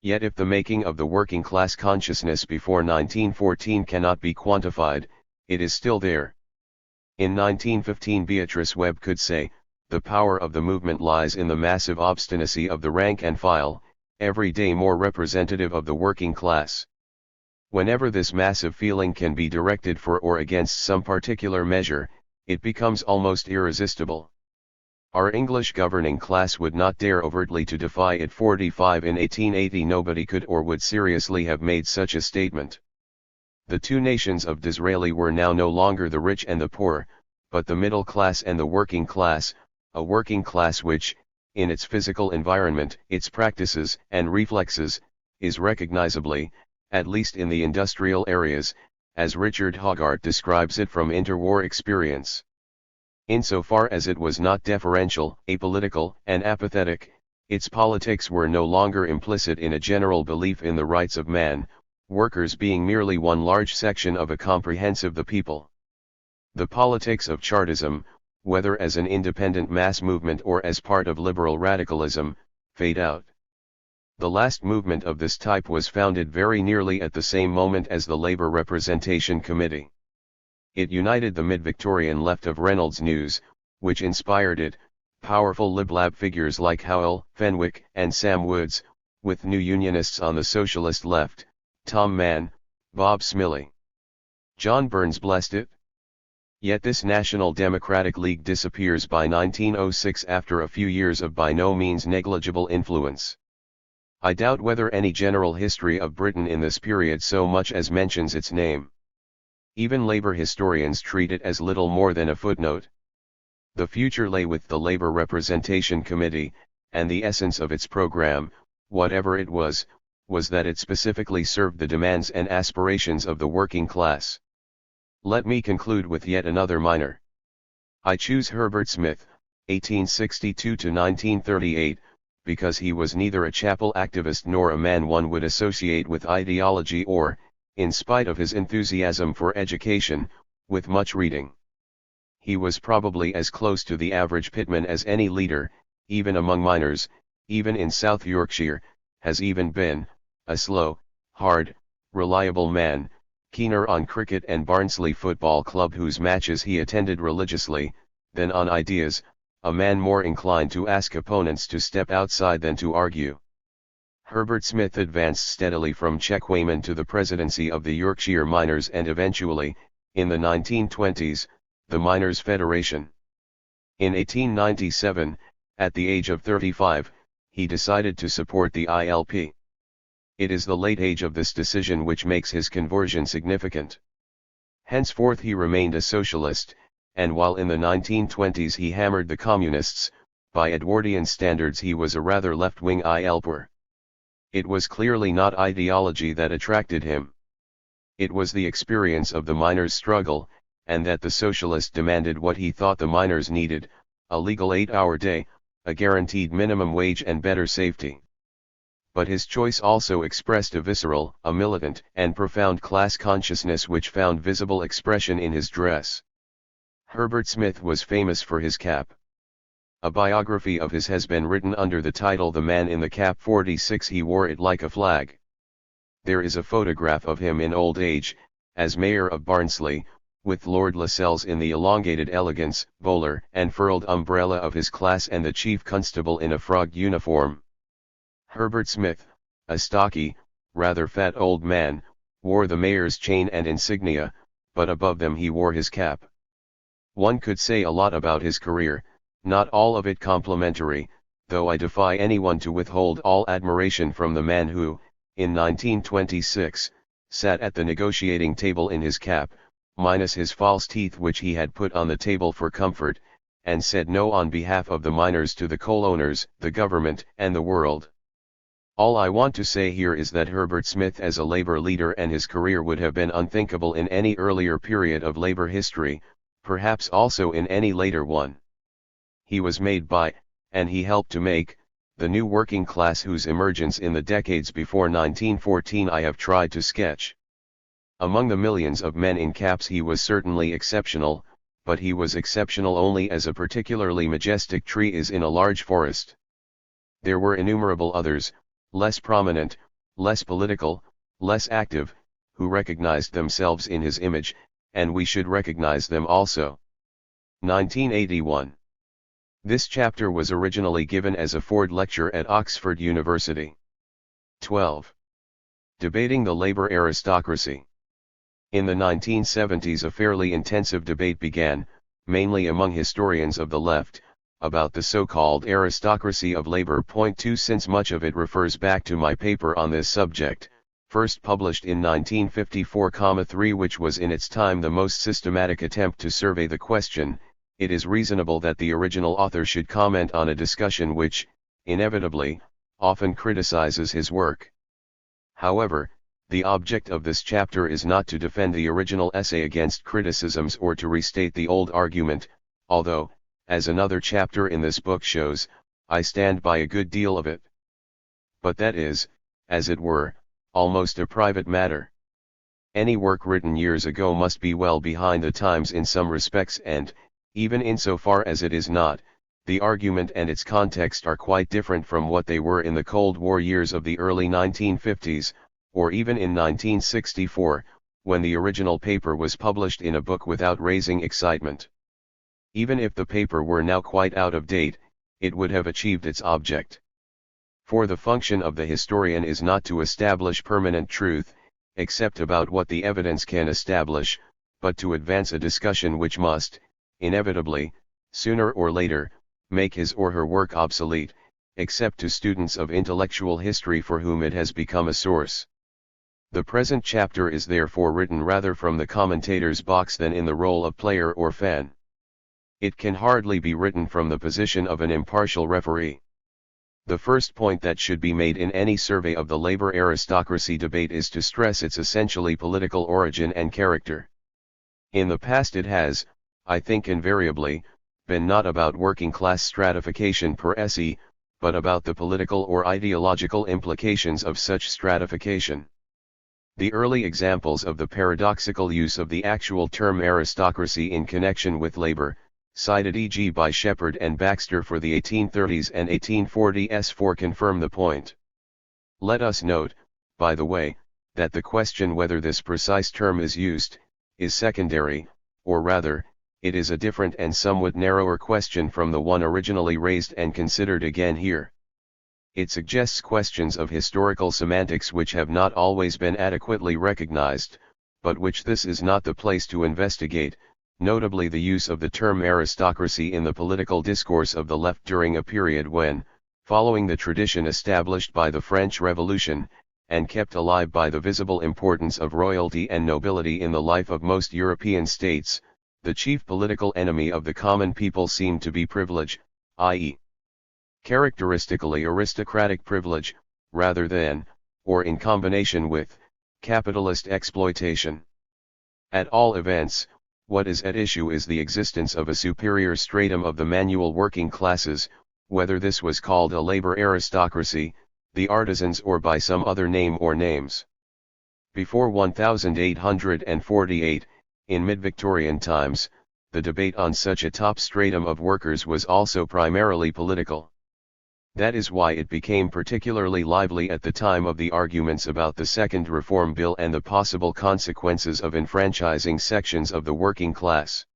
Yet if the making of the working class consciousness before 1914 cannot be quantified, it is still there. In 1915 Beatrice Webb could say, "The power of the movement lies in the massive obstinacy of the rank and file, every day more representative of the working class." Whenever this massive feeling can be directed for or against some particular measure, it becomes almost irresistible. Our English governing class would not dare overtly to defy it. 45 in 1880 nobody could or would seriously have made such a statement. The two nations of Disraeli were now no longer the rich and the poor, but the middle class and the working class, a working class which, in its physical environment, its practices and reflexes, is recognizably, at least in the industrial areas, as Richard Hogarth describes it from interwar experience. Insofar as it was not deferential, apolitical, and apathetic, its politics were no longer implicit in a general belief in the rights of man, workers being merely one large section of a comprehensive the people. The politics of Chartism, whether as an independent mass movement or as part of liberal radicalism, fade out. The last movement of this type was founded very nearly at the same moment as the Labour Representation Committee. It united the mid-Victorian left of Reynolds News, which inspired it, powerful Lib-Lab figures like Howell, Fenwick, and Sam Woods, with new Unionists on the socialist left, Tom Mann, Bob Smiley. John Burns blessed it. Yet this National Democratic League disappears by 1906 after a few years of by no means negligible influence. I doubt whether any general history of Britain in this period so much as mentions its name. Even Labour historians treat it as little more than a footnote. The future lay with the Labour Representation Committee, and the essence of its programme, whatever it was that it specifically served the demands and aspirations of the working class. Let me conclude with yet another minor. I choose Herbert Smith, 1862 to 1938, because he was neither a chapel activist nor a man one would associate with ideology or, in spite of his enthusiasm for education, with much reading. He was probably as close to the average pitman as any leader, even among miners, even in South Yorkshire, has even been, a slow, hard, reliable man, keener on cricket and Barnsley Football Club whose matches he attended religiously, than on ideas, a man more inclined to ask opponents to step outside than to argue. Herbert Smith advanced steadily from checkweightman to the presidency of the Yorkshire Miners and eventually, in the 1920s, the Miners' Federation. In 1897, at the age of 35, he decided to support the ILP. It is the late age of this decision which makes his conversion significant. Henceforth he remained a socialist, and while in the 1920s he hammered the communists, by Edwardian standards he was a rather left-wing ILPer. It was clearly not ideology that attracted him. It was the experience of the miners' struggle, and that the socialist demanded what he thought the miners needed, a legal 8-hour day, a guaranteed minimum wage and better safety. But his choice also expressed a visceral, a militant, and profound class consciousness which found visible expression in his dress. Herbert Smith was famous for his cap. A biography of his has been written under the title The Man in the Cap. 46 He wore it like a flag. There is a photograph of him in old age, as mayor of Barnsley, with Lord Lascelles in the elongated elegance, bowler and furled umbrella of his class and the chief constable in a frogged uniform. Herbert Smith, a stocky, rather fat old man, wore the mayor's chain and insignia, but above them he wore his cap. One could say a lot about his career, not all of it complimentary, though I defy anyone to withhold all admiration from the man who, in 1926, sat at the negotiating table in his cap, minus his false teeth which he had put on the table for comfort, and said no on behalf of the miners to the coal owners, the government, and the world. All I want to say here is that Herbert Smith as a labor leader and his career would have been unthinkable in any earlier period of labor history, perhaps also in any later one. He was made by, and he helped to make, the new working class whose emergence in the decades before 1914 I have tried to sketch. Among the millions of men in caps he was certainly exceptional, but he was exceptional only as a particularly majestic tree is in a large forest. There were innumerable others, less prominent, less political, less active, who recognized themselves in his image, and we should recognize them also. 1981. This chapter was originally given as a Ford lecture at Oxford University. 12. Debating the labor aristocracy. In the 1970s a fairly intensive debate began, mainly among historians of the left, about the so-called aristocracy of labor. Point 2. Since much of it refers back to my paper on this subject, first published in 1954,3, which was in its time the most systematic attempt to survey the question, it is reasonable that the original author should comment on a discussion which, inevitably, often criticizes his work. However, the object of this chapter is not to defend the original essay against criticisms or to restate the old argument, although, as another chapter in this book shows, I stand by a good deal of it. But that is, as it were, almost a private matter. Any work written years ago must be well behind the times in some respects, and, even insofar as it is not, the argument and its context are quite different from what they were in the Cold War years of the early 1950s, or even in 1964, when the original paper was published in a book without raising excitement. Even if the paper were now quite out of date, it would have achieved its object. For the function of the historian is not to establish permanent truth, except about what the evidence can establish, but to advance a discussion which must, inevitably, sooner or later, make his or her work obsolete, except to students of intellectual history for whom it has become a source. The present chapter is therefore written rather from the commentator's box than in the role of player or fan. It can hardly be written from the position of an impartial referee. The first point that should be made in any survey of the labor aristocracy debate is to stress its essentially political origin and character. In the past it has, I think invariably, been not about working class stratification per se, but about the political or ideological implications of such stratification. The early examples of the paradoxical use of the actual term aristocracy in connection with labor, cited e.g. by Shepard and Baxter for the 1830s and 1840s, confirm the point. Let us note, by the way, that the question whether this precise term is used, is secondary, or rather, it is a different and somewhat narrower question from the one originally raised and considered again here. It suggests questions of historical semantics which have not always been adequately recognized, but which this is not the place to investigate, notably the use of the term aristocracy in the political discourse of the left during a period when, following the tradition established by the French Revolution, and kept alive by the visible importance of royalty and nobility in the life of most European states, the chief political enemy of the common people seemed to be privilege, i.e., characteristically aristocratic privilege, rather than, or in combination with, capitalist exploitation. At all events, what is at issue is the existence of a superior stratum of the manual working classes, whether this was called a labor aristocracy, the artisans, or by some other name or names. Before 1848, in mid-Victorian times, the debate on such a top stratum of workers was also primarily political. That is why it became particularly lively at the time of the arguments about the Second Reform Bill and the possible consequences of enfranchising sections of the working class.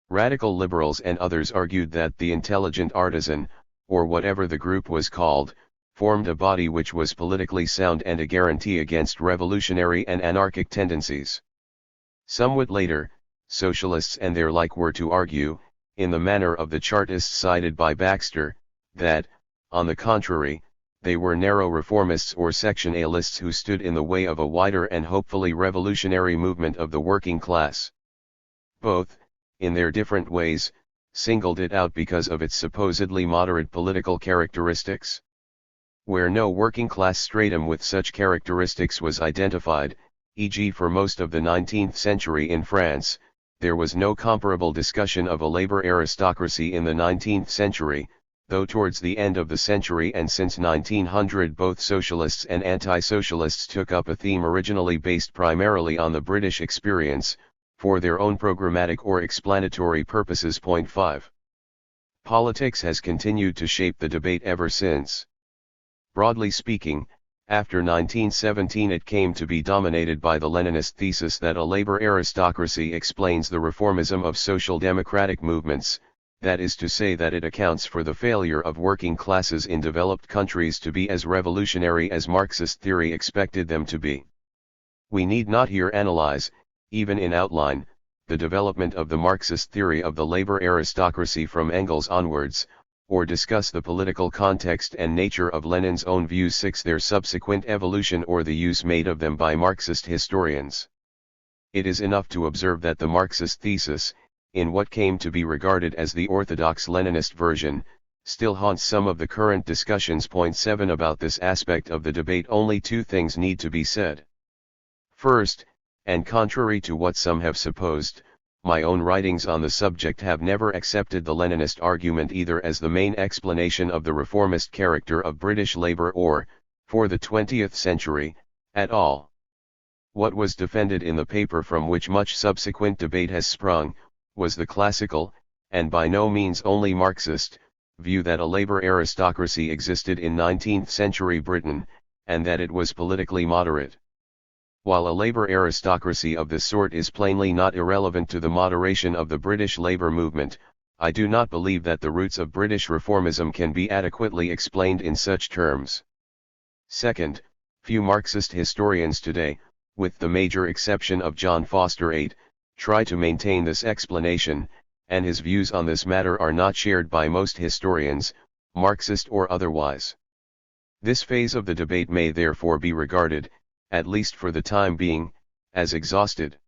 Radical liberals and others argued that the intelligent artisan, or whatever the group was called, formed a body which was politically sound and a guarantee against revolutionary and anarchic tendencies. Somewhat later, socialists and their like were to argue, in the manner of the Chartists cited by Baxter, that, on the contrary, they were narrow reformists or section-alists who stood in the way of a wider and hopefully revolutionary movement of the working class. Both, in their different ways, singled it out because of its supposedly moderate political characteristics. Where no working class stratum with such characteristics was identified, e.g. for most of the 19th century in France, there was no comparable discussion of a labor aristocracy in the 19th century, though towards the end of the century and since 1900 both socialists and anti-socialists took up a theme originally based primarily on the British experience, for their own programmatic or explanatory purposes. 5. Politics has continued to shape the debate ever since. Broadly speaking, After 1917 it came to be dominated by the Leninist thesis that a labor aristocracy explains the reformism of social democratic movements, that is to say that it accounts for the failure of working classes in developed countries to be as revolutionary as Marxist theory expected them to be. We need not here analyze, even in outline, the development of the Marxist theory of the labor aristocracy from Engels onwards, or discuss the political context and nature of Lenin's own views 6 their subsequent evolution or the use made of them by Marxist historians. It is enough to observe that the Marxist thesis, in what came to be regarded as the orthodox Leninist version, still haunts some of the current discussions. Point 7 about this aspect of the debate only 2 things need to be said. First, and contrary to what some have supposed, my own writings on the subject have never accepted the Leninist argument either as the main explanation of the reformist character of British labour or, for the 20th century, at all. What was defended in the paper from which much subsequent debate has sprung, was the classical, and by no means only Marxist, view that a labour aristocracy existed in 19th century Britain, and that it was politically moderate. While a labour aristocracy of this sort is plainly not irrelevant to the moderation of the British labour movement, I do not believe that the roots of British reformism can be adequately explained in such terms. Second, few Marxist historians today, with the major exception of John Foster VIII, try to maintain this explanation, and his views on this matter are not shared by most historians, Marxist or otherwise. This phase of the debate may therefore be regarded, at least for the time being, as exhausted.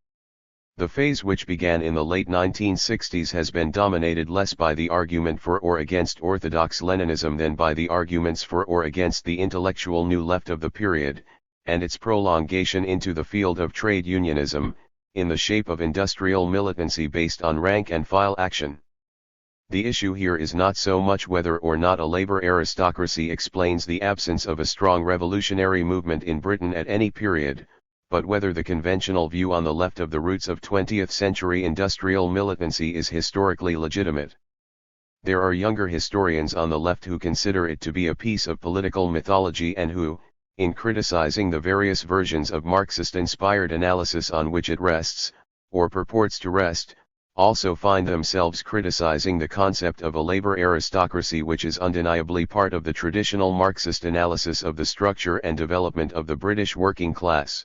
The phase which began in the late 1960s has been dominated less by the argument for or against orthodox Leninism than by the arguments for or against the intellectual New Left of the period, and its prolongation into the field of trade unionism, in the shape of industrial militancy based on rank-and-file action. The issue here is not so much whether or not a labour aristocracy explains the absence of a strong revolutionary movement in Britain at any period, but whether the conventional view on the left of the roots of 20th century industrial militancy is historically legitimate. There are younger historians on the left who consider it to be a piece of political mythology and who, in criticizing the various versions of Marxist-inspired analysis on which it rests, or purports to rest, also find themselves criticizing the concept of a labor aristocracy which is undeniably part of the traditional Marxist analysis of the structure and development of the British working class.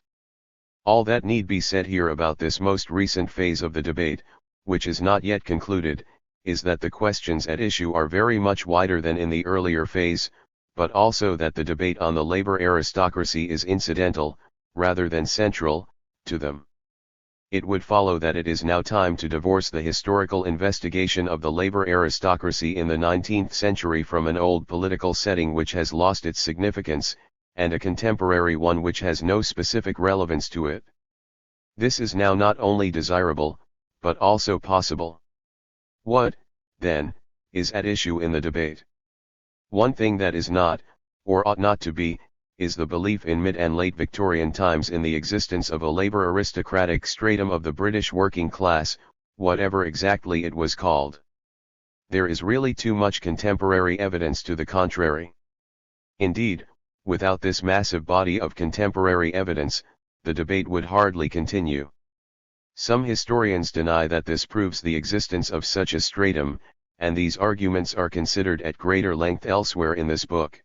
All that need be said here about this most recent phase of the debate, which is not yet concluded, is that the questions at issue are very much wider than in the earlier phase, but also that the debate on the labor aristocracy is incidental, rather than central, to them. It would follow that it is now time to divorce the historical investigation of the labor aristocracy in the 19th century from an old political setting which has lost its significance, and a contemporary one which has no specific relevance to it. This is now not only desirable, but also possible. What, then, is at issue in the debate? One thing that is not, or ought not to be, is the belief in mid and late Victorian times in the existence of a labour aristocratic stratum of the British working class, whatever exactly it was called. There is really too much contemporary evidence to the contrary. Indeed, without this massive body of contemporary evidence, the debate would hardly continue. Some historians deny that this proves the existence of such a stratum, and these arguments are considered at greater length elsewhere in this book.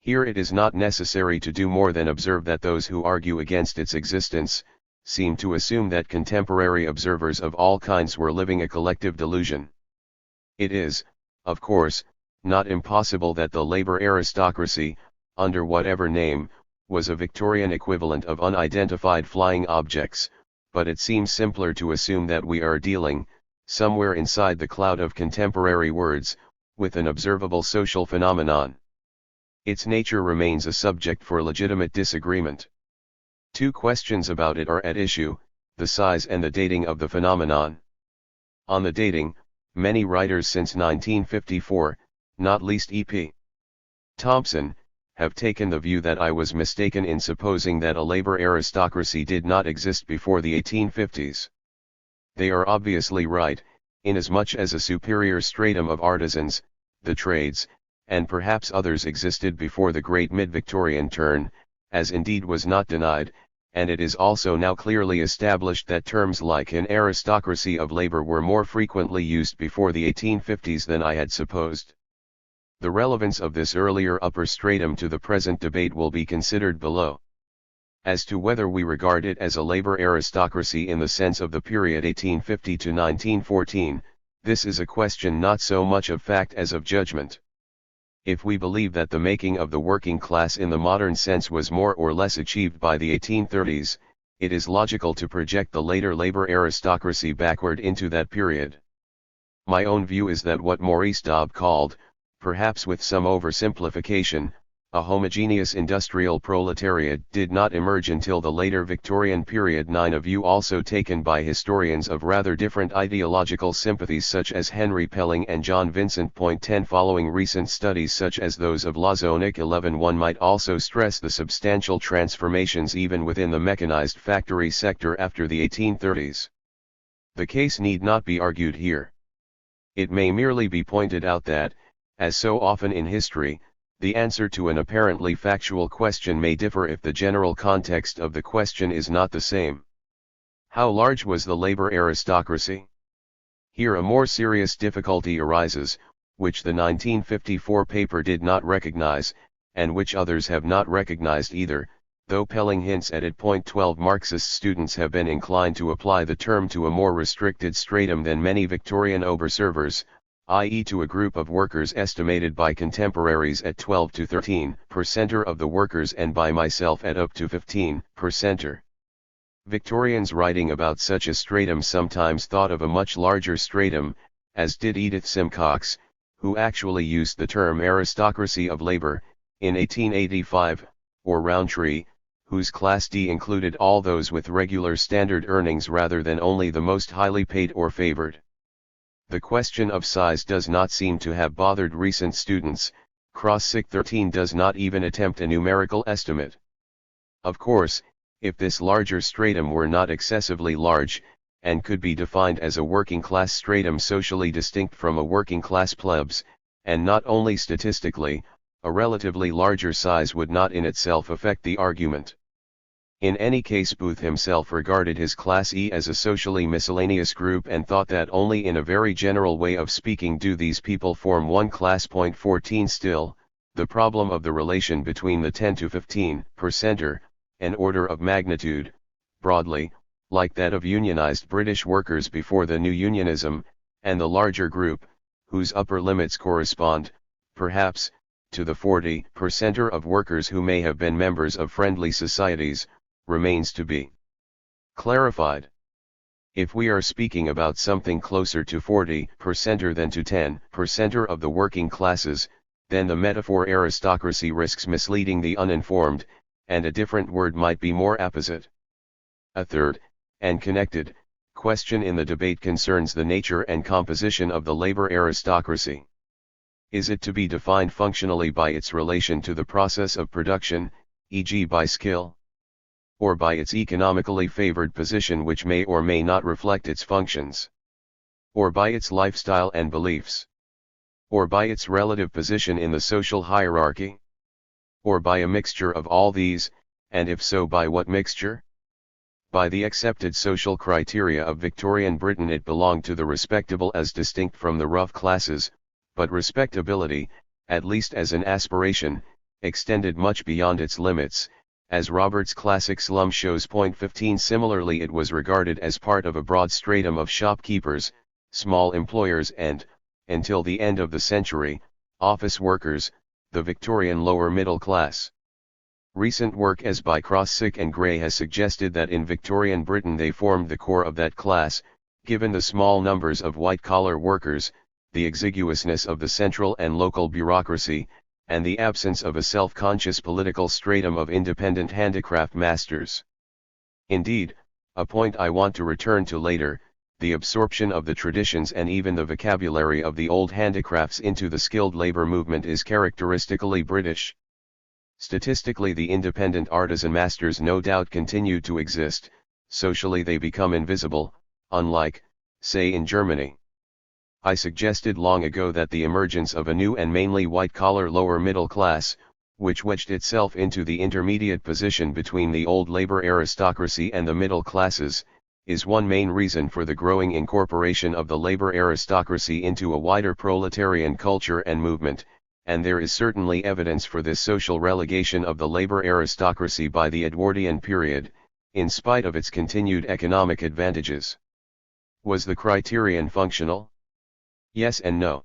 Here it is not necessary to do more than observe that those who argue against its existence, seem to assume that contemporary observers of all kinds were living a collective delusion. It is, of course, not impossible that the labour aristocracy, under whatever name, was a Victorian equivalent of unidentified flying objects, but it seems simpler to assume that we are dealing, somewhere inside the cloud of contemporary words, with an observable social phenomenon. Its nature remains a subject for legitimate disagreement. 2 questions about it are at issue, the size and the dating of the phenomenon. On the dating, many writers since 1954, not least E.P. Thompson, have taken the view that I was mistaken in supposing that a labour aristocracy did not exist before the 1850s. They are obviously right, inasmuch as a superior stratum of artisans, the trades, and perhaps others existed before the great mid-Victorian turn, as indeed was not denied, and it is also now clearly established that terms like an aristocracy of labor were more frequently used before the 1850s than I had supposed. The relevance of this earlier upper stratum to the present debate will be considered below. As to whether we regard it as a labor aristocracy in the sense of the period 1850 to 1914, this is a question not so much of fact as of judgment. If we believe that the making of the working class in the modern sense was more or less achieved by the 1830s, it is logical to project the later labor aristocracy backward into that period. My own view is that what Maurice Dobb called, perhaps with some oversimplification, a homogeneous industrial proletariat did not emerge until the later Victorian period, a view also taken by historians of rather different ideological sympathies such as Henry Pelling and John Vincent. 10 Following recent studies such as those of Lazonic 11, one might also stress the substantial transformations even within the mechanized factory sector after the 1830s. The case need not be argued here. It may merely be pointed out that, as so often in history, the answer to an apparently factual question may differ if the general context of the question is not the same. How large was the labor aristocracy? Here a more serious difficulty arises, which the 1954 paper did not recognize, and which others have not recognized either, though Pelling hints at it. 12 Marxist students have been inclined to apply the term to a more restricted stratum than many Victorian observers, i.e. to a group of workers estimated by contemporaries at 12 to 13% of the workers and by myself at up to 15%. Victorians writing about such a stratum sometimes thought of a much larger stratum, as did Edith Simcox, who actually used the term aristocracy of labor, in 1885, or Rowntree, whose Class D included all those with regular standard earnings rather than only the most highly paid or favored. The question of size does not seem to have bothered recent students. Cross-Sick 13 does not even attempt a numerical estimate. Of course, if this larger stratum were not excessively large, and could be defined as a working class stratum socially distinct from a working class plebs, and not only statistically, a relatively larger size would not in itself affect the argument. In any case, Booth himself regarded his Class E as a socially miscellaneous group and thought that only in a very general way of speaking do these people form one class. 14 Still, the problem of the relation between the 10 to 15%, an order of magnitude, broadly, like that of unionized British workers before the new unionism, and the larger group, whose upper limits correspond, perhaps, to the 40% of workers who may have been members of friendly societies, remains to be clarified. If we are speaking about something closer to 40% than to 10% of the working classes, then the metaphor aristocracy risks misleading the uninformed, and a different word might be more apposite. A third, and connected, question in the debate concerns the nature and composition of the labor aristocracy. Is it to be defined functionally by its relation to the process of production, e.g. by skill? Or by its economically favored position which may or may not reflect its functions? Or by its lifestyle and beliefs? Or by its relative position in the social hierarchy? Or by a mixture of all these, and if so by what mixture? By the accepted social criteria of Victorian Britain it belonged to the respectable as distinct from the rough classes, but respectability, at least as an aspiration, extended much beyond its limits, as Robert's classic Slum shows. 15 Similarly it was regarded as part of a broad stratum of shopkeepers, small employers and, until the end of the century, office workers, the Victorian lower middle class. Recent work as by Cross-Sick and Gray has suggested that in Victorian Britain they formed the core of that class, given the small numbers of white-collar workers, the exiguousness of the central and local bureaucracy, and the absence of a self-conscious political stratum of independent handicraft masters. Indeed, a point I want to return to later, the absorption of the traditions and even the vocabulary of the old handicrafts into the skilled labor movement is characteristically British. Statistically the independent artisan masters no doubt continue to exist, socially they become invisible, unlike, say in Germany. I suggested long ago that the emergence of a new and mainly white-collar lower middle class, which wedged itself into the intermediate position between the old labor aristocracy and the middle classes, is one main reason for the growing incorporation of the labor aristocracy into a wider proletarian culture and movement, and there is certainly evidence for this social relegation of the labor aristocracy by the Edwardian period, in spite of its continued economic advantages. Was the criterion functional? Yes and no.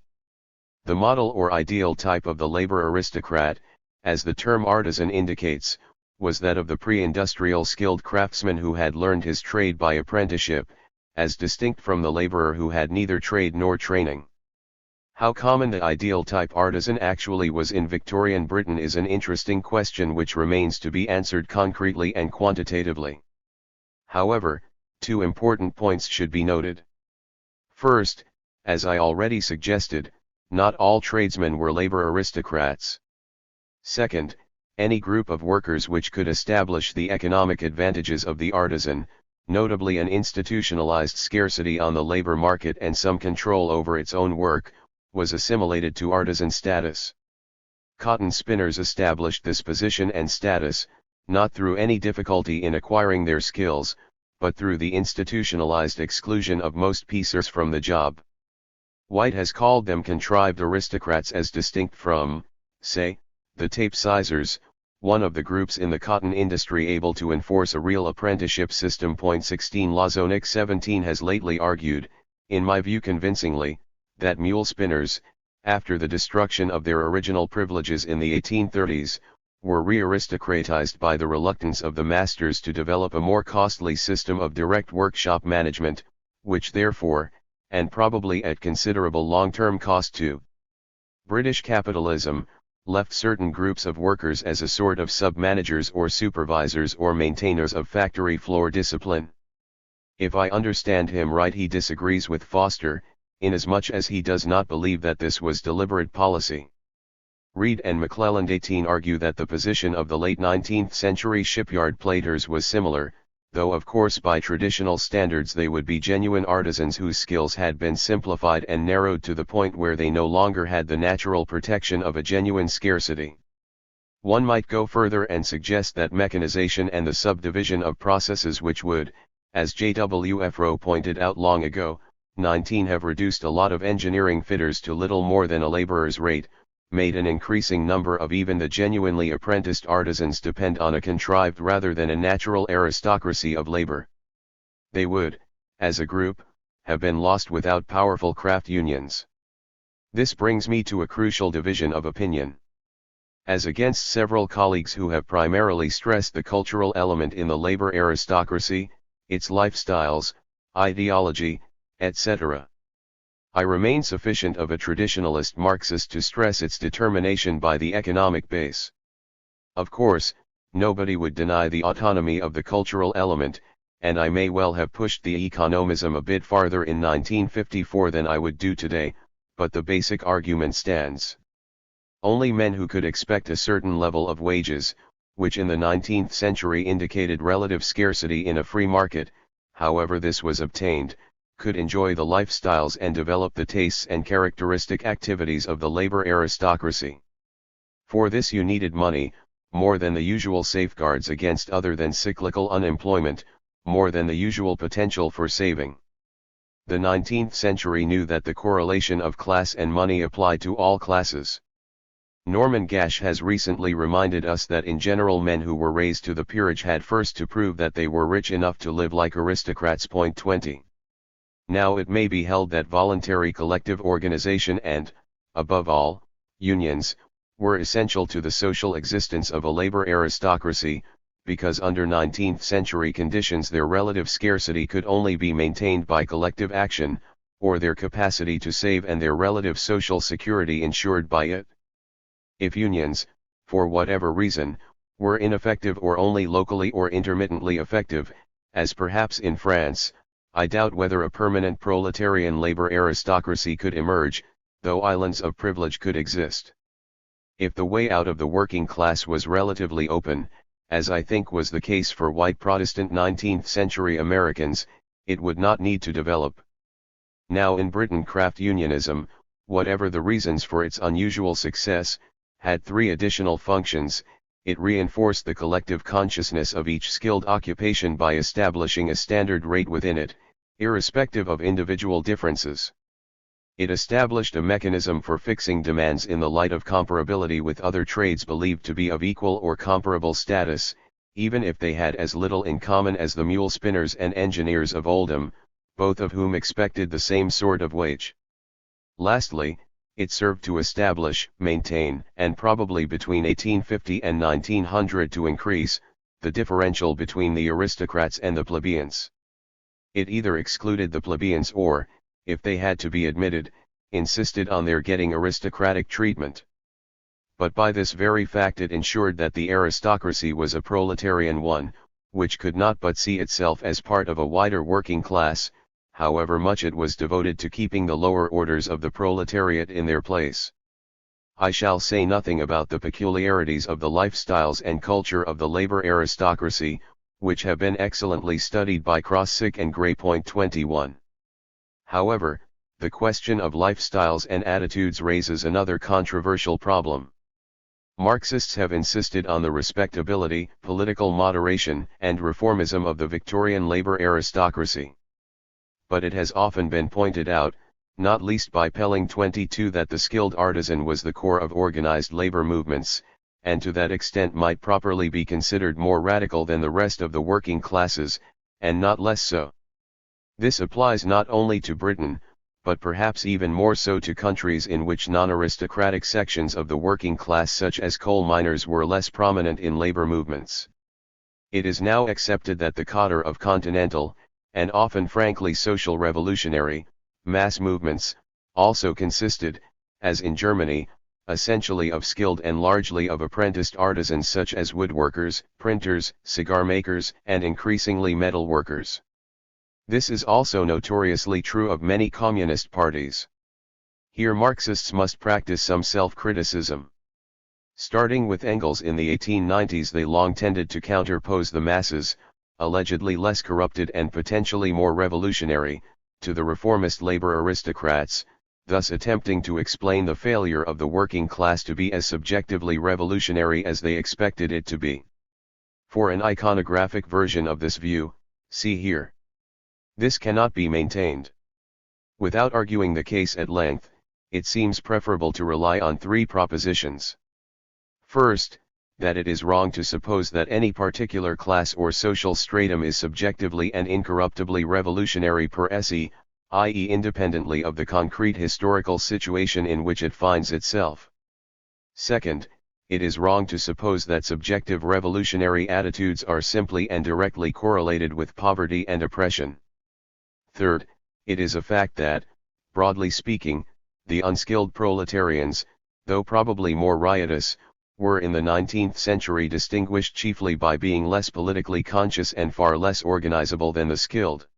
The model or ideal type of the labor aristocrat, as the term artisan indicates, was that of the pre-industrial skilled craftsman who had learned his trade by apprenticeship, as distinct from the laborer who had neither trade nor training. How common the ideal type artisan actually was in Victorian Britain is an interesting question which remains to be answered concretely and quantitatively. However, two important points should be noted. First, as I already suggested, not all tradesmen were labor aristocrats. Second, any group of workers which could establish the economic advantages of the artisan, notably an institutionalized scarcity on the labor market and some control over its own work, was assimilated to artisan status. Cotton spinners established this position and status, not through any difficulty in acquiring their skills, but through the institutionalized exclusion of most piecers from the job. White has called them contrived aristocrats as distinct from, say, the tape sizers, one of the groups in the cotton industry able to enforce a real apprenticeship system. 16 Lazonik 17 has lately argued, in my view convincingly, that mule spinners, after the destruction of their original privileges in the 1830s, were re-aristocratized by the reluctance of the masters to develop a more costly system of direct workshop management, which therefore, and probably at considerable long-term cost to British capitalism, left certain groups of workers as a sort of sub-managers or supervisors or maintainers of factory floor discipline. If I understand him right, he disagrees with Foster, inasmuch as he does not believe that this was deliberate policy. Reed and McClelland 18 argue that the position of the late 19th century shipyard platers was similar, though of course by traditional standards they would be genuine artisans whose skills had been simplified and narrowed to the point where they no longer had the natural protection of a genuine scarcity. One might go further and suggest that mechanization and the subdivision of processes which would, as J.W.F. Rowe pointed out long ago, 19 have reduced a lot of engineering fitters to little more than a laborer's rate, made an increasing number of even the genuinely apprenticed artisans depend on a contrived rather than a natural aristocracy of labor. They would, as a group, have been lost without powerful craft unions. This brings me to a crucial division of opinion. As against several colleagues who have primarily stressed the cultural element in the labor aristocracy, its lifestyles, ideology, etc. I remain sufficient of a traditionalist Marxist to stress its determination by the economic base. Of course, nobody would deny the autonomy of the cultural element, and I may well have pushed the economism a bit farther in 1954 than I would do today, but the basic argument stands. Only men who could expect a certain level of wages, which in the 19th century indicated relative scarcity in a free market, however this was obtained, could enjoy the lifestyles and develop the tastes and characteristic activities of the labor aristocracy. For this you needed money, more than the usual safeguards against other than cyclical unemployment, more than the usual potential for saving. The 19th century knew that the correlation of class and money applied to all classes. Norman Gash has recently reminded us that in general men who were raised to the peerage had first to prove that they were rich enough to live like aristocrats. 20. Now it may be held that voluntary collective organization and, above all, unions, were essential to the social existence of a labor aristocracy, because under 19th century conditions their relative scarcity could only be maintained by collective action, or their capacity to save and their relative social security ensured by it. If unions, for whatever reason, were ineffective or only locally or intermittently effective, as perhaps in France, I doubt whether a permanent proletarian labor aristocracy could emerge, though islands of privilege could exist. If the way out of the working class was relatively open, as I think was the case for white Protestant 19th century Americans, it would not need to develop. Now in Britain, craft unionism, whatever the reasons for its unusual success, had three additional functions. It reinforced the collective consciousness of each skilled occupation by establishing a standard rate within it, irrespective of individual differences. It established a mechanism for fixing demands in the light of comparability with other trades believed to be of equal or comparable status, even if they had as little in common as the mule spinners and engineers of Oldham, both of whom expected the same sort of wage. Lastly, it served to establish, maintain, and probably between 1850 and 1900 to increase, the differential between the aristocrats and the plebeians. It either excluded the plebeians or, if they had to be admitted, insisted on their getting aristocratic treatment. But by this very fact it ensured that the aristocracy was a proletarian one, which could not but see itself as part of a wider working class, however much it was devoted to keeping the lower orders of the proletariat in their place. I shall say nothing about the peculiarities of the lifestyles and culture of the labor aristocracy, which have been excellently studied by Krosigk and Graypoint 21. However, the question of lifestyles and attitudes raises another controversial problem. Marxists have insisted on the respectability, political moderation, and reformism of the Victorian labor aristocracy. But it has often been pointed out, not least by Pelling 22, that the skilled artisan was the core of organized labor movements, and to that extent might properly be considered more radical than the rest of the working classes, and not less so. This applies not only to Britain, but perhaps even more so to countries in which non-aristocratic sections of the working class such as coal miners were less prominent in labor movements. It is now accepted that the cadre of continental, and often frankly social revolutionary, mass movements, also consisted, as in Germany, essentially of skilled and largely of apprenticed artisans such as woodworkers, printers, cigar makers, and increasingly metal workers. This is also notoriously true of many communist parties. Here Marxists must practice some self-criticism. Starting with Engels in the 1890s, they long tended to counterpose the masses, allegedly less corrupted and potentially more revolutionary, to the reformist labor aristocrats, thus attempting to explain the failure of the working class to be as subjectively revolutionary as they expected it to be. For an iconographic version of this view, see here. This cannot be maintained. Without arguing the case at length, it seems preferable to rely on three propositions. First, that it is wrong to suppose that any particular class or social stratum is subjectively and incorruptibly revolutionary per se, i.e. independently of the concrete historical situation in which it finds itself. Second, it is wrong to suppose that subjective revolutionary attitudes are simply and directly correlated with poverty and oppression. Third, it is a fact that, broadly speaking, the unskilled proletarians, though probably more riotous, were in the 19th century distinguished chiefly by being less politically conscious and far less organizable than the skilled.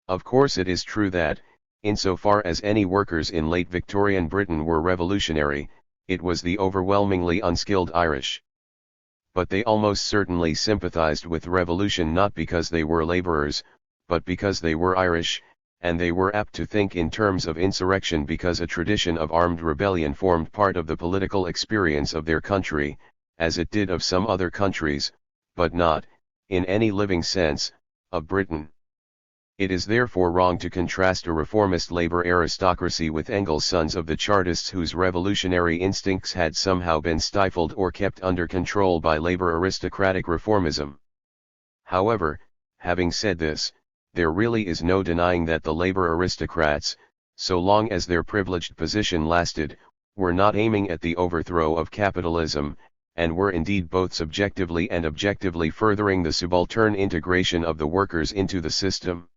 Of course it is true that, insofar as any workers in late Victorian Britain were revolutionary, it was the overwhelmingly unskilled Irish. But they almost certainly sympathized with revolution not because they were laborers, but because they were Irish, and they were apt to think in terms of insurrection because a tradition of armed rebellion formed part of the political experience of their country, as it did of some other countries, but not, in any living sense, of Britain. It is therefore wrong to contrast a reformist labor aristocracy with Engels' sons of the Chartists whose revolutionary instincts had somehow been stifled or kept under control by labor aristocratic reformism. However, having said this, there really is no denying that the labor aristocrats, so long as their privileged position lasted, were not aiming at the overthrow of capitalism, and were indeed both subjectively and objectively furthering the subaltern integration of the workers into the system.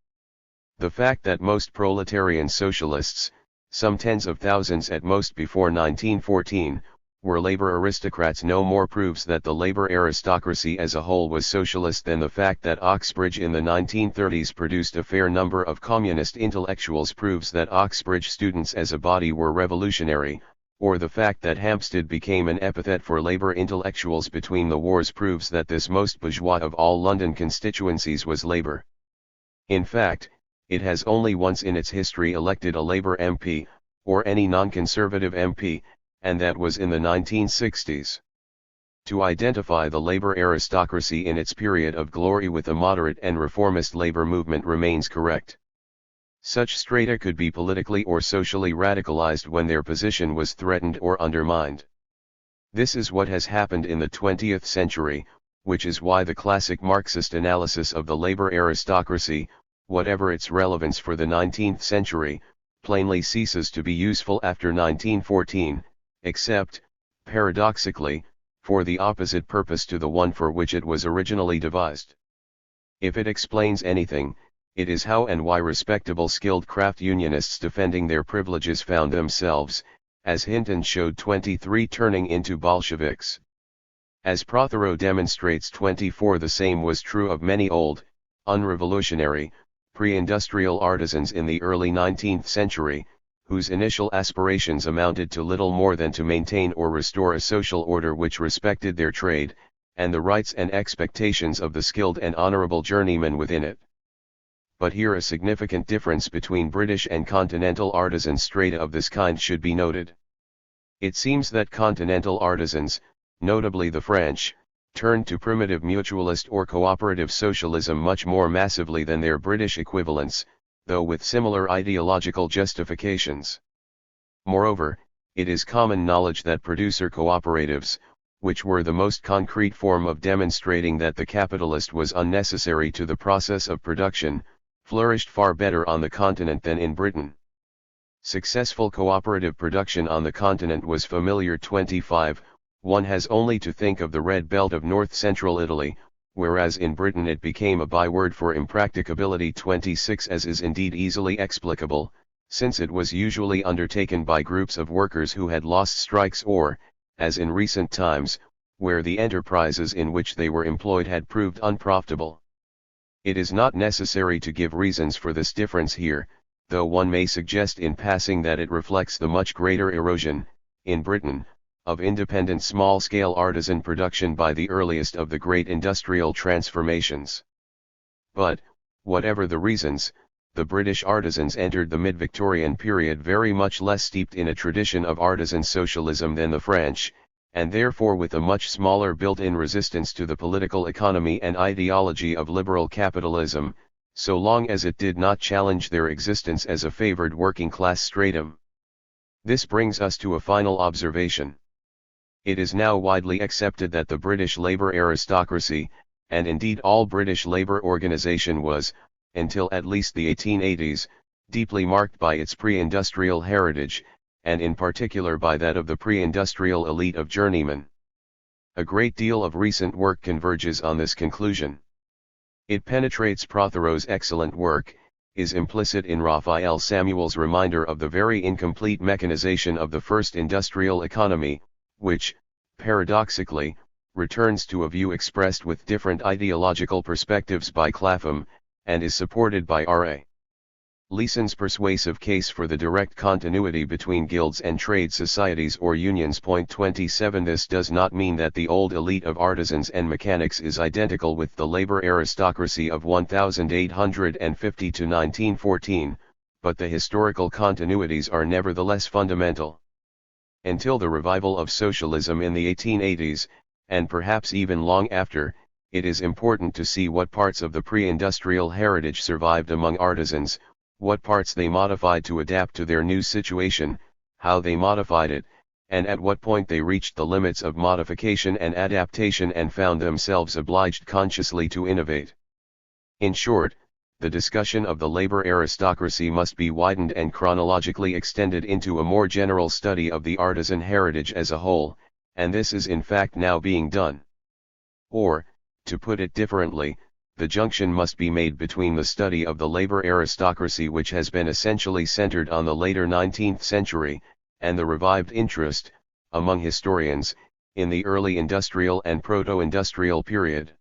The fact that most proletarian socialists, some tens of thousands at most before 1914, were labor aristocrats no more proves that the labor aristocracy as a whole was socialist than the fact that Oxbridge in the 1930s produced a fair number of communist intellectuals proves that Oxbridge students as a body were revolutionary, or the fact that Hampstead became an epithet for labor intellectuals between the wars proves that this most bourgeois of all London constituencies was labor. In fact, it has only once in its history elected a Labour MP, or any non-conservative MP, and that was in the 1960s. To identify the Labour aristocracy in its period of glory with a moderate and reformist Labour movement remains correct. Such strata could be politically or socially radicalized when their position was threatened or undermined. This is what has happened in the 20th century, which is why the classic Marxist analysis of the Labour aristocracy, whatever its relevance for the 19th century, plainly ceases to be useful after 1914, except, paradoxically, for the opposite purpose to the one for which it was originally devised. If it explains anything, it is how and why respectable skilled craft unionists defending their privileges found themselves, as Hinton showed 23, turning into Bolsheviks. As Prothero demonstrates 24, the same was true of many old, unrevolutionary, pre-industrial artisans in the early 19th century, whose initial aspirations amounted to little more than to maintain or restore a social order which respected their trade, and the rights and expectations of the skilled and honorable journeyman within it. But here a significant difference between British and continental artisan strata of this kind should be noted. It seems that continental artisans, notably the French, turned to primitive mutualist or cooperative socialism much more massively than their British equivalents, though with similar ideological justifications. Moreover, it is common knowledge that producer cooperatives, which were the most concrete form of demonstrating that the capitalist was unnecessary to the process of production, flourished far better on the continent than in Britain. Successful cooperative production on the continent was familiar. 25, one has only to think of the Red Belt of north-central Italy, whereas in Britain it became a byword for impracticability. 26, as is indeed easily explicable, since it was usually undertaken by groups of workers who had lost strikes or, as in recent times, where the enterprises in which they were employed had proved unprofitable. It is not necessary to give reasons for this difference here, though one may suggest in passing that it reflects the much greater erosion, in Britain, of independent small-scale artisan production by the earliest of the great industrial transformations. But, whatever the reasons, the British artisans entered the mid-Victorian period very much less steeped in a tradition of artisan socialism than the French, and therefore with a much smaller built-in resistance to the political economy and ideology of liberal capitalism, so long as it did not challenge their existence as a favored working-class stratum. This brings us to a final observation. It is now widely accepted that the British labour aristocracy, and indeed all British labour organisation was, until at least the 1880s, deeply marked by its pre-industrial heritage, and in particular by that of the pre-industrial elite of journeymen. A great deal of recent work converges on this conclusion. It penetrates Prothero's excellent work, is implicit in Raphael Samuel's reminder of the very incomplete mechanization of the first industrial economy, which, paradoxically, returns to a view expressed with different ideological perspectives by Clapham, and is supported by R.A. Leeson's persuasive case for the direct continuity between guilds and trade societies or unions. 27 This does not mean that the old elite of artisans and mechanics is identical with the labor aristocracy of 1850 to 1914, but the historical continuities are nevertheless fundamental. Until the revival of socialism in the 1880s, and perhaps even long after, it is important to see what parts of the pre-industrial heritage survived among artisans, what parts they modified to adapt to their new situation, how they modified it, and at what point they reached the limits of modification and adaptation and found themselves obliged consciously to innovate. In short, the discussion of the labor aristocracy must be widened and chronologically extended into a more general study of the artisan heritage as a whole, and this is in fact now being done. Or, to put it differently, the junction must be made between the study of the labor aristocracy, which has been essentially centered on the later 19th century, and the revived interest, among historians, in the early industrial and proto-industrial period.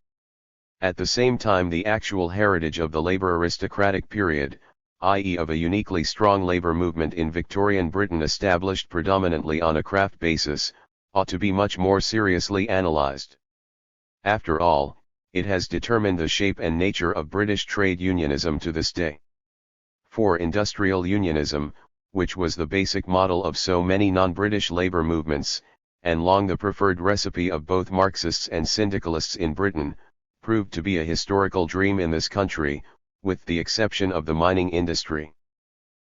At the same time, the actual heritage of the labor aristocratic period, i.e. of a uniquely strong labor movement in Victorian Britain established predominantly on a craft basis, ought to be much more seriously analysed. After all, it has determined the shape and nature of British trade unionism to this day. 4. Industrial unionism, which was the basic model of so many non-British labour movements, and long the preferred recipe of both Marxists and syndicalists in Britain, proved to be a historical dream in this country, with the exception of the mining industry.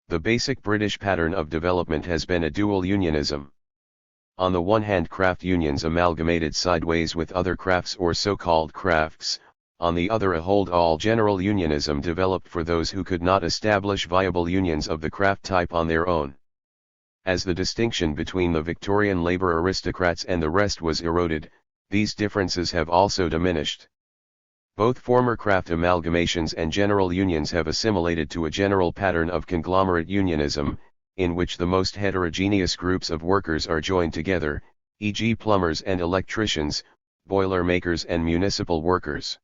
The basic British pattern of development has been a dual unionism. On the one hand, craft unions amalgamated sideways with other crafts or so-called crafts, on the other a hold-all general unionism developed for those who could not establish viable unions of the craft type on their own. As the distinction between the Victorian labour aristocrats and the rest was eroded, these differences have also diminished. Both former craft amalgamations and general unions have assimilated to a general pattern of conglomerate unionism, in which the most heterogeneous groups of workers are joined together, e.g. plumbers and electricians, boiler makers and municipal workers.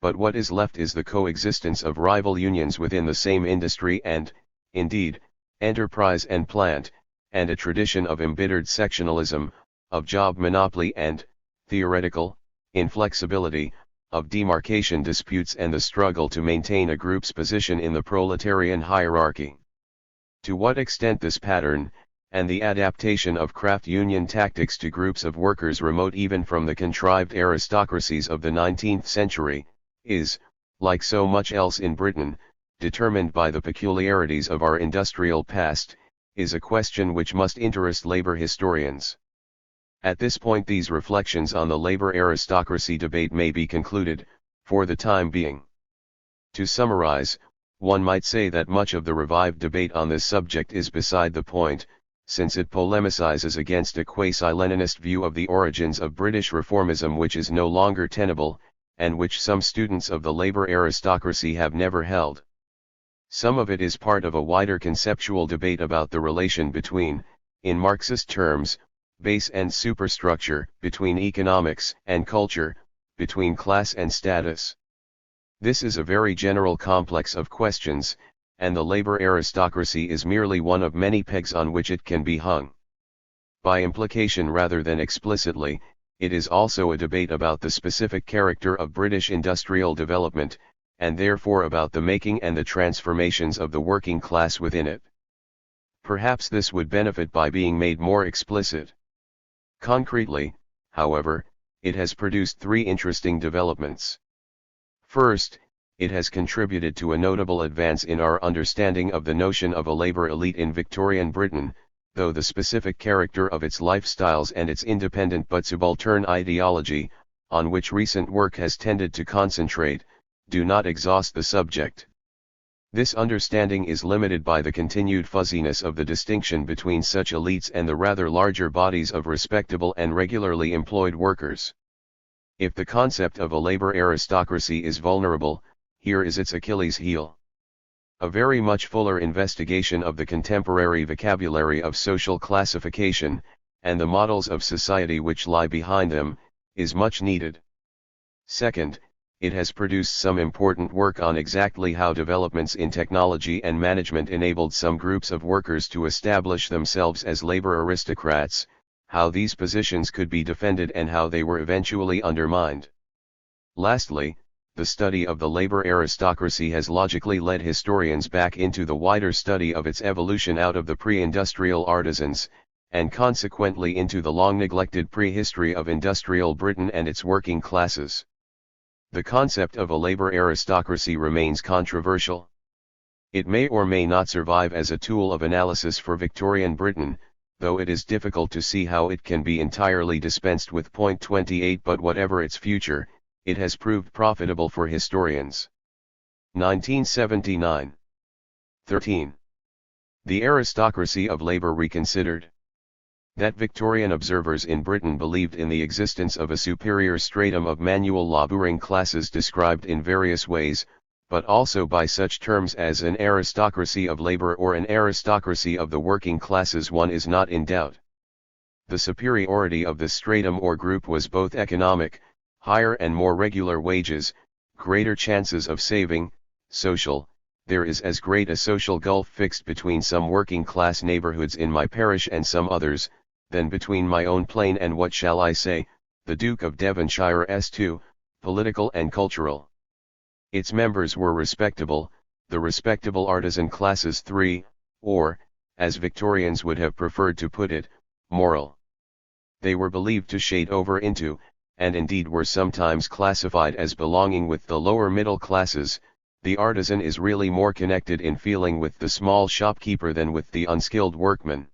But what is left is the coexistence of rival unions within the same industry and, indeed, enterprise and plant, and a tradition of embittered sectionalism, of job monopoly and, theoretical, inflexibility, of demarcation disputes and the struggle to maintain a group's position in the proletarian hierarchy. To what extent this pattern, and the adaptation of craft union tactics to groups of workers remote even from the contrived aristocracies of the 19th century, is, like so much else in Britain, determined by the peculiarities of our industrial past, is a question which must interest labour historians. At this point these reflections on the labour aristocracy debate may be concluded, for the time being. To summarize, one might say that much of the revived debate on this subject is beside the point, since it polemicizes against a quasi-Leninist view of the origins of British reformism which is no longer tenable, and which some students of the labour aristocracy have never held. Some of it is part of a wider conceptual debate about the relation between, in Marxist terms, base and superstructure, between economics and culture, between class and status. This is a very general complex of questions, and the labour aristocracy is merely one of many pegs on which it can be hung. By implication rather than explicitly, it is also a debate about the specific character of British industrial development, and therefore about the making and the transformations of the working class within it. Perhaps this would benefit by being made more explicit. Concretely, however, it has produced three interesting developments. First, it has contributed to a notable advance in our understanding of the notion of a labour elite in Victorian Britain, though the specific character of its lifestyles and its independent but subaltern ideology, on which recent work has tended to concentrate, do not exhaust the subject. This understanding is limited by the continued fuzziness of the distinction between such elites and the rather larger bodies of respectable and regularly employed workers. If the concept of a labour aristocracy is vulnerable, here is its Achilles heel. A very much fuller investigation of the contemporary vocabulary of social classification, and the models of society which lie behind them, is much needed. Second, it has produced some important work on exactly how developments in technology and management enabled some groups of workers to establish themselves as labour aristocrats, how these positions could be defended and how they were eventually undermined. Lastly, the study of the labour aristocracy has logically led historians back into the wider study of its evolution out of the pre-industrial artisans, and consequently into the long-neglected prehistory of industrial Britain and its working classes. The concept of a labour aristocracy remains controversial. It may or may not survive as a tool of analysis for Victorian Britain, though it is difficult to see how it can be entirely dispensed with. 28 But whatever its future, it has proved profitable for historians. 1979. 13. The aristocracy of labour reconsidered. That Victorian observers in Britain believed in the existence of a superior stratum of manual labouring classes described in various ways, but also by such terms as an aristocracy of labour or an aristocracy of the working classes, one is not in doubt. The superiority of this stratum or group was both economic, higher and more regular wages, greater chances of saving, social. There is as great a social gulf fixed between some working class neighbourhoods in my parish and some others, than between my own plain and what shall I say, the Duke of Devonshire's too, political and cultural. Its members were respectable, the respectable artisan classes 3, or, as Victorians would have preferred to put it, moral. They were believed to shade over into, and indeed were sometimes classified as belonging with the lower middle classes. The artisan is really more connected in feeling with the small shopkeeper than with the unskilled workman.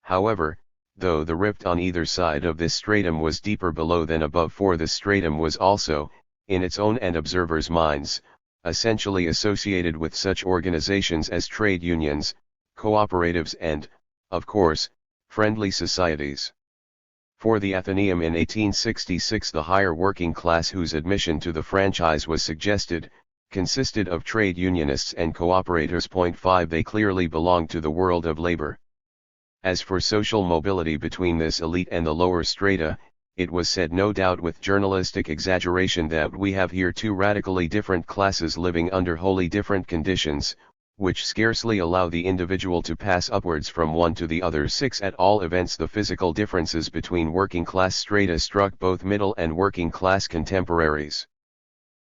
However, though the rift on either side of this stratum was deeper below than above, for the stratum was also, in its own and observers' minds, essentially associated with such organizations as trade unions, cooperatives and, of course, friendly societies. For the Athenaeum in 1866, the higher working class whose admission to the franchise was suggested, consisted of trade unionists and cooperators. 5 They clearly belonged to the world of labor. As for social mobility between this elite and the lower strata, it was said, no doubt with journalistic exaggeration, that we have here two radically different classes living under wholly different conditions, which scarcely allow the individual to pass upwards from one to the other. 6 At all events, the physical differences between working class strata struck both middle and working class contemporaries.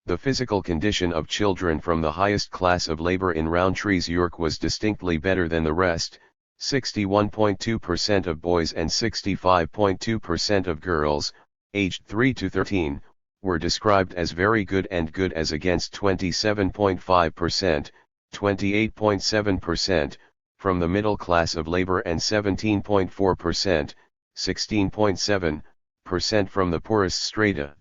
The physical condition of children from the highest class of labor in Rowntree's York was distinctly better than the rest. 61.2% of boys and 65.2% of girls, aged 3 to 13, were described as very good and good, as against 27.5%, 28.7%, from the middle class of labor and 17.4%, 16.7%, from the poorest strata.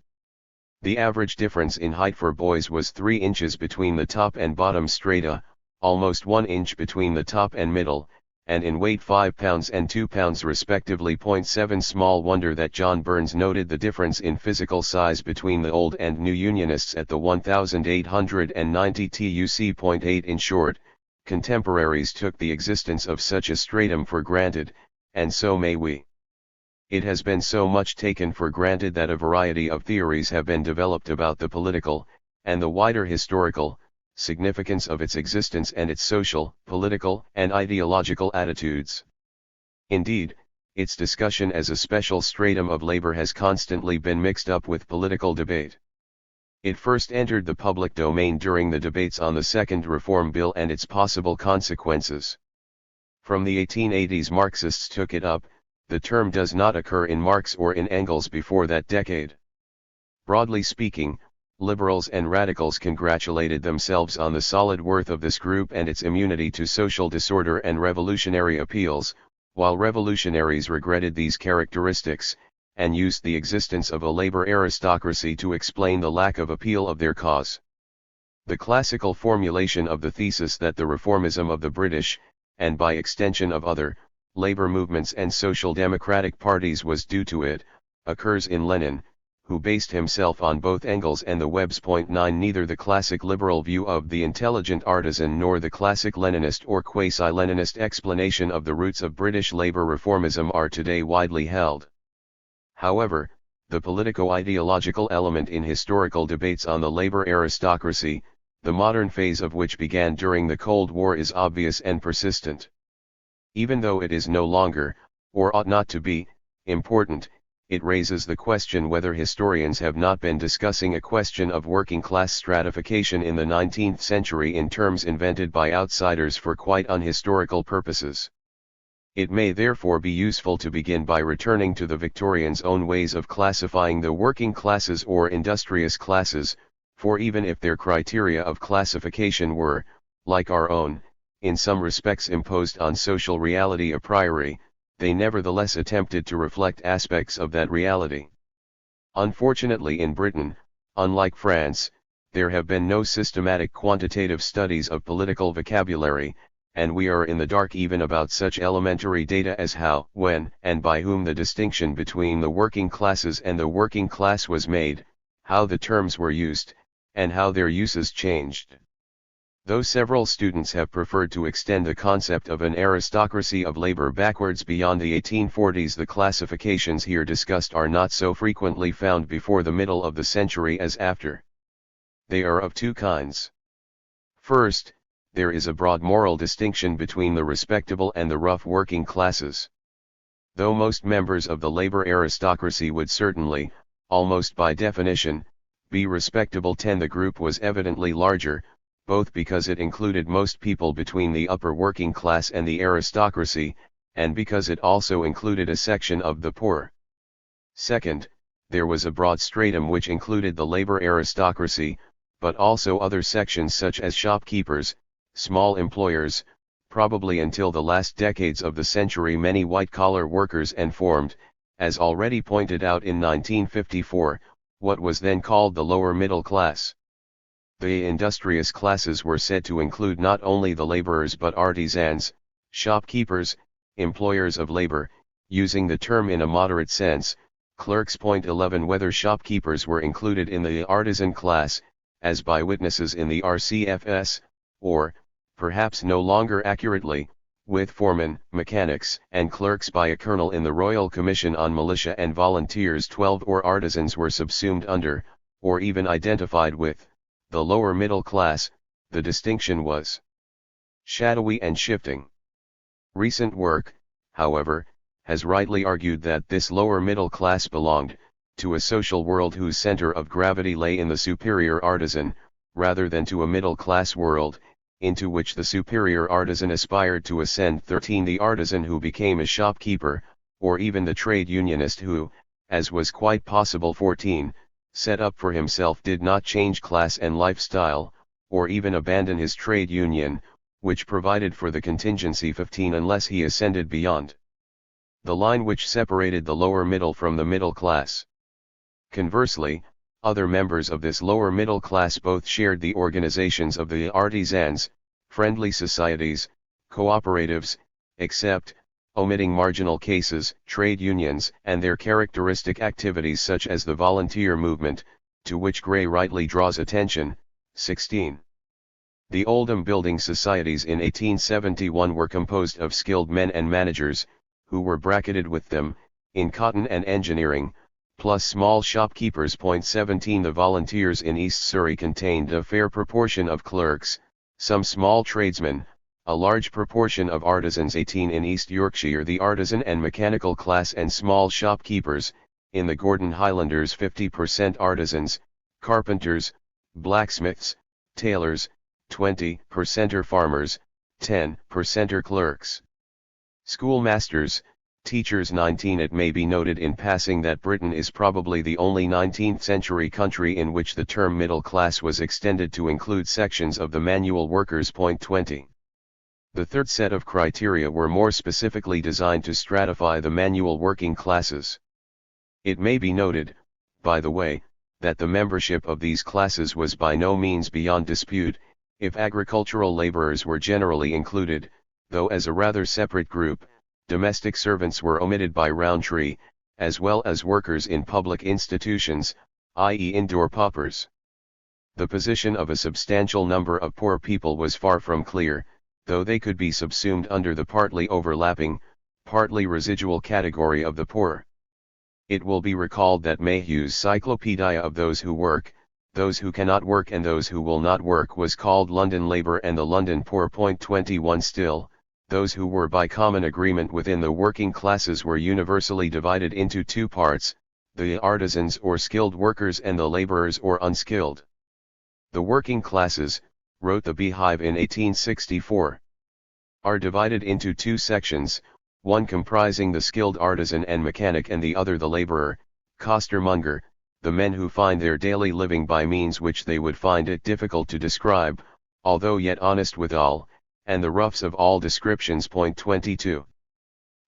The average difference in height for boys was 3 inches between the top and bottom strata, almost 1 inch between the top and middle, and in weight 5 pounds and 2 pounds respectively. 7 Small wonder that John Burns noted the difference in physical size between the old and new Unionists at the 1890 TUC. 8 In short, contemporaries took the existence of such a stratum for granted, and so may we. It has been so much taken for granted that a variety of theories have been developed about the political, and the wider historical, significance of its existence and its social, political, and ideological attitudes. Indeed, its discussion as a special stratum of labor has constantly been mixed up with political debate. It first entered the public domain during the debates on the Second Reform Bill and its possible consequences. From the 1880s, Marxists took it up. The term does not occur in Marx or in Engels before that decade. Broadly speaking, liberals and radicals congratulated themselves on the solid worth of this group and its immunity to social disorder and revolutionary appeals, while revolutionaries regretted these characteristics, and used the existence of a labor aristocracy to explain the lack of appeal of their cause. The classical formulation of the thesis that the reformism of the British, and by extension of other, labor movements and social democratic parties was due to it, occurs in Lenin, who based himself on both Engels and the Webbs. 9 Neither the classic liberal view of the intelligent artisan nor the classic Leninist or quasi-Leninist explanation of the roots of British labor reformism are today widely held. However, the politico-ideological element in historical debates on the labor aristocracy, the modern phase of which began during the Cold War, is obvious and persistent. Even though it is no longer, or ought not to be, important, it raises the question whether historians have not been discussing a question of working-class stratification in the 19th century in terms invented by outsiders for quite unhistorical purposes. It may therefore be useful to begin by returning to the Victorians' own ways of classifying the working classes or industrious classes, for even if their criteria of classification were, like our own, in some respects imposed on social reality a priori, they nevertheless attempted to reflect aspects of that reality. Unfortunately, in Britain, unlike France, there have been no systematic quantitative studies of political vocabulary, and we are in the dark even about such elementary data as how, when, and by whom the distinction between the working classes and the working class was made, how the terms were used, and how their uses changed. Though several students have preferred to extend the concept of an aristocracy of labor backwards beyond the 1840s, the classifications here discussed are not so frequently found before the middle of the century as after. They are of two kinds. First, there is a broad moral distinction between the respectable and the rough working classes. Though most members of the labor aristocracy would certainly, almost by definition, be respectable, the group was evidently larger, both because it included most people between the upper working class and the aristocracy, and because it also included a section of the poor. Second, there was a broad stratum which included the labor aristocracy, but also other sections such as shopkeepers, small employers, probably until the last decades of the century many white-collar workers, and formed, as already pointed out in 1954, what was then called the lower middle class. The industrious classes were said to include not only the laborers but artisans, shopkeepers, employers of labor, using the term in a moderate sense, clerks. 11 Whether shopkeepers were included in the artisan class, as by witnesses in the RCFS, or, perhaps no longer accurately, with foremen, mechanics, and clerks by a colonel in the Royal Commission on Militia and Volunteers. 12 Or artisans were subsumed under, or even identified with, the lower middle class. The distinction was shadowy and shifting. Recent work, however, has rightly argued that this lower middle class belonged to a social world whose center of gravity lay in the superior artisan, rather than to a middle class world, into which the superior artisan aspired to ascend. 13 The artisan who became a shopkeeper, or even the trade unionist who, as was quite possible. 14 Set up for himself, did not change class and lifestyle, or even abandon his trade union, which provided for the contingency. 15 Unless he ascended beyond the line which separated the lower middle from the middle class. Conversely, other members of this lower middle class both shared the organizations of the artisans, friendly societies, cooperatives, except, omitting marginal cases, trade unions, and their characteristic activities such as the volunteer movement, to which Gray rightly draws attention. 16. The Oldham building societies in 1871 were composed of skilled men and managers, who were bracketed with them, in cotton and engineering, plus small shopkeepers. 17 The volunteers in East Surrey contained a fair proportion of clerks, some small tradesmen, a large proportion of artisans. 18 In East Yorkshire the artisan and mechanical class and small shopkeepers, in the Gordon Highlanders 50% artisans, carpenters, blacksmiths, tailors, 20% farmers, 10% clerks. Schoolmasters, teachers. 19 It may be noted in passing that Britain is probably the only 19th century country in which the term middle class was extended to include sections of the manual workers. 20. The third set of criteria were more specifically designed to stratify the manual working classes. It may be noted, by the way, that the membership of these classes was by no means beyond dispute, if agricultural laborers were generally included, though as a rather separate group. Domestic servants were omitted by Rowntree, as well as workers in public institutions, i.e. indoor paupers. The position of a substantial number of poor people was far from clear, though they could be subsumed under the partly overlapping, partly residual category of the poor. It will be recalled that Mayhew's Cyclopedia of Those Who Work, Those Who Cannot Work and Those Who Will Not Work was called London Labour and the London Poor. 21 Still, those who were by common agreement within the working classes were universally divided into two parts, the artisans or skilled workers and the laborers or unskilled. The working classes, wrote the Beehive in 1864, are divided into two sections, one comprising the skilled artisan and mechanic and the other the laborer, costermonger, the men who find their daily living by means which they would find it difficult to describe, although yet honest withal, and the roughs of all descriptions. 22.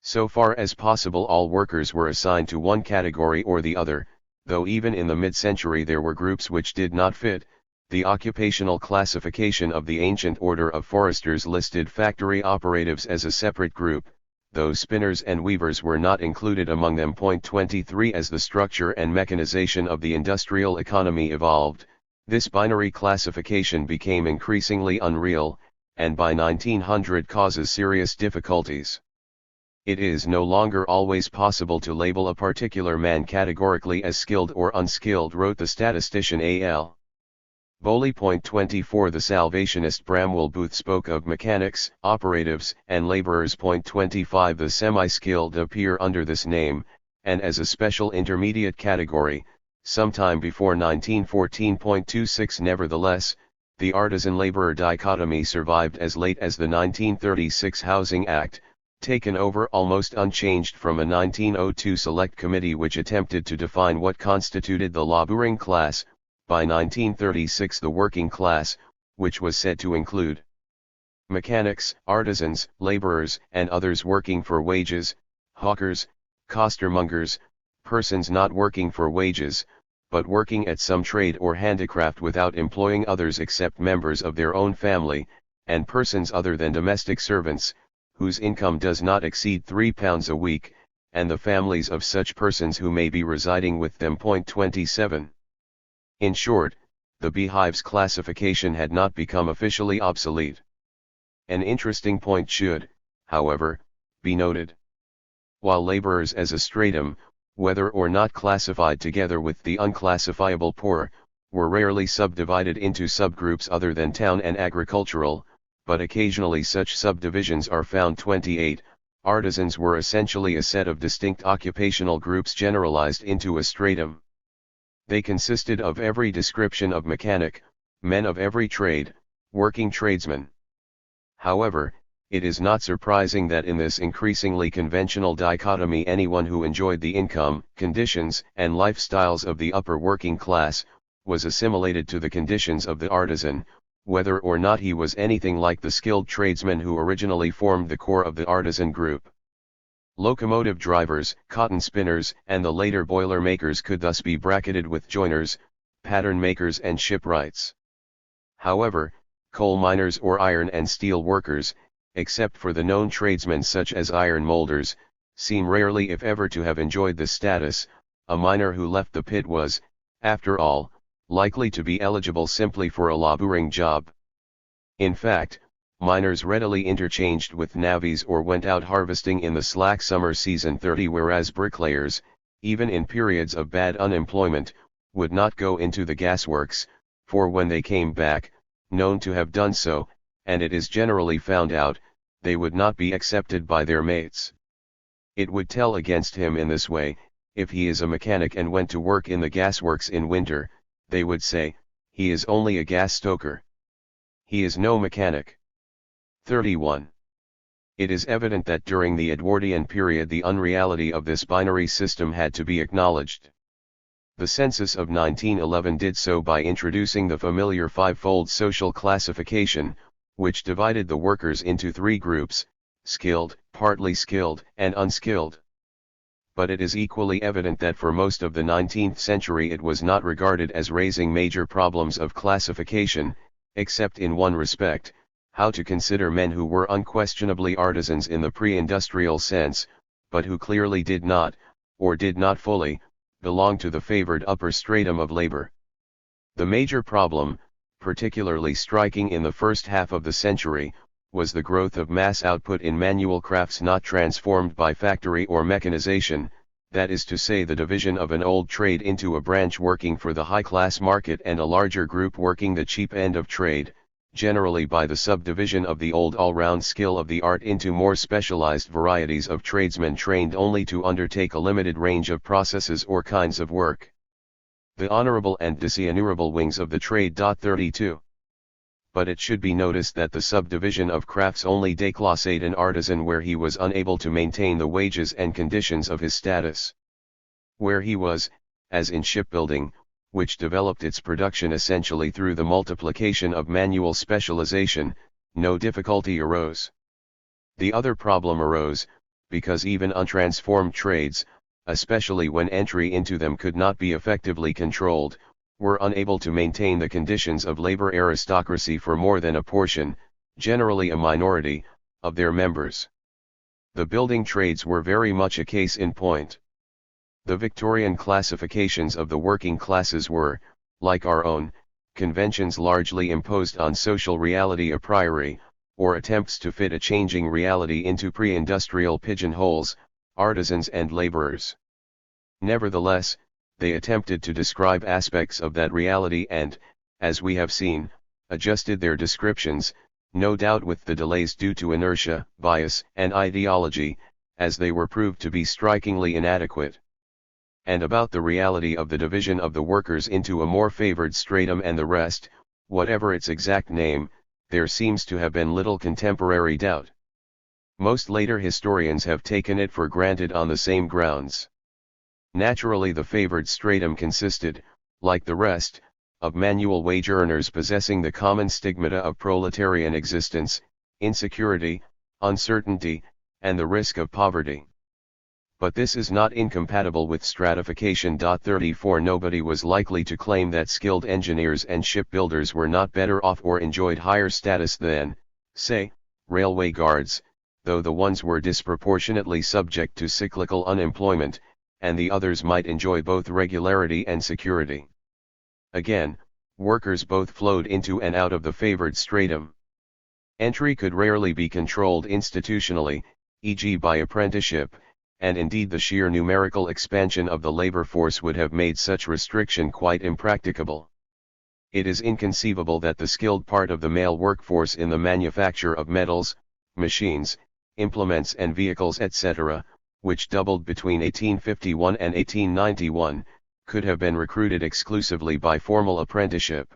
So far as possible all workers were assigned to one category or the other, though even in the mid-century there were groups which did not fit. The occupational classification of the ancient order of foresters listed factory operatives as a separate group, though spinners and weavers were not included among them. 23 As the structure and mechanization of the industrial economy evolved, this binary classification became increasingly unreal, and by 1900 causes serious difficulties. It is no longer always possible to label a particular man categorically as skilled or unskilled, wrote the statistician A.L. Bowley. 24 The Salvationist Bramwell Booth spoke of mechanics, operatives, and laborers. 25 The semi-skilled appear under this name, and as a special intermediate category, sometime before 1914. 26 Nevertheless, The artisan-laborer dichotomy survived as late as the 1936 Housing Act, taken over almost unchanged from a 1902 select committee which attempted to define what constituted the laboring class, by 1936 the working class, which was said to include mechanics, artisans, laborers, and others working for wages, hawkers, costermongers, persons not working for wages, but working at some trade or handicraft without employing others except members of their own family, and persons other than domestic servants, whose income does not exceed £3 a week, and the families of such persons who may be residing with them. 27. In short, the Beehive's classification had not become officially obsolete. An interesting point should, however, be noted. While laborers as a stratum, whether or not classified together with the unclassifiable poor, were rarely subdivided into subgroups other than town and agricultural, but occasionally such subdivisions are found. 28. Artisans were essentially a set of distinct occupational groups generalized into a stratum. They consisted of every description of mechanic, men of every trade, working tradesmen. However, it is not surprising that in this increasingly conventional dichotomy anyone who enjoyed the income, conditions, and lifestyles of the upper working class, was assimilated to the conditions of the artisan, whether or not he was anything like the skilled tradesmen who originally formed the core of the artisan group. Locomotive drivers, cotton spinners, and the later boiler makers could thus be bracketed with joiners, pattern makers, and shipwrights. However, coal miners or iron and steel workers, except for the known tradesmen such as iron molders, seem rarely if ever to have enjoyed this status. A miner who left the pit was, after all, likely to be eligible simply for a laboring job. In fact, miners readily interchanged with navvies or went out harvesting in the slack summer season. 30. Whereas bricklayers, even in periods of bad unemployment, would not go into the gasworks, for when they came back, known to have done so, and it is generally found out, they would not be accepted by their mates. It would tell against him in this way: if he is a mechanic and went to work in the gasworks in winter, they would say, he is only a gas stoker. He is no mechanic. 31. It is evident that during the Edwardian period the unreality of this binary system had to be acknowledged. The census of 1911 did so by introducing the familiar five-fold social classification, which divided the workers into three groups: skilled, partly skilled, and unskilled. But it is equally evident that for most of the 19th century it was not regarded as raising major problems of classification, except in one respect: how to consider men who were unquestionably artisans in the pre-industrial sense, but who clearly did not, or did not fully, belong to the favored upper stratum of labor. The major problem, particularly striking in the first half of the century, was the growth of mass output in manual crafts not transformed by factory or mechanization, that is to say the division of an old trade into a branch working for the high-class market and a larger group working the cheap end of trade, generally by the subdivision of the old all-round skill of the art into more specialized varieties of tradesmen trained only to undertake a limited range of processes or kinds of work. The honorable and dishonorable wings of the trade. 32. But it should be noticed that the subdivision of crafts only déclassed an artisan where he was unable to maintain the wages and conditions of his status. Where he was, as in shipbuilding, which developed its production essentially through the multiplication of manual specialization, no difficulty arose. The other problem arose, because even untransformed trades, especially when entry into them could not be effectively controlled, were unable to maintain the conditions of labor aristocracy for more than a portion, generally a minority, of their members. The building trades were very much a case in point. The Victorian classifications of the working classes were, like our own, conventions largely imposed on social reality a priori, or attempts to fit a changing reality into pre-industrial pigeonholes, artisans and laborers. Nevertheless, they attempted to describe aspects of that reality and, as we have seen, adjusted their descriptions, no doubt with the delays due to inertia, bias, and ideology, as they were proved to be strikingly inadequate. And about the reality of the division of the workers into a more favored stratum and the rest, Whatever its exact name, there seems to have been little contemporary doubt. Most later historians have taken it for granted on the same grounds. Naturally, the favored stratum consisted, like the rest, of manual wage earners possessing the common stigmata of proletarian existence, insecurity, uncertainty, and the risk of poverty. But this is not incompatible with stratification. 34 Nobody was likely to claim that skilled engineers and shipbuilders were not better off or enjoyed higher status than, say, railway guards, though the ones were disproportionately subject to cyclical unemployment, and the others might enjoy both regularity and security. Again, workers both flowed into and out of the favored stratum. Entry could rarely be controlled institutionally, e.g. by apprenticeship, and indeed the sheer numerical expansion of the labor force would have made such restriction quite impracticable. It is inconceivable that the skilled part of the male workforce in the manufacture of metals, machines, implements and vehicles etc., which doubled between 1851 and 1891, could have been recruited exclusively by formal apprenticeship.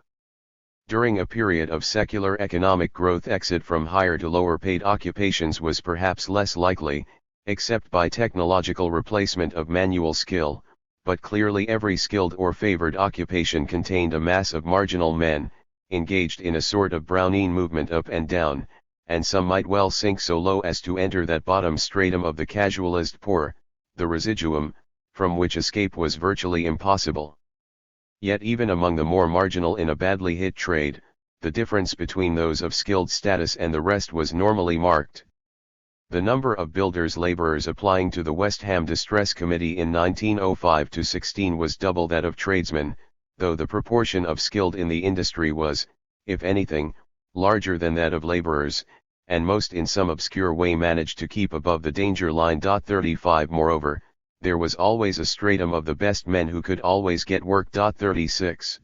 During a period of secular economic growth, exit from higher to lower paid occupations was perhaps less likely, except by technological replacement of manual skill, but clearly every skilled or favored occupation contained a mass of marginal men, engaged in a sort of Brownian movement up and down, and some might well sink so low as to enter that bottom stratum of the casualist poor, the residuum, from which escape was virtually impossible. Yet even among the more marginal in a badly hit trade, the difference between those of skilled status and the rest was normally marked. The number of builders' laborers applying to the West Ham Distress Committee in 1905-16 was double that of tradesmen, though the proportion of skilled in the industry was, if anything, larger than that of laborers, and most in some obscure way managed to keep above the danger line. 35 Moreover, there was always a stratum of the best men who could always get work. 36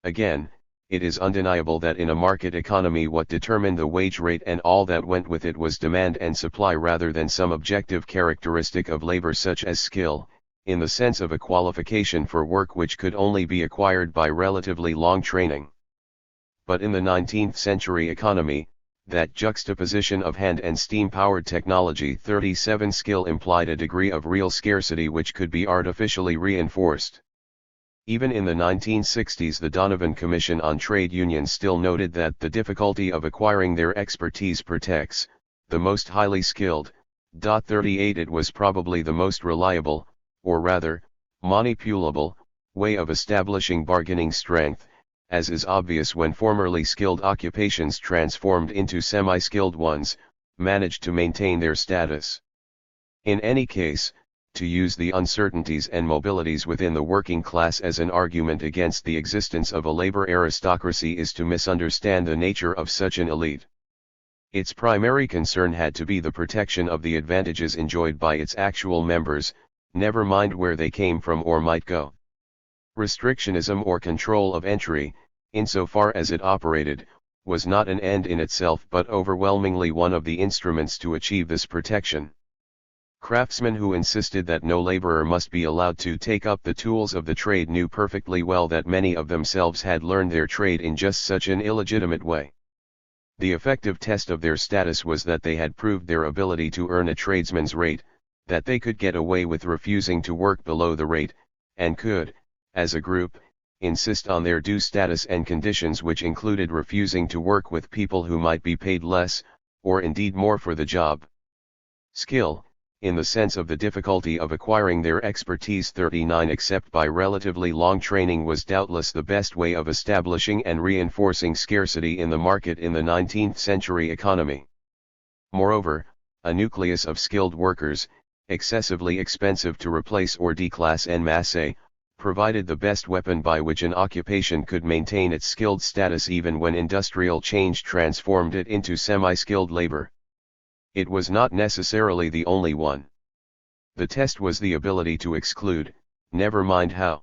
Again, it is undeniable that in a market economy what determined the wage rate and all that went with it was demand and supply rather than some objective characteristic of labor such as skill, in the sense of a qualification for work which could only be acquired by relatively long training. But in the 19th century economy, that juxtaposition of hand and steam-powered technology 37 skill implied a degree of real scarcity which could be artificially reinforced. Even in the 1960s, the Donovan Commission on Trade Unions still noted that the difficulty of acquiring their expertise protects the most highly skilled. 38 It was probably the most reliable, or rather, manipulable, way of establishing bargaining strength, as is obvious when formerly skilled occupations transformed into semi-skilled ones, managed to maintain their status. In any case, to use the uncertainties and mobilities within the working class as an argument against the existence of a labor aristocracy is to misunderstand the nature of such an elite. Its primary concern had to be the protection of the advantages enjoyed by its actual members, never mind where they came from or might go. Restrictionism or control of entry, insofar as it operated, was not an end in itself but overwhelmingly one of the instruments to achieve this protection. Craftsmen who insisted that no laborer must be allowed to take up the tools of the trade knew perfectly well that many of themselves had learned their trade in just such an illegitimate way. The effective test of their status was that they had proved their ability to earn a tradesman's rate, that they could get away with refusing to work below the rate, and could, as a group, insist on their due status and conditions, which included refusing to work with people who might be paid less, or indeed more for the job. Skill, in the sense of the difficulty of acquiring their expertise 39 except by relatively long training, was doubtless the best way of establishing and reinforcing scarcity in the market in the 19th century economy. Moreover, a nucleus of skilled workers, excessively expensive to replace or declass en masse, provided the best weapon by which an occupation could maintain its skilled status even when industrial change transformed it into semi-skilled labor. It was not necessarily the only one. The test was the ability to exclude, never mind how.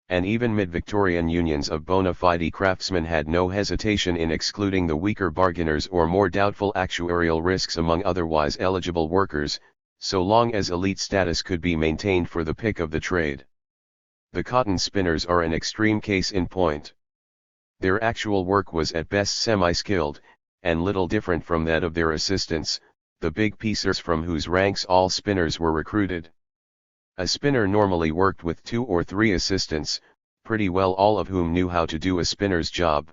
And even mid-Victorian unions of bona fide craftsmen had no hesitation in excluding the weaker bargainers or more doubtful actuarial risks among otherwise eligible workers, so long as elite status could be maintained for the pick of the trade. The cotton spinners are an extreme case in point. Their actual work was at best semi-skilled, and little different from that of their assistants, the big piecers from whose ranks all spinners were recruited. A spinner normally worked with 2 or 3 assistants, pretty well all of whom knew how to do a spinner's job.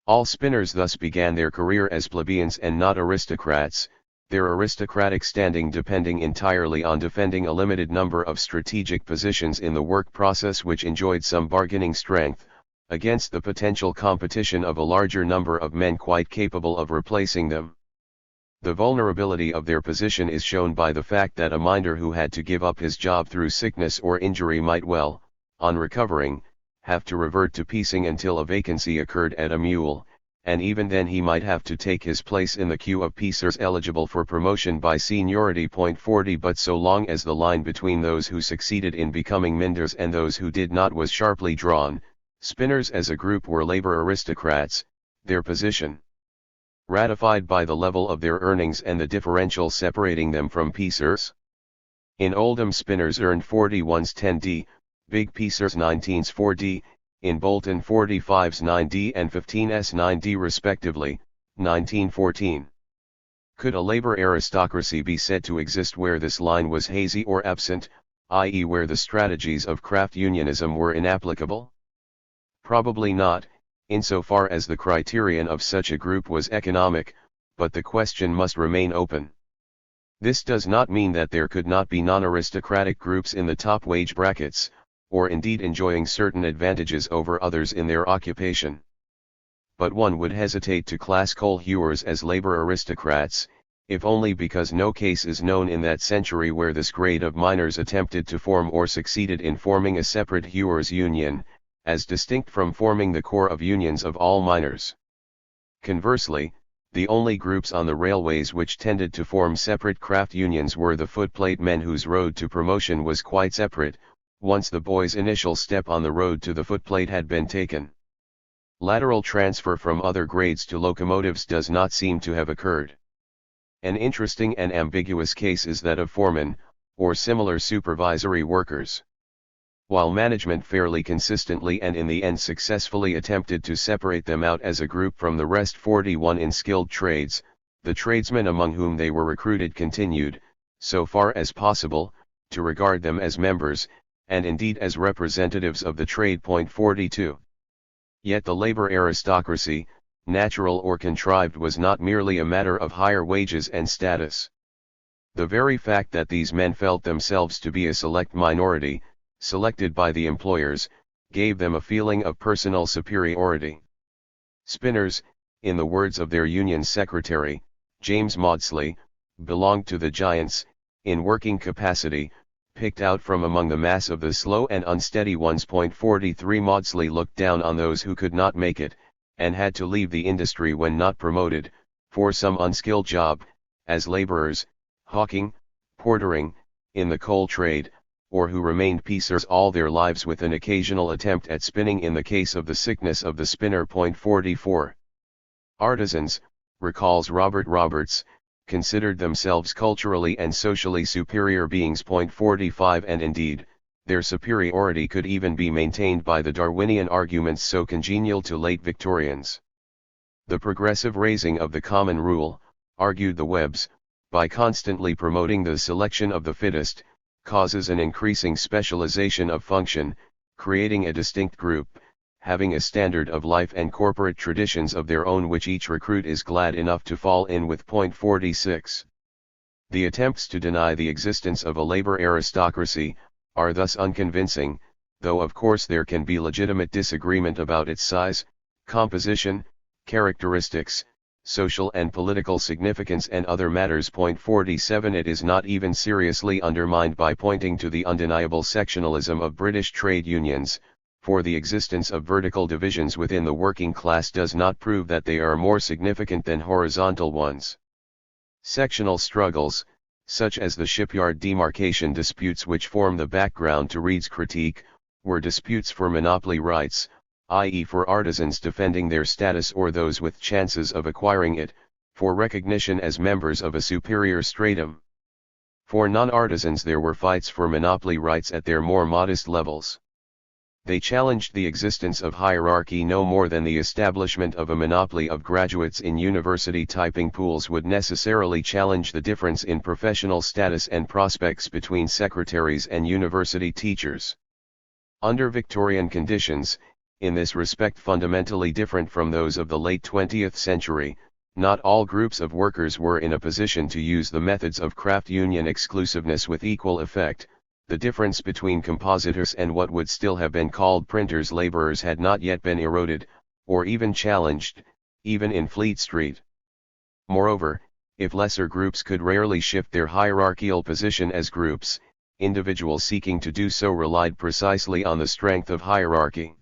All spinners thus began their career as plebeians and not aristocrats, their aristocratic standing depending entirely on defending a limited number of strategic positions in the work process which enjoyed some bargaining strength, against the potential competition of a larger number of men quite capable of replacing them. The vulnerability of their position is shown by the fact that a miner who had to give up his job through sickness or injury might well, on recovering, have to revert to piecing until a vacancy occurred at a mule, and even then he might have to take his place in the queue of piecers eligible for promotion by seniority. 40 But so long as the line between those who succeeded in becoming minders and those who did not was sharply drawn, spinners as a group were labor aristocrats, their position ratified by the level of their earnings and the differential separating them from piecers. In Oldham spinners earned 41s 10d, big piecers 19s 4d, in Bolton 45s 9d and 15s 9d respectively, 1914. Could a labor aristocracy be said to exist where this line was hazy or absent, i.e. where the strategies of craft unionism were inapplicable? Probably not, insofar as the criterion of such a group was economic, but the question must remain open. This does not mean that there could not be non-aristocratic groups in the top wage brackets, or indeed enjoying certain advantages over others in their occupation. But one would hesitate to class coal hewers as labor aristocrats, if only because no case is known in that century where this grade of miners attempted to form or succeeded in forming a separate hewers' union, as distinct from forming the core of unions of all miners. Conversely, the only groups on the railways which tended to form separate craft unions were the footplate men whose road to promotion was quite separate, once the boy's initial step on the road to the footplate had been taken. Lateral transfer from other grades to locomotives does not seem to have occurred. An interesting and ambiguous case is that of foremen, or similar supervisory workers. While management fairly consistently and in the end successfully attempted to separate them out as a group from the rest 41 in skilled trades, the tradesmen among whom they were recruited continued, so far as possible, to regard them as members, and indeed as representatives of the trade. 42. Yet the labor aristocracy, natural or contrived, was not merely a matter of higher wages and status. The very fact that these men felt themselves to be a select minority, selected by the employers, gave them a feeling of personal superiority. Spinners, in the words of their union secretary, James Maudsley, belonged to the giants, in working capacity, picked out from among the mass of the slow and unsteady ones. 43 Maudsley looked down on those who could not make it, and had to leave the industry when not promoted, for some unskilled job, as laborers, hawking, portering, in the coal trade, or who remained piecers all their lives with an occasional attempt at spinning in the case of the sickness of the spinner. 44. Artisans, recalls Robert Roberts, considered themselves culturally and socially superior beings. 45 And indeed, their superiority could even be maintained by the Darwinian arguments so congenial to late Victorians. The progressive raising of the common rule, argued the Webbs, by constantly promoting the selection of the fittest, causes an increasing specialization of function, creating a distinct group, having a standard of life and corporate traditions of their own which each recruit is glad enough to fall in with. 46. The attempts to deny the existence of a labor aristocracy are thus unconvincing, though of course there can be legitimate disagreement about its size, composition, characteristics, social and political significance and other matters. 47 It is not even seriously undermined by pointing to the undeniable sectionalism of British trade unions, for the existence of vertical divisions within the working class does not prove that they are more significant than horizontal ones. Sectional struggles, such as the shipyard demarcation disputes which form the background to Reed's critique, were disputes for monopoly rights, i.e. for artisans defending their status or those with chances of acquiring it, for recognition as members of a superior stratum. For non-artisans there were fights for monopoly rights at their more modest levels. They challenged the existence of hierarchy no more than the establishment of a monopoly of graduates in university typing pools would necessarily challenge the difference in professional status and prospects between secretaries and university teachers. Under Victorian conditions, in this respect fundamentally different from those of the late 20th century, not all groups of workers were in a position to use the methods of craft union exclusiveness with equal effect. The difference between compositors and what would still have been called printers laborers had not yet been eroded, or even challenged, even in Fleet Street. Moreover, if lesser groups could rarely shift their hierarchical position as groups, individuals seeking to do so relied precisely on the strength of hierarchy.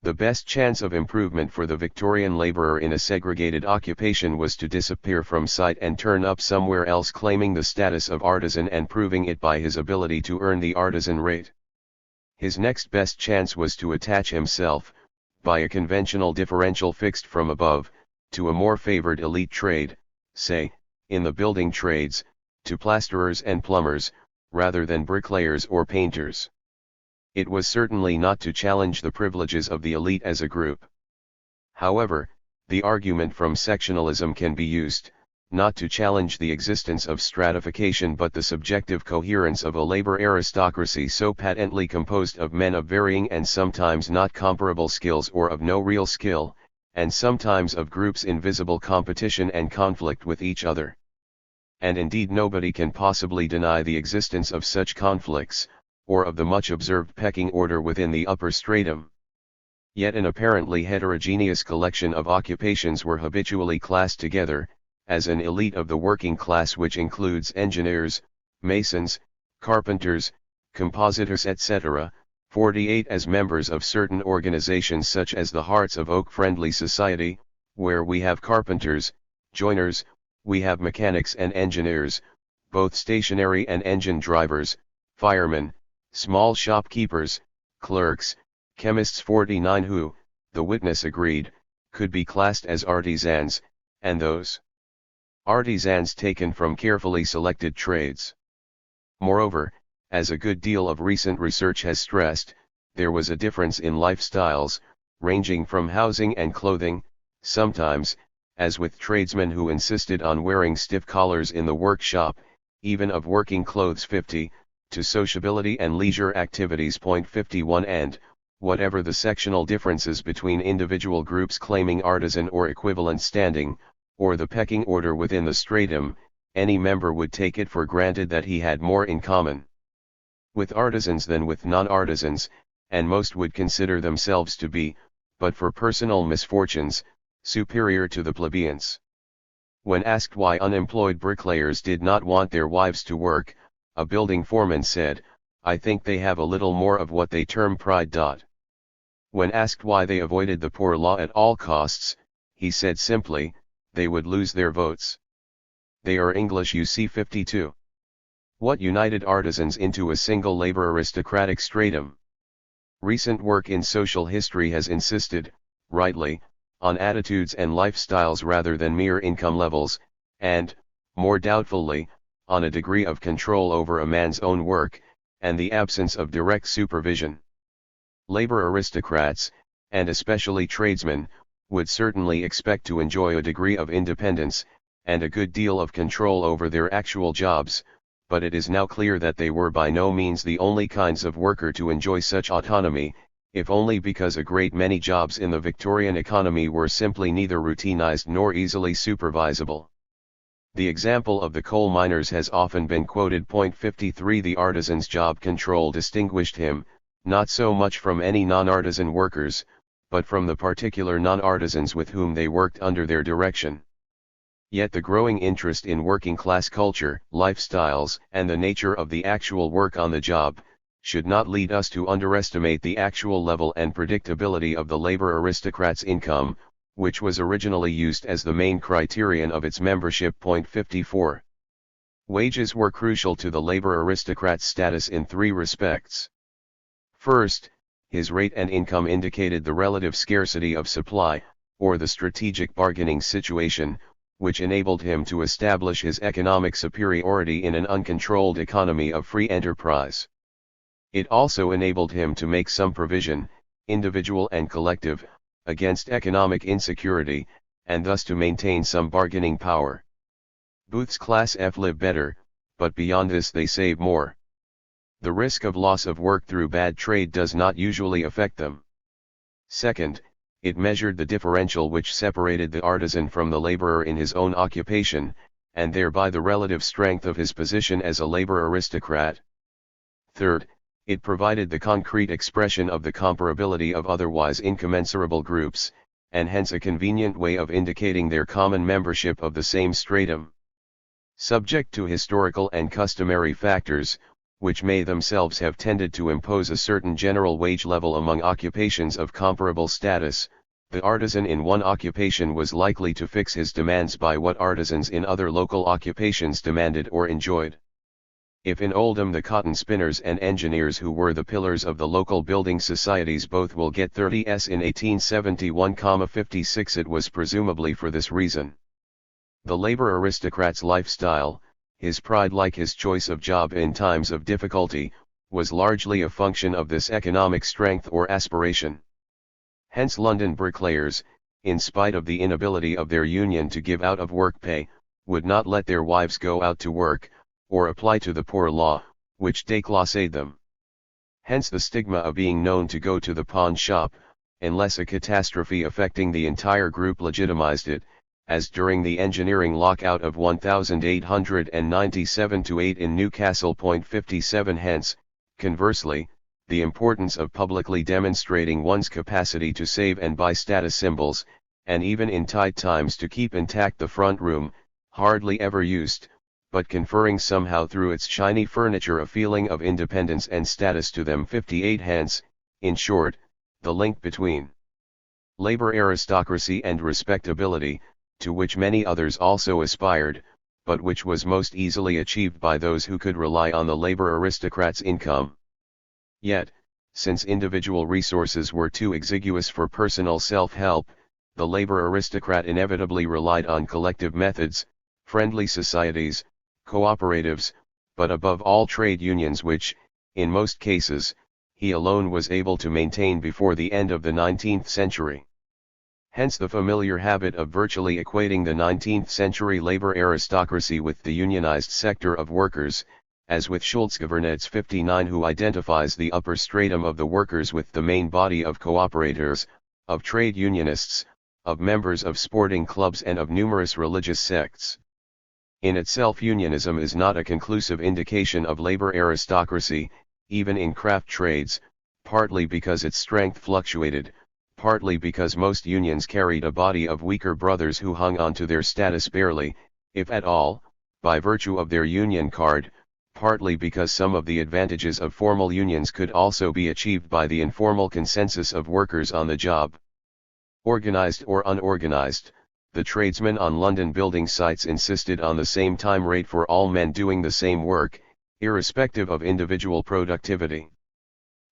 The best chance of improvement for the Victorian labourer in a segregated occupation was to disappear from sight and turn up somewhere else, claiming the status of artisan and proving it by his ability to earn the artisan rate. His next best chance was to attach himself, by a conventional differential fixed from above, to a more favoured elite trade, say, in the building trades, to plasterers and plumbers, rather than bricklayers or painters. It was certainly not to challenge the privileges of the elite as a group. However, the argument from sectionalism can be used, not to challenge the existence of stratification but the subjective coherence of a labor aristocracy so patently composed of men of varying and sometimes not comparable skills or of no real skill, and sometimes of groups in visible competition and conflict with each other. And indeed nobody can possibly deny the existence of such conflicts, or of the much observed pecking order within the upper stratum. Yet an apparently heterogeneous collection of occupations were habitually classed together, as an elite of the working class which includes engineers, masons, carpenters, compositors etc., 48 as members of certain organizations such as the Hearts of Oak Friendly Society, where we have carpenters, joiners, we have mechanics and engineers, both stationary and engine drivers, firemen, small shopkeepers, clerks, chemists 49 who, the witness agreed, could be classed as artisans, and those artisans taken from carefully selected trades. Moreover, as a good deal of recent research has stressed, there was a difference in lifestyles, ranging from housing and clothing, sometimes, as with tradesmen who insisted on wearing stiff collars in the workshop, even of working clothes 50, to sociability and leisure activities. 51 And, whatever the sectional differences between individual groups claiming artisan or equivalent standing, or the pecking order within the stratum, any member would take it for granted that he had more in common with artisans than with non-artisans, and most would consider themselves to be, but for personal misfortunes, superior to the plebeians. When asked why unemployed bricklayers did not want their wives to work, a building foreman said, "I think they have a little more of what they term pride." When asked why they avoided the poor law at all costs, he said simply, "They would lose their votes. They are English." You see 52. What united artisans into a single labor aristocratic stratum? Recent work in social history has insisted, rightly, on attitudes and lifestyles rather than mere income levels, and, more doubtfully, on a degree of control over a man's own work, and the absence of direct supervision. Labor aristocrats, and especially tradesmen, would certainly expect to enjoy a degree of independence, and a good deal of control over their actual jobs, but it is now clear that they were by no means the only kinds of worker to enjoy such autonomy, if only because a great many jobs in the Victorian economy were simply neither routinized nor easily supervisable. The example of the coal miners has often been quoted. 53 The artisan's job control distinguished him, not so much from any non-artisan workers, but from the particular non-artisans with whom they worked under their direction. Yet the growing interest in working-class culture, lifestyles, and the nature of the actual work on the job, should not lead us to underestimate the actual level and predictability of the labor aristocrat's income, which was originally used as the main criterion of its membership. 54. Wages were crucial to the labor aristocrat's status in three respects. First, his rate and income indicated the relative scarcity of supply, or the strategic bargaining situation, which enabled him to establish his economic superiority in an uncontrolled economy of free enterprise. It also enabled him to make some provision, individual and collective, against economic insecurity, and thus to maintain some bargaining power. Booth's Class F live better, but beyond this they save more. The risk of loss of work through bad trade does not usually affect them. Second, it measured the differential which separated the artisan from the laborer in his own occupation, and thereby the relative strength of his position as a labor aristocrat. Third, it provided the concrete expression of the comparability of otherwise incommensurable groups, and hence a convenient way of indicating their common membership of the same stratum. Subject to historical and customary factors, which may themselves have tended to impose a certain general wage level among occupations of comparable status, the artisan in one occupation was likely to fix his demands by what artisans in other local occupations demanded or enjoyed. If in Oldham the cotton spinners and engineers who were the pillars of the local building societies both will get 30s in 1871,56, it was presumably for this reason. The labor aristocrat's lifestyle, his pride like his choice of job in times of difficulty, was largely a function of this economic strength or aspiration. Hence London bricklayers, in spite of the inability of their union to give out of work pay, would not let their wives go out to work, or apply to the poor law, which déclassed them. Hence the stigma of being known to go to the pawn shop, unless a catastrophe affecting the entire group legitimized it, as during the engineering lockout of 1897-8 in Newcastle. 57. Hence, conversely, the importance of publicly demonstrating one's capacity to save and buy status symbols, and even in tight times to keep intact the front room, hardly ever used, but conferring somehow through its shiny furniture a feeling of independence and status to them. 58. Hence, in short, the link between labor aristocracy and respectability, to which many others also aspired, but which was most easily achieved by those who could rely on the labor aristocrat's income. Yet, since individual resources were too exiguous for personal self-help, the labor aristocrat inevitably relied on collective methods, friendly societies, cooperatives, but above all trade unions which, in most cases, he alone was able to maintain before the end of the 19th century. Hence the familiar habit of virtually equating the 19th century labor aristocracy with the unionized sector of workers, as with Schultzgevernetz 59, who identifies the upper stratum of the workers with the main body of cooperators, of trade unionists, of members of sporting clubs and of numerous religious sects. In itself unionism is not a conclusive indication of labor aristocracy, even in craft trades, partly because its strength fluctuated, partly because most unions carried a body of weaker brothers who hung on to their status barely, if at all, by virtue of their union card, partly because some of the advantages of formal unions could also be achieved by the informal consensus of workers on the job. Organized or unorganized, the tradesmen on London building sites insisted on the same time rate for all men doing the same work, irrespective of individual productivity.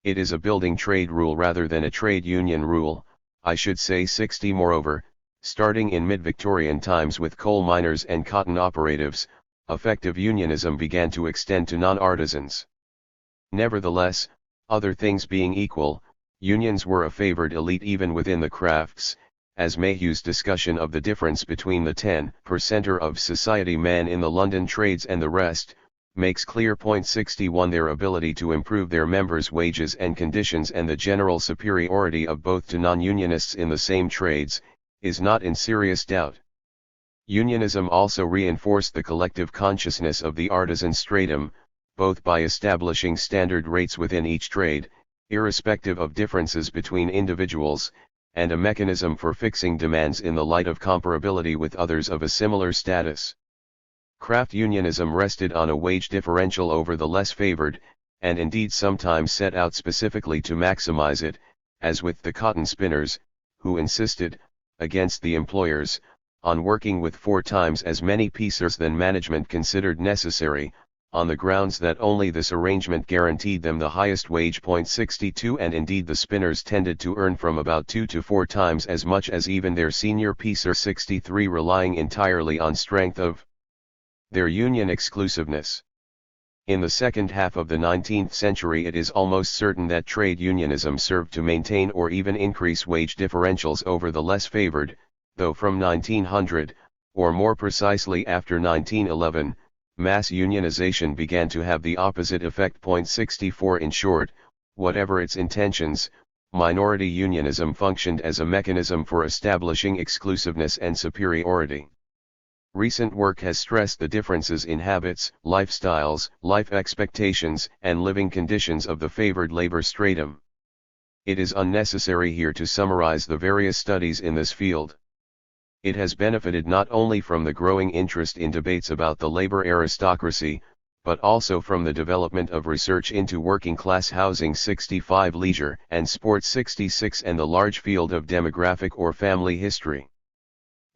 It is a building trade rule rather than a trade union rule, I should say 60. Moreover, starting in mid-Victorian times with coal miners and cotton operatives, effective unionism began to extend to non-artisans. Nevertheless, other things being equal, unions were a favored elite even within the crafts, as Mayhew's discussion of the difference between the 10% of society men in the London trades and the rest, makes clear. 61 Their ability to improve their members' wages and conditions and the general superiority of both to non-unionists in the same trades, is not in serious doubt. Unionism also reinforced the collective consciousness of the artisan stratum, both by establishing standard rates within each trade, irrespective of differences between individuals, and a mechanism for fixing demands in the light of comparability with others of a similar status. Craft unionism rested on a wage differential over the less favored, and indeed sometimes set out specifically to maximize it, as with the cotton spinners, who insisted, against the employers, on working with 4 times as many piecers than management considered necessary, on the grounds that only this arrangement guaranteed them the highest wage. 62 And indeed the spinners tended to earn from about 2 to 4 times as much as even their senior piecer. 63 Relying entirely on strength of their union exclusiveness. In the second half of the 19th century it is almost certain that trade unionism served to maintain or even increase wage differentials over the less favored, though from 1900, or more precisely after 1911, mass unionization began to have the opposite effect. 64 In short, whatever its intentions, minority unionism functioned as a mechanism for establishing exclusiveness and superiority. Recent work has stressed the differences in habits, lifestyles, life expectations, and living conditions of the favored labor stratum. It is unnecessary here to summarize the various studies in this field. It has benefited not only from the growing interest in debates about the labor aristocracy, but also from the development of research into working class housing 65 leisure and sports 66 and the large field of demographic or family history.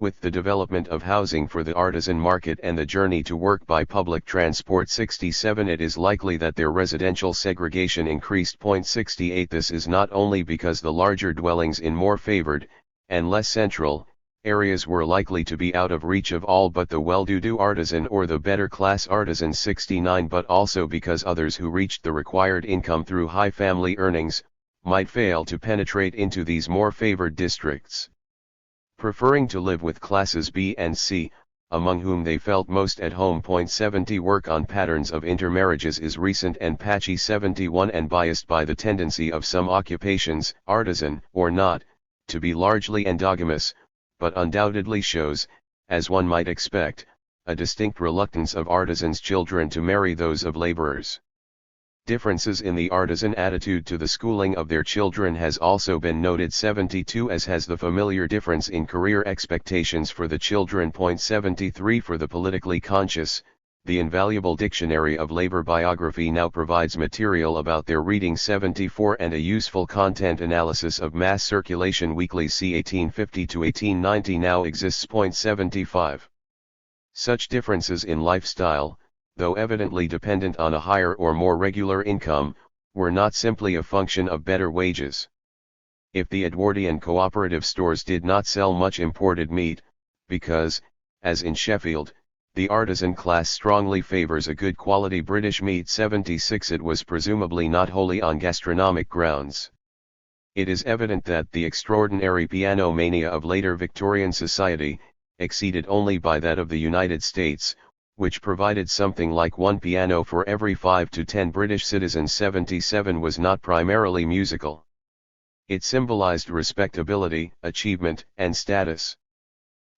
With the development of housing for the artisan market and the journey to work by public transport 67, it is likely that their residential segregation increased. 68 This is not only because the larger dwellings in more favored, and less central, areas were likely to be out of reach of all but the well-to-do artisan or the better class artisan 69, but also because others who reached the required income through high family earnings, might fail to penetrate into these more favored districts. Preferring to live with classes B and C, among whom they felt most at home. 70 Work on patterns of intermarriages is recent and patchy 71 and biased by the tendency of some occupations, artisan or not, to be largely endogamous, but undoubtedly shows, as one might expect, a distinct reluctance of artisans' children to marry those of laborers. Differences in the artisan attitude to the schooling of their children has also been noted 72, as has the familiar difference in career expectations for the children. 73 For the politically conscious, the invaluable Dictionary of Labor Biography now provides material about their reading 74 and a useful content analysis of mass circulation weeklies c. 1850 to 1890 now exists. 75 Such differences in lifestyle, though evidently dependent on a higher or more regular income, were not simply a function of better wages. If the Edwardian cooperative stores did not sell much imported meat, because, as in Sheffield, the artisan class strongly favors a good quality British meat 76, it was presumably not wholly on gastronomic grounds. It is evident that the extraordinary piano mania of later Victorian society, exceeded only by that of the United States, which provided something like one piano for every 5 to 10 British citizens 77, was not primarily musical. It symbolized respectability, achievement, and status.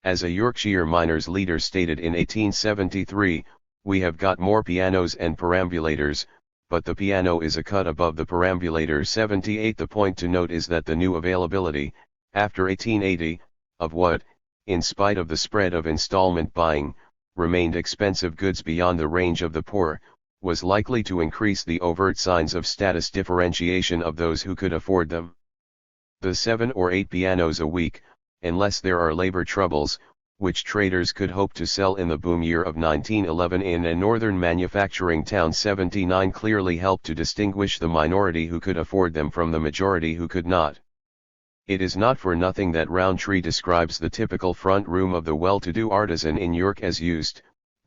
As a Yorkshire miners' leader stated in 1873, "We have got more pianos and perambulators, but the piano is a cut above the perambulator." 78 The point to note is that the new availability, after 1880, of what, in spite of the spread of installment buying, remained expensive goods beyond the range of the poor, was likely to increase the overt signs of status differentiation of those who could afford them. The 7 or 8 pianos a week, unless there are labor troubles, which traders could hope to sell in the boom year of 1911 in a northern manufacturing town 79, clearly helped to distinguish the minority who could afford them from the majority who could not. It is not for nothing that Rowntree describes the typical front room of the well-to-do artisan in York as used,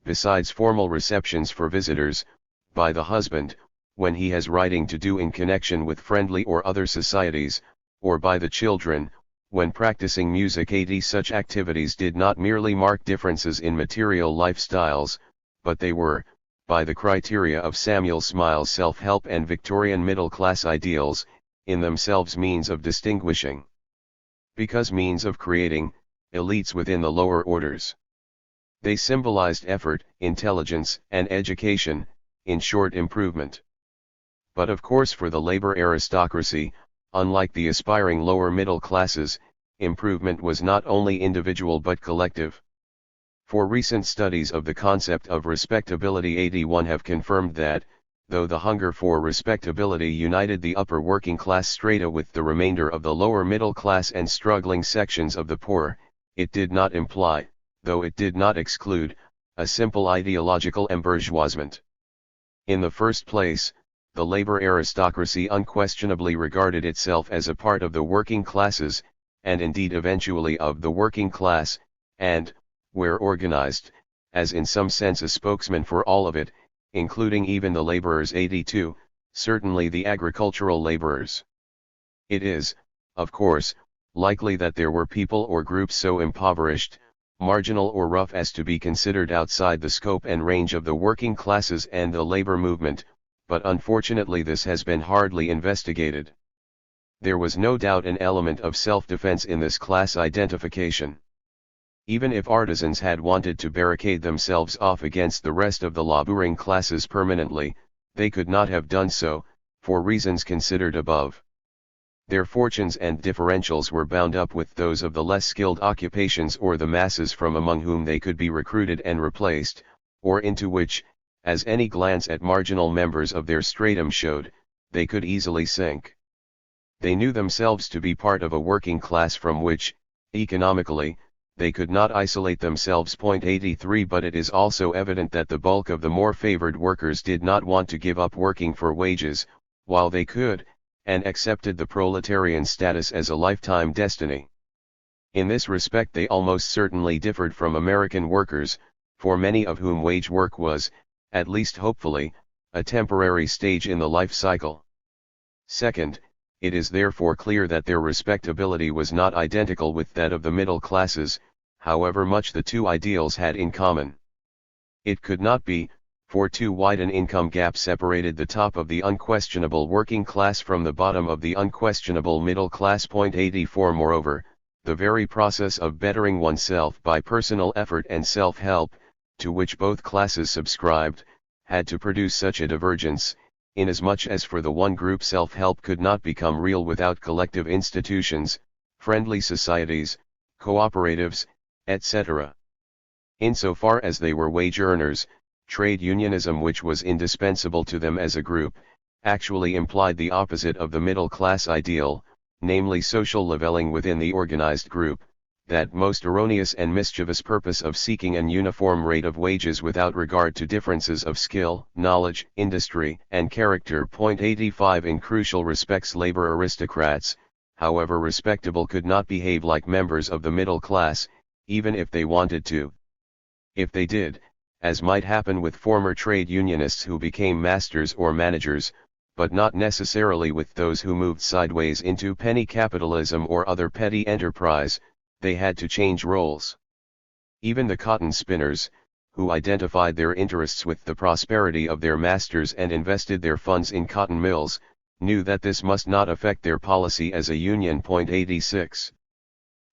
besides formal receptions for visitors, by the husband, when he has writing to do in connection with friendly or other societies, or by the children, when practicing music. 80 Such activities did not merely mark differences in material lifestyles, but they were, by the criteria of Samuel Smiles' self-help and Victorian middle-class ideals, in themselves means of distinguishing. Because means of creating elites within the lower orders. They symbolized effort, intelligence, and education, in short, improvement. But of course, for the labor aristocracy, unlike the aspiring lower middle classes, improvement was not only individual but collective. For recent studies of the concept of respectability 81 have confirmed that, though the hunger for respectability united the upper working class strata with the remainder of the lower middle class and struggling sections of the poor, it did not imply, though it did not exclude, a simple ideological embourgeoisement. In the first place, the labor aristocracy unquestionably regarded itself as a part of the working classes, and indeed eventually of the working class, and, where organized, as in some sense a spokesman for all of it, including even the laborers 82, certainly the agricultural laborers. It is, of course, likely that there were people or groups so impoverished, marginal or rough as to be considered outside the scope and range of the working classes and the labor movement, but unfortunately this has been hardly investigated. There was no doubt an element of self-defense in this class identification. Even if artisans had wanted to barricade themselves off against the rest of the laboring classes permanently, they could not have done so, for reasons considered above. Their fortunes and differentials were bound up with those of the less skilled occupations or the masses from among whom they could be recruited and replaced, or into which, as any glance at marginal members of their stratum showed, they could easily sink. They knew themselves to be part of a working class from which, economically, they could not isolate themselves. 83 But it is also evident that the bulk of the more favored workers did not want to give up working for wages, while they could, and accepted the proletarian status as a lifetime destiny. In this respect they almost certainly differed from American workers, for many of whom wage work was, at least hopefully, a temporary stage in the life cycle. Second, it is therefore clear that their respectability was not identical with that of the middle classes, however much the two ideals had in common. It could not be, for too wide an income gap separated the top of the unquestionable working class from the bottom of the unquestionable middle class. 84 Moreover, the very process of bettering oneself by personal effort and self-help, to which both classes subscribed, had to produce such a divergence, inasmuch as for the one group self-help could not become real without collective institutions, friendly societies, cooperatives, etc. Insofar as they were wage earners, trade unionism, which was indispensable to them as a group, actually implied the opposite of the middle class ideal, namely social leveling within the organized group, that most erroneous and mischievous purpose of seeking an uniform rate of wages without regard to differences of skill, knowledge, industry, and character. 85 In crucial respects labor aristocrats, however respectable, could not behave like members of the middle class, even if they wanted to. If they did, as might happen with former trade unionists who became masters or managers, but not necessarily with those who moved sideways into penny capitalism or other petty enterprise, they had to change roles. Even the cotton spinners, who identified their interests with the prosperity of their masters and invested their funds in cotton mills, knew that this must not affect their policy as a union. 86.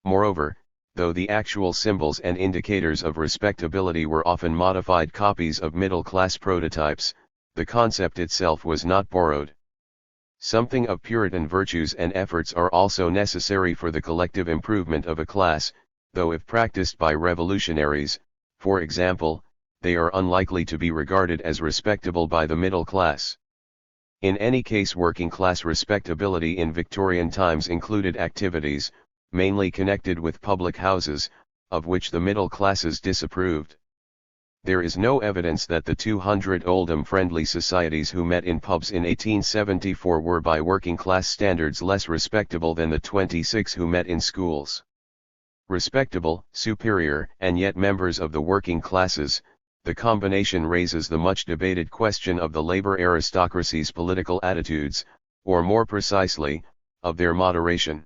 Moreover, though the actual symbols and indicators of respectability were often modified copies of middle-class prototypes, the concept itself was not borrowed. Something of Puritan virtues and efforts are also necessary for the collective improvement of a class, though if practiced by revolutionaries, for example, they are unlikely to be regarded as respectable by the middle class. In any case, working class respectability in Victorian times included activities, mainly connected with public houses, of which the middle classes disapproved. There is no evidence that the 200 Oldham-friendly societies who met in pubs in 1874 were by working class standards less respectable than the 26 who met in schools. Respectable, superior, and yet members of the working classes, the combination raises the much debated question of the labor aristocracy's political attitudes, or more precisely, of their moderation.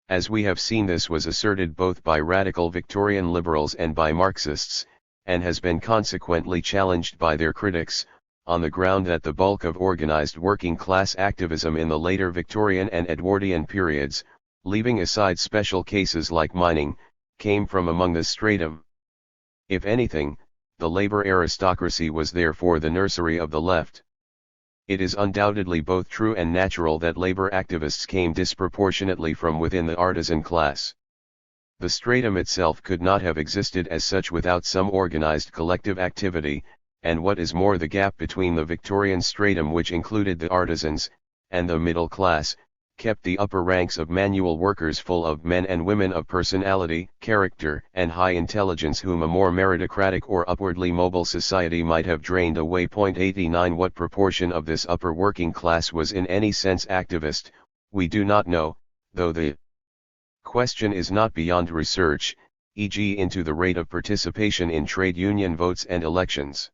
As we have seen, this was asserted both by radical Victorian liberals and by Marxists, and has been consequently challenged by their critics, on the ground that the bulk of organized working class activism in the later Victorian and Edwardian periods, leaving aside special cases like mining, came from among the stratum. If anything, the labor aristocracy was therefore the nursery of the left. It is undoubtedly both true and natural that labor activists came disproportionately from within the artisan class. The stratum itself could not have existed as such without some organized collective activity, and what is more, the gap between the Victorian stratum, which included the artisans, and the middle class, kept the upper ranks of manual workers full of men and women of personality, character, and high intelligence whom a more meritocratic or upwardly mobile society might have drained away. 89 What proportion of this upper working class was in any sense activist, we do not know, though the question is not beyond research, e.g. into the rate of participation in trade union votes and elections.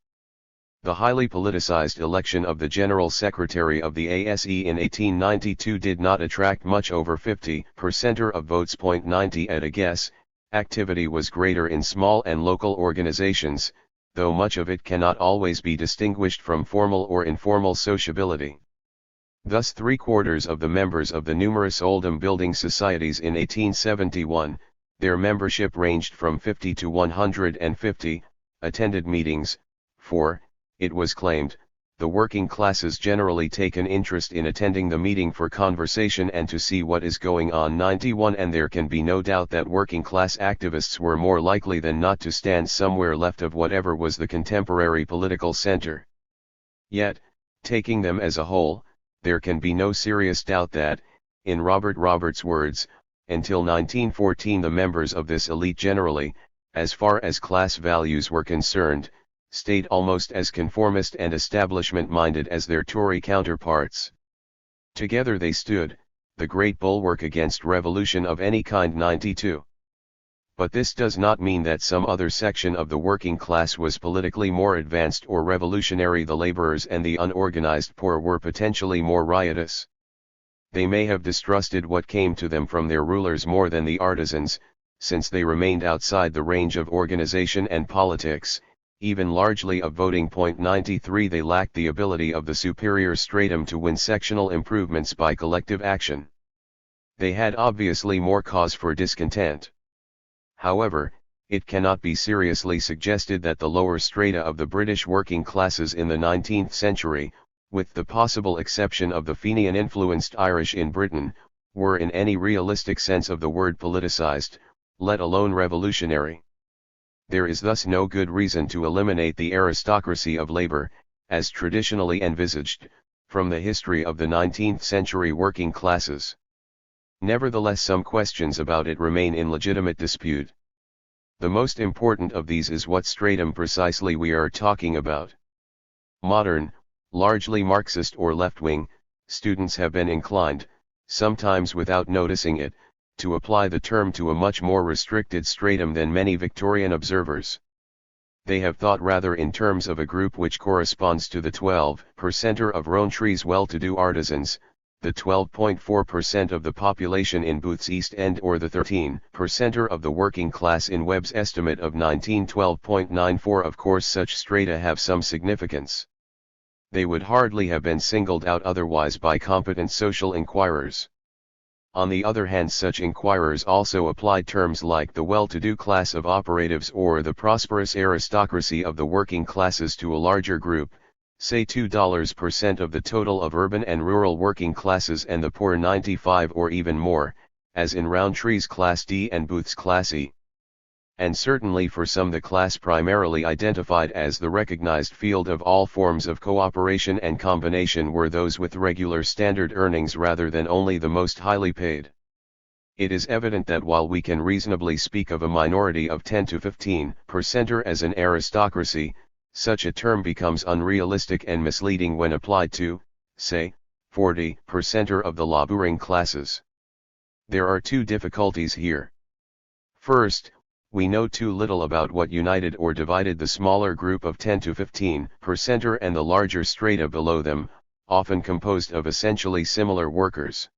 The highly politicized election of the General Secretary of the ASE in 1892 did not attract much over 50% of votes. 90 at a guess. Activity was greater in small and local organizations, though much of it cannot always be distinguished from formal or informal sociability. Thus 3/4 of the members of the numerous Oldham building societies in 1871, their membership ranged from 50 to 150, attended meetings. 4. It was claimed, the working classes generally take an interest in attending the meeting for conversation and to see what is going on. 91 And there can be no doubt that working class activists were more likely than not to stand somewhere left of whatever was the contemporary political center. Yet, taking them as a whole, there can be no serious doubt that, in Robert Roberts' words, until 1914 the members of this elite generally, as far as class values were concerned, stayed almost as conformist and establishment-minded as their Tory counterparts. Together they stood, the great bulwark against revolution of any kind. 92. But this does not mean that some other section of the working class was politically more advanced or revolutionary. The laborers and the unorganized poor were potentially more riotous. They may have distrusted what came to them from their rulers more than the artisans, since they remained outside the range of organization and politics, even largely of voting. 93 They lacked the ability of the superior stratum to win sectional improvements by collective action. They had obviously more cause for discontent. However, it cannot be seriously suggested that the lower strata of the British working classes in the 19th century, with the possible exception of the Fenian-influenced Irish in Britain, were in any realistic sense of the word politicized, let alone revolutionary. There is thus no good reason to eliminate the aristocracy of labor, as traditionally envisaged, from the history of the 19th century working classes. Nevertheless, some questions about it remain in legitimate dispute. The most important of these is what stratum precisely we are talking about. Modern, largely Marxist or left-wing, students have been inclined, sometimes without noticing it, to apply the term to a much more restricted stratum than many Victorian observers. They have thought rather in terms of a group which corresponds to the 12% of Rowntree's well-to-do artisans, the 12.4% of the population in Booth's East End, or the 13% of the working class in Webb's estimate of 1912.94. Of course, such strata have some significance. They would hardly have been singled out otherwise by competent social inquirers. On the other hand, such inquirers also applied terms like the well-to-do class of operatives or the prosperous aristocracy of the working classes to a larger group, say 2% of the total of urban and rural working classes, and the poor 95 or even more, as in Rowntree's Class D and Booth's Class E. And certainly for some the class primarily identified as the recognized field of all forms of cooperation and combination were those with regular standard earnings rather than only the most highly paid. It is evident that while we can reasonably speak of a minority of 10 to 15% as an aristocracy, such a term becomes unrealistic and misleading when applied to, say, 40% of the laboring classes. There are two difficulties here. First, we know too little about what united or divided the smaller group of 10 to 15% and the larger strata below them, often composed of essentially similar workers.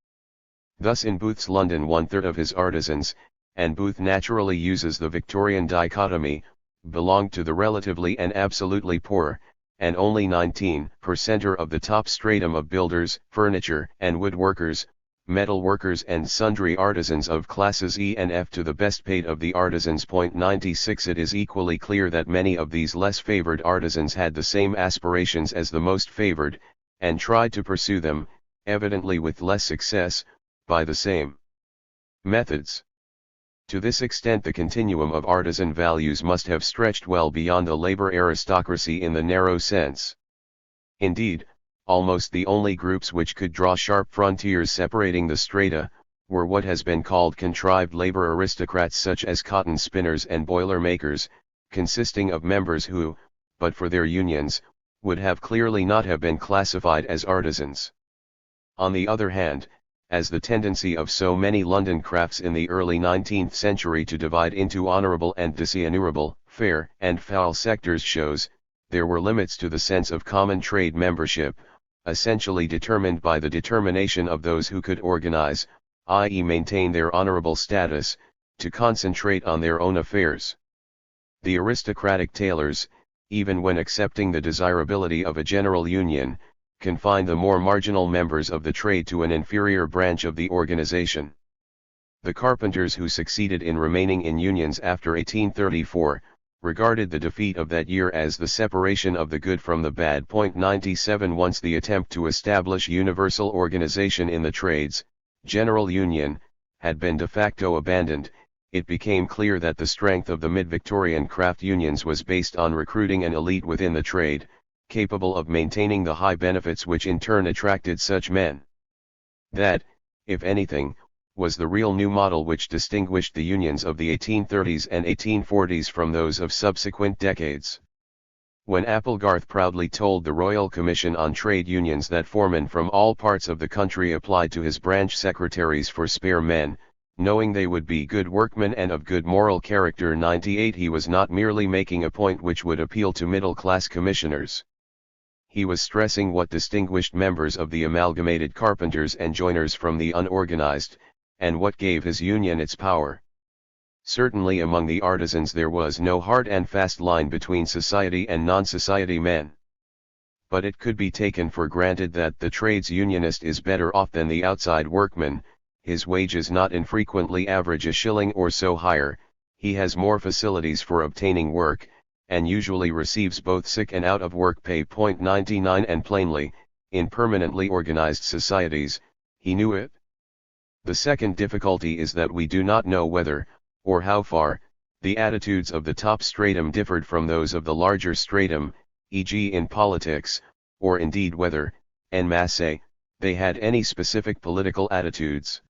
Thus in Booth's London 1/3 of his artisans, and Booth naturally uses the Victorian dichotomy, belonged to the relatively and absolutely poor, and only 19% of the top stratum of builders, furniture and woodworkers, metal workers and sundry artisans of classes E and F to the best paid of the artisans. 96 It is equally clear that many of these less favored artisans had the same aspirations as the most favored, and tried to pursue them, evidently with less success, by the same methods. To this extent the continuum of artisan values must have stretched well beyond the labor aristocracy in the narrow sense. Indeed, almost the only groups which could draw sharp frontiers separating the strata, were what has been called contrived labor aristocrats, such as cotton spinners and boiler makers, consisting of members who, but for their unions, would have clearly not have been classified as artisans. On the other hand, as the tendency of so many London crafts in the early 19th century to divide into honourable and dishonourable, fair and foul sectors shows, there were limits to the sense of common trade membership, essentially determined by the determination of those who could organize, i.e. maintain their honorable status, to concentrate on their own affairs. The aristocratic tailors, even when accepting the desirability of a general union, confined the more marginal members of the trade to an inferior branch of the organization. The carpenters who succeeded in remaining in unions after 1834, regarded the defeat of that year as the separation of the good from the bad. 97 Once the attempt to establish universal organization in the trades, general union, had been de facto abandoned, it became clear that the strength of the mid-Victorian craft unions was based on recruiting an elite within the trade, capable of maintaining the high benefits which in turn attracted such men. That, if anything, was the real new model which distinguished the unions of the 1830s and 1840s from those of subsequent decades. When Applegarth proudly told the Royal Commission on Trade Unions that foremen from all parts of the country applied to his branch secretaries for spare men, knowing they would be good workmen and of good moral character, 98 he was not merely making a point which would appeal to middle-class commissioners. He was stressing what distinguished members of the amalgamated carpenters and joiners from the unorganized, and what gave his union its power. Certainly among the artisans there was no hard and fast line between society and non-society men. But it could be taken for granted that the trades unionist is better off than the outside workman, his wages not infrequently average a shilling or so higher, he has more facilities for obtaining work, and usually receives both sick and out of work pay. 99 And plainly, in permanently organized societies, he knew it. The second difficulty is that we do not know whether, or how far, the attitudes of the top stratum differed from those of the larger stratum, e.g. in politics, or indeed whether, en masse, they had any specific political attitudes.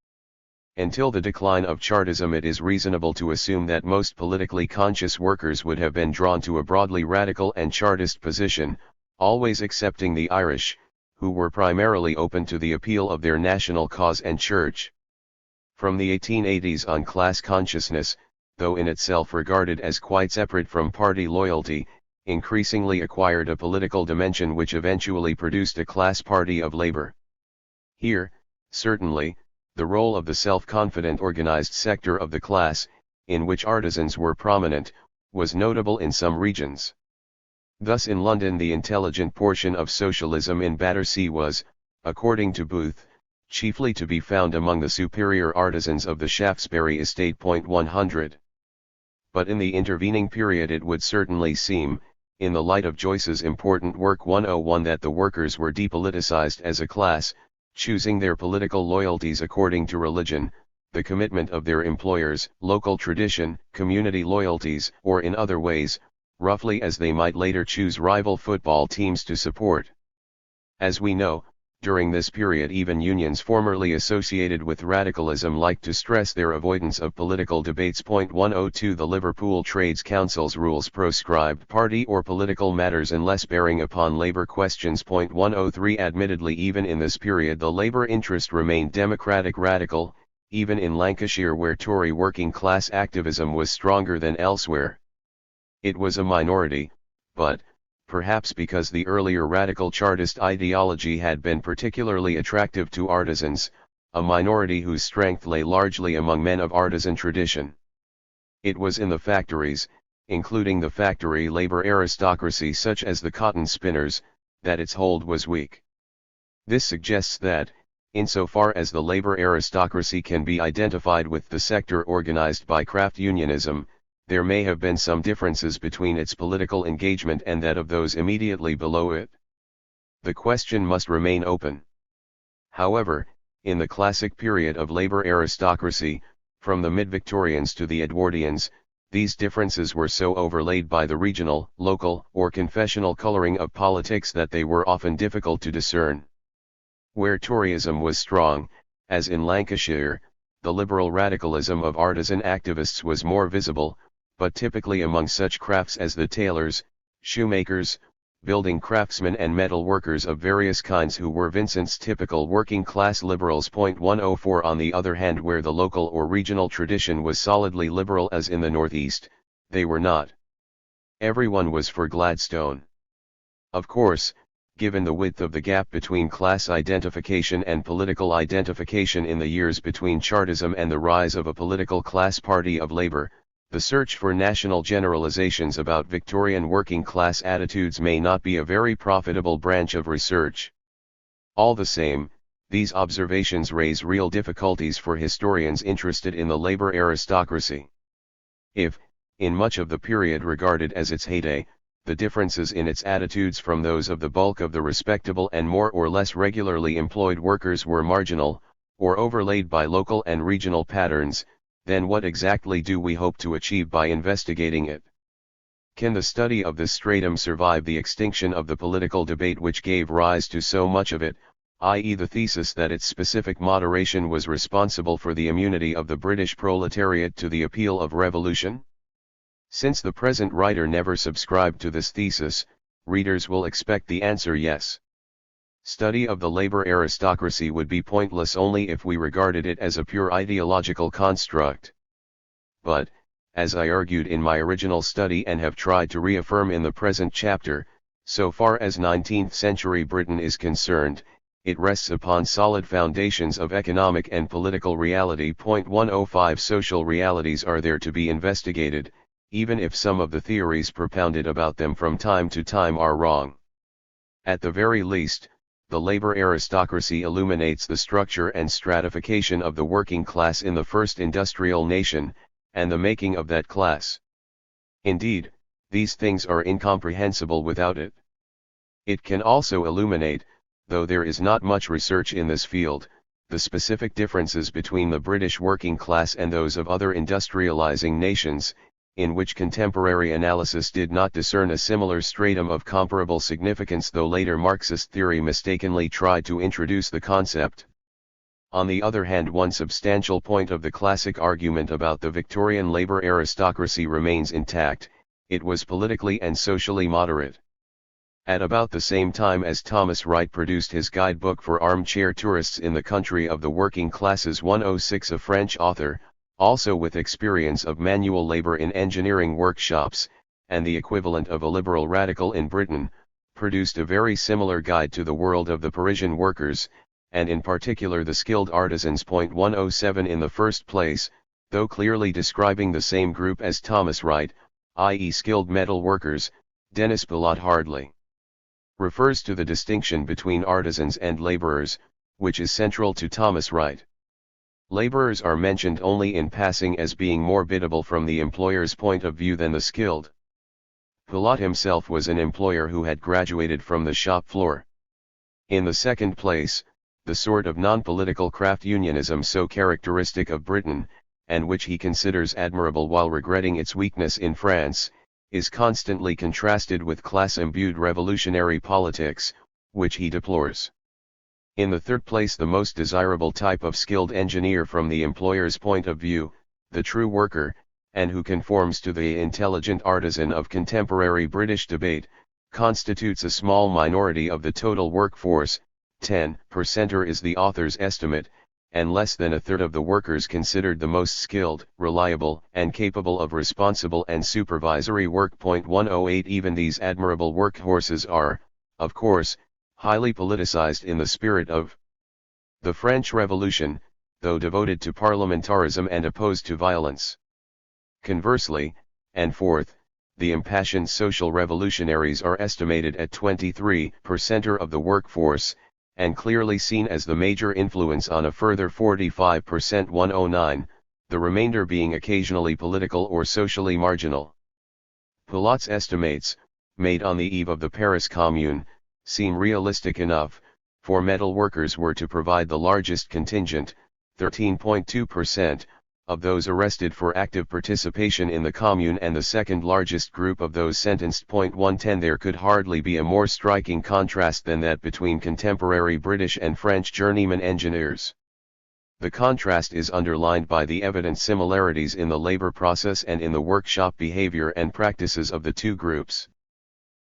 Until the decline of Chartism, it is reasonable to assume that most politically conscious workers would have been drawn to a broadly radical and Chartist position, always excepting the Irish, who were primarily open to the appeal of their national cause and church. From the 1880s on, class consciousness, though in itself regarded as quite separate from party loyalty, increasingly acquired a political dimension which eventually produced a class party of labor. Here, certainly, the role of the self-confident organized sector of the class, in which artisans were prominent, was notable in some regions. Thus in London the intelligent portion of socialism in Battersea was, according to Booth, chiefly to be found among the superior artisans of the Shaftesbury estate. 100. But in the intervening period it would certainly seem, in the light of Joyce's important work 101, that the workers were depoliticized as a class, choosing their political loyalties according to religion, the commitment of their employers, local tradition, community loyalties, or in other ways, roughly as they might later choose rival football teams to support. As we know, during this period even unions formerly associated with radicalism liked to stress their avoidance of political debates. 102 The Liverpool Trades Council's rules proscribed party or political matters unless bearing upon labour questions. 103 Admittedly even in this period the labour interest remained democratic radical, even in Lancashire where Tory working class activism was stronger than elsewhere. It was a minority, but, perhaps because the earlier radical Chartist ideology had been particularly attractive to artisans, a minority whose strength lay largely among men of artisan tradition. It was in the factories, including the factory labor aristocracy such as the cotton spinners, that its hold was weak. This suggests that, insofar as the labor aristocracy can be identified with the sector organized by craft unionism, there may have been some differences between its political engagement and that of those immediately below it. The question must remain open. However, in the classic period of labor aristocracy, from the mid-Victorians to the Edwardians, these differences were so overlaid by the regional, local, or confessional coloring of politics that they were often difficult to discern. Where Toryism was strong, as in Lancashire, the liberal radicalism of artisan activists was more visible, but typically among such crafts as the tailors, shoemakers, building craftsmen and metal workers of various kinds who were Vincent's typical working-class liberals. 104 On the other hand, where the local or regional tradition was solidly liberal as in the northeast, they were not. Everyone was for Gladstone. Of course, given the width of the gap between class identification and political identification in the years between Chartism and the rise of a political class party of labor, the search for national generalizations about Victorian working class attitudes may not be a very profitable branch of research. All the same, these observations raise real difficulties for historians interested in the labor aristocracy. If, in much of the period regarded as its heyday, the differences in its attitudes from those of the bulk of the respectable and more or less regularly employed workers were marginal, or overlaid by local and regional patterns, then what exactly do we hope to achieve by investigating it? Can the study of this stratum survive the extinction of the political debate which gave rise to so much of it, i.e. the thesis that its specific moderation was responsible for the immunity of the British proletariat to the appeal of revolution? Since the present writer never subscribed to this thesis, readers will expect the answer yes. Study of the labor aristocracy would be pointless only if we regarded it as a pure ideological construct. But, as I argued in my original study and have tried to reaffirm in the present chapter, so far as 19th century Britain is concerned, it rests upon solid foundations of economic and political reality. 105 Social realities are there to be investigated, even if some of the theories propounded about them from time to time are wrong. At the very least, the labor aristocracy illuminates the structure and stratification of the working class in the first industrial nation, and the making of that class. Indeed, these things are incomprehensible without it. It can also illuminate, though there is not much research in this field, the specific differences between the British working class and those of other industrializing nations, in which contemporary analysis did not discern a similar stratum of comparable significance, though later Marxist theory mistakenly tried to introduce the concept. On the other hand, one substantial point of the classic argument about the Victorian labor aristocracy remains intact: it was politically and socially moderate. At about the same time as Thomas Wright produced his guidebook for armchair tourists in the country of the working classes, 106, a French author, also with experience of manual labor in engineering workshops, and the equivalent of a liberal radical in Britain, produced a very similar guide to the world of the Parisian workers, and in particular the skilled artisans. 107 In the first place, though clearly describing the same group as Thomas Wright, i.e. skilled metal workers, Denis Pilote hardly refers to the distinction between artisans and laborers, which is central to Thomas Wright. Laborers are mentioned only in passing as being more biddable from the employer's point of view than the skilled. Pilote himself was an employer who had graduated from the shop floor. In the second place, the sort of non-political craft unionism so characteristic of Britain, and which he considers admirable while regretting its weakness in France, is constantly contrasted with class-imbued revolutionary politics, which he deplores. In the third place, the most desirable type of skilled engineer from the employer's point of view, the true worker, and who conforms to the intelligent artisan of contemporary British debate, constitutes a small minority of the total workforce. 10% is the author's estimate, and less than a third of the workers considered the most skilled, reliable, and capable of responsible and supervisory work. 108 Even these admirable workhorses are, of course, highly politicized in the spirit of the French Revolution, though devoted to parliamentarism and opposed to violence. Conversely, and fourth, the impassioned social revolutionaries are estimated at 23% of the workforce, and clearly seen as the major influence on a further 45%. 109, the remainder being occasionally political or socially marginal. Pilote's estimates, made on the eve of the Paris Commune, seem realistic enough, for metal workers were to provide the largest contingent, 13.2%, of those arrested for active participation in the Commune and the second largest group of those sentenced. 110 There could hardly be a more striking contrast than that between contemporary British and French journeyman engineers. The contrast is underlined by the evident similarities in the labor process and in the workshop behavior and practices of the two groups.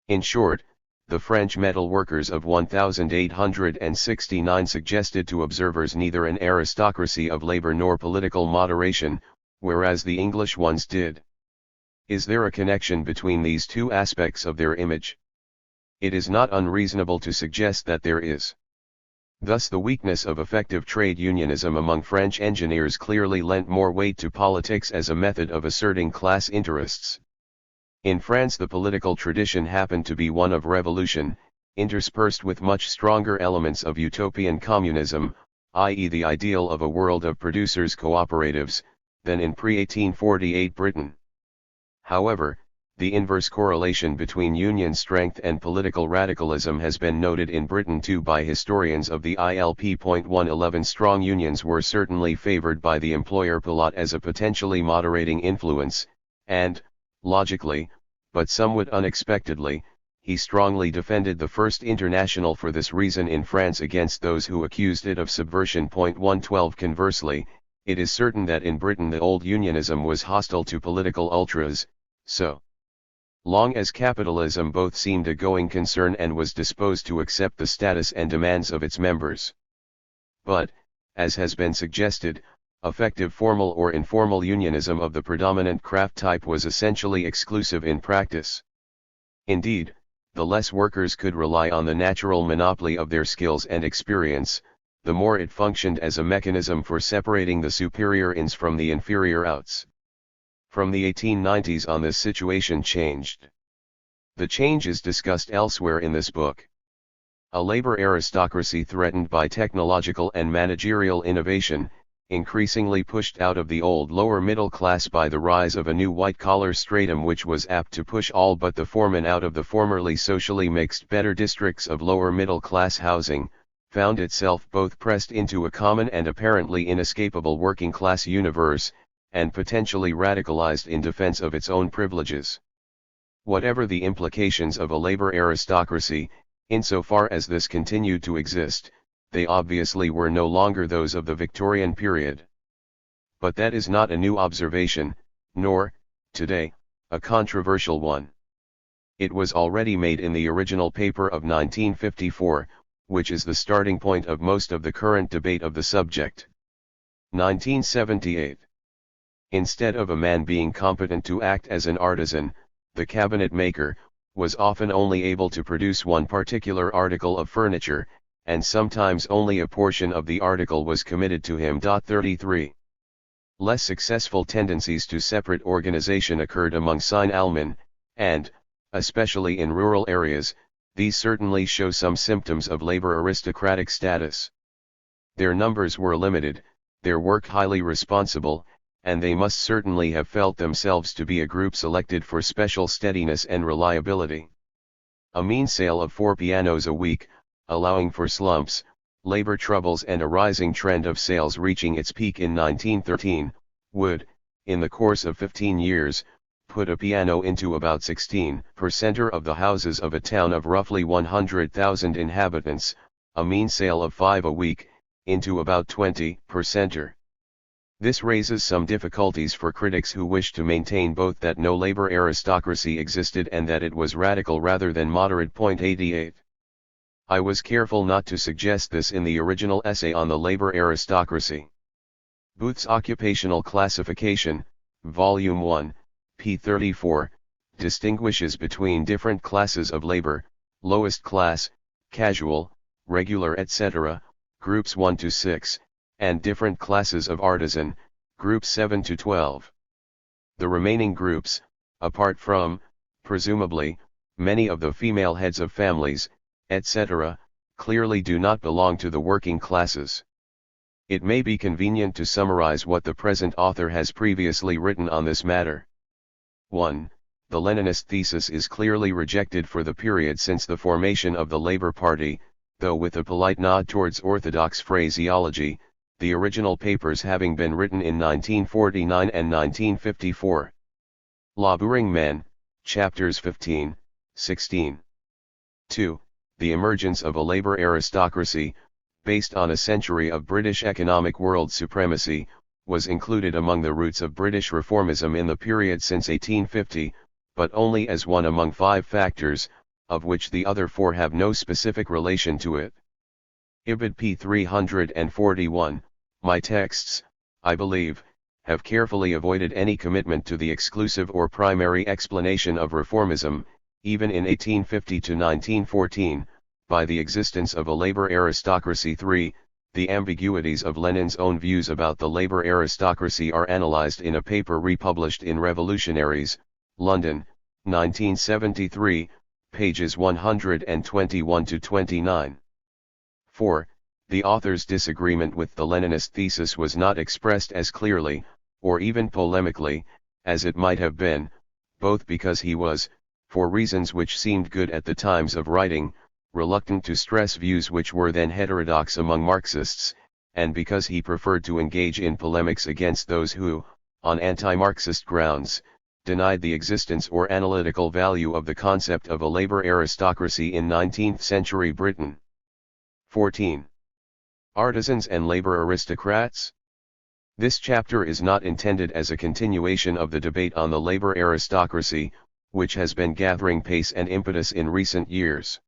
In short, the French metal workers of 1869 suggested to observers neither an aristocracy of labor nor political moderation, whereas the English ones did. Is there a connection between these two aspects of their image? It is not unreasonable to suggest that there is. Thus the weakness of effective trade unionism among French engineers clearly lent more weight to politics as a method of asserting class interests. In France the political tradition happened to be one of revolution, interspersed with much stronger elements of utopian communism, i.e. the ideal of a world of producers' cooperatives, than in pre-1848 Britain. However, the inverse correlation between union strength and political radicalism has been noted in Britain too by historians of the ILP.111. Strong unions were certainly favored by the employer Pilote as a potentially moderating influence, and, logically, but somewhat unexpectedly, he strongly defended the First International for this reason in France against those who accused it of subversion. 112 Conversely, it is certain that in Britain the old unionism was hostile to political ultras, so long as capitalism both seemed a going concern and was disposed to accept the status and demands of its members. But, as has been suggested, effective formal or informal unionism of the predominant craft type was essentially exclusive in practice. Indeed, the less workers could rely on the natural monopoly of their skills and experience, the more it functioned as a mechanism for separating the superior ins from the inferior outs. From the 1890s on this situation changed. The change is discussed elsewhere in this book. A labor aristocracy threatened by technological and managerial innovation, increasingly pushed out of the old lower middle class by the rise of a new white-collar stratum which was apt to push all but the foremen out of the formerly socially mixed better districts of lower middle class housing, found itself both pressed into a common and apparently inescapable working class universe, and potentially radicalized in defense of its own privileges. Whatever the implications of a labor aristocracy, insofar as this continued to exist, they obviously were no longer those of the Victorian period. But that is not a new observation, nor, today, a controversial one. It was already made in the original paper of 1954, which is the starting point of most of the current debate of the subject. 1978. Instead of a man being competent to act as an artisan, the cabinet maker was often only able to produce one particular article of furniture, and sometimes only a portion of the article was committed to him. 33. Less successful tendencies to separate organization occurred among Sine-Allemand, and, especially in rural areas, these certainly show some symptoms of labor aristocratic status. Their numbers were limited, their work highly responsible, and they must certainly have felt themselves to be a group selected for special steadiness and reliability. A mean sale of 4 pianos a week, allowing for slumps, labor troubles and a rising trend of sales reaching its peak in 1913, would, in the course of 15 years, put a piano into about 16% of the houses of a town of roughly 100,000 inhabitants, a mean sale of 5 a week, into about 20%. This raises some difficulties for critics who wish to maintain both that no labor aristocracy existed and that it was radical rather than moderate. 88. I was careful not to suggest this in the original essay on the labor aristocracy. Booth's Occupational Classification, Volume 1, p. 34, distinguishes between different classes of labor, lowest class, casual, regular etc., groups 1 to 6, and different classes of artisan, groups 7 to 12. The remaining groups, apart from, presumably, many of the female heads of families, etc., clearly do not belong to the working classes. It may be convenient to summarize what the present author has previously written on this matter. 1. The Leninist thesis is clearly rejected for the period since the formation of the Labour Party, though with a polite nod towards orthodox phraseology, the original papers having been written in 1949 and 1954. Labouring Men, Chapters 15, 16. 2. The emergence of a labour aristocracy, based on a century of British economic world supremacy, was included among the roots of British reformism in the period since 1850, but only as one among 5 factors, of which the other 4 have no specific relation to it. Ibid p. 341, my texts, I believe, have carefully avoided any commitment to the exclusive or primary explanation of reformism, even in 1850 to 1914, by the existence of a labor aristocracy. 3. The ambiguities of Lenin's own views about the labor aristocracy are analyzed in a paper republished in Revolutionaries, London, 1973, pages 121 to 29. 4. The author's disagreement with the Leninist thesis was not expressed as clearly, or even polemically, as it might have been, both because he was, for reasons which seemed good at the times of writing, reluctant to stress views which were then heterodox among Marxists, and because he preferred to engage in polemics against those who, on anti-Marxist grounds, denied the existence or analytical value of the concept of a labor aristocracy in 19th-century Britain. 14. Artisans and labor aristocrats? This chapter is not intended as a continuation of the debate on the labor aristocracy, which has been gathering pace and impetus in recent years.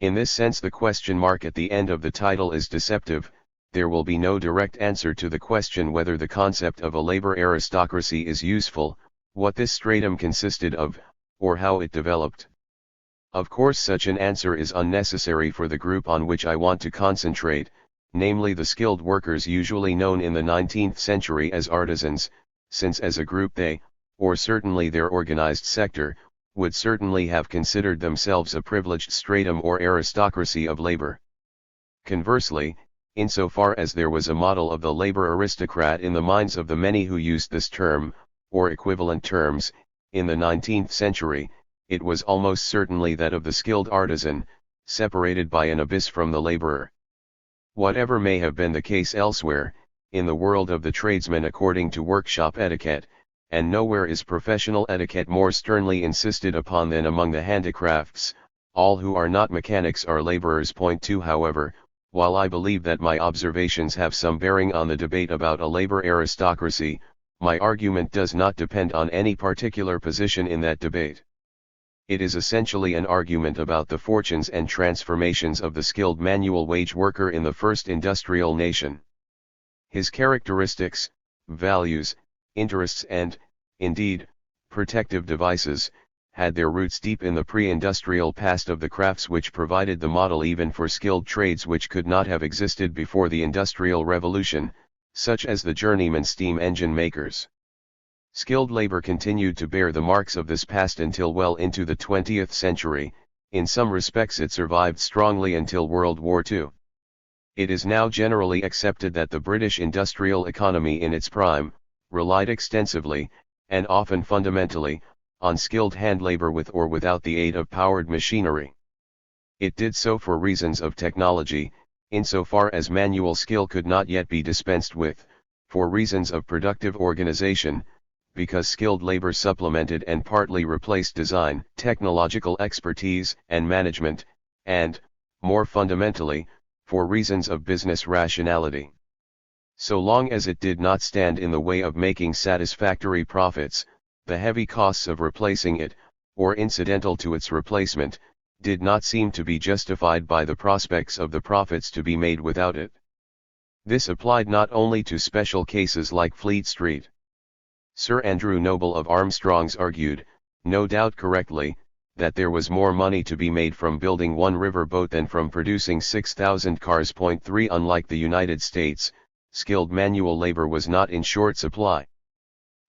In this sense, the question mark at the end of the title is deceptive. There will be no direct answer to the question whether the concept of a labor aristocracy is useful, what this stratum consisted of, or how it developed. Of course, such an answer is unnecessary for the group on which I want to concentrate, namely the skilled workers usually known in the 19th century as artisans, since as a group they, or certainly their organized sector, would certainly have considered themselves a privileged stratum or aristocracy of labor. Conversely, insofar as there was a model of the labor aristocrat in the minds of the many who used this term, or equivalent terms, in the 19th century, it was almost certainly that of the skilled artisan, separated by an abyss from the laborer. Whatever may have been the case elsewhere, in the world of the tradesman according to workshop etiquette, and nowhere is professional etiquette more sternly insisted upon than among the handicrafts, all who are not mechanics are laborers. Point 2. However, while I believe that my observations have some bearing on the debate about a labor aristocracy, my argument does not depend on any particular position in that debate. It is essentially an argument about the fortunes and transformations of the skilled manual wage worker in the first industrial nation. His characteristics, values, interests and, indeed, protective devices, had their roots deep in the pre-industrial past of the crafts which provided the model even for skilled trades which could not have existed before the Industrial Revolution, such as the journeyman steam engine makers. Skilled labor continued to bear the marks of this past until well into the 20th century. In some respects it survived strongly until World War II. It is now generally accepted that the British industrial economy in its prime, relied extensively, and often fundamentally, on skilled hand labor with or without the aid of powered machinery. It did so for reasons of technology, insofar as manual skill could not yet be dispensed with, for reasons of productive organization, because skilled labor supplemented and partly replaced design, technological expertise, and management, and, more fundamentally, for reasons of business rationality. So long as it did not stand in the way of making satisfactory profits, the heavy costs of replacing it, or incidental to its replacement, did not seem to be justified by the prospects of the profits to be made without it. This applied not only to special cases like Fleet Street. Sir Andrew Noble of Armstrong's argued, no doubt correctly, that there was more money to be made from building one river boat than from producing 6,000 cars. 3. Unlike the United States, skilled manual labor was not in short supply.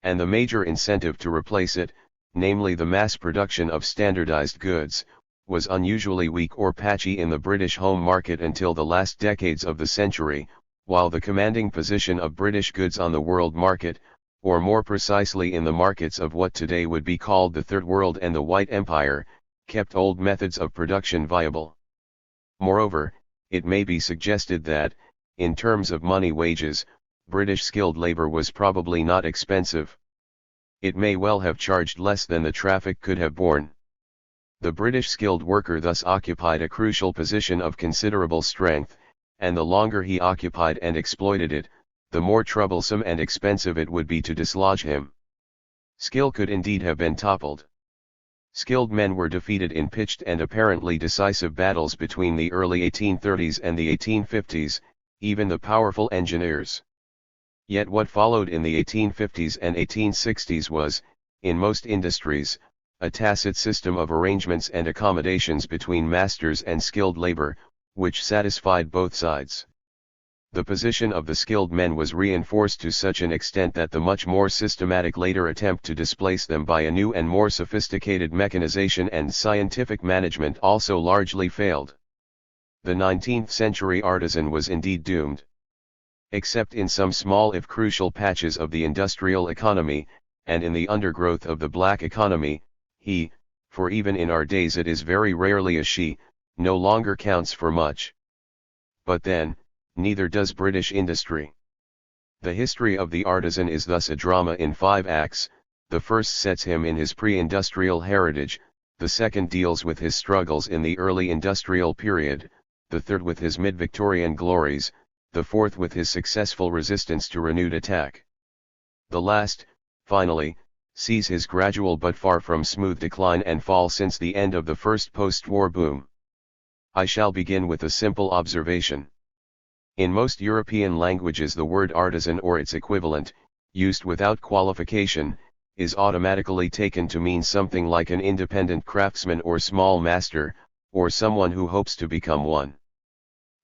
And the major incentive to replace it, namely the mass production of standardized goods, was unusually weak or patchy in the British home market until the last decades of the century, while the commanding position of British goods on the world market, or more precisely in the markets of what today would be called the Third World and the White Empire, kept old methods of production viable. Moreover, it may be suggested that, in terms of money wages, British skilled labor was probably not expensive. It may well have charged less than the traffic could have borne. The British skilled worker thus occupied a crucial position of considerable strength, and the longer he occupied and exploited it, the more troublesome and expensive it would be to dislodge him. Skill could indeed have been toppled. Skilled men were defeated in pitched and apparently decisive battles between the early 1830s and the 1850s, even the powerful engineers. Yet what followed in the 1850s and 1860s was, in most industries, a tacit system of arrangements and accommodations between masters and skilled labor, which satisfied both sides. The position of the skilled men was reinforced to such an extent that the much more systematic later attempt to displace them by a new and more sophisticated mechanization and scientific management also largely failed. The 19th century artisan was indeed doomed. Except in some small if crucial patches of the industrial economy, and in the undergrowth of the black economy, he, for even in our days it is very rarely a she, no longer counts for much. But then, neither does British industry. The history of the artisan is thus a drama in 5 acts. The first sets him in his pre-industrial heritage, the second deals with his struggles in the early industrial period, the third with his mid-Victorian glories, the fourth with his successful resistance to renewed attack. The last, finally, sees his gradual but far from smooth decline and fall since the end of the first post-war boom. I shall begin with a simple observation. In most European languages the word artisan or its equivalent, used without qualification, is automatically taken to mean something like an independent craftsman or small master, or someone who hopes to become one.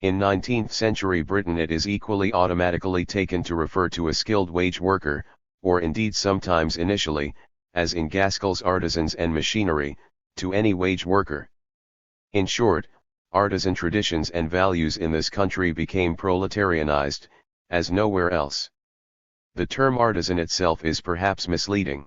In 19th century Britain it is equally automatically taken to refer to a skilled wage worker, or indeed sometimes initially, as in Gaskell's Artisans and Machinery, to any wage worker. In short, artisan traditions and values in this country became proletarianized, as nowhere else. The term artisan itself is perhaps misleading.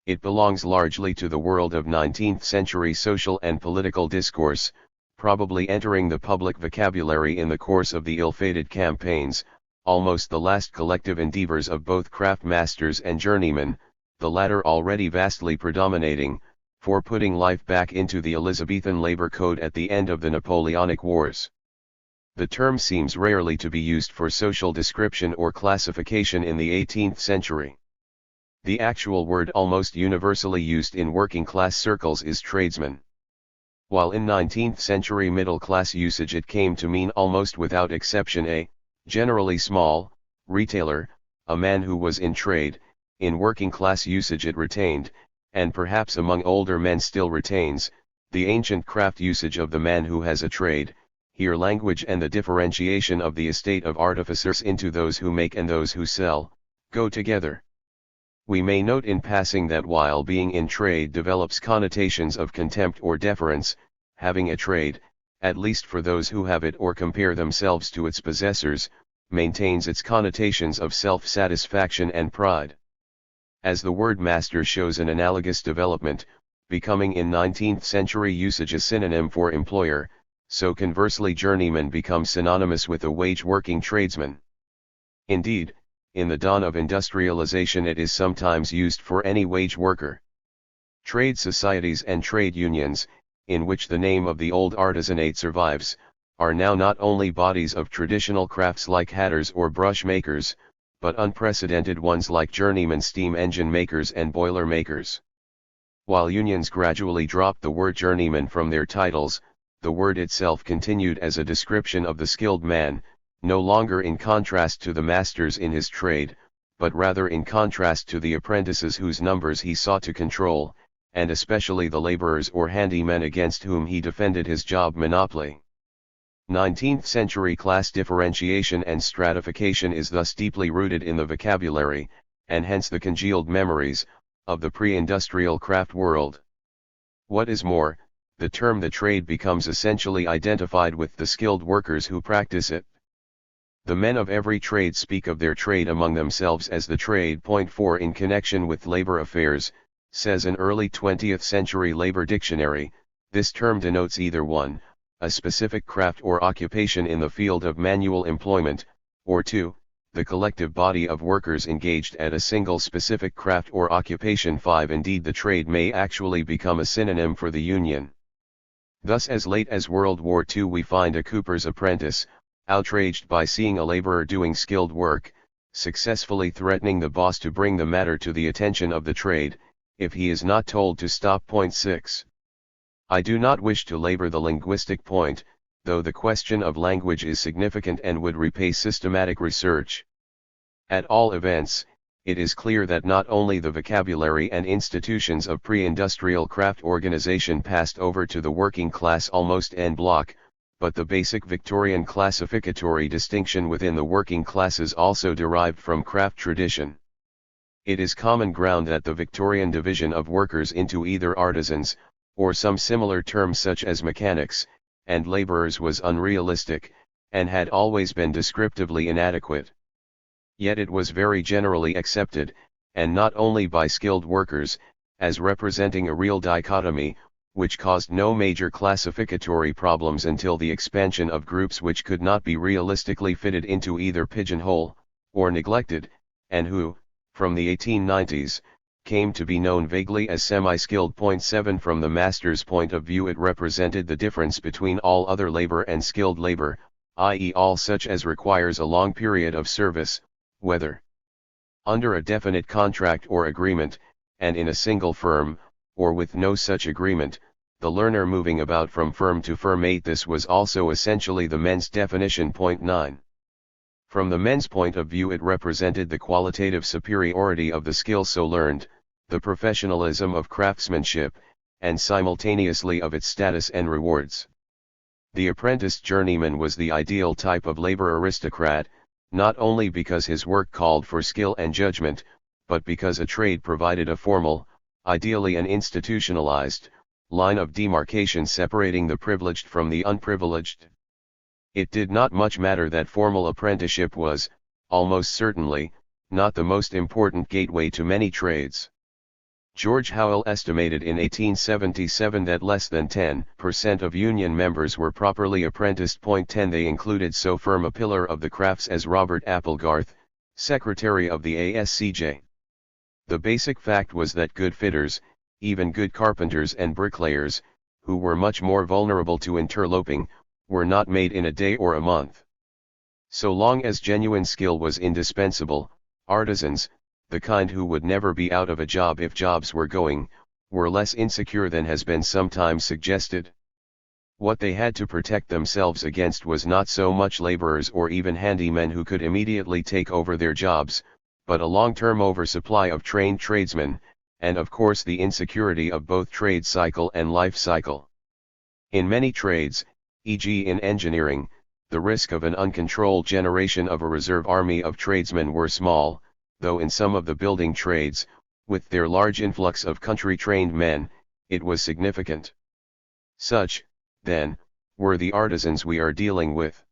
It belongs largely to the world of 19th century social and political discourse, probably entering the public vocabulary in the course of the ill-fated campaigns, almost the last collective endeavors of both craft masters and journeymen, the latter already vastly predominating, for putting life back into the Elizabethan labor code at the end of the Napoleonic Wars. The term seems rarely to be used for social description or classification in the 18th century. The actual word almost universally used in working-class circles is tradesman. While in 19th century middle-class usage it came to mean almost without exception a, generally small, retailer, a man who was in trade, in working-class usage it retained, and perhaps among older men still retains, the ancient craft usage of the man who has a trade. Here language and the differentiation of the estate of artificers into those who make and those who sell, go together. We may note in passing that while being in trade develops connotations of contempt or deference, having a trade, at least for those who have it or compare themselves to its possessors, maintains its connotations of self-satisfaction and pride. As the word master shows an analogous development, becoming in 19th century usage a synonym for employer, so conversely journeyman becomes synonymous with a wage-working tradesman. Indeed, in the dawn of industrialization it is sometimes used for any wage worker. Trade societies and trade unions, in which the name of the old artisanate survives, are now not only bodies of traditional crafts like hatters or brush makers, but unprecedented ones like journeyman steam engine makers and boiler makers. While unions gradually dropped the word journeyman from their titles, the word itself continued as a description of the skilled man, no longer in contrast to the masters in his trade, but rather in contrast to the apprentices whose numbers he sought to control, and especially the laborers or handymen against whom he defended his job monopoly. 19th century class differentiation and stratification is thus deeply rooted in the vocabulary, and hence the congealed memories, of the pre-industrial craft world. What is more, the term the trade becomes essentially identified with the skilled workers who practice it. The men of every trade speak of their trade among themselves as the trade. 4 In connection with labor affairs, says an early 20th century labor dictionary, this term denotes either 1, a specific craft or occupation in the field of manual employment, or 2, the collective body of workers engaged at a single specific craft or occupation. 5 Indeed the trade may actually become a synonym for the union. Thus as late as World War II we find a cooper's apprentice, outraged by seeing a laborer doing skilled work, successfully threatening the boss to bring the matter to the attention of the trade, if he is not told to stop. 6. I do not wish to labor the linguistic point, though the question of language is significant and would repay systematic research. At all events, it is clear that not only the vocabulary and institutions of pre-industrial craft organization passed over to the working class almost en bloc, but the basic Victorian classificatory distinction within the working classes also derived from craft tradition. It is common ground that the Victorian division of workers into either artisans, or some similar term such as mechanics, and laborers was unrealistic, and had always been descriptively inadequate. Yet it was very generally accepted, and not only by skilled workers, as representing a real dichotomy, which caused no major classificatory problems until the expansion of groups which could not be realistically fitted into either pigeonhole, or neglected, and who, from the 1890s, came to be known vaguely as semi-skilled. 7 From the master's point of view, it represented the difference between all other labor and skilled labor, i.e. all such as requires a long period of service, whether under a definite contract or agreement, and in a single firm, or with no such agreement, the learner moving about from firm to firm. 8 This was also essentially the men's definition. 9 From the men's point of view, it represented the qualitative superiority of the skill so learned, the professionalism of craftsmanship, and simultaneously of its status and rewards. The apprenticed journeyman was the ideal type of labor aristocrat, not only because his work called for skill and judgment, but because a trade provided a formal, ideally an institutionalized, line of demarcation separating the privileged from the unprivileged. It did not much matter that formal apprenticeship was, almost certainly, not the most important gateway to many trades. George Howell estimated in 1877 that less than 10% of union members were properly apprenticed. 10 They included so firm a pillar of the crafts as Robert Applegarth, secretary of the ASCJ. The basic fact was that good fitters, even good carpenters and bricklayers, who were much more vulnerable to interloping, were not made in a day or a month. So long as genuine skill was indispensable, artisans, the kind who would never be out of a job if jobs were going, were less insecure than has been sometimes suggested. What they had to protect themselves against was not so much laborers or even handymen who could immediately take over their jobs, but a long-term oversupply of trained tradesmen, and of course the insecurity of both trade cycle and life cycle. In many trades, e.g. in engineering, the risk of an uncontrolled generation of a reserve army of tradesmen were small, though in some of the building trades, with their large influx of country-trained men, it was significant. Such, then, were the artisans we are dealing with.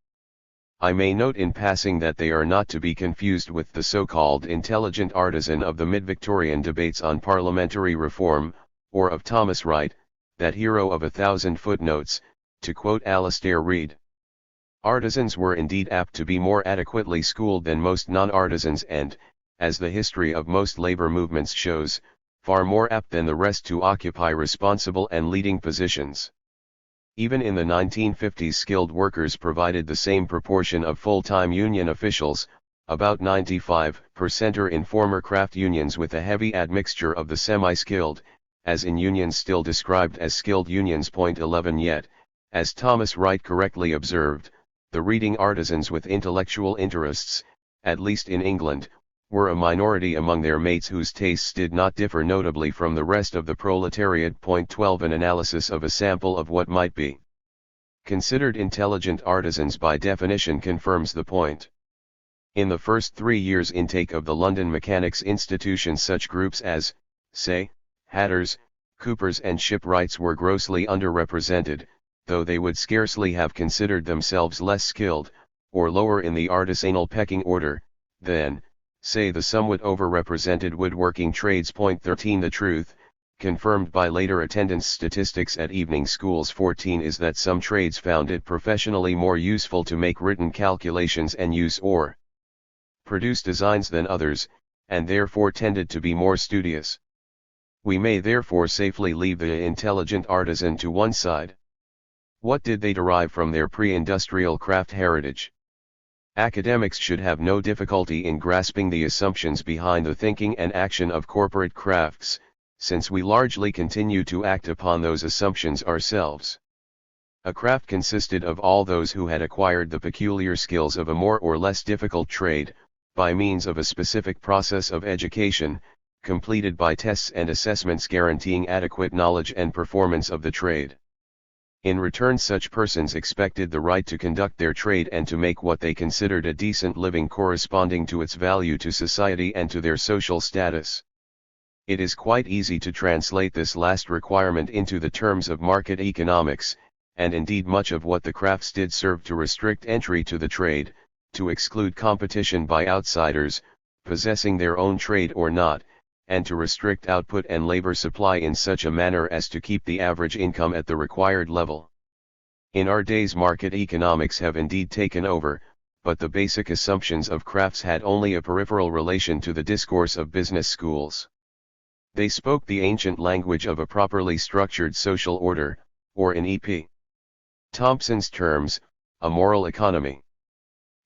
I may note in passing that they are not to be confused with the so-called intelligent artisan of the mid-Victorian debates on parliamentary reform, or of Thomas Wright, that hero of 1,000 footnotes, to quote Alastair Reid. Artisans were indeed apt to be more adequately schooled than most non-artisans and, as the history of most labor movements shows, far more apt than the rest to occupy responsible and leading positions. Even in the 1950s, skilled workers provided the same proportion of full-time union officials, about 95% in former craft unions with a heavy admixture of the semi-skilled, as in unions still described as skilled unions. 11 Yet, as Thomas Wright correctly observed, the reading artisans with intellectual interests, at least in England, were a minority among their mates whose tastes did not differ notably from the rest of the proletariat. 12 An analysis of a sample of what might be considered intelligent artisans by definition confirms the point. In the first 3 years' intake of the London Mechanics Institution, such groups as, say, hatters, coopers and shipwrights were grossly underrepresented, though they would scarcely have considered themselves less skilled, or lower in the artisanal pecking order, than, say, the somewhat overrepresented woodworking trades. 13 The truth, confirmed by later attendance statistics at evening schools 14, is that some trades found it professionally more useful to make written calculations and use or produce designs than others, and therefore tended to be more studious. We may therefore safely leave the intelligent artisan to one side. What did they derive from their pre-industrial craft heritage? Academics should have no difficulty in grasping the assumptions behind the thinking and action of corporate crafts, since we largely continue to act upon those assumptions ourselves. A craft consisted of all those who had acquired the peculiar skills of a more or less difficult trade, by means of a specific process of education, completed by tests and assessments guaranteeing adequate knowledge and performance of the trade. In return, such persons expected the right to conduct their trade and to make what they considered a decent living corresponding to its value to society and to their social status. It is quite easy to translate this last requirement into the terms of market economics, and indeed much of what the crafts did serve to restrict entry to the trade, to exclude competition by outsiders, possessing their own trade or not, and to restrict output and labor supply in such a manner as to keep the average income at the required level. In our days, market economics have indeed taken over, but the basic assumptions of crafts had only a peripheral relation to the discourse of business schools. They spoke the ancient language of a properly structured social order, or in E.P. Thompson's terms, a moral economy.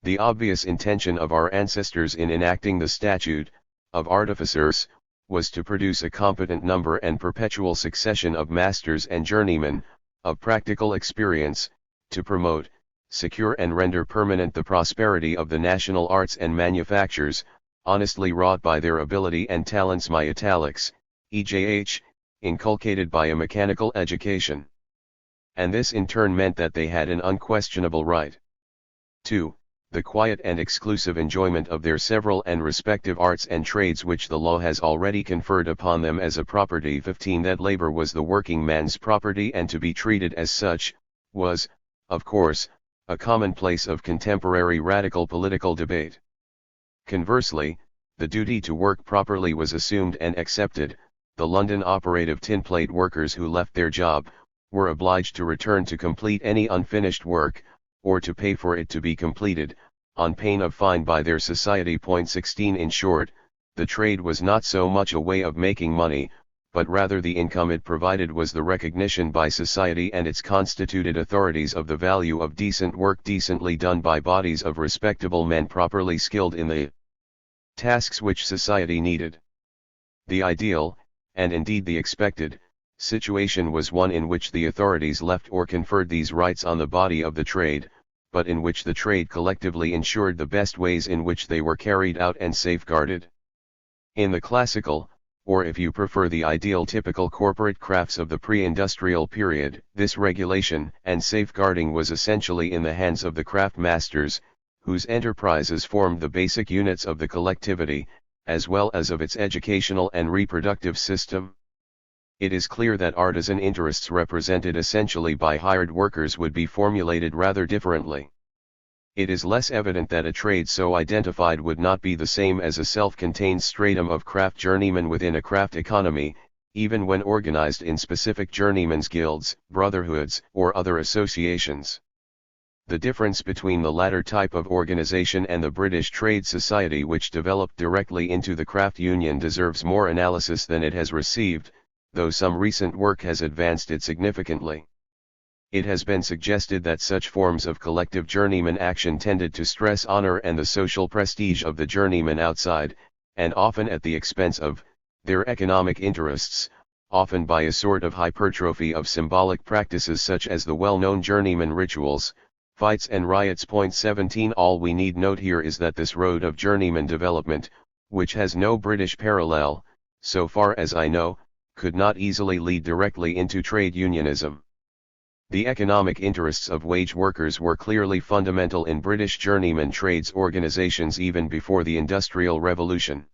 The obvious intention of our ancestors in enacting the statute of artificers was to produce a competent number and perpetual succession of masters and journeymen, of practical experience, to promote, secure and render permanent the prosperity of the national arts and manufactures, honestly wrought by their ability and talents. My italics, EJH, inculcated by a mechanical education. And this in turn meant that they had an unquestionable right to the quiet and exclusive enjoyment of their several and respective arts and trades which the law has already conferred upon them as a property. 15. That labor was the working man's property and to be treated as such, was, of course, a commonplace of contemporary radical political debate. Conversely, the duty to work properly was assumed and accepted. The London operative tinplate workers who left their job were obliged to return to complete any unfinished work, or to pay for it to be completed, on pain of fine by their society. 16. In short, the trade was not so much a way of making money, but rather the income it provided was the recognition by society and its constituted authorities of the value of decent work decently done by bodies of respectable men properly skilled in the tasks which society needed. The ideal, and indeed the expected, situation was one in which the authorities left or conferred these rights on the body of the trade, but in which the trade collectively ensured the best ways in which they were carried out and safeguarded. In the classical, or if you prefer the ideal typical corporate crafts of the pre-industrial period, this regulation and safeguarding was essentially in the hands of the craft masters, whose enterprises formed the basic units of the collectivity, as well as of its educational and reproductive system. It is clear that artisan interests represented essentially by hired workers would be formulated rather differently. It is less evident that a trade so identified would not be the same as a self-contained stratum of craft journeymen within a craft economy, even when organized in specific journeymen's guilds, brotherhoods, or other associations. The difference between the latter type of organization and the British Trade Society, which developed directly into the craft union, deserves more analysis than it has received, though some recent work has advanced it significantly. It has been suggested that such forms of collective journeyman action tended to stress honor and the social prestige of the journeyman outside, and often at the expense of their economic interests, often by a sort of hypertrophy of symbolic practices such as the well-known journeyman rituals, fights and riots. 17. All we need note here is that this road of journeyman development, which has no British parallel, so far as I know, could not easily lead directly into trade unionism. The economic interests of wage workers were clearly fundamental in British journeyman trades organisations even before the Industrial Revolution.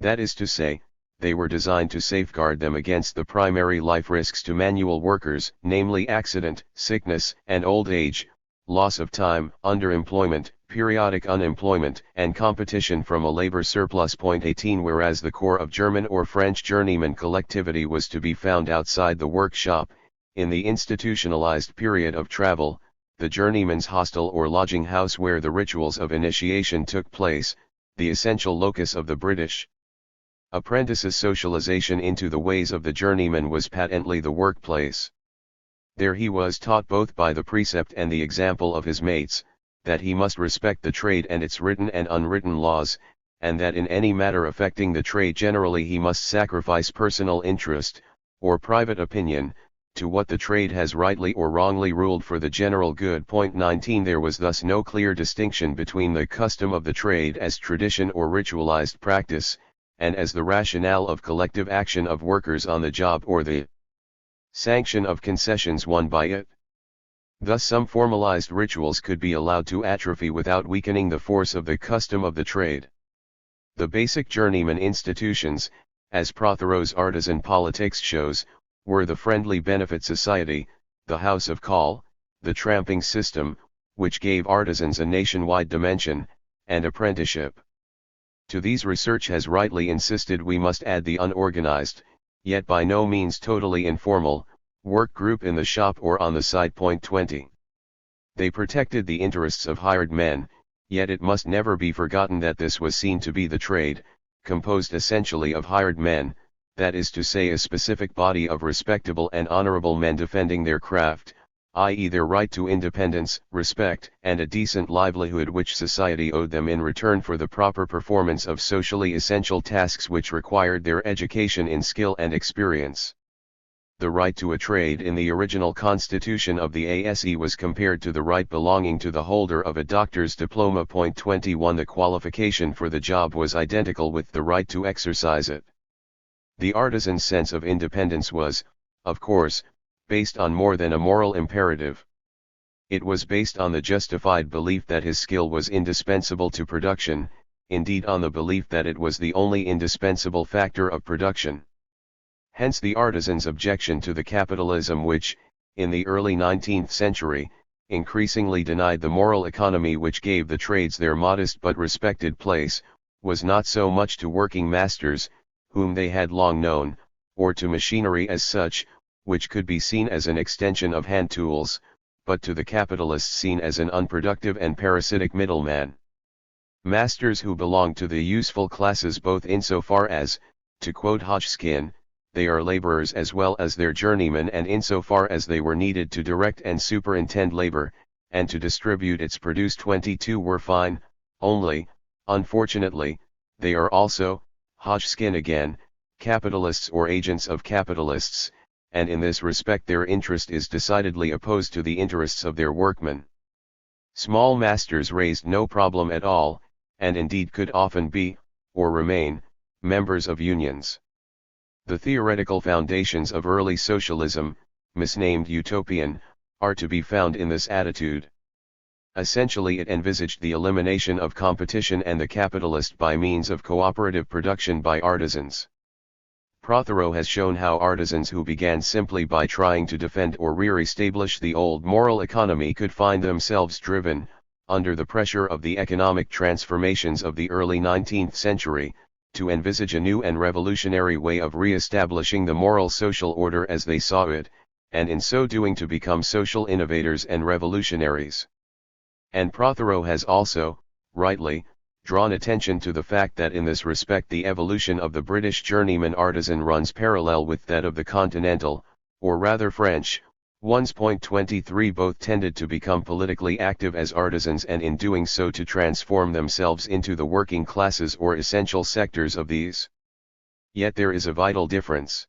That is to say, they were designed to safeguard them against the primary life risks to manual workers, namely accident, sickness and old age, loss of time, underemployment, periodic unemployment, and competition from a labor surplus. 18. Whereas the core of German or French journeyman collectivity was to be found outside the workshop, in the institutionalized period of travel, the journeyman's hostel or lodging house where the rituals of initiation took place, the essential locus of the British apprentice's socialization into the ways of the journeyman was patently the workplace. There he was taught both by the precept and the example of his mates, that he must respect the trade and its written and unwritten laws, and that in any matter affecting the trade generally he must sacrifice personal interest, or private opinion, to what the trade has rightly or wrongly ruled for the general good. 19 There was thus no clear distinction between the custom of the trade as tradition or ritualized practice, and as the rationale of collective action of workers on the job or the sanction of concessions won by it. Thus some formalized rituals could be allowed to atrophy without weakening the force of the custom of the trade. The basic journeyman institutions, as Prothero's artisan politics shows, were the friendly benefit society, the house of call, the tramping system, which gave artisans a nationwide dimension, and apprenticeship. To these research has rightly insisted we must add the unorganized, yet by no means totally informal, work group in the shop or on the side. 20. They protected the interests of hired men, yet it must never be forgotten that this was seen to be the trade, composed essentially of hired men, that is to say a specific body of respectable and honorable men defending their craft, i.e. their right to independence, respect, and a decent livelihood which society owed them in return for the proper performance of socially essential tasks which required their education in skill and experience. The right to a trade in the original constitution of the ASE was compared to the right belonging to the holder of a doctor's diploma. 21 The qualification for the job was identical with the right to exercise it. The artisan's sense of independence was, of course, based on more than a moral imperative. It was based on the justified belief that his skill was indispensable to production, indeed on the belief that it was the only indispensable factor of production. Hence the artisan's objection to the capitalism which, in the early 19th century, increasingly denied the moral economy which gave the trades their modest but respected place, was not so much to working masters, whom they had long known, or to machinery as such, which could be seen as an extension of hand tools, but to the capitalists seen as an unproductive and parasitic middleman. Masters who belonged to the useful classes both insofar as, to quote Hodgkin, they are laborers as well as their journeymen, and insofar as they were needed to direct and superintend labor, and to distribute its produce. 22 Were fine, only, unfortunately, they are also, Hodgkin again, capitalists or agents of capitalists, and in this respect their interest is decidedly opposed to the interests of their workmen. Small masters raised no problem at all, and indeed could often be, or remain, members of unions. The theoretical foundations of early socialism, misnamed utopian, are to be found in this attitude. Essentially it envisaged the elimination of competition and the capitalist by means of cooperative production by artisans. Prothero has shown how artisans who began simply by trying to defend or re-establish the old moral economy could find themselves driven, under the pressure of the economic transformations of the early 19th century, to envisage a new and revolutionary way of re-establishing the moral social order as they saw it, and in so doing to become social innovators and revolutionaries. And Prothero has also, rightly, drawn attention to the fact that in this respect the evolution of the British journeyman artisan runs parallel with that of the continental, or rather French, ones. 23 Both tended to become politically active as artisans and in doing so to transform themselves into the working classes or essential sectors of these. Yet there is a vital difference.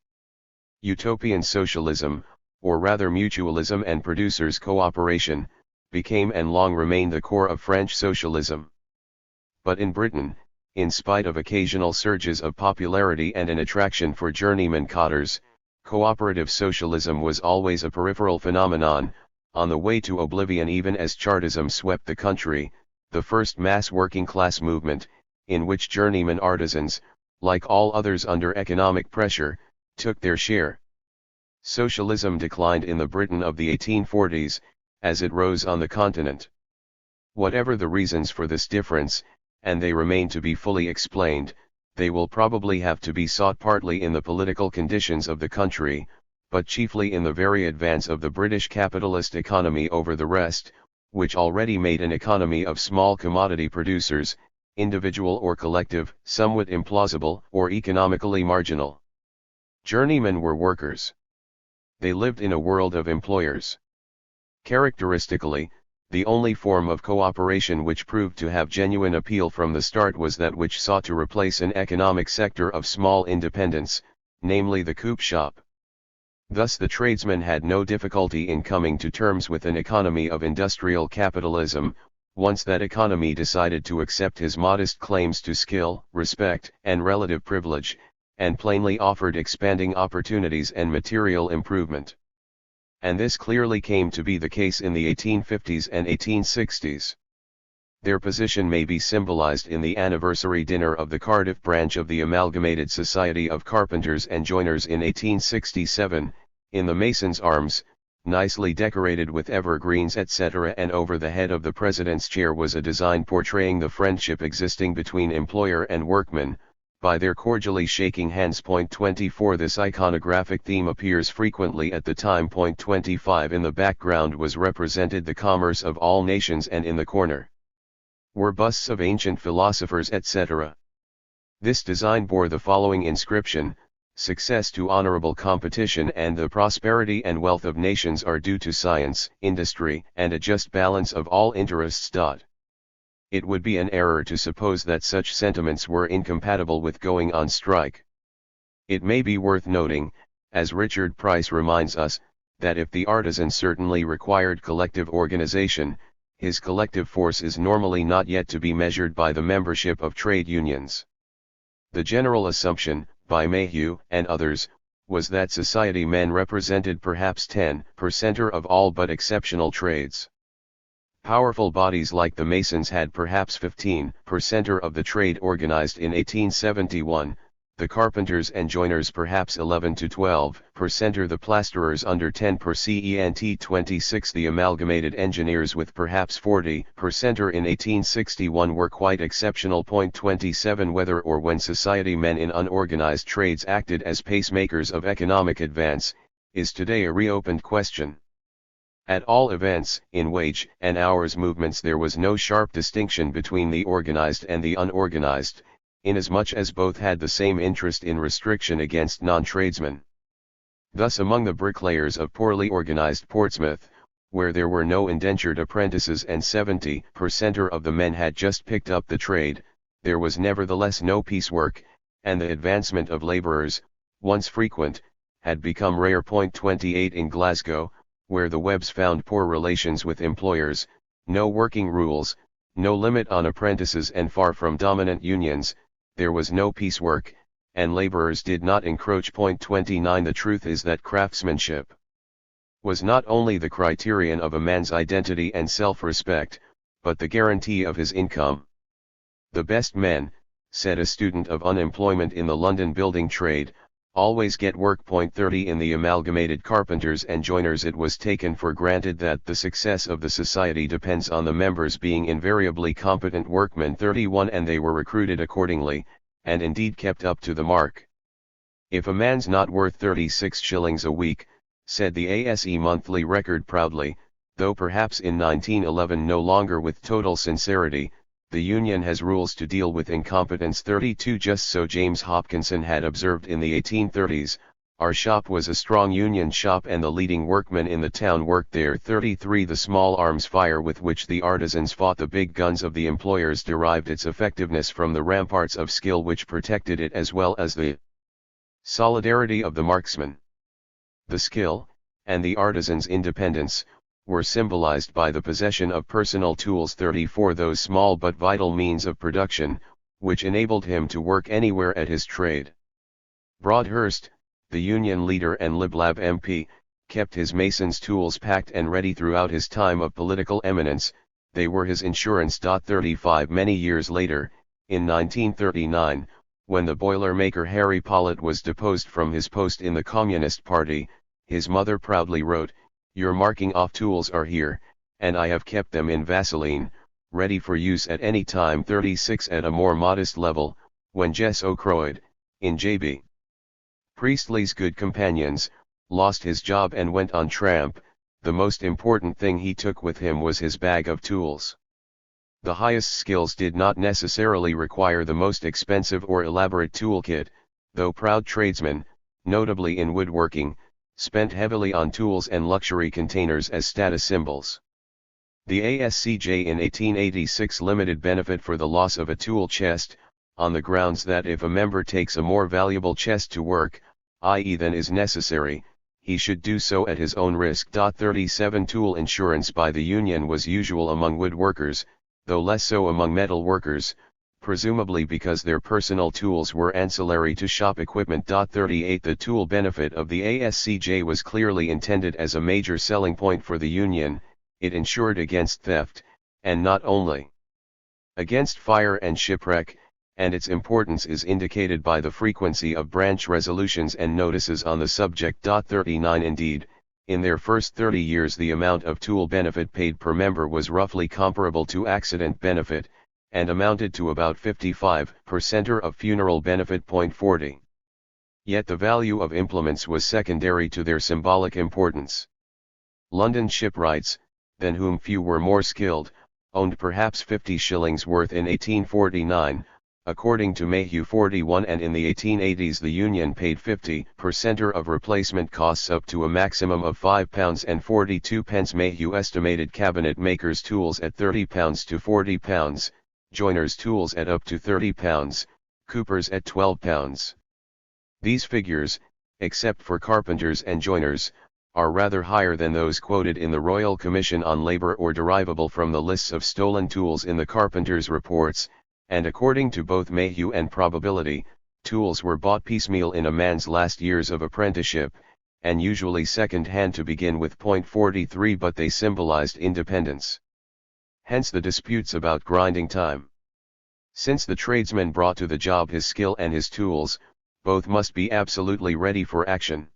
Utopian socialism, or rather mutualism and producers' cooperation, became and long remained the core of French socialism. But in Britain, in spite of occasional surges of popularity and an attraction for journeyman cotters, cooperative socialism was always a peripheral phenomenon, on the way to oblivion even as Chartism swept the country, the first mass working class movement, in which journeyman artisans, like all others under economic pressure, took their share. Socialism declined in the Britain of the 1840s, as it rose on the continent. Whatever the reasons for this difference, and they remain to be fully explained, they will probably have to be sought partly in the political conditions of the country, but chiefly in the very advance of the British capitalist economy over the rest, which already made an economy of small commodity producers, individual or collective, somewhat implausible or economically marginal. Journeymen were workers. They lived in a world of employers. Characteristically, the only form of cooperation which proved to have genuine appeal from the start was that which sought to replace an economic sector of small independence, namely the coop shop. Thus the tradesman had no difficulty in coming to terms with an economy of industrial capitalism, once that economy decided to accept his modest claims to skill, respect, and relative privilege, and plainly offered expanding opportunities and material improvement. And this clearly came to be the case in the 1850s and 1860s. Their position may be symbolized in the anniversary dinner of the Cardiff branch of the Amalgamated Society of Carpenters and Joiners in 1867, in the Mason's Arms, nicely decorated with evergreens etc., and over the head of the president's chair was a design portraying the friendship existing between employer and workman, by their cordially shaking hands. 24 This iconographic theme appears frequently at the time. 25 In the background was represented the commerce of all nations, and in the corner were busts of ancient philosophers etc. This design bore the following inscription: "Success to honorable competition and the prosperity and wealth of nations are due to science, industry, and a just balance of all interests." It would be an error to suppose that such sentiments were incompatible with going on strike. It may be worth noting, as Richard Price reminds us, that if the artisan certainly required collective organization, his collective force is normally not yet to be measured by the membership of trade unions. The general assumption, by Mayhew and others, was that society men represented perhaps 10% of all but exceptional trades. Powerful bodies like the Masons had perhaps 15% of the trade organized in 1871, the carpenters and joiners perhaps 11 to 12%, the plasterers under 10%, 26 the amalgamated engineers with perhaps 40% in 1861 were quite exceptional. 27 Whether or when society men in unorganized trades acted as pacemakers of economic advance, is today a reopened question. At all events, in wage and hours movements there was no sharp distinction between the organized and the unorganized, inasmuch as both had the same interest in restriction against non-tradesmen. Thus among the bricklayers of poorly organized Portsmouth, where there were no indentured apprentices and 70% of the men had just picked up the trade, there was nevertheless no piecework, and the advancement of laborers, once frequent, had become rare. 28 In Glasgow, where the Webbs found poor relations with employers, no working rules, no limit on apprentices, and far from dominant unions, there was no piecework, and laborers did not encroach. 29 The truth is that craftsmanship was not only the criterion of a man's identity and self-respect, but the guarantee of his income. The best men, said a student of unemployment in the London building trade, always get work. 30 In the amalgamated carpenters and joiners it was taken for granted that the success of the society depends on the members being invariably competent workmen. 31 And they were recruited accordingly, and indeed kept up to the mark. If a man's not worth 36 shillings a week, said the ASE Monthly Record proudly, though perhaps in 1911 no longer with total sincerity, the Union has rules to deal with incompetence. 32 Just so James Hopkinson had observed in the 1830s, our shop was a strong Union shop and the leading workmen in the town worked there. 33 The small arms fire with which the artisans fought the big guns of the employers derived its effectiveness from the ramparts of skill which protected it as well as the solidarity of the marksman. The skill, and the artisan's independence, were symbolized by the possession of personal tools. 34 Those small but vital means of production, which enabled him to work anywhere at his trade. Broadhurst, the Union leader and Liblab MP, kept his mason's tools packed and ready throughout his time of political eminence, they were his insurance. 35 Many years later, in 1939, when the boiler-maker Harry Pollitt was deposed from his post in the Communist Party, his mother proudly wrote, "Your marking off tools are here, and I have kept them in Vaseline, ready for use at any time." 36 At a more modest level, when Jess O'Croyd, in J.B. Priestley's Good Companions, lost his job and went on tramp, the most important thing he took with him was his bag of tools. The highest skills did not necessarily require the most expensive or elaborate toolkit, though proud tradesmen, notably in woodworking, spent heavily on tools and luxury containers as status symbols. The ASCJ in 1886 limited benefit for the loss of a tool chest, on the grounds that if a member takes a more valuable chest to work, i.e. than is necessary, he should do so at his own risk. 37 Tool insurance by the union was usual among woodworkers, though less so among metal workers, presumably because their personal tools were ancillary to shop equipment. 38 The tool benefit of the ASCJ was clearly intended as a major selling point for the union. It ensured against theft, and not only against fire and shipwreck, and its importance is indicated by the frequency of branch resolutions and notices on the subject. 39 Indeed, in their first 30 years the amount of tool benefit paid per member was roughly comparable to accident benefit, and amounted to about 55% of funeral benefit. 40. Yet the value of implements was secondary to their symbolic importance. London shipwrights, than whom few were more skilled, owned perhaps 50 shillings worth in 1849, according to Mayhew 41, and in the 1880s the union paid 50% of replacement costs up to a maximum of £5.42. Mayhew estimated cabinet makers' tools at £30 to £40, joiners' tools at up to £30, coopers at £12. These figures, except for carpenters and joiners, are rather higher than those quoted in the Royal Commission on Labour or derivable from the lists of stolen tools in the carpenters' reports, and according to both Mayhew and probability, tools were bought piecemeal in a man's last years of apprenticeship, and usually second-hand to begin with. 43 But they symbolized independence. Hence the disputes about grinding time. Since the tradesman brought to the job his skill and his tools, both must be absolutely ready for action.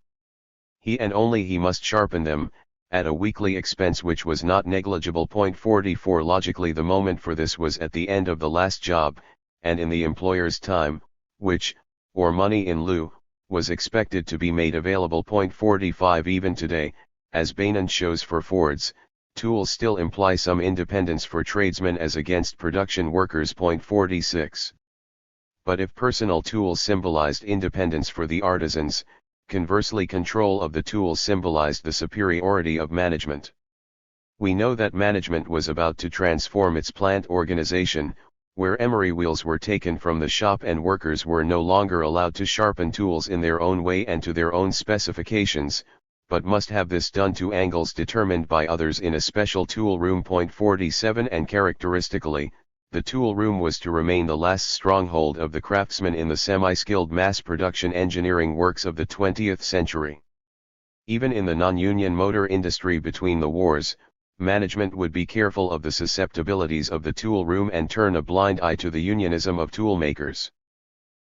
He and only he must sharpen them, at a weekly expense which was not negligible. 44 Logically the moment for this was at the end of the last job, and in the employer's time, which, or money in lieu, was expected to be made available. 45 Even today, as Bainan shows for Fords, tools still imply some independence for tradesmen as against production workers. 46 But if personal tools symbolized independence for the artisans, conversely control of the tools symbolized the superiority of management. We know that management was about to transform its plant organization, where emery wheels were taken from the shop and workers were no longer allowed to sharpen tools in their own way and to their own specifications, but must have this done to angles determined by others in a special tool room. 47 And characteristically, the tool room was to remain the last stronghold of the craftsman in the semi-skilled mass-production engineering works of the 20th century. Even in the non-union motor industry between the wars, management would be careful of the susceptibilities of the tool room and turn a blind eye to the unionism of toolmakers.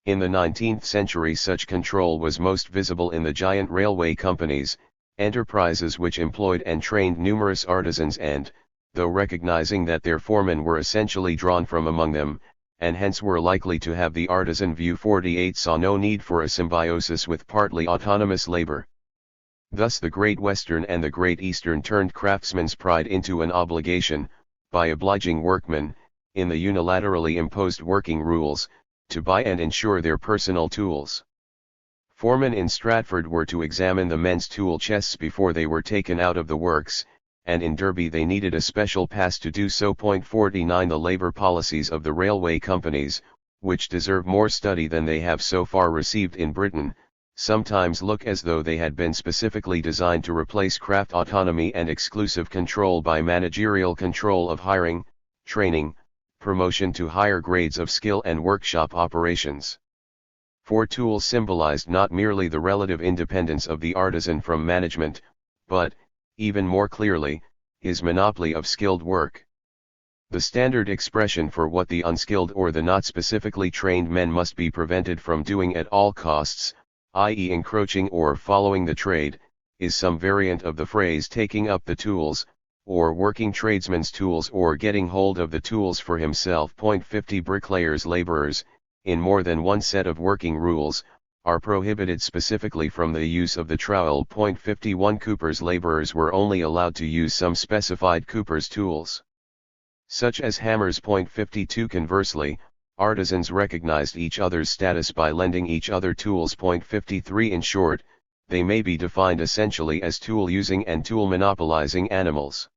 In the 19th century such control was most visible in the giant railway companies, enterprises which employed and trained numerous artisans and, though recognizing that their foremen were essentially drawn from among them, and hence were likely to have the artisan view. 48 Saw no need for a symbiosis with partly autonomous labor. Thus the Great Western and the Great Eastern turned craftsmen's pride into an obligation, by obliging workmen, in the unilaterally imposed working rules, to buy and insure their personal tools. Foremen in Stratford were to examine the men's tool chests before they were taken out of the works, and in Derby they needed a special pass to do so. 49 The labour policies of the railway companies, which deserve more study than they have so far received in Britain, sometimes look as though they had been specifically designed to replace craft autonomy and exclusive control by managerial control of hiring, training, promotion to higher grades of skill and workshop operations. For tools symbolized not merely the relative independence of the artisan from management, but, even more clearly, his monopoly of skilled work. The standard expression for what the unskilled or the not specifically trained men must be prevented from doing at all costs, i.e. encroaching or following the trade, is some variant of the phrase taking up the tools, or working tradesman's tools or getting hold of the tools for himself. 50 Bricklayers' laborers, in more than one set of working rules, are prohibited specifically from the use of the trowel. 51 Coopers' laborers were only allowed to use some specified cooper's tools, such as hammers. 52 Conversely, artisans recognized each other's status by lending each other tools. 53 In short, they may be defined essentially as tool-using and tool-monopolizing animals.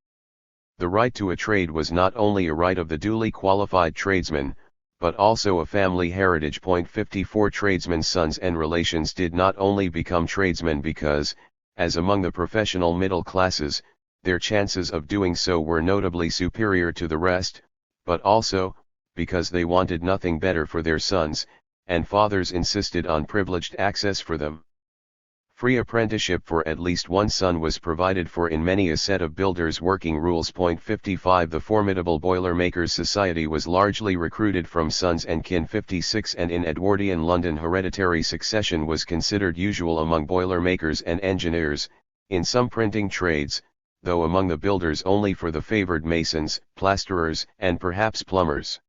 The right to a trade was not only a right of the duly qualified tradesman, but also a family heritage. 54 Tradesmen's sons and relations did not only become tradesmen because, as among the professional middle classes, their chances of doing so were notably superior to the rest, but also, because they wanted nothing better for their sons, and fathers insisted on privileged access for them. Free apprenticeship for at least one son was provided for in many a set of builders' working rules. 55 The formidable Boilermakers Society was largely recruited from sons and kin. 56 And in Edwardian London hereditary succession was considered usual among boilermakers and engineers, in some printing trades, though among the builders only for the favoured masons, plasterers, and perhaps plumbers.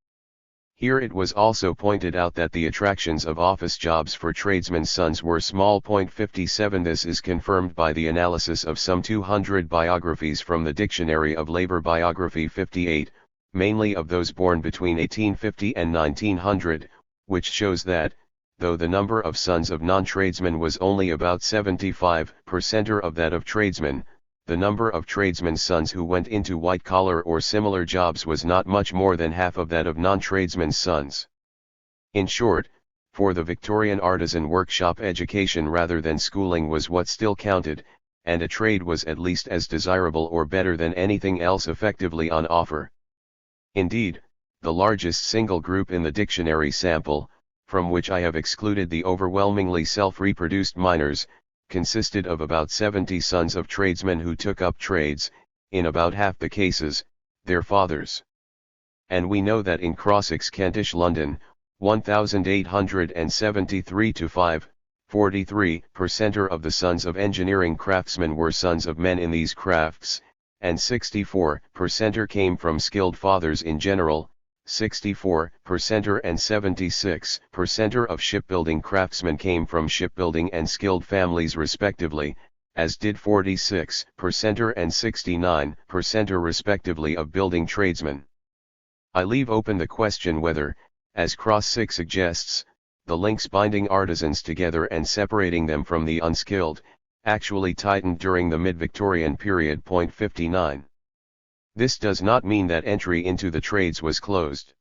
Here it was also pointed out that the attractions of office jobs for tradesmen's sons were small. 57 This is confirmed by the analysis of some 200 biographies from the Dictionary of Labour. Biography 58, mainly of those born between 1850 and 1900, which shows that, though the number of sons of non-tradesmen was only about 75% of that of tradesmen, the number of tradesmen's sons who went into white-collar or similar jobs was not much more than half of that of non-tradesmen's sons. In short, for the Victorian artisan workshop education rather than schooling was what still counted, and a trade was at least as desirable or better than anything else effectively on offer. Indeed, the largest single group in the dictionary sample, from which I have excluded the overwhelmingly self-reproduced minors, consisted of about 70 sons of tradesmen who took up trades, in about half the cases, their fathers. And we know that in Crossix Kentish London, 1873 to 43% of the sons of engineering craftsmen were sons of men in these crafts, and 64% came from skilled fathers in general, 64% and 76% of shipbuilding craftsmen came from shipbuilding and skilled families respectively, as did 46% and 69% respectively of building tradesmen. I leave open the question whether, as Crossix suggests, the links binding artisans together and separating them from the unskilled, actually tightened during the mid-Victorian period. 59. This does not mean that entry into the trades was closed.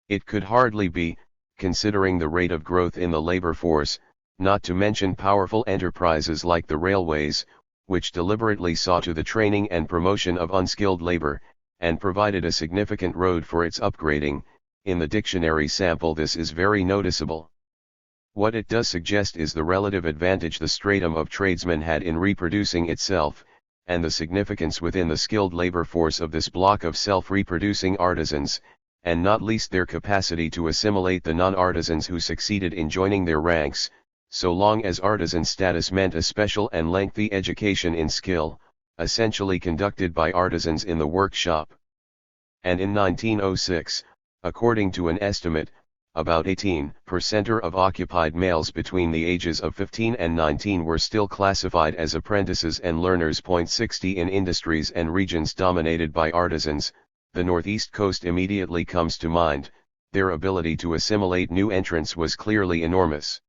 It could hardly be, considering the rate of growth in the labor force, not to mention powerful enterprises like the railways, which deliberately saw to the training and promotion of unskilled labor, and provided a significant road for its upgrading. In the dictionary sample this is very noticeable. What it does suggest is the relative advantage the stratum of tradesmen had in reproducing itself, and the significance within the skilled labor force of this block of self-reproducing artisans, and not least their capacity to assimilate the non-artisans who succeeded in joining their ranks, so long as artisan status meant a special and lengthy education in skill, essentially conducted by artisans in the workshop. And in 1906, according to an estimate, about 18% of occupied males between the ages of 15 and 19 were still classified as apprentices and learners. 60 In industries and regions dominated by artisans, the northeast coast immediately comes to mind, their ability to assimilate new entrants was clearly enormous.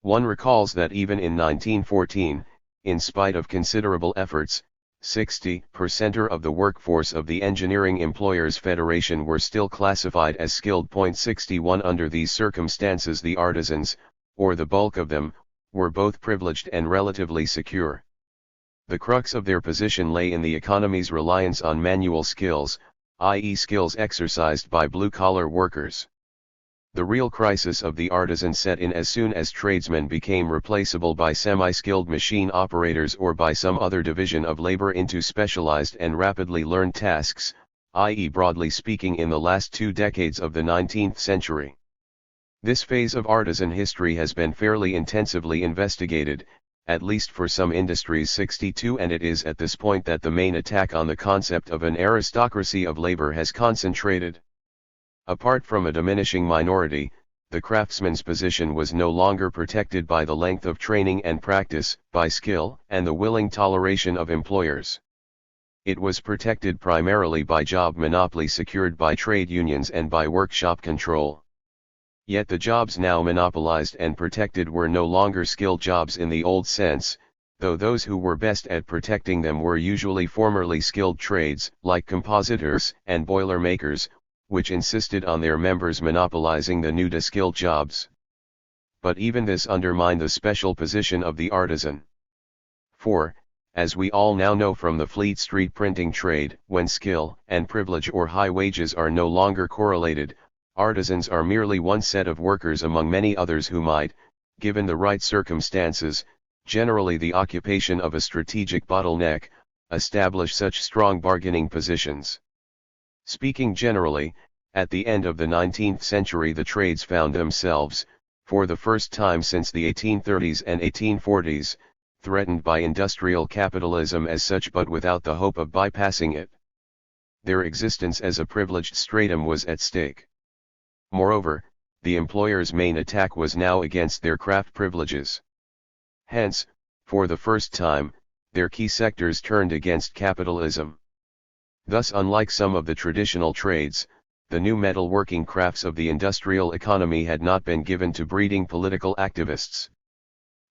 One recalls that even in 1914, in spite of considerable efforts, 60% of the workforce of the Engineering Employers Federation were still classified as skilled. 61 Under these circumstances the artisans, or the bulk of them, were both privileged and relatively secure. The crux of their position lay in the economy's reliance on manual skills, i.e. skills exercised by blue-collar workers. The real crisis of the artisan set in as soon as tradesmen became replaceable by semi-skilled machine operators or by some other division of labor into specialized and rapidly learned tasks, i.e. broadly speaking in the last 2 decades of the 19th century. This phase of artisan history has been fairly intensively investigated, at least for some industries. 62 And it is at this point that the main attack on the concept of an aristocracy of labor has concentrated. Apart from a diminishing minority, the craftsman's position was no longer protected by the length of training and practice, by skill and the willing toleration of employers. It was protected primarily by job monopoly secured by trade unions and by workshop control. Yet the jobs now monopolized and protected were no longer skilled jobs in the old sense, though those who were best at protecting them were usually formerly skilled trades, like compositors and boilermakers, which insisted on their members monopolizing the new skilled jobs. But even this undermined the special position of the artisan. For, as we all now know from the Fleet Street printing trade, when skill and privilege or high wages are no longer correlated, artisans are merely one set of workers among many others who might, given the right circumstances, generally the occupation of a strategic bottleneck, establish such strong bargaining positions. Speaking generally, at the end of the 19th century the trades found themselves, for the first time since the 1830s and 1840s, threatened by industrial capitalism as such but without the hope of bypassing it. Their existence as a privileged stratum was at stake. Moreover, the employer's main attack was now against their craft privileges. Hence, for the first time, their key sectors turned against capitalism. Thus, unlike some of the traditional trades, the new metal-working crafts of the industrial economy had not been given to breeding political activists.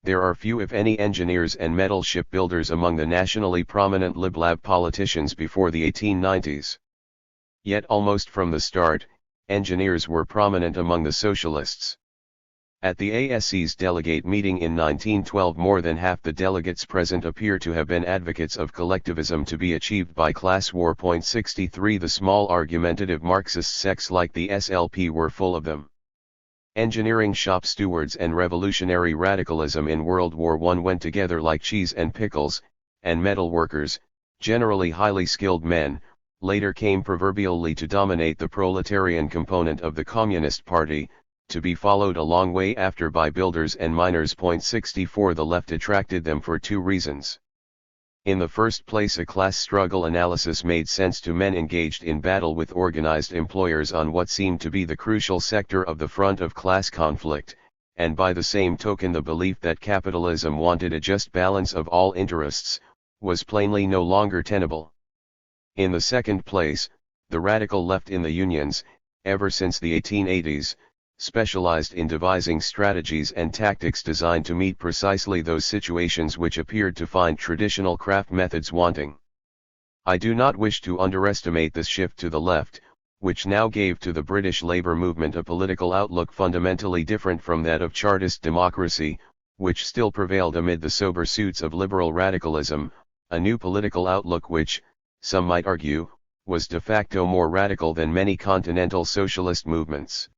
There are few if any engineers and metal shipbuilders among the nationally prominent lib-lab politicians before the 1890s. Yet almost from the start, engineers were prominent among the socialists. At the ASC's delegate meeting in 1912 more than half the delegates present appear to have been advocates of collectivism to be achieved by class war. 63 The small argumentative Marxist sects like the SLP were full of them. Engineering shop stewards and revolutionary radicalism in World War I went together like cheese and pickles, and metal workers, generally highly skilled men, later came proverbially to dominate the proletarian component of the Communist Party, to be followed a long way after by builders and miners. 64 The left attracted them for two reasons. In the first place, a class struggle analysis made sense to men engaged in battle with organized employers on what seemed to be the crucial sector of the front of class conflict, and by the same token the belief that capitalism wanted a just balance of all interests, was plainly no longer tenable. In the second place, the radical left in the unions, ever since the 1880s, specialized in devising strategies and tactics designed to meet precisely those situations which appeared to find traditional craft methods wanting. I do not wish to underestimate this shift to the left, which now gave to the British Labour movement a political outlook fundamentally different from that of Chartist democracy, which still prevailed amid the sober suits of liberal radicalism, a new political outlook which, some might argue, was de facto more radical than many continental socialist movements.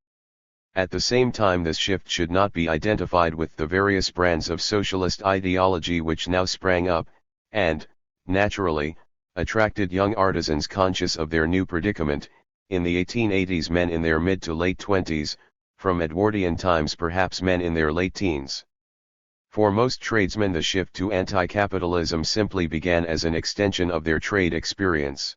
At the same time, this shift should not be identified with the various brands of socialist ideology which now sprang up, and, naturally, attracted young artisans conscious of their new predicament. In the 1880s, men in their mid to late 20s, from Edwardian times perhaps men in their late teens. For most tradesmen the shift to anti-capitalism simply began as an extension of their trade experience.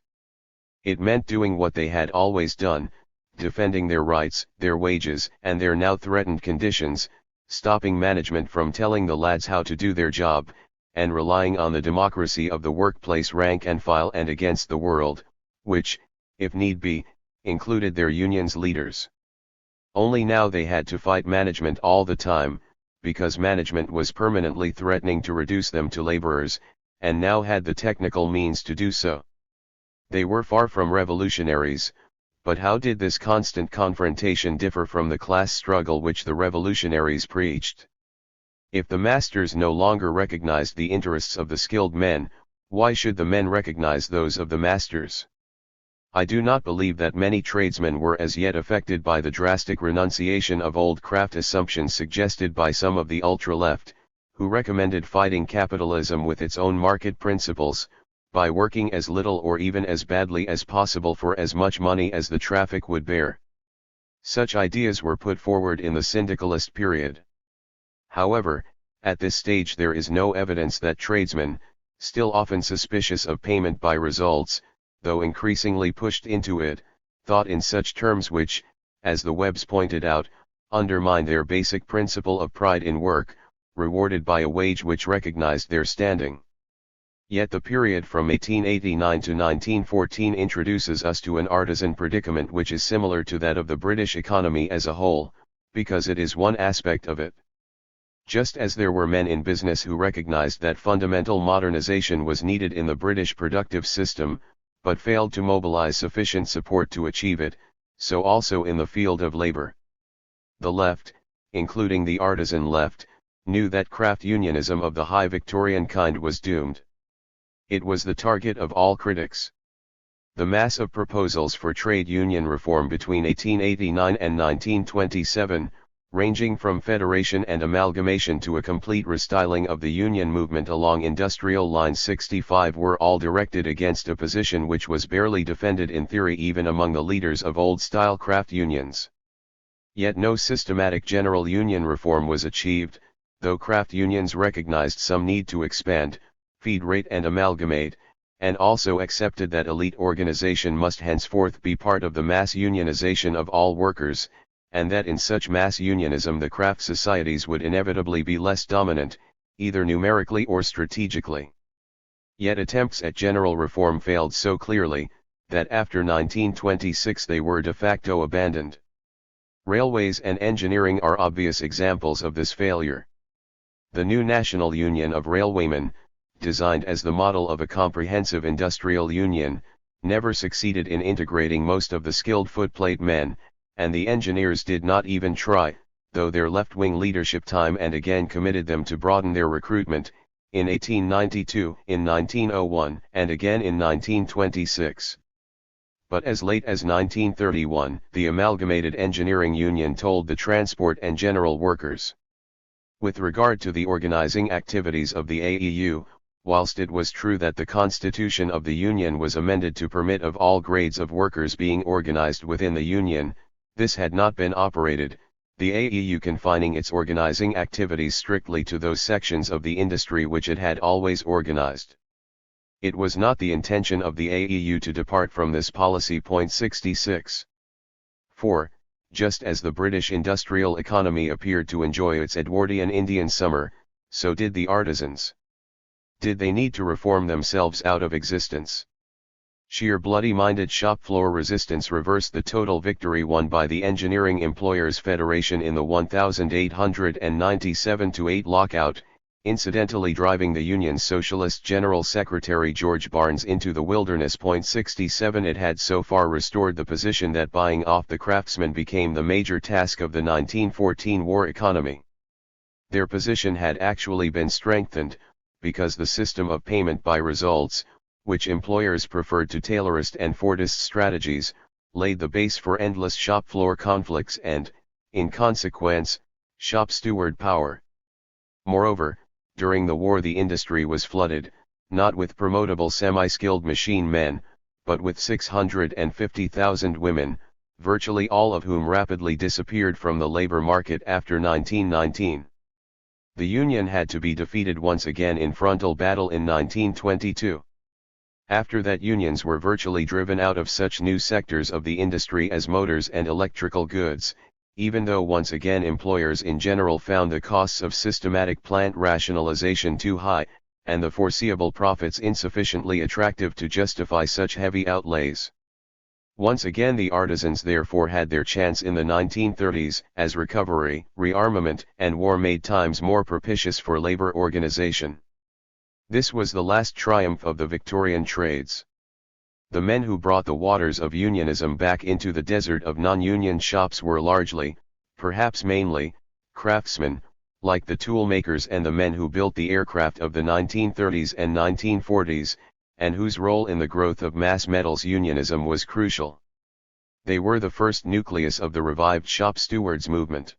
It meant doing what they had always done, defending their rights, their wages, and their now threatened conditions, stopping management from telling the lads how to do their job, and relying on the democracy of the workplace rank and file and against the world, which, if need be, included their union's leaders. Only now they had to fight management all the time, because management was permanently threatening to reduce them to laborers, and now had the technical means to do so. They were far from revolutionaries, but how did this constant confrontation differ from the class struggle which the revolutionaries preached? If the masters no longer recognized the interests of the skilled men, why should the men recognize those of the masters? I do not believe that many tradesmen were as yet affected by the drastic renunciation of old craft assumptions suggested by some of the ultra-left, who recommended fighting capitalism with its own market principles, by working as little or even as badly as possible for as much money as the traffic would bear. Such ideas were put forward in the syndicalist period. However, at this stage there is no evidence that tradesmen, still often suspicious of payment by results, though increasingly pushed into it, thought in such terms which, as the Webbs pointed out, undermine their basic principle of pride in work, rewarded by a wage which recognized their standing. Yet the period from 1889 to 1914 introduces us to an artisan predicament which is similar to that of the British economy as a whole, because it is one aspect of it. Just as there were men in business who recognized that fundamental modernization was needed in the British productive system, but failed to mobilize sufficient support to achieve it, so also in the field of labor. The left, including the artisan left, knew that craft unionism of the high Victorian kind was doomed. It was the target of all critics. The mass of proposals for trade union reform between 1889 and 1927, ranging from federation and amalgamation to a complete restyling of the union movement along Industrial Line 65, were all directed against a position which was barely defended in theory even among the leaders of old-style craft unions. Yet no systematic general union reform was achieved, though craft unions recognized some need to expand, federate and amalgamate, and also accepted that elite organization must henceforth be part of the mass unionization of all workers, and that in such mass unionism the craft societies would inevitably be less dominant, either numerically or strategically. Yet attempts at general reform failed so clearly, that after 1926 they were de facto abandoned. Railways and engineering are obvious examples of this failure. The new National Union of Railwaymen, designed as the model of a comprehensive industrial union, never succeeded in integrating most of the skilled footplate men, and the engineers did not even try, though their left-wing leadership time and again committed them to broaden their recruitment, in 1892, in 1901, and again in 1926. But as late as 1931, the Amalgamated Engineering Union told the transport and general workers. With regard to the organizing activities of the AEU, whilst it was true that the constitution of the Union was amended to permit of all grades of workers being organized within the Union, this had not been operated, the AEU confining its organizing activities strictly to those sections of the industry which it had always organized. It was not the intention of the AEU to depart from this policy. 66. 4. Just as the British industrial economy appeared to enjoy its Edwardian Indian summer, so did the artisans. Did they need to reform themselves out of existence? Sheer bloody-minded shop floor resistance reversed the total victory won by the Engineering Employers Federation in the 1897-8 lockout, incidentally driving the Union's Socialist General Secretary George Barnes into the wilderness. 67. It had so far restored the position that buying off the craftsmen became the major task of the 1914 war economy. Their position had actually been strengthened, because the system of payment by results, which employers preferred to Taylorist and Fordist strategies, laid the base for endless shop floor conflicts and, in consequence, shop steward power. Moreover, during the war the industry was flooded, not with promotable semi-skilled machine men, but with 650,000 women, virtually all of whom rapidly disappeared from the labor market after 1919. The Union had to be defeated once again in frontal battle in 1922. After that unions were virtually driven out of such new sectors of the industry as motors and electrical goods, even though once again employers in general found the costs of systematic plant rationalization too high, and the foreseeable profits insufficiently attractive to justify such heavy outlays. Once again the artisans therefore had their chance in the 1930s, as recovery, rearmament, and war made times more propitious for labor organization. This was the last triumph of the Victorian trades. The men who brought the waters of unionism back into the desert of non-union shops were largely, perhaps mainly, craftsmen, like the tool makers and the men who built the aircraft of the 1930s and 1940s, and whose role in the growth of mass metals unionism was crucial. They were the first nucleus of the revived shop stewards movement.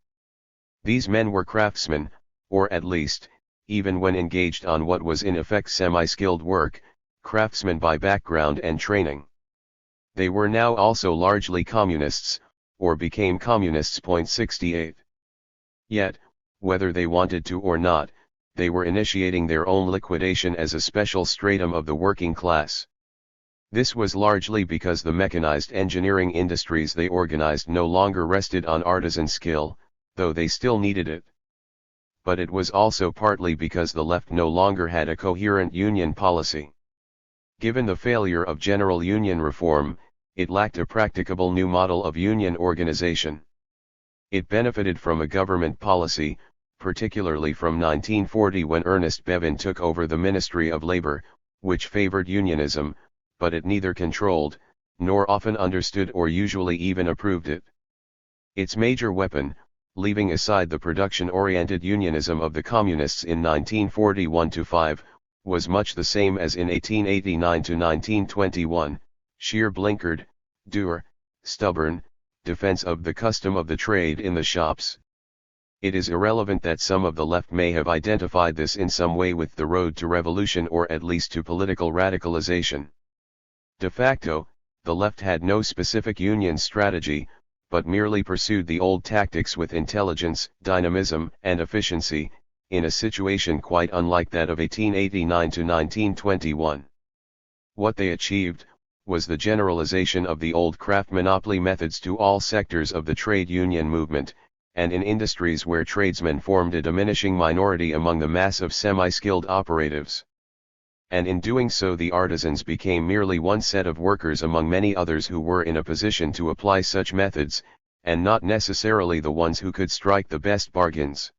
These men were craftsmen, or at least, even when engaged on what was in effect semi-skilled work, craftsmen by background and training. They were now also largely communists, or became communists. 68. Yet, whether they wanted to or not, they were initiating their own liquidation as a special stratum of the working class. This was largely because the mechanized engineering industries they organized no longer rested on artisan skill, though they still needed it. But it was also partly because the left no longer had a coherent union policy. Given the failure of general union reform, it lacked a practicable new model of union organization. It benefited from a government policy, particularly from 1940 when Ernest Bevin took over the Ministry of Labor, which favored unionism, but it neither controlled, nor often understood or usually even approved it. Its major weapon, leaving aside the production-oriented unionism of the communists in 1941-5, was much the same as in 1889-1921, sheer blinkered, dour, stubborn, defense of the custom of the trade in the shops. It is irrelevant that some of the left may have identified this in some way with the road to revolution or at least to political radicalization. De facto, the left had no specific union strategy, but merely pursued the old tactics with intelligence, dynamism, and efficiency, in a situation quite unlike that of 1889 to 1921. What they achieved was the generalization of the old craft monopoly methods to all sectors of the trade union movement, and in industries where tradesmen formed a diminishing minority among the mass of semi-skilled operatives. And in doing so the artisans became merely one set of workers among many others who were in a position to apply such methods, and not necessarily the ones who could strike the best bargains.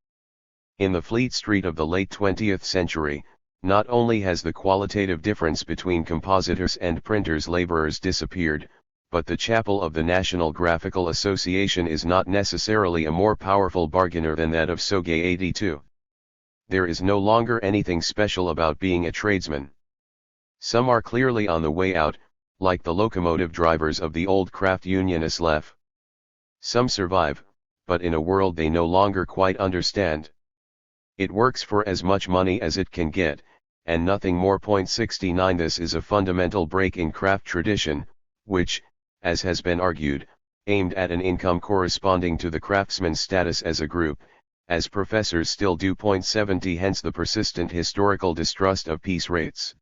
In the Fleet Street of the late 20th century, not only has the qualitative difference between compositors and printers' laborers disappeared, but the chapel of the National Graphical Association is not necessarily a more powerful bargainer than that of Soge 82. There is no longer anything special about being a tradesman. Some are clearly on the way out, like the locomotive drivers of the old craft unionist left. Some survive, but in a world they no longer quite understand. It works for as much money as it can get, and nothing more. 69 This is a fundamental break in craft tradition, which, as has been argued, aimed at an income corresponding to the craftsman's status as a group, as professors still do. 70 Hence the persistent historical distrust of piece rates.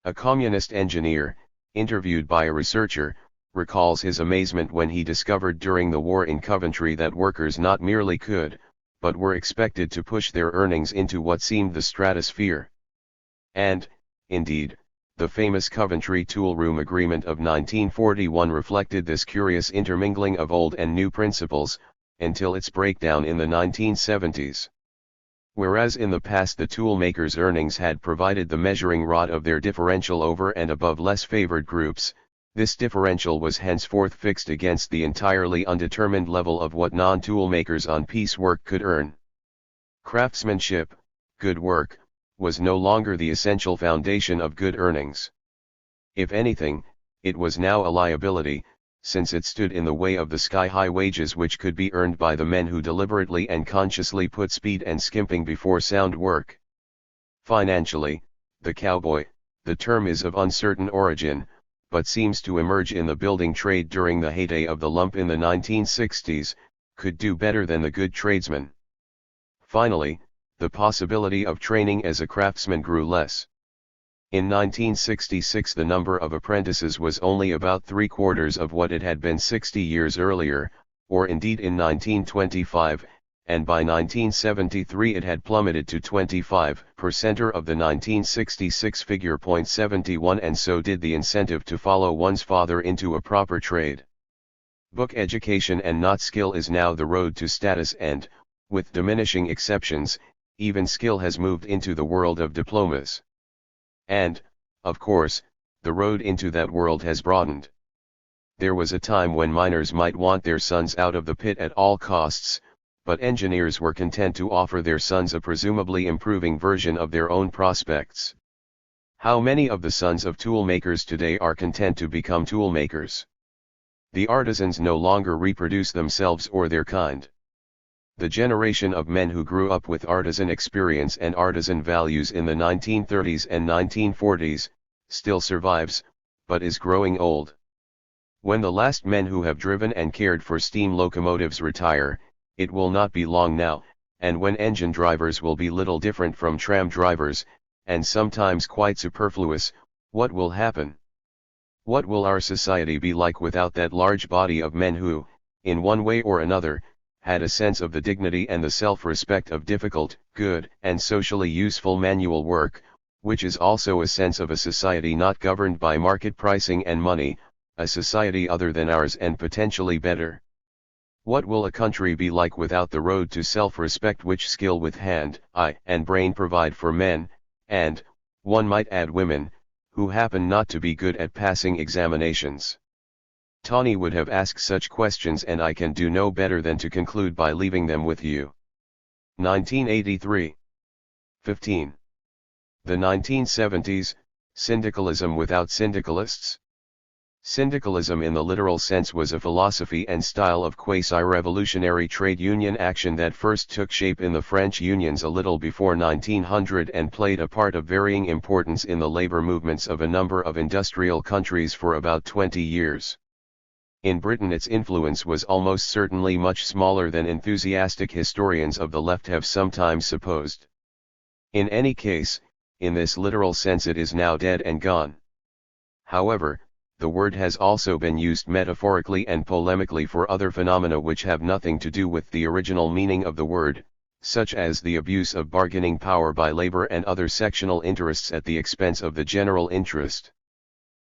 A communist engineer, interviewed by a researcher, recalls his amazement when he discovered during the war in Coventry that workers not merely could, but were expected to push their earnings into what seemed the stratosphere. And, indeed, the famous Coventry Tool Room Agreement of 1941 reflected this curious intermingling of old and new principles, until its breakdown in the 1970s. Whereas in the past the toolmakers' earnings had provided the measuring rod of their differential over and above less favored groups, this differential was henceforth fixed against the entirely undetermined level of what non-toolmakers on piece work could earn. Craftsmanship, good work, was no longer the essential foundation of good earnings. If anything, it was now a liability, since it stood in the way of the sky-high wages which could be earned by the men who deliberately and consciously put speed and skimping before sound work. Financially, the cowboy, the term is of uncertain origin, but seems to emerge in the building trade during the heyday of the lump in the 1960s, could do better than the good tradesman. Finally, the possibility of training as a craftsman grew less. In 1966 the number of apprentices was only about 3/4 of what it had been 60 years earlier, or indeed in 1925, and by 1973 it had plummeted to 25% of the 1966 figure. 71 And so did the incentive to follow one's father into a proper trade. Book education and not skill is now the road to status, and, with diminishing exceptions, even skill has moved into the world of diplomas. And, of course, the road into that world has broadened. There was a time when miners might want their sons out of the pit at all costs, but engineers were content to offer their sons a presumably improving version of their own prospects. How many of the sons of toolmakers today are content to become toolmakers? The artisans no longer reproduce themselves or their kind. The generation of men who grew up with artisan experience and artisan values in the 1930s and 1940s, still survives, but is growing old. When the last men who have driven and cared for steam locomotives retire, it will not be long now, and when engine drivers will be little different from tram drivers, and sometimes quite superfluous, what will happen? What will our society be like without that large body of men who, in one way or another, had a sense of the dignity and the self-respect of difficult, good, and socially useful manual work, which is also a sense of a society not governed by market pricing and money, a society other than ours and potentially better? What will a country be like without the road to self-respect which skill with hand, eye, and brain provide for men, and, one might add women, who happen not to be good at passing examinations? Tawney would have asked such questions, and I can do no better than to conclude by leaving them with you. 1983. 15. The 1970s, syndicalism without syndicalists. Syndicalism in the literal sense was a philosophy and style of quasi-revolutionary trade union action that first took shape in the French unions a little before 1900 and played a part of varying importance in the labor movements of a number of industrial countries for about 20 years. In Britain its influence was almost certainly much smaller than enthusiastic historians of the left have sometimes supposed. In any case, in this literal sense it is now dead and gone. However, the word has also been used metaphorically and polemically for other phenomena which have nothing to do with the original meaning of the word, such as the abuse of bargaining power by labor and other sectional interests at the expense of the general interest.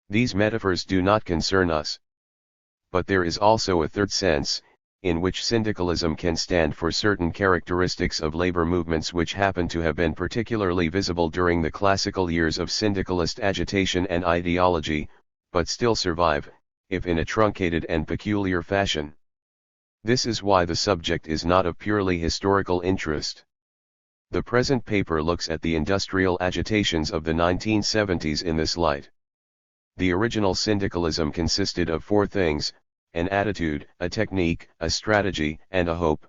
These metaphors do not concern us. But there is also a third sense, in which syndicalism can stand for certain characteristics of labor movements which happen to have been particularly visible during the classical years of syndicalist agitation and ideology, but still survive, if in a truncated and peculiar fashion. This is why the subject is not of purely historical interest. The present paper looks at the industrial agitations of the 1970s in this light. The original syndicalism consisted of four things: an attitude, a technique, a strategy, and a hope.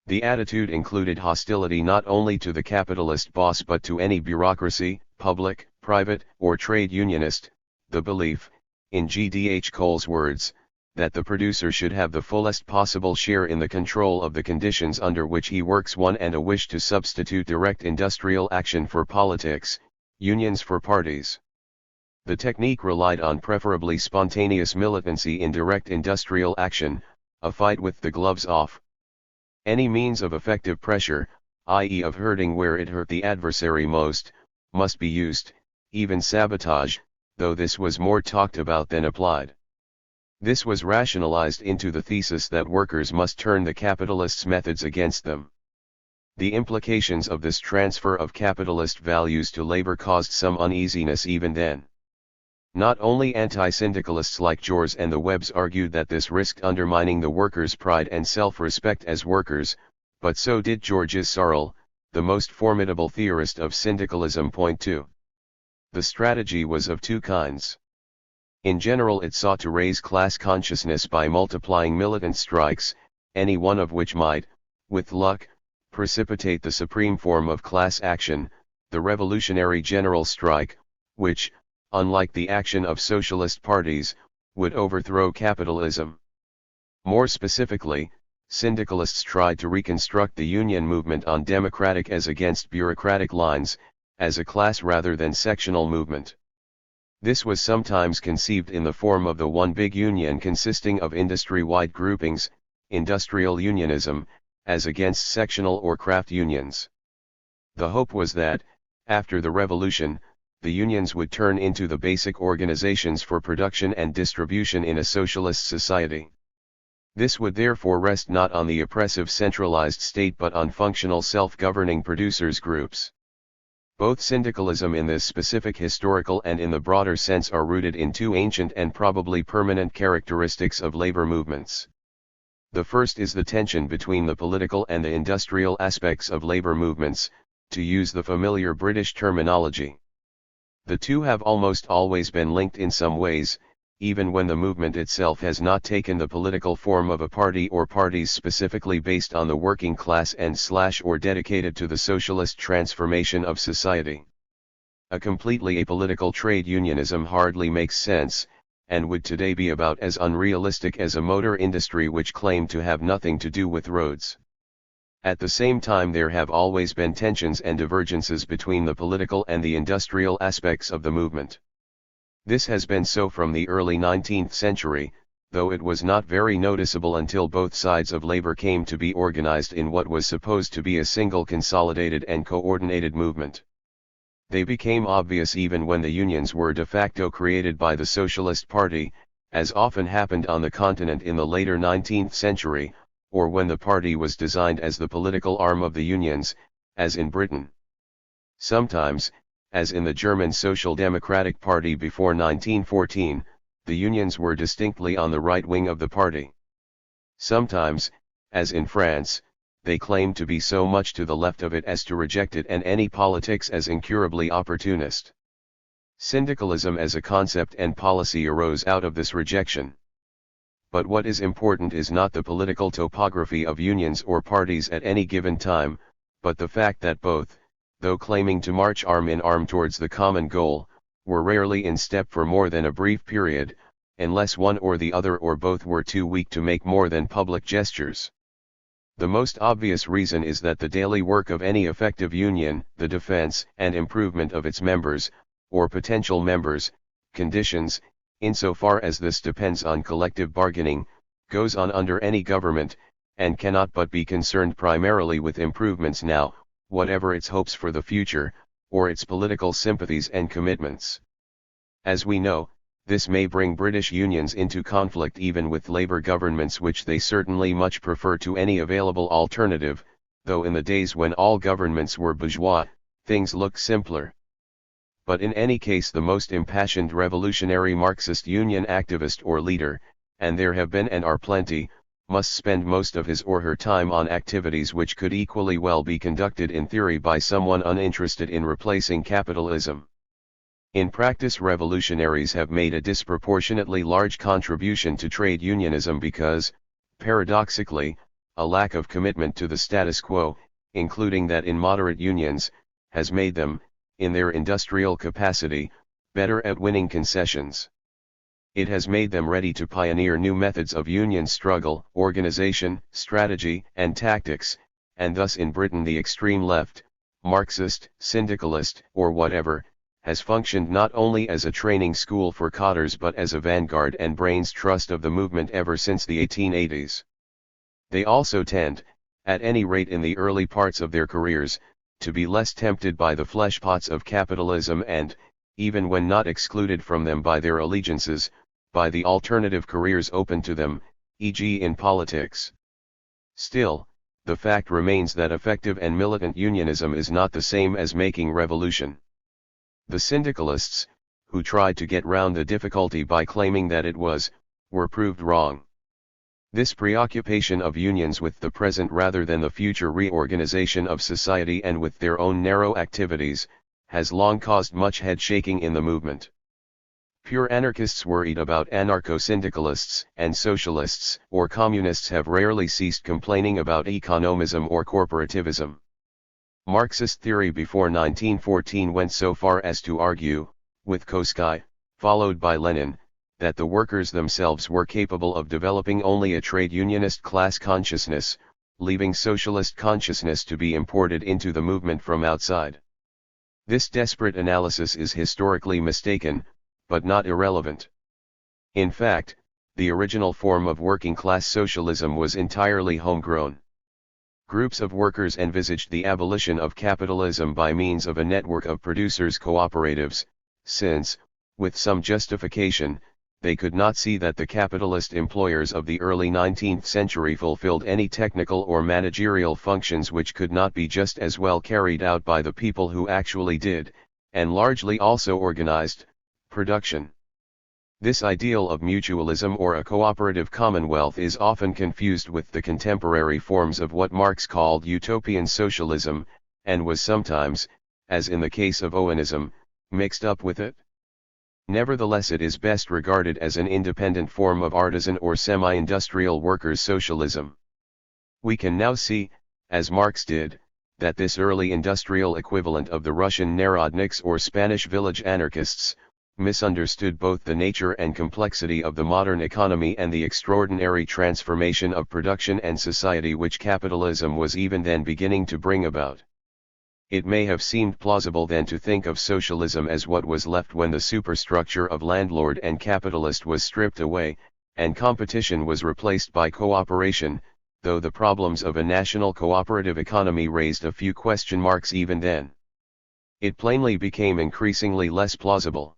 The attitude included hostility not only to the capitalist boss but to any bureaucracy, public, private, or trade unionist, the belief, in G.D.H. Cole's words, that the producer should have the fullest possible share in the control of the conditions under which he works, and a wish to substitute direct industrial action for politics, unions for parties. The technique relied on preferably spontaneous militancy in direct industrial action, a fight with the gloves off. Any means of effective pressure, i.e. of hurting where it hurt the adversary most, must be used, even sabotage, though this was more talked about than applied. This was rationalized into the thesis that workers must turn the capitalists' methods against them. The implications of this transfer of capitalist values to labor caused some uneasiness even then. Not only anti-syndicalists like George and the Webbs argued that this risked undermining the workers' pride and self-respect as workers, but so did Georges Sorel, the most formidable theorist of syndicalism. Point 2. The strategy was of two kinds. In general it sought to raise class consciousness by multiplying militant strikes, any one of which might, with luck, precipitate the supreme form of class action, the revolutionary general strike, which, unlike the action of socialist parties, would overthrow capitalism. More specifically, syndicalists tried to reconstruct the union movement on democratic as against bureaucratic lines, as a class rather than sectional movement. This was sometimes conceived in the form of the one big union consisting of industry-wide groupings, industrial unionism, as against sectional or craft unions. The hope was that, after the revolution, the unions would turn into the basic organizations for production and distribution in a socialist society. This would therefore rest not on the oppressive centralized state but on functional self-governing producers' groups. Both syndicalism in this specific historical and in the broader sense are rooted in two ancient and probably permanent characteristics of labor movements. The first is the tension between the political and the industrial aspects of labor movements, to use the familiar British terminology. The two have almost always been linked in some ways, even when the movement itself has not taken the political form of a party or parties specifically based on the working class or dedicated to the socialist transformation of society. A completely apolitical trade unionism hardly makes sense, and would today be about as unrealistic as a motor industry which claimed to have nothing to do with roads. At the same time there have always been tensions and divergences between the political and the industrial aspects of the movement. This has been so from the early 19th century, though it was not very noticeable until both sides of labor came to be organized in what was supposed to be a single consolidated and coordinated movement. They became obvious even when the unions were de facto created by the Socialist Party, as often happened on the continent in the later 19th century, or when the party was designed as the political arm of the unions, as in Britain. Sometimes, as in the German Social Democratic Party before 1914, the unions were distinctly on the right wing of the party. Sometimes, as in France, they claimed to be so much to the left of it as to reject it and any politics as incurably opportunist. Syndicalism as a concept and policy arose out of this rejection. But what is important is not the political topography of unions or parties at any given time, but the fact that both, though claiming to march arm in arm towards the common goal, were rarely in step for more than a brief period, unless one or the other or both were too weak to make more than public gestures. The most obvious reason is that the daily work of any effective union, the defense and improvement of its members, or potential members, conditions, insofar as this depends on collective bargaining, goes on under any government, and cannot but be concerned primarily with improvements now, whatever its hopes for the future, or its political sympathies and commitments. As we know, this may bring British unions into conflict even with Labour governments, which they certainly much prefer to any available alternative, though in the days when all governments were bourgeois, things looked simpler. But in any case, the most impassioned revolutionary Marxist union activist or leader, and there have been and are plenty, must spend most of his or her time on activities which could equally well be conducted in theory by someone uninterested in replacing capitalism. In practice, revolutionaries have made a disproportionately large contribution to trade unionism because, paradoxically, a lack of commitment to the status quo, including that in moderate unions, has made them, in their industrial capacity, better at winning concessions. It has made them ready to pioneer new methods of union struggle, organization, strategy, and tactics, and thus in Britain the extreme left, Marxist, syndicalist, or whatever, has functioned not only as a training school for codders but as a vanguard and brains trust of the movement ever since the 1880s. They also tend, at any rate in the early parts of their careers, to be less tempted by the fleshpots of capitalism and, even when not excluded from them by their allegiances, by the alternative careers open to them, e.g. in politics. Still, the fact remains that effective and militant unionism is not the same as making revolution. The syndicalists, who tried to get round the difficulty by claiming that it was, were proved wrong. This preoccupation of unions with the present rather than the future reorganization of society and with their own narrow activities, has long caused much head-shaking in the movement. Pure anarchists worried about anarcho-syndicalists and socialists or communists have rarely ceased complaining about economism or corporativism. Marxist theory before 1914 went so far as to argue, with Koski, followed by Lenin, that the workers themselves were capable of developing only a trade unionist class consciousness, leaving socialist consciousness to be imported into the movement from outside. This desperate analysis is historically mistaken, but not irrelevant. In fact, the original form of working-class socialism was entirely homegrown. Groups of workers envisaged the abolition of capitalism by means of a network of producers' cooperatives, since, with some justification, they could not see that the capitalist employers of the early 19th century fulfilled any technical or managerial functions which could not be just as well carried out by the people who actually did, and largely also organized, production. This ideal of mutualism or a cooperative commonwealth is often confused with the contemporary forms of what Marx called utopian socialism, and was sometimes, as in the case of Owenism, mixed up with it. Nevertheless, it is best regarded as an independent form of artisan or semi-industrial workers' socialism. We can now see, as Marx did, that this early industrial equivalent of the Russian Narodniks or Spanish village anarchists, misunderstood both the nature and complexity of the modern economy and the extraordinary transformation of production and society which capitalism was even then beginning to bring about. It may have seemed plausible then to think of socialism as what was left when the superstructure of landlord and capitalist was stripped away, and competition was replaced by cooperation, though the problems of a national cooperative economy raised a few question marks even then. It plainly became increasingly less plausible.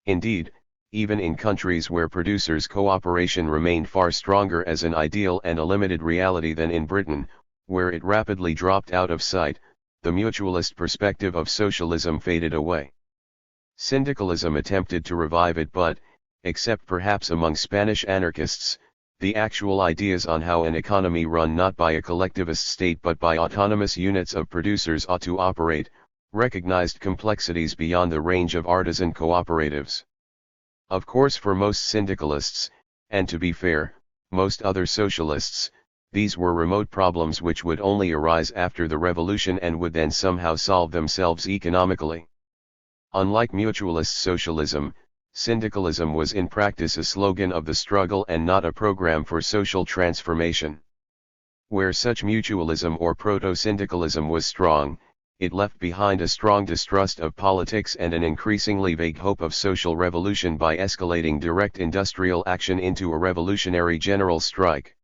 Indeed, even in countries where producers' cooperation remained far stronger as an ideal and a limited reality than in Britain, where it rapidly dropped out of sight, the mutualist perspective of socialism faded away. Syndicalism attempted to revive it but, except perhaps among Spanish anarchists, the actual ideas on how an economy run not by a collectivist state but by autonomous units of producers ought to operate, recognized complexities beyond the range of artisan cooperatives. Of course, for most syndicalists, and to be fair, most other socialists, these were remote problems which would only arise after the revolution and would then somehow solve themselves economically. Unlike mutualist socialism, syndicalism was in practice a slogan of the struggle and not a program for social transformation. Where such mutualism or proto-syndicalism was strong, it left behind a strong distrust of politics and an increasingly vague hope of social revolution by escalating direct industrial action into a revolutionary general strike.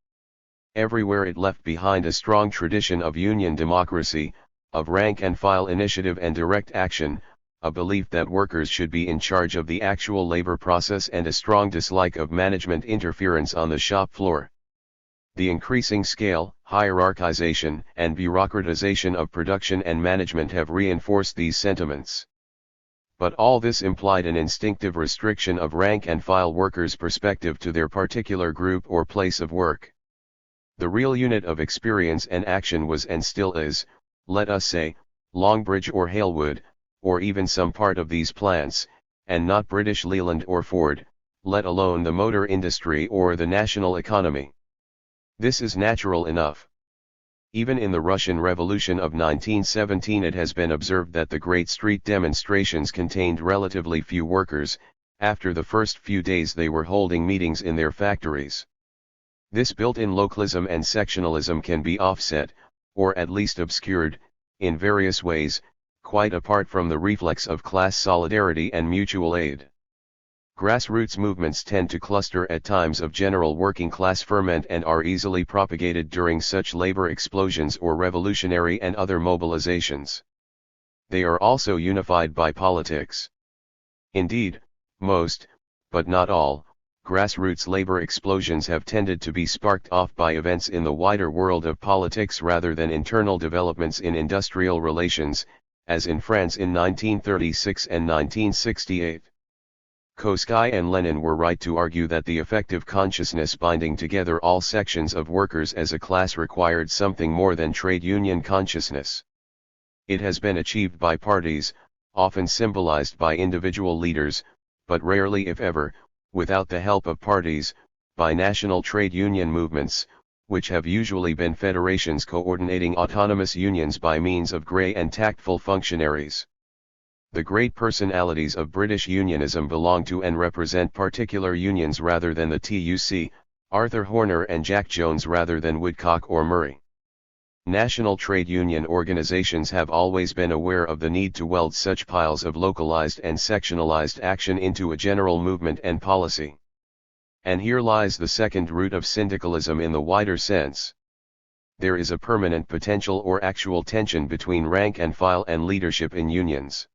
Everywhere it left behind a strong tradition of union democracy, of rank-and-file initiative and direct action, a belief that workers should be in charge of the actual labor process and a strong dislike of management interference on the shop floor. The increasing scale, hierarchization, and bureaucratization of production and management have reinforced these sentiments. But all this implied an instinctive restriction of rank-and-file workers' perspective to their particular group or place of work. The real unit of experience and action was and still is, let us say, Longbridge or Halewood, or even some part of these plants, and not British Leland or Ford, let alone the motor industry or the national economy. This is natural enough. Even in the Russian Revolution of 1917 it has been observed that the great street demonstrations contained relatively few workers. After the first few days they were holding meetings in their factories. This built-in localism and sectionalism can be offset, or at least obscured, in various ways, quite apart from the reflex of class solidarity and mutual aid. Grassroots movements tend to cluster at times of general working-class ferment and are easily propagated during such labor explosions or revolutionary and other mobilizations. They are also unified by politics. Indeed, most, but not all, grassroots labor explosions have tended to be sparked off by events in the wider world of politics rather than internal developments in industrial relations, as in France in 1936 and 1968. Koski and Lenin were right to argue that the effective consciousness binding together all sections of workers as a class required something more than trade union consciousness. It has been achieved by parties, often symbolized by individual leaders, but rarely if ever, without the help of parties, by national trade union movements, which have usually been federations coordinating autonomous unions by means of grey and tactful functionaries. The great personalities of British unionism belong to and represent particular unions rather than the TUC, Arthur Horner and Jack Jones rather than Woodcock or Murray. National trade union organizations have always been aware of the need to weld such piles of localized and sectionalized action into a general movement and policy. And here lies the second root of syndicalism in the wider sense. There is a permanent potential or actual tension between rank and file and leadership in unions.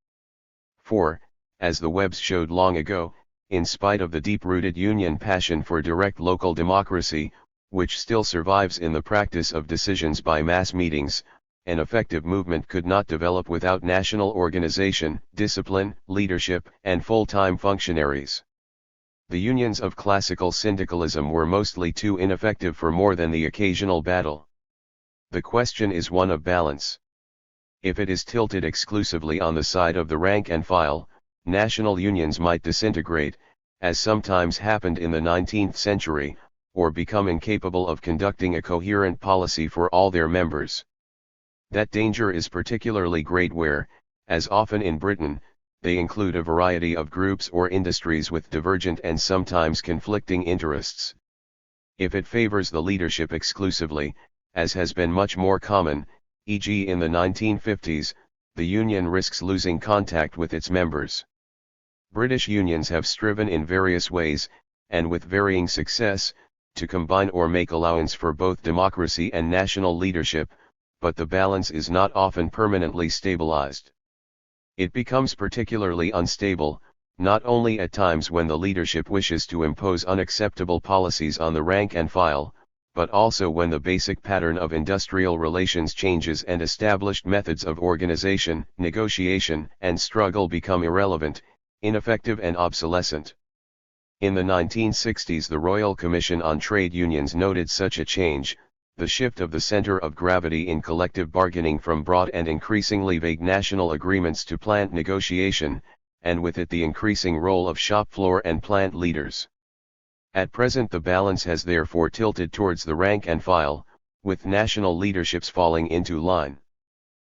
For, as the Webbs showed long ago, in spite of the deep-rooted union passion for direct local democracy, which still survives in the practice of decisions by mass meetings, an effective movement could not develop without national organization, discipline, leadership, and full-time functionaries. The unions of classical syndicalism were mostly too ineffective for more than the occasional battle. The question is one of balance. If it is tilted exclusively on the side of the rank and file, national unions might disintegrate, as sometimes happened in the 19th century, or become incapable of conducting a coherent policy for all their members. That danger is particularly great where, as often in Britain, they include a variety of groups or industries with divergent and sometimes conflicting interests. If it favors the leadership exclusively, as has been much more common, e.g. in the 1950s, the union risks losing contact with its members. British unions have striven in various ways, and with varying success, to combine or make allowance for both democracy and national leadership, but the balance is not often permanently stabilized. It becomes particularly unstable, not only at times when the leadership wishes to impose unacceptable policies on the rank and file, but also when the basic pattern of industrial relations changes and established methods of organization, negotiation, and struggle become irrelevant, ineffective and obsolescent. In the 1960s, the Royal Commission on Trade Unions noted such a change, the shift of the center of gravity in collective bargaining from broad and increasingly vague national agreements to plant negotiation, and with it the increasing role of shop floor and plant leaders. At present the balance has therefore tilted towards the rank and file, with national leaderships falling into line.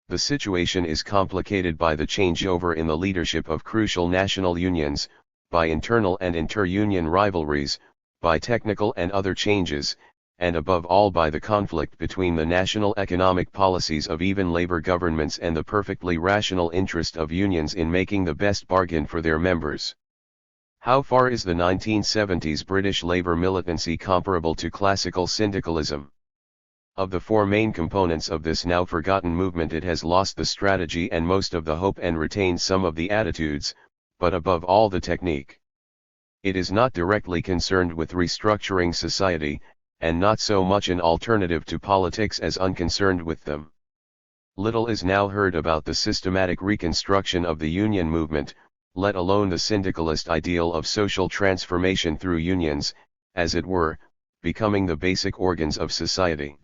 The situation is complicated by the changeover in the leadership of crucial national unions, by internal and inter-union rivalries, by technical and other changes, and above all by the conflict between the national economic policies of even labor governments and the perfectly rational interest of unions in making the best bargain for their members. How far is the 1970s British labour militancy comparable to classical syndicalism? Of the four main components of this now forgotten movement, it has lost the strategy and most of the hope and retained some of the attitudes, but above all the technique. It is not directly concerned with restructuring society, and not so much an alternative to politics as unconcerned with them. Little is now heard about the systematic reconstruction of the union movement, let alone the syndicalist ideal of social transformation through unions, as it were, becoming the basic organs of society.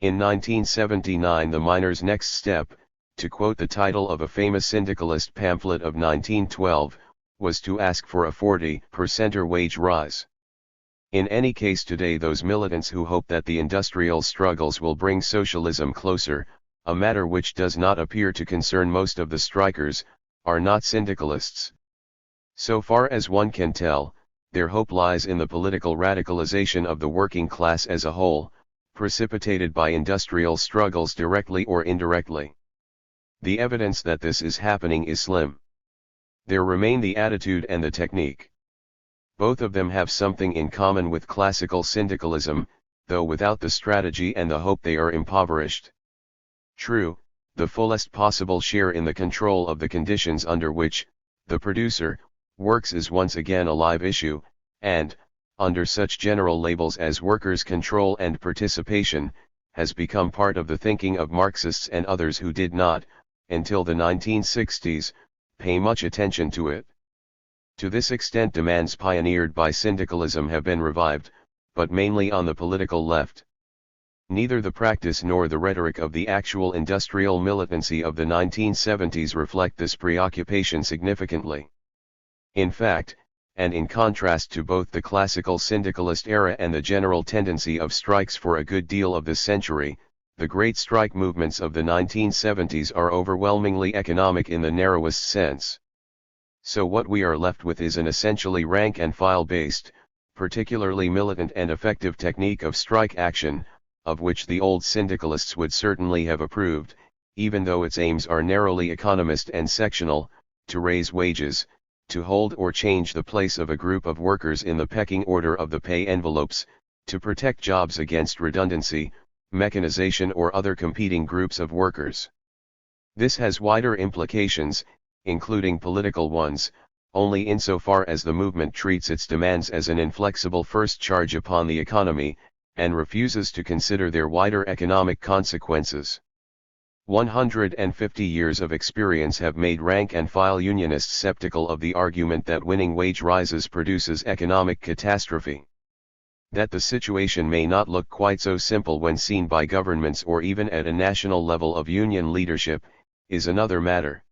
In 1979, the miners' next step, to quote the title of a famous syndicalist pamphlet of 1912, was to ask for a 40% wage rise. In any case, today those militants who hope that the industrial struggles will bring socialism closer, a matter which does not appear to concern most of the strikers, are not syndicalists. So far as one can tell, their hope lies in the political radicalization of the working class as a whole, precipitated by industrial struggles directly or indirectly. The evidence that this is happening is slim. There remain the attitude and the technique. Both of them have something in common with classical syndicalism, though without the strategy and the hope they are impoverished. True, the fullest possible share in the control of the conditions under which the producer works is once again a live issue, and, under such general labels as workers' control and participation, has become part of the thinking of Marxists and others who did not, until the 1960s, pay much attention to it. To this extent, demands pioneered by syndicalism have been revived, but mainly on the political left. Neither the practice nor the rhetoric of the actual industrial militancy of the 1970s reflect this preoccupation significantly. In fact, and in contrast to both the classical syndicalist era and the general tendency of strikes for a good deal of this century, the great strike movements of the 1970s are overwhelmingly economic in the narrowest sense. So what we are left with is an essentially rank and file based, particularly militant and effective technique of strike action, of which the old syndicalists would certainly have approved, even though its aims are narrowly economist and sectional, to raise wages, to hold or change the place of a group of workers in the pecking order of the pay envelopes, to protect jobs against redundancy, mechanization or other competing groups of workers. This has wider implications, including political ones, only insofar as the movement treats its demands as an inflexible first charge upon the economy, and refuses to consider their wider economic consequences. 150 years of experience have made rank-and-file unionists skeptical of the argument that winning wage rises produces economic catastrophe. That the situation may not look quite so simple when seen by governments or even at a national level of union leadership, is another matter.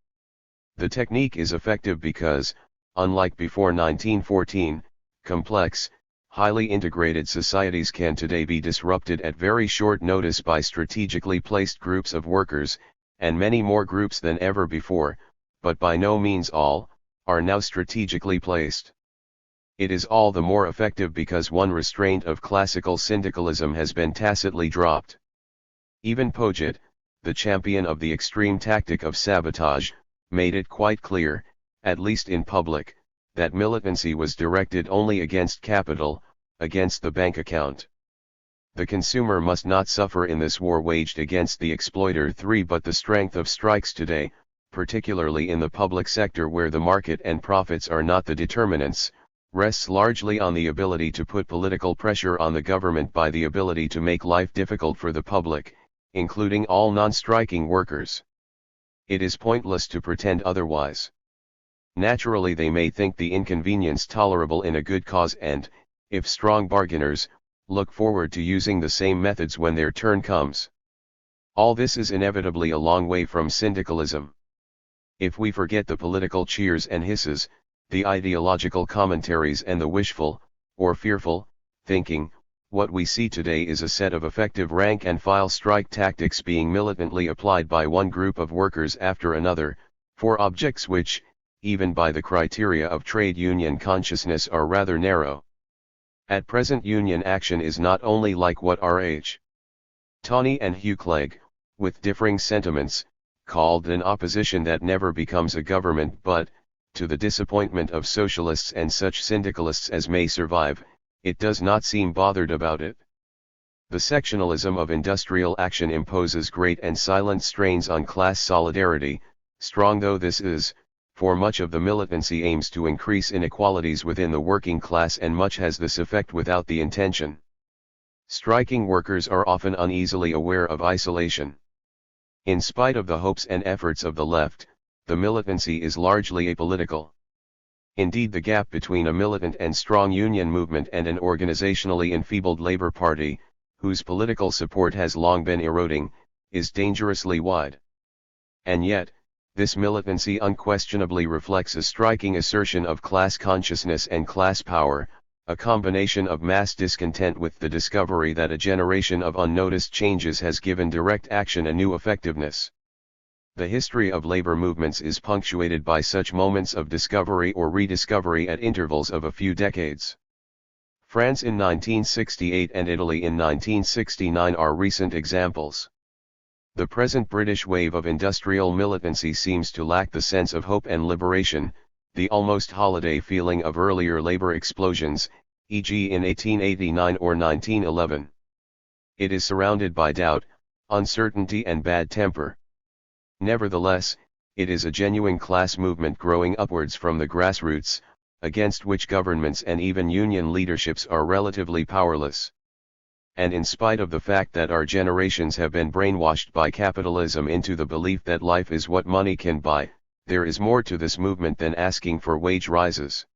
The technique is effective because, unlike before 1914, complex, highly integrated societies can today be disrupted at very short notice by strategically placed groups of workers, and many more groups than ever before, but by no means all, are now strategically placed. It is all the more effective because one restraint of classical syndicalism has been tacitly dropped. Even Poget, the champion of the extreme tactic of sabotage, made it quite clear, at least in public, that militancy was directed only against capital, against the bank account. The consumer must not suffer in this war waged against the exploiter. 3. But the strength of strikes today, particularly in the public sector where the market and profits are not the determinants, rests largely on the ability to put political pressure on the government by the ability to make life difficult for the public, including all non-striking workers. It is pointless to pretend otherwise. Naturally they may think the inconvenience tolerable in a good cause and, if strong bargainers, look forward to using the same methods when their turn comes. All this is inevitably a long way from syndicalism. If we forget the political cheers and hisses, the ideological commentaries and the wishful, or fearful, thinking, what we see today is a set of effective rank-and-file strike tactics being militantly applied by one group of workers after another, for objects which, even by the criteria of trade union consciousness, are rather narrow. At present union action is not only like what R.H. Tawney and Hugh Clegg, with differing sentiments, called an opposition that never becomes a government but, to the disappointment of socialists and such syndicalists as may survive, it does not seem bothered about it. The sectionalism of industrial action imposes great and silent strains on class solidarity, strong though this is, for much of the militancy aims to increase inequalities within the working class and much has this effect without the intention. Striking workers are often uneasily aware of isolation. In spite of the hopes and efforts of the left, the militancy is largely apolitical. Indeed, the gap between a militant and strong union movement and an organizationally enfeebled Labor Party, whose political support has long been eroding, is dangerously wide. And yet, this militancy unquestionably reflects a striking assertion of class consciousness and class power, a combination of mass discontent with the discovery that a generation of unnoticed changes has given direct action a new effectiveness. The history of labor movements is punctuated by such moments of discovery or rediscovery at intervals of a few decades. France in 1968 and Italy in 1969 are recent examples. The present British wave of industrial militancy seems to lack the sense of hope and liberation, the almost holiday feeling of earlier labor explosions, e.g. in 1889 or 1911. It is surrounded by doubt, uncertainty and bad temper. Nevertheless, it is a genuine class movement growing upwards from the grassroots, against which governments and even union leaderships are relatively powerless. And in spite of the fact that our generations have been brainwashed by capitalism into the belief that life is what money can buy, there is more to this movement than asking for wage rises.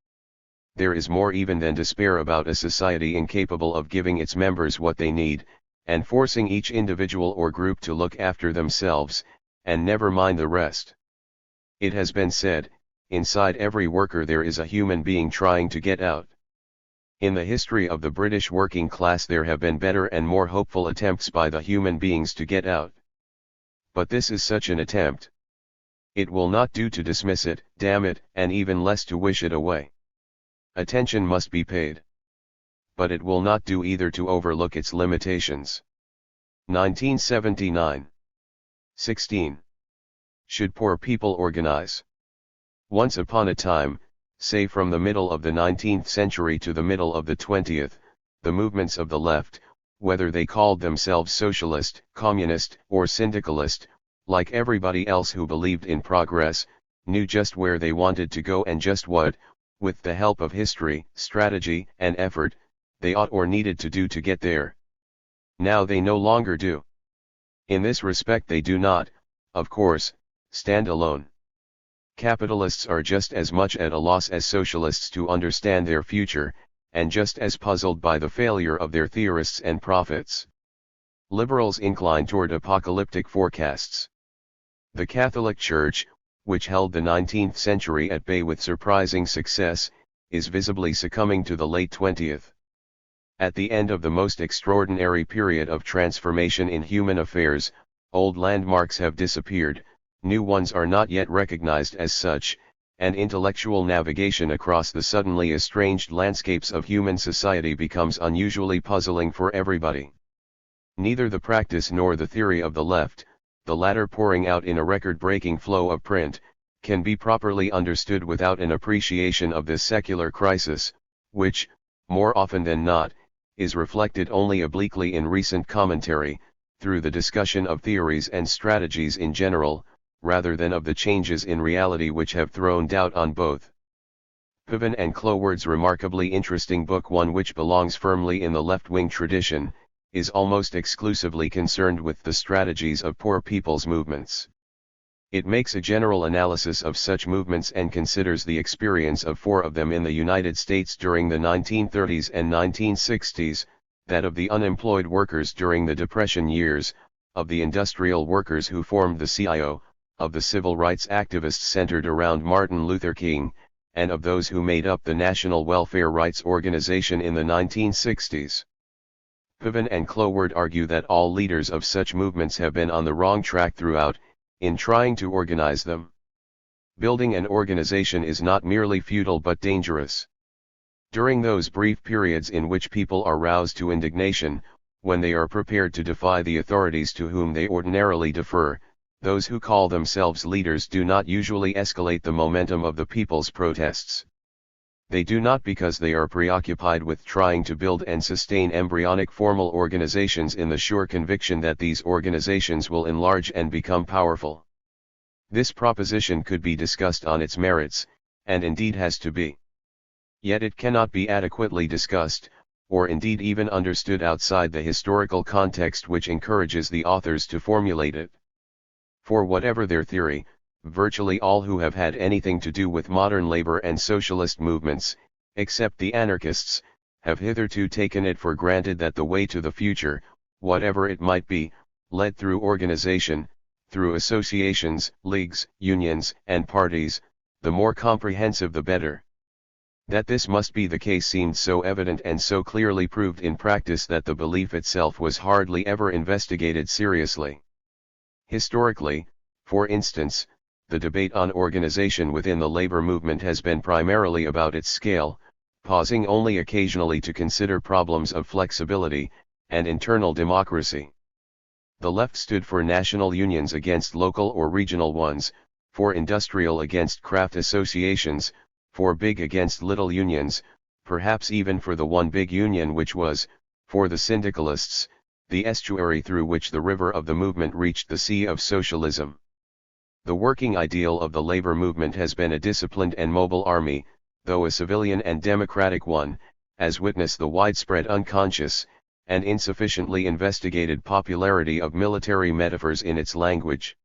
There is more even than despair about a society incapable of giving its members what they need, and forcing each individual or group to look after themselves, and never mind the rest. It has been said, inside every worker there is a human being trying to get out. In the history of the British working class there have been better and more hopeful attempts by the human beings to get out. But this is such an attempt. It will not do to dismiss it, damn it, and even less to wish it away. Attention must be paid. But it will not do either to overlook its limitations. 1979. 16. Should poor people organize? Once upon a time, say from the middle of the 19th century to the middle of the 20th, the movements of the left, whether they called themselves socialist, communist, or syndicalist, like everybody else who believed in progress, knew just where they wanted to go and just what, with the help of history, strategy, and effort, they ought or needed to do to get there. Now they no longer do. In this respect they do not, of course, stand alone. Capitalists are just as much at a loss as socialists to understand their future, and just as puzzled by the failure of their theorists and prophets. Liberals incline toward apocalyptic forecasts. The Catholic Church, which held the 19th century at bay with surprising success, is visibly succumbing to the late 20th. At the end of the most extraordinary period of transformation in human affairs, old landmarks have disappeared, new ones are not yet recognized as such, and intellectual navigation across the suddenly estranged landscapes of human society becomes unusually puzzling for everybody. Neither the practice nor the theory of the left, the latter pouring out in a record-breaking flow of print, can be properly understood without an appreciation of this secular crisis, which, more often than not, is reflected only obliquely in recent commentary, through the discussion of theories and strategies in general, rather than of the changes in reality which have thrown doubt on both. Piven and Cloward's remarkably interesting book, one which belongs firmly in the left-wing tradition, is almost exclusively concerned with the strategies of poor people's movements. It makes a general analysis of such movements and considers the experience of 4 of them in the United States during the 1930s and 1960s, that of the unemployed workers during the Depression years, of the industrial workers who formed the CIO, of the civil rights activists centered around Martin Luther King, and of those who made up the National Welfare Rights Organization in the 1960s. Piven and Cloward argue that all leaders of such movements have been on the wrong track throughout, in trying to organize them. Building an organization is not merely futile but dangerous. During those brief periods in which people are roused to indignation, when they are prepared to defy the authorities to whom they ordinarily defer, those who call themselves leaders do not usually escalate the momentum of the people's protests. They do not because they are preoccupied with trying to build and sustain embryonic formal organizations in the sure conviction that these organizations will enlarge and become powerful. This proposition could be discussed on its merits, and indeed has to be. Yet it cannot be adequately discussed, or indeed even understood outside the historical context which encourages the authors to formulate it. For whatever their theory, virtually all who have had anything to do with modern labor and socialist movements, except the anarchists, have hitherto taken it for granted that the way to the future, whatever it might be, led through organization, through associations, leagues, unions, and parties, the more comprehensive the better. That this must be the case seemed so evident and so clearly proved in practice that the belief itself was hardly ever investigated seriously. Historically, for instance, the debate on organization within the labor movement has been primarily about its scale, pausing only occasionally to consider problems of flexibility and internal democracy. The left stood for national unions against local or regional ones, for industrial against craft associations, for big against little unions, perhaps even for the one big union which was, for the syndicalists, the estuary through which the river of the movement reached the sea of socialism. The working ideal of the labor movement has been a disciplined and mobile army, though a civilian and democratic one, as witness the widespread unconscious, and insufficiently investigated popularity of military metaphors in its language.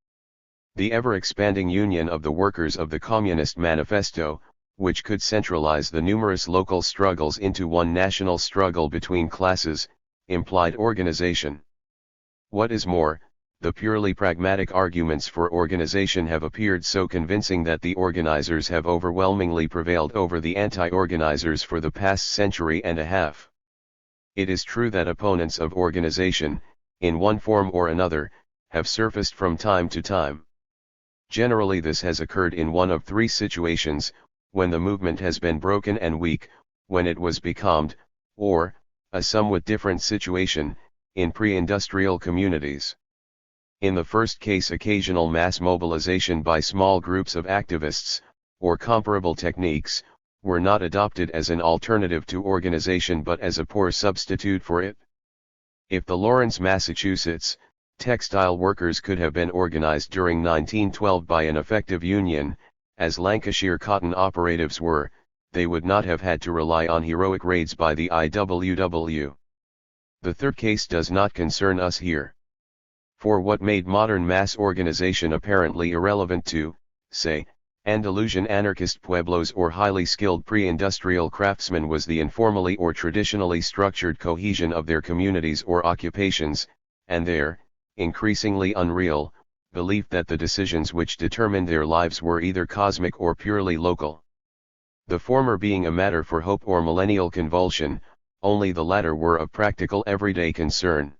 The ever-expanding union of the workers of the Communist Manifesto, which could centralize the numerous local struggles into one national struggle between classes, implied organization. What is more, the purely pragmatic arguments for organization have appeared so convincing that the organizers have overwhelmingly prevailed over the anti-organizers for the past century and a half. It is true that opponents of organization, in one form or another, have surfaced from time to time. Generally this has occurred in one of 3 situations: when the movement has been broken and weak, when it was becalmed, or, a somewhat different situation, in pre-industrial communities. In the first case, occasional mass mobilization by small groups of activists, or comparable techniques, were not adopted as an alternative to organization but as a poor substitute for it. If the Lawrence, Massachusetts, textile workers could have been organized during 1912 by an effective union, as Lancashire cotton operatives were, they would not have had to rely on heroic raids by the IWW. The third case does not concern us here. For what made modern mass organization apparently irrelevant to, say, Andalusian anarchist pueblos or highly skilled pre-industrial craftsmen was the informally or traditionally structured cohesion of their communities or occupations, and their, increasingly unreal, belief that the decisions which determined their lives were either cosmic or purely local. The former being a matter for hope or millennial convulsion, only the latter were of practical everyday concern.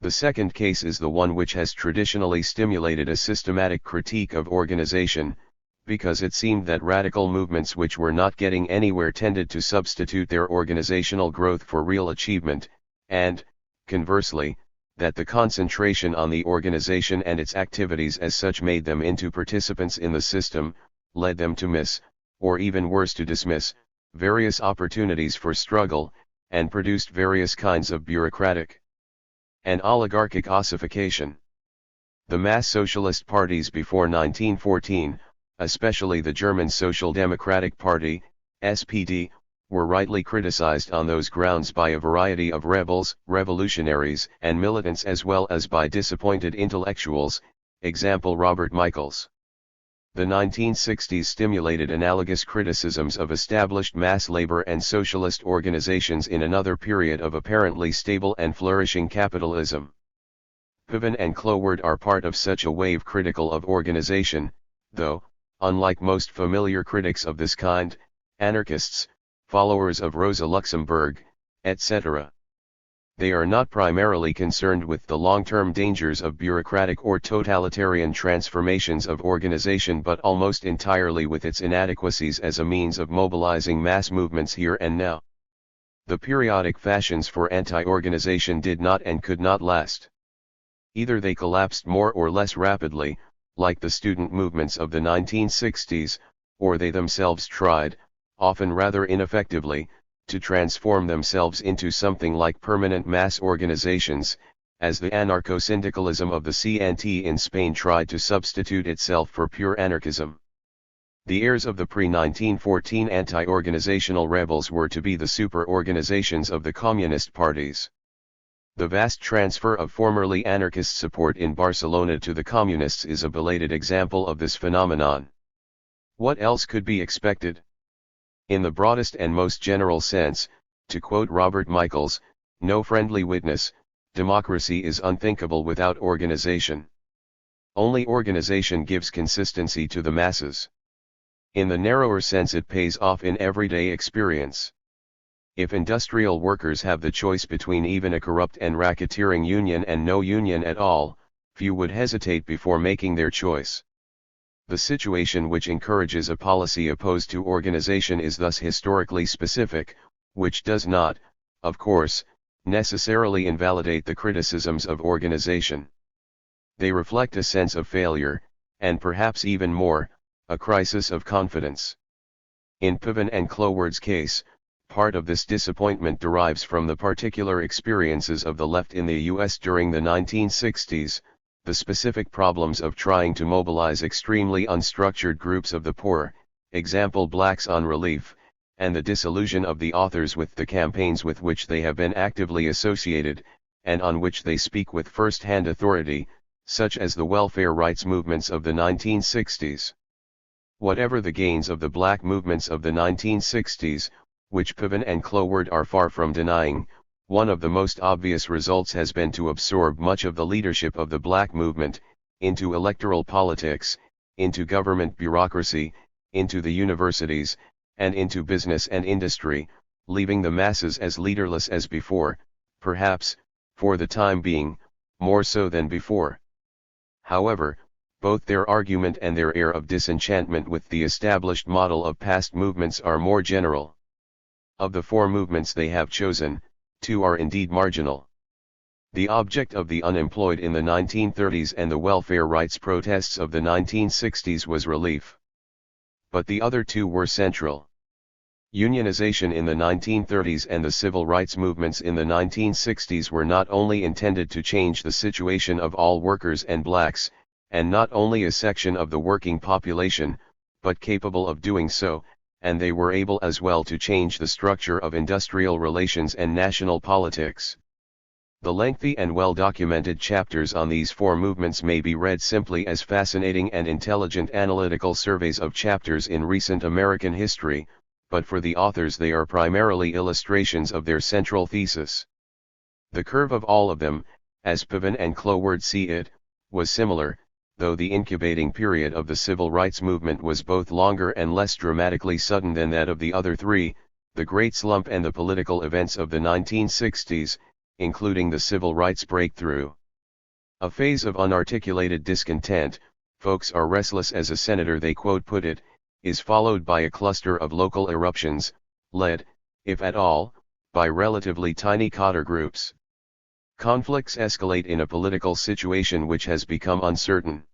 The second case is the one which has traditionally stimulated a systematic critique of organization, because it seemed that radical movements which were not getting anywhere tended to substitute their organizational growth for real achievement, and, conversely, that the concentration on the organization and its activities as such made them into participants in the system, led them to miss, or even worse to dismiss, various opportunities for struggle, and produced various kinds of bureaucratic and oligarchic ossification. The mass socialist parties before 1914, especially the German Social Democratic Party, SPD, were rightly criticized on those grounds by a variety of rebels, revolutionaries, and militants as well as by disappointed intellectuals, Example Robert Michaels. The 1960s stimulated analogous criticisms of established mass labor and socialist organizations in another period of apparently stable and flourishing capitalism. Piven and Cloward are part of such a wave critical of organization, though, unlike most familiar critics of this kind, anarchists, followers of Rosa Luxemburg, etc. They are not primarily concerned with the long-term dangers of bureaucratic or totalitarian transformations of organization but almost entirely with its inadequacies as a means of mobilizing mass movements here and now. The periodic fashions for anti-organization did not and could not last. Either they collapsed more or less rapidly, like the student movements of the 1960s, or they themselves tried, often rather ineffectively, to transform themselves into something like permanent mass organizations, as the anarcho-syndicalism of the CNT in Spain tried to substitute itself for pure anarchism. The heirs of the pre-1914 anti-organizational rebels were to be the super-organizations of the communist parties. The vast transfer of formerly anarchist support in Barcelona to the communists is a belated example of this phenomenon. What else could be expected? In the broadest and most general sense, to quote Robert Michaels, no friendly witness, democracy is unthinkable without organization. Only organization gives consistency to the masses. In the narrower sense it pays off in everyday experience. If industrial workers have the choice between even a corrupt and racketeering union and no union at all, few would hesitate before making their choice. The situation which encourages a policy opposed to organization is thus historically specific, which does not, of course, necessarily invalidate the criticisms of organization. They reflect a sense of failure, and perhaps even more, a crisis of confidence. In Piven and Cloward's case, part of this disappointment derives from the particular experiences of the left in the US during the 1960s, the specific problems of trying to mobilize extremely unstructured groups of the poor, example Blacks on Relief, and the disillusion of the authors with the campaigns with which they have been actively associated, and on which they speak with first-hand authority, such as the welfare rights movements of the 1960s. Whatever the gains of the black movements of the 1960s, which Piven and Cloward are far from denying, one of the most obvious results has been to absorb much of the leadership of the black movement, into electoral politics, into government bureaucracy, into the universities, and into business and industry, leaving the masses as leaderless as before, perhaps, for the time being, more so than before. However, both their argument and their air of disenchantment with the established model of past movements are more general. Of the four movements they have chosen, two are indeed marginal. The object of the unemployed in the 1930s and the welfare rights protests of the 1960s was relief. But the other two were central. Unionization in the 1930s and the civil rights movements in the 1960s were not only intended to change the situation of all workers and blacks, and not only a section of the working population, but capable of doing so, and they were able as well to change the structure of industrial relations and national politics. The lengthy and well-documented chapters on these four movements may be read simply as fascinating and intelligent analytical surveys of chapters in recent American history, but for the authors they are primarily illustrations of their central thesis. The curve of all of them, as Piven and Cloward see it, was similar, though the incubating period of the civil rights movement was both longer and less dramatically sudden than that of the other three, the Great Slump and the political events of the 1960s, including the civil rights breakthrough. A phase of unarticulated discontent, folks are restless as a senator they quote put it, is followed by a cluster of local eruptions, led, if at all, by relatively tiny cadre groups. Conflicts escalate in a political situation which has become uncertain.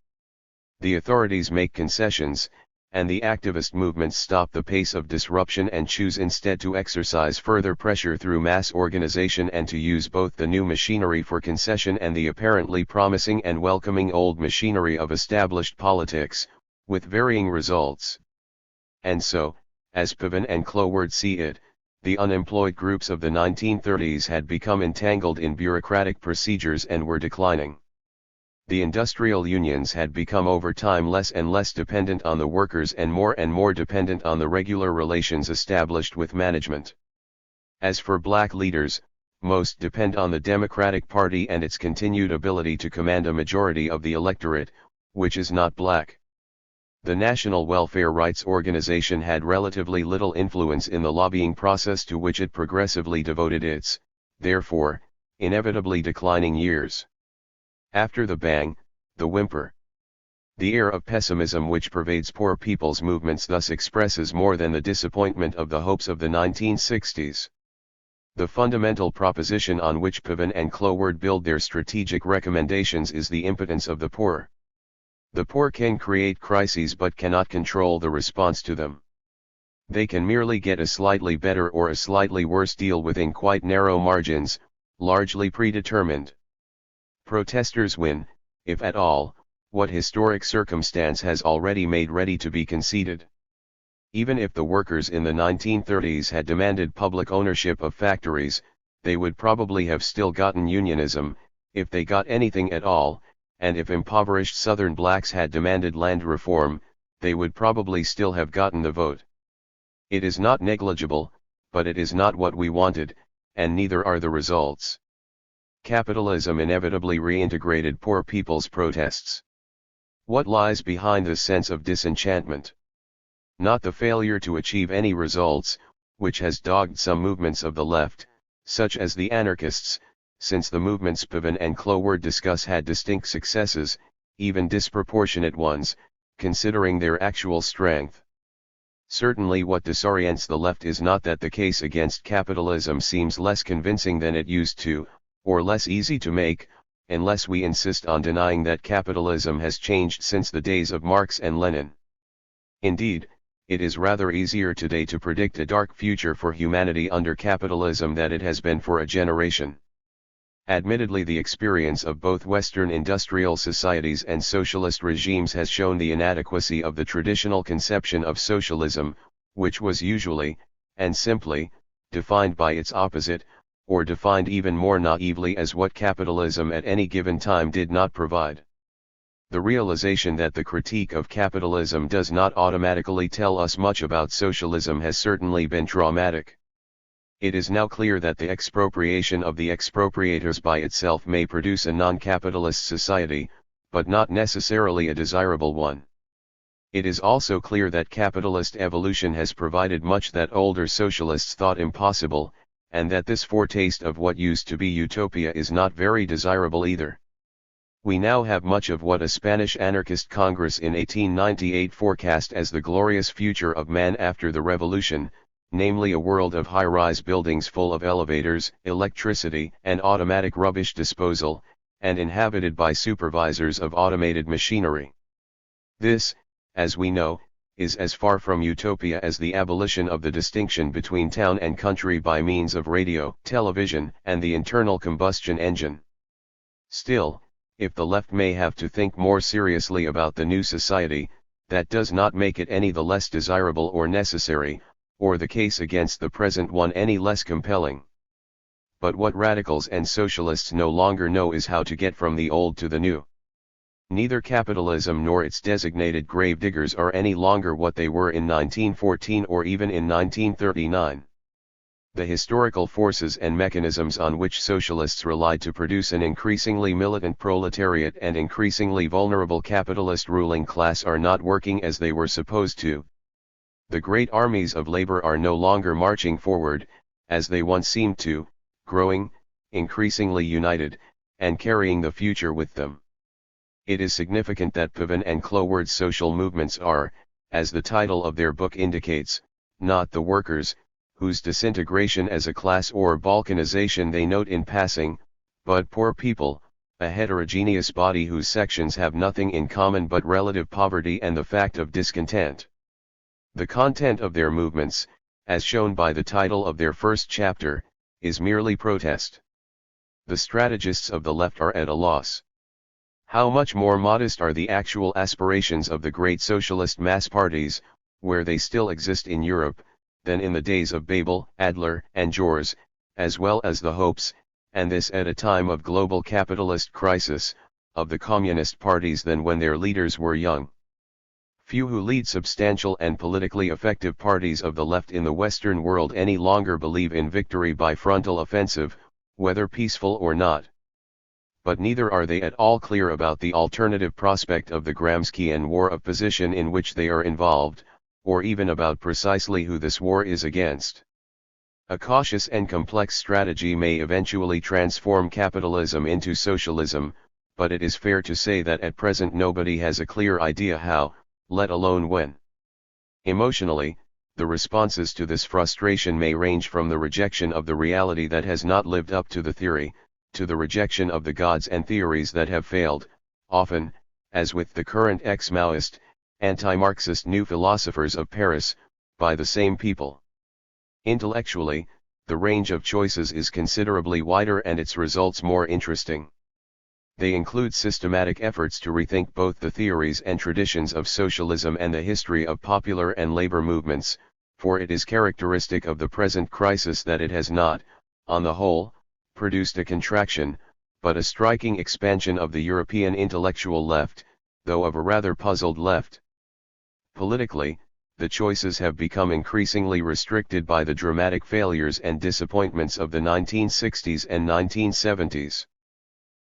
The authorities make concessions, and the activist movements stop the pace of disruption and choose instead to exercise further pressure through mass organization and to use both the new machinery for concession and the apparently promising and welcoming old machinery of established politics, with varying results. And so, as Piven and Cloward see it, the unemployed groups of the 1930s had become entangled in bureaucratic procedures and were declining. The industrial unions had become over time less and less dependent on the workers and more dependent on the regular relations established with management. As for black leaders, most depend on the Democratic Party and its continued ability to command a majority of the electorate, which is not black. The National Welfare Rights Organization had relatively little influence in the lobbying process to which it progressively devoted its, therefore, inevitably declining years. After the bang, the whimper. The air of pessimism which pervades poor people's movements thus expresses more than the disappointment of the hopes of the 1960s. The fundamental proposition on which Piven and Cloward build their strategic recommendations is the impotence of the poor. The poor can create crises but cannot control the response to them. They can merely get a slightly better or a slightly worse deal within quite narrow margins, largely predetermined. Protesters win, if at all, what historic circumstance has already made ready to be conceded. Even if the workers in the 1930s had demanded public ownership of factories, they would probably have still gotten unionism, if they got anything at all, and if impoverished Southern blacks had demanded land reform, they would probably still have gotten the vote. It is not negligible, but it is not what we wanted, and neither are the results. Capitalism inevitably reintegrated poor people's protests. What lies behind this sense of disenchantment? Not the failure to achieve any results, which has dogged some movements of the left, such as the anarchists, since the movements Piven and Cloward discuss had distinct successes, even disproportionate ones, considering their actual strength. Certainly what disorients the left is not that the case against capitalism seems less convincing than it used to, or less easy to make, unless we insist on denying that capitalism has changed since the days of Marx and Lenin. Indeed, it is rather easier today to predict a dark future for humanity under capitalism than it has been for a generation. Admittedly, the experience of both Western industrial societies and socialist regimes has shown the inadequacy of the traditional conception of socialism, which was usually, and simply, defined by its opposite, or defined even more naively as what capitalism at any given time did not provide. The realization that the critique of capitalism does not automatically tell us much about socialism has certainly been traumatic. It is now clear that the expropriation of the expropriators by itself may produce a non-capitalist society, but not necessarily a desirable one. It is also clear that capitalist evolution has provided much that older socialists thought impossible, and that this foretaste of what used to be utopia is not very desirable either. We now have much of what a Spanish anarchist Congress in 1898 forecast as the glorious future of man after the revolution, namely a world of high-rise buildings full of elevators, electricity, and automatic rubbish disposal, and inhabited by supervisors of automated machinery. This, as we know, is as far from utopia as the abolition of the distinction between town and country by means of radio, television, and the internal combustion engine. Still, if the left may have to think more seriously about the new society, that does not make it any the less desirable or necessary, or the case against the present one any less compelling. But what radicals and socialists no longer know is how to get from the old to the new. Neither capitalism nor its designated gravediggers are any longer what they were in 1914 or even in 1939. The historical forces and mechanisms on which socialists relied to produce an increasingly militant proletariat and increasingly vulnerable capitalist ruling class are not working as they were supposed to. The great armies of labor are no longer marching forward, as they once seemed to, growing, increasingly united, and carrying the future with them. It is significant that Piven and Cloward's social movements are, as the title of their book indicates, not the workers, whose disintegration as a class or balkanization they note in passing, but poor people, a heterogeneous body whose sections have nothing in common but relative poverty and the fact of discontent. The content of their movements, as shown by the title of their first chapter, is merely protest. The strategists of the left are at a loss. How much more modest are the actual aspirations of the great socialist mass parties, where they still exist in Europe, than in the days of Babel, Adler, and Jors, as well as the hopes, and this at a time of global capitalist crisis, of the communist parties than when their leaders were young. Few who lead substantial and politically effective parties of the left in the Western world any longer believe in victory by frontal offensive, whether peaceful or not. But neither are they at all clear about the alternative prospect of the Gramscian war of position in which they are involved, or even about precisely who this war is against. A cautious and complex strategy may eventually transform capitalism into socialism, but it is fair to say that at present nobody has a clear idea how, let alone when. Emotionally, the responses to this frustration may range from the rejection of the reality that has not lived up to the theory, to the rejection of the gods and theories that have failed, often, as with the current ex-Maoist, anti-Marxist new philosophers of Paris, by the same people. Intellectually, the range of choices is considerably wider and its results more interesting. They include systematic efforts to rethink both the theories and traditions of socialism and the history of popular and labor movements, for it is characteristic of the present crisis that it has not, on the whole, produced a contraction, but a striking expansion of the European intellectual left, though of a rather puzzled left. Politically, the choices have become increasingly restricted by the dramatic failures and disappointments of the 1960s and 1970s.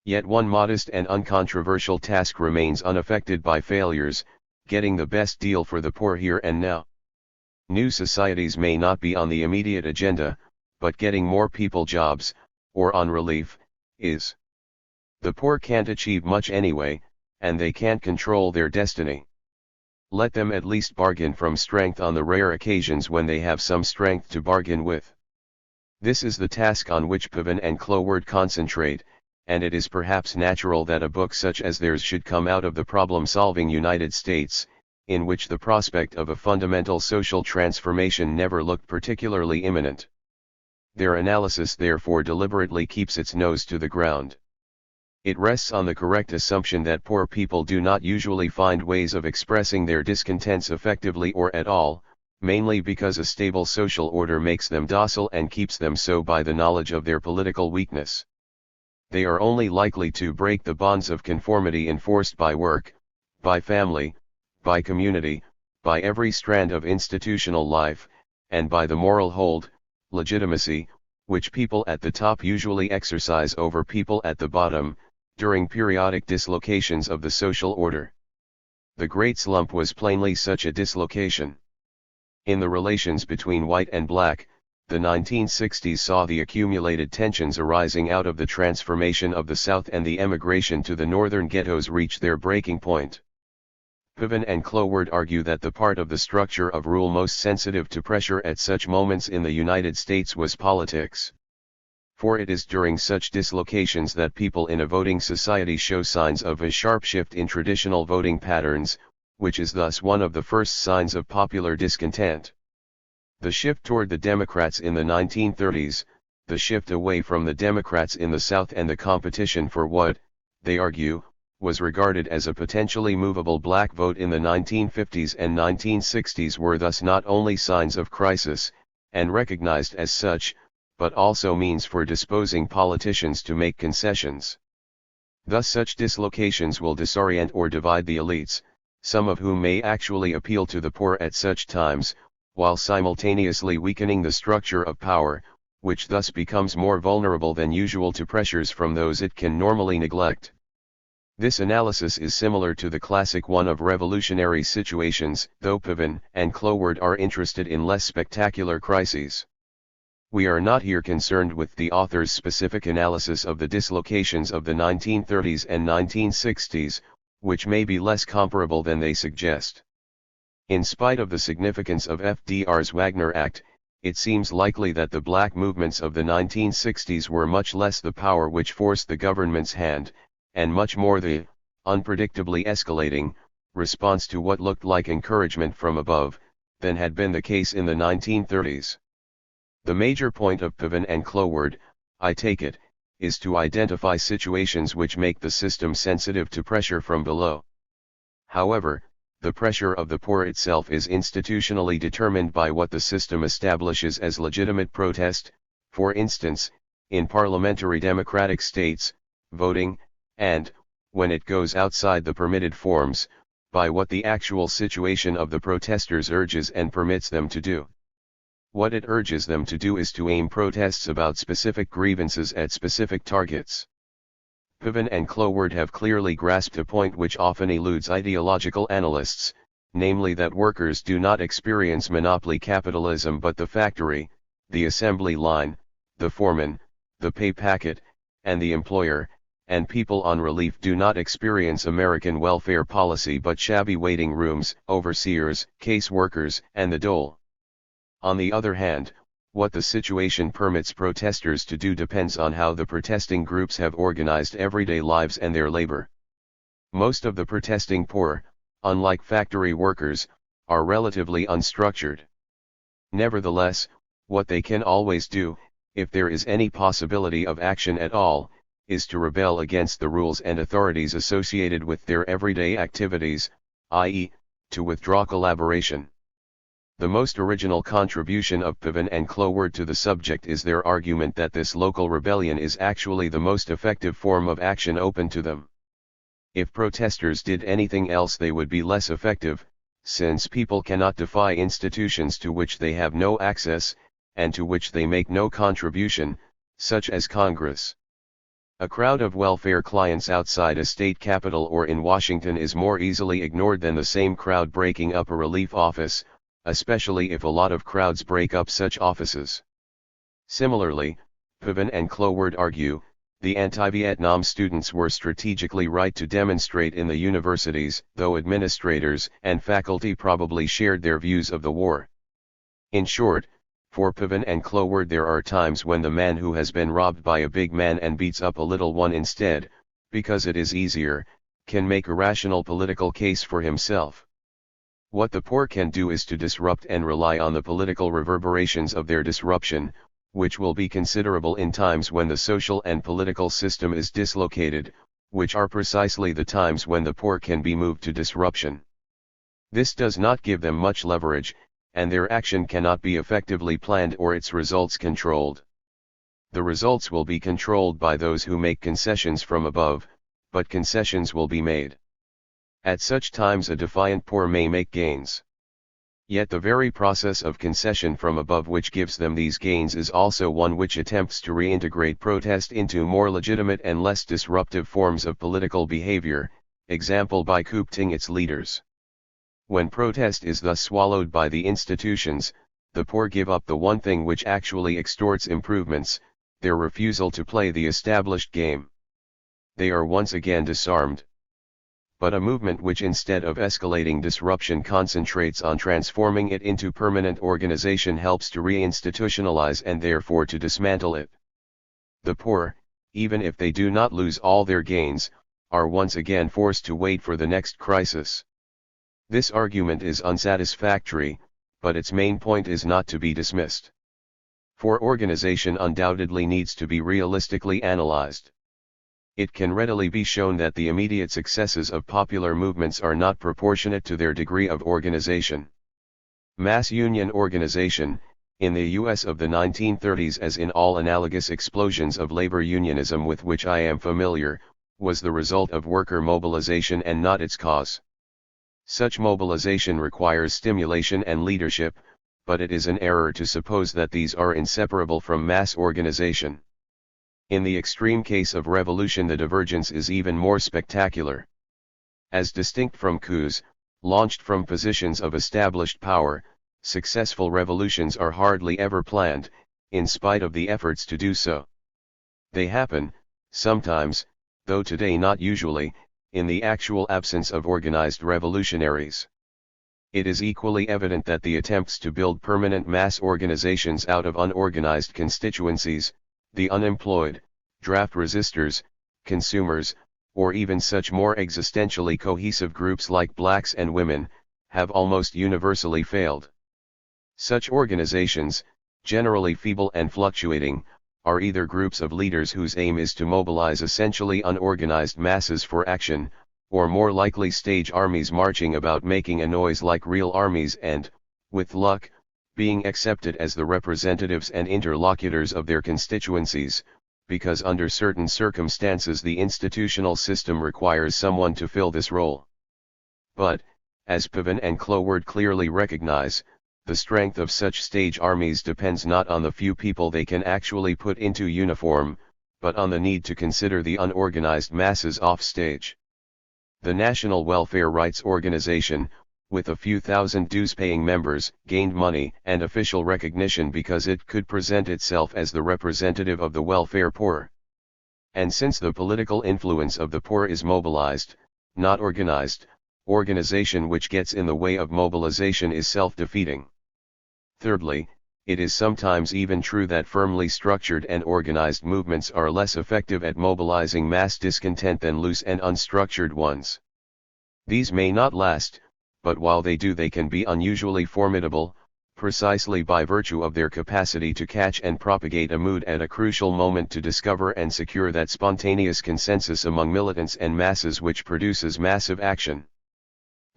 Yet one modest and uncontroversial task remains unaffected by failures: getting the best deal for the poor here and now. New societies may not be on the immediate agenda, but getting more people jobs, or on relief, is. The poor can't achieve much anyway, and they can't control their destiny. Let them at least bargain from strength on the rare occasions when they have some strength to bargain with. This is the task on which Pevin and Cloward concentrate, and it is perhaps natural that a book such as theirs should come out of the problem-solving United States, in which the prospect of a fundamental social transformation never looked particularly imminent. Their analysis therefore deliberately keeps its nose to the ground. It rests on the correct assumption that poor people do not usually find ways of expressing their discontents effectively or at all, mainly because a stable social order makes them docile and keeps them so by the knowledge of their political weakness. They are only likely to break the bonds of conformity enforced by work, by family, by community, by every strand of institutional life, and by the moral hold, legitimacy, which people at the top usually exercise over people at the bottom, during periodic dislocations of the social order. The Great Slump was plainly such a dislocation. In the relations between white and black, the 1960s saw the accumulated tensions arising out of the transformation of the South and the emigration to the northern ghettos reach their breaking point. Pevin and Cloward argue that the part of the structure of rule most sensitive to pressure at such moments in the United States was politics. For it is during such dislocations that people in a voting society show signs of a sharp shift in traditional voting patterns, which is thus one of the first signs of popular discontent. The shift toward the Democrats in the 1930s, the shift away from the Democrats in the South, and the competition for what, they argue, was regarded as a potentially movable black vote in the 1950s and 1960s were thus not only signs of crisis, and recognized as such, but also means for disposing politicians to make concessions. Thus such dislocations will disorient or divide the elites, some of whom may actually appeal to the poor at such times, while simultaneously weakening the structure of power, which thus becomes more vulnerable than usual to pressures from those it can normally neglect. This analysis is similar to the classic one of revolutionary situations, though Pevin and Cloward are interested in less spectacular crises. We are not here concerned with the author's specific analysis of the dislocations of the 1930s and 1960s, which may be less comparable than they suggest. In spite of the significance of FDR's Wagner Act, it seems likely that the black movements of the 1960s were much less the power which forced the government's hand, and much more the, unpredictably escalating, response to what looked like encouragement from above, than had been the case in the 1930s. The major point of Pevin and Cloward, I take it, is to identify situations which make the system sensitive to pressure from below. However, the pressure of the poor itself is institutionally determined by what the system establishes as legitimate protest, for instance, in parliamentary democratic states, voting, and, when it goes outside the permitted forms, by what the actual situation of the protesters urges and permits them to do. What it urges them to do is to aim protests about specific grievances at specific targets. Piven and Cloward have clearly grasped a point which often eludes ideological analysts, namely that workers do not experience monopoly capitalism but the factory, the assembly line, the foreman, the pay packet, and the employer, and people on relief do not experience American welfare policy but shabby waiting rooms, overseers, case workers, and the dole. On the other hand, what the situation permits protesters to do depends on how the protesting groups have organized everyday lives and their labor. Most of the protesting poor, unlike factory workers, are relatively unstructured. Nevertheless, what they can always do, if there is any possibility of action at all, is to rebel against the rules and authorities associated with their everyday activities, i.e., to withdraw collaboration. The most original contribution of Piven and Cloward to the subject is their argument that this local rebellion is actually the most effective form of action open to them. If protesters did anything else they would be less effective, since people cannot defy institutions to which they have no access, and to which they make no contribution, such as Congress. A crowd of welfare clients outside a state capitol or in Washington is more easily ignored than the same crowd breaking up a relief office, especially if a lot of crowds break up such offices. Similarly, Piven and Cloward argue, the anti-Vietnam students were strategically right to demonstrate in the universities, though administrators and faculty probably shared their views of the war. In short, for Piven and Cloward there are times when the man who has been robbed by a big man and beats up a little one instead, because it is easier, can make a rational political case for himself. What the poor can do is to disrupt and rely on the political reverberations of their disruption, which will be considerable in times when the social and political system is dislocated, which are precisely the times when the poor can be moved to disruption. This does not give them much leverage, and their action cannot be effectively planned or its results controlled. The results will be controlled by those who make concessions from above, but concessions will be made. At such times a defiant poor may make gains. Yet the very process of concession from above which gives them these gains is also one which attempts to reintegrate protest into more legitimate and less disruptive forms of political behavior, example by coopting its leaders. When protest is thus swallowed by the institutions, the poor give up the one thing which actually extorts improvements, their refusal to play the established game. They are once again disarmed. But a movement which instead of escalating disruption concentrates on transforming it into permanent organization helps to reinstitutionalize and therefore to dismantle it. The poor, even if they do not lose all their gains, are once again forced to wait for the next crisis. This argument is unsatisfactory, but its main point is not to be dismissed. For organization undoubtedly needs to be realistically analyzed. It can readily be shown that the immediate successes of popular movements are not proportionate to their degree of organization. Mass union organization, in the US of the 1930s as in all analogous explosions of labor unionism with which I am familiar, was the result of worker mobilization and not its cause. Such mobilization requires stimulation and leadership, but it is an error to suppose that these are inseparable from mass organization. In the extreme case of revolution the divergence is even more spectacular. As distinct from coups, launched from positions of established power, successful revolutions are hardly ever planned, in spite of the efforts to do so. They happen, sometimes, though today not usually, in the actual absence of organized revolutionaries. It is equally evident that the attempts to build permanent mass organizations out of unorganized constituencies, the unemployed, draft resistors, consumers, or even such more existentially cohesive groups like blacks and women, have almost universally failed. Such organizations, generally feeble and fluctuating, are either groups of leaders whose aim is to mobilize essentially unorganized masses for action, or more likely stage armies marching about making a noise like real armies and, with luck, being accepted as the representatives and interlocutors of their constituencies, because under certain circumstances the institutional system requires someone to fill this role. But, as Piven and Cloward clearly recognize, the strength of such stage armies depends not on the few people they can actually put into uniform, but on the need to consider the unorganized masses off stage. The National Welfare Rights Organization, with a few thousand dues-paying members, gained money and official recognition because it could present itself as the representative of the welfare poor. And since the political influence of the poor is mobilized, not organized, organization which gets in the way of mobilization is self-defeating. Thirdly, it is sometimes even true that firmly structured and organized movements are less effective at mobilizing mass discontent than loose and unstructured ones. These may not last, but while they do they can be unusually formidable, precisely by virtue of their capacity to catch and propagate a mood at a crucial moment to discover and secure that spontaneous consensus among militants and masses which produces massive action.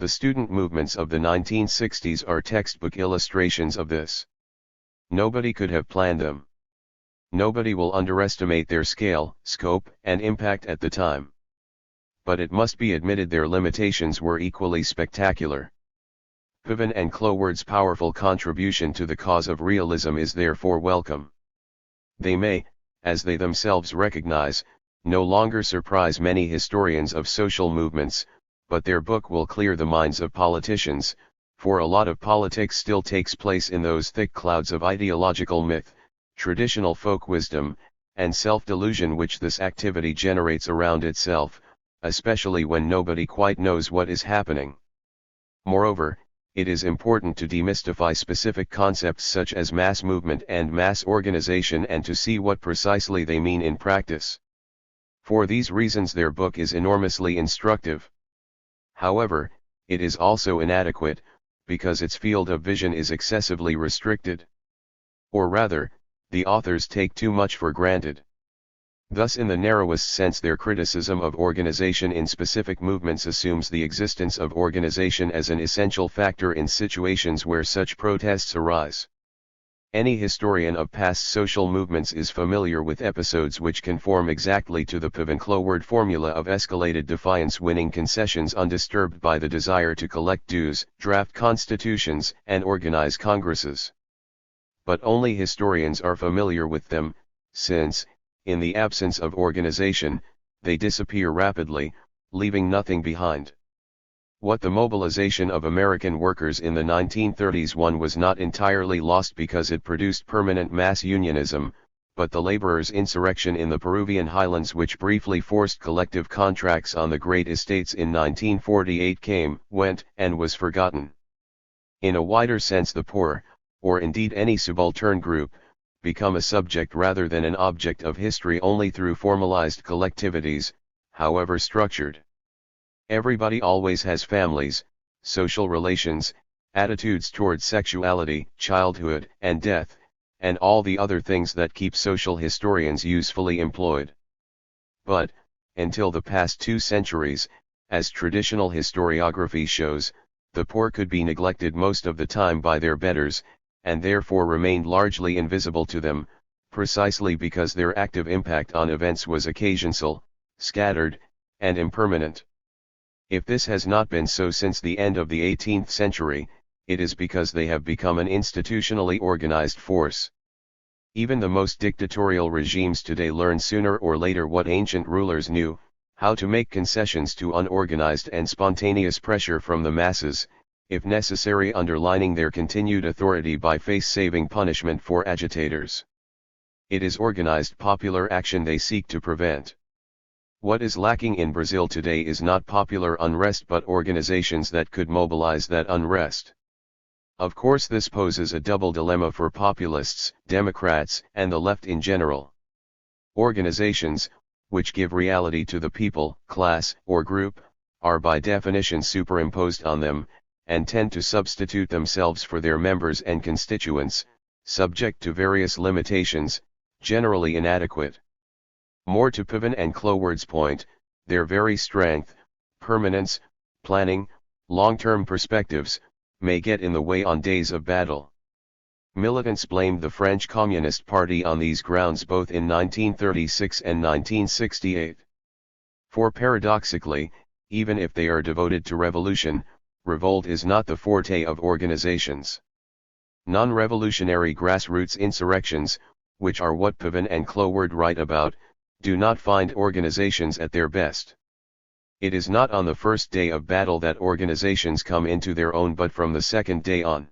The student movements of the 1960s are textbook illustrations of this. Nobody could have planned them. Nobody will underestimate their scale, scope, and impact at the time. But it must be admitted their limitations were equally spectacular. Piven and Cloward's powerful contribution to the cause of realism is therefore welcome. They may, as they themselves recognize, no longer surprise many historians of social movements, but their book will clear the minds of politicians, for a lot of politics still takes place in those thick clouds of ideological myth, traditional folk wisdom, and self-delusion which this activity generates around itself, especially when nobody quite knows what is happening. Moreover, it is important to demystify specific concepts such as mass movement and mass organization and to see what precisely they mean in practice. For these reasons their book is enormously instructive. However, it is also inadequate, because its field of vision is excessively restricted. Or rather, the authors take too much for granted. Thus in the narrowest sense their criticism of organization in specific movements assumes the existence of organization as an essential factor in situations where such protests arise. Any historian of past social movements is familiar with episodes which conform exactly to the Piven-Cloward formula of escalated defiance winning concessions undisturbed by the desire to collect dues, draft constitutions, and organize congresses. But only historians are familiar with them, since, in the absence of organization, they disappear rapidly, leaving nothing behind. What the mobilization of American workers in the 1930s won was not entirely lost because it produced permanent mass unionism, but the laborers' insurrection in the Peruvian highlands which briefly forced collective contracts on the great estates in 1948 came, went, and was forgotten. In a wider sense the poor, or indeed any subaltern group, become a subject rather than an object of history only through formalized collectivities, however structured. Everybody always has families, social relations, attitudes toward sexuality, childhood, and death, and all the other things that keep social historians usefully employed. But, until the past 2 centuries, as traditional historiography shows, the poor could be neglected most of the time by their betters, and therefore remained largely invisible to them, precisely because their active impact on events was occasional, scattered, and impermanent. If this has not been so since the end of the 18th century, it is because they have become an institutionally organized force. Even the most dictatorial regimes today learn sooner or later what ancient rulers knew, how to make concessions to unorganized and spontaneous pressure from the masses, if necessary underlining their continued authority by face-saving punishment for agitators. It is organized popular action they seek to prevent. What is lacking in Brazil today is not popular unrest but organizations that could mobilize that unrest. Of course this poses a double dilemma for populists, Democrats, and the left in general. Organizations, which give reality to the people, class, or group, are by definition superimposed on them, and tend to substitute themselves for their members and constituents, subject to various limitations, generally inadequate. More to Piven and Cloward's point, their very strength, permanence, planning, long-term perspectives, may get in the way on days of battle. Militants blamed the French Communist Party on these grounds both in 1936 and 1968. For paradoxically, even if they are devoted to revolution, revolt is not the forte of organizations. Non-revolutionary grassroots insurrections, which are what Pevin and Cloward write about, do not find organizations at their best. It is not on the first day of battle that organizations come into their own but from the second day on.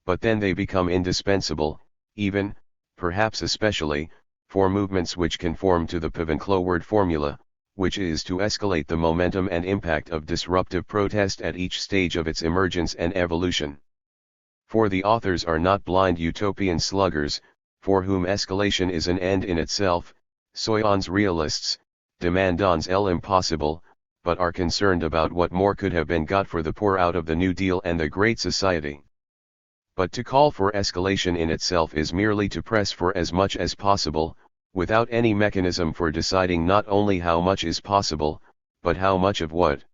But then they become indispensable, even, perhaps especially, for movements which conform to the Pevin-Cloward formula, which is to escalate the momentum and impact of disruptive protest at each stage of its emergence and evolution. For the authors are not blind utopian sluggers, for whom escalation is an end in itself, soyons realists, demandons l'impossible, but are concerned about what more could have been got for the poor out of the New Deal and the Great Society. But to call for escalation in itself is merely to press for as much as possible, without any mechanism for deciding not only how much is possible, but how much of what.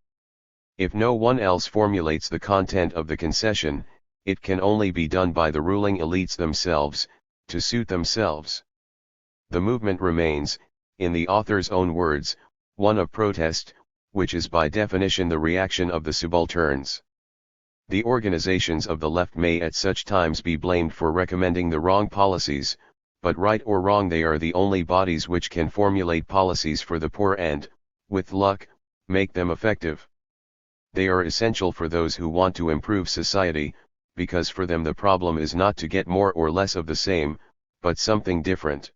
If no one else formulates the content of the concession, it can only be done by the ruling elites themselves, to suit themselves. The movement remains, in the author's own words, one of protest, which is by definition the reaction of the subalterns. The organizations of the left may at such times be blamed for recommending the wrong policies, but right or wrong they are the only bodies which can formulate policies for the poor and, with luck, make them effective. They are essential for those who want to improve society, because for them the problem is not to get more or less of the same, but something different.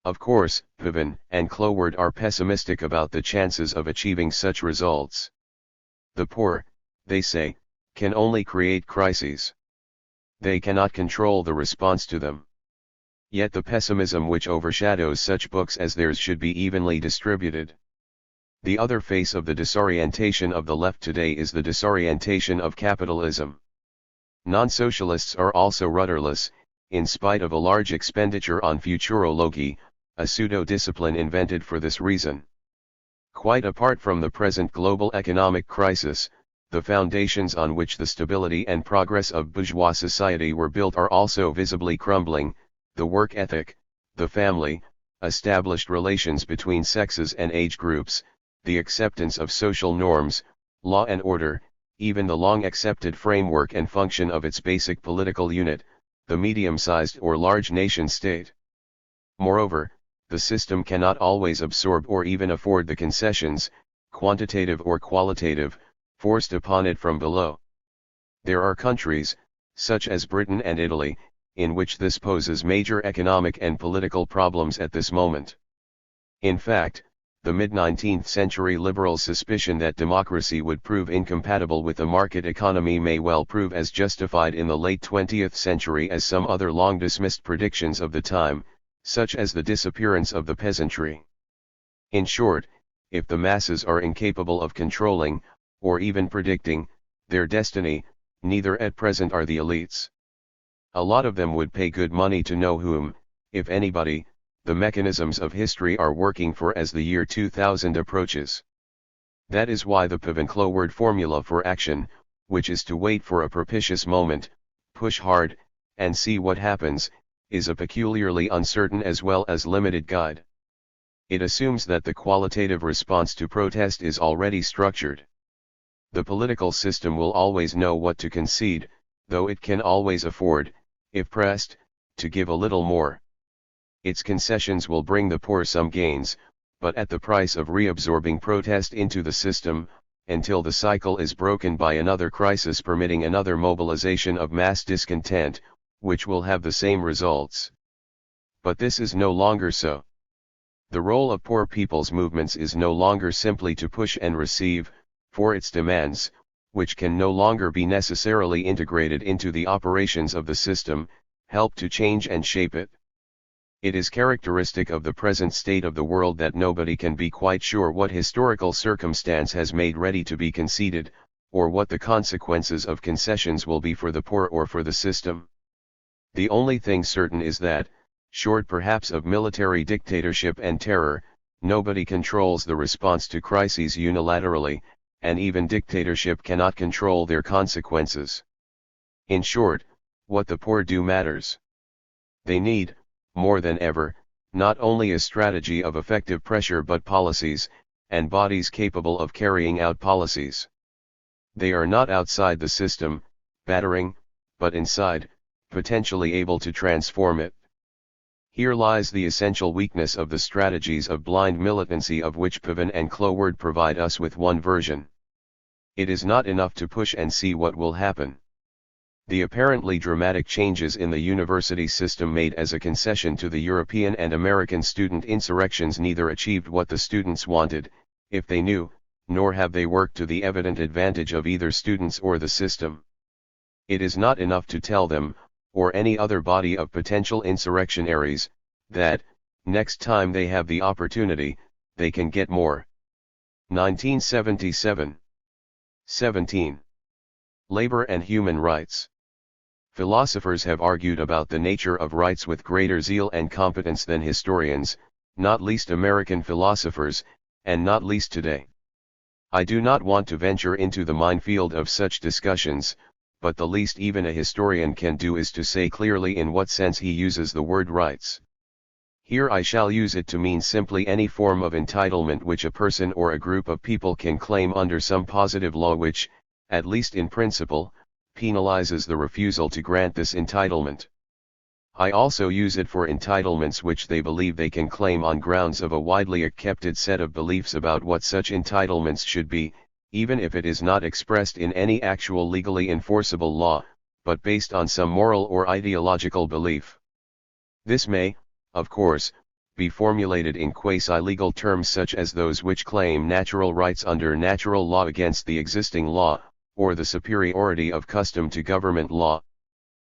Of course, Pevin and Cloward are pessimistic about the chances of achieving such results. The poor, they say, can only create crises. They cannot control the response to them. Yet the pessimism which overshadows such books as theirs should be evenly distributed. The other face of the disorientation of the left today is the disorientation of capitalism. Non-socialists are also rudderless, in spite of a large expenditure on futurology, a pseudo-discipline invented for this reason. Quite apart from the present global economic crisis, the foundations on which the stability and progress of bourgeois society were built are also visibly crumbling: the work ethic, the family, established relations between sexes and age groups, the acceptance of social norms, law and order, even the long-accepted framework and function of its basic political unit, the medium-sized or large nation-state. Moreover, the system cannot always absorb or even afford the concessions, quantitative or qualitative, forced upon it from below. There are countries, such as Britain and Italy, in which this poses major economic and political problems at this moment. In fact, the mid-19th century liberal suspicion that democracy would prove incompatible with the market economy may well prove as justified in the late 20th century as some other long-dismissed predictions of the time, such as the disappearance of the peasantry. In short, if the masses are incapable of controlling, or even predicting, their destiny, neither at present are the elites. A lot of them would pay good money to know whom, if anybody, the mechanisms of history are working for as the year 2000 approaches. That is why the Pevin-Cloward formula for action, which is to wait for a propitious moment, push hard, and see what happens, is a peculiarly uncertain as well as limited guide. It assumes that the qualitative response to protest is already structured. The political system will always know what to concede, though it can always afford, if pressed, to give a little more. Its concessions will bring the poor some gains, but at the price of reabsorbing protest into the system, until the cycle is broken by another crisis permitting another mobilization of mass discontent, which will have the same results. But this is no longer so. The role of poor people's movements is no longer simply to push and receive, for its demands, which can no longer be necessarily integrated into the operations of the system, help to change and shape it. It is characteristic of the present state of the world that nobody can be quite sure what historical circumstance has made ready to be conceded, or what the consequences of concessions will be for the poor or for the system. The only thing certain is that, short perhaps of military dictatorship and terror, nobody controls the response to crises unilaterally, and even dictatorship cannot control their consequences. In short, What the poor do matters. They need, more than ever, not only a strategy of effective pressure but policies, and bodies capable of carrying out policies. They are not outside the system, battering, but inside, potentially able to transform it. Here lies the essential weakness of the strategies of blind militancy of which Pavan and Cloward provide us with one version. It is not enough to push and see what will happen. The apparently dramatic changes in the university system made as a concession to the European and American student insurrections neither achieved what the students wanted, if they knew, nor have they worked to the evident advantage of either students or the system. It is not enough to tell them, or any other body of potential insurrectionaries, that, next time they have the opportunity, they can get more. 1977. 17. Labor and Human Rights. Philosophers have argued about the nature of rights with greater zeal and competence than historians, not least American philosophers, and not least today. I do not want to venture into the minefield of such discussions, but the least even a historian can do is to say clearly in what sense he uses the word rights. Here I shall use it to mean simply any form of entitlement which a person or a group of people can claim under some positive law which, at least in principle, penalizes the refusal to grant this entitlement. I also use it for entitlements which they believe they can claim on grounds of a widely accepted set of beliefs about what such entitlements should be, even if it is not expressed in any actual legally enforceable law, but based on some moral or ideological belief. This may, of course, be formulated in quasi-legal terms such as those which claim natural rights under natural law against the existing law, or the superiority of custom to government law.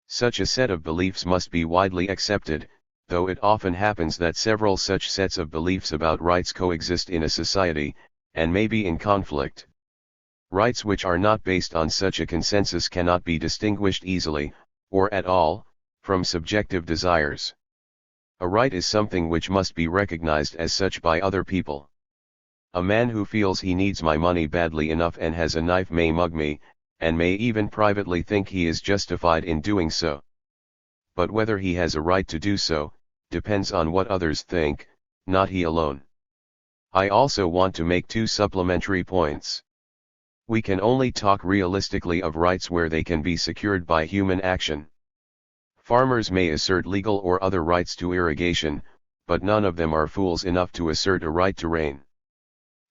Such a set of beliefs must be widely accepted, though it often happens that several such sets of beliefs about rights coexist in a society, and may be in conflict. Rights which are not based on such a consensus cannot be distinguished easily, or at all, from subjective desires. A right is something which must be recognized as such by other people. A man who feels he needs my money badly enough and has a knife may mug me, and may even privately think he is justified in doing so. But whether he has a right to do so, depends on what others think, not he alone. I also want to make two supplementary points. We can only talk realistically of rights where they can be secured by human action. Farmers may assert legal or other rights to irrigation, but none of them are fools enough to assert a right to rain.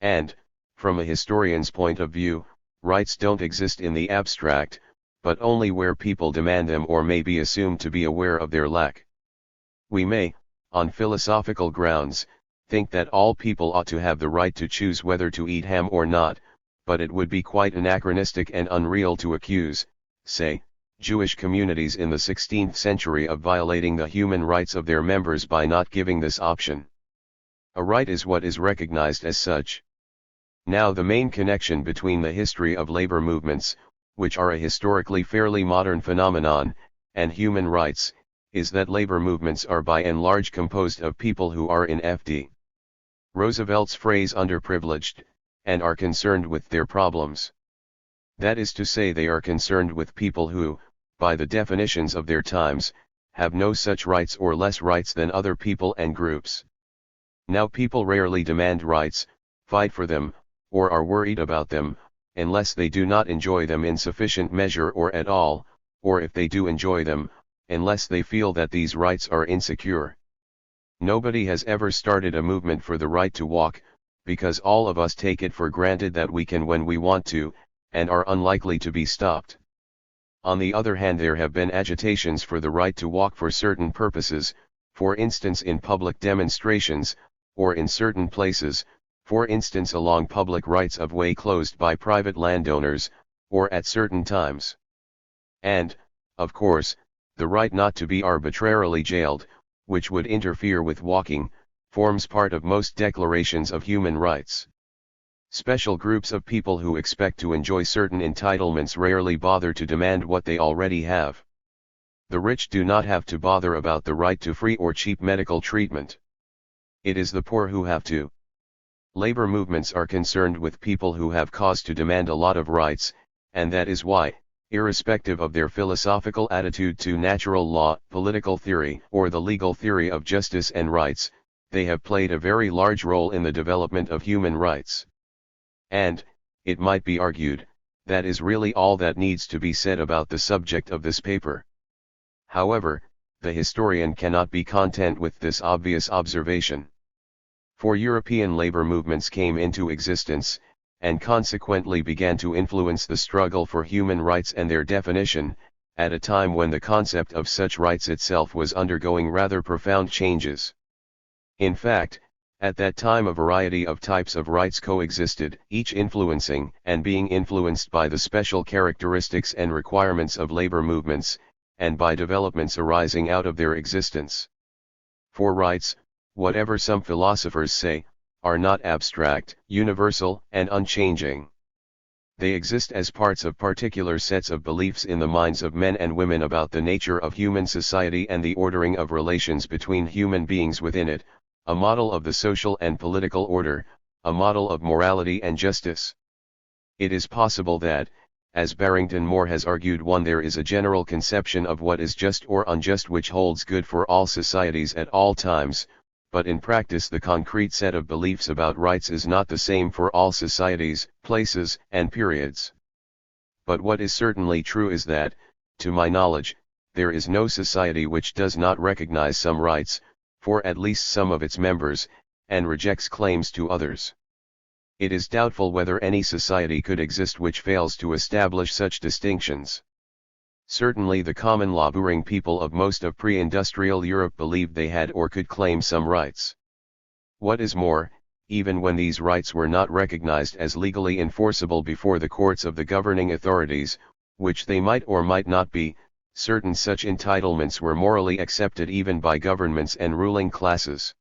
And, from a historian's point of view, rights don't exist in the abstract, but only where people demand them or may be assumed to be aware of their lack. We may, on philosophical grounds, think that all people ought to have the right to choose whether to eat ham or not, but it would be quite anachronistic and unreal to accuse, say, Jewish communities in the 16th century of violating the human rights of their members by not giving this option. A right is what is recognized as such. Now the main connection between the history of labor movements, which are a historically fairly modern phenomenon, and human rights, is that labor movements are by and large composed of people who are in F.D. Roosevelt's phrase underprivileged, and are concerned with their problems. That is to say, they are concerned with people who, by the definitions of their times, have no such rights or less rights than other people and groups. Now people rarely demand rights, fight for them, or are worried about them, unless they do not enjoy them in sufficient measure or at all, or if they do enjoy them, unless they feel that these rights are insecure. Nobody has ever started a movement for the right to walk, because all of us take it for granted that we can when we want to, and are unlikely to be stopped. On the other hand, there have been agitations for the right to walk for certain purposes, for instance in public demonstrations, or in certain places, for instance along public rights of way closed by private landowners, or at certain times. And, of course, the right not to be arbitrarily jailed, which would interfere with walking, forms part of most declarations of human rights. Special groups of people who expect to enjoy certain entitlements rarely bother to demand what they already have. The rich do not have to bother about the right to free or cheap medical treatment. It is the poor who have to. Labor movements are concerned with people who have cause to demand a lot of rights, and that is why, Irrespective of their philosophical attitude to natural law, political theory, or the legal theory of justice and rights, they have played a very large role in the development of human rights. And, it might be argued, that is really all that needs to be said about the subject of this paper. However, the historian cannot be content with this obvious observation. For European labor movements came into existence, and consequently began to influence the struggle for human rights and their definition, at a time when the concept of such rights itself was undergoing rather profound changes. In fact, at that time a variety of types of rights coexisted, each influencing and being influenced by the special characteristics and requirements of labor movements, and by developments arising out of their existence. For rights, whatever some philosophers say, are not abstract, universal, and unchanging. They exist as parts of particular sets of beliefs in the minds of men and women about the nature of human society and the ordering of relations between human beings within it, a model of the social and political order, a model of morality and justice. It is possible that, as Barrington Moore has argued, there is a general conception of what is just or unjust which holds good for all societies at all times, but in practice the concrete set of beliefs about rights is not the same for all societies, places, and periods. But what is certainly true is that, to my knowledge, there is no society which does not recognize some rights, for at least some of its members, and rejects claims to others. It is doubtful whether any society could exist which fails to establish such distinctions. Certainly the common laboring people of most of pre-industrial Europe believed they had or could claim some rights. What is more, even when these rights were not recognized as legally enforceable before the courts of the governing authorities, which they might or might not be, certain such entitlements were morally accepted even by governments and ruling classes.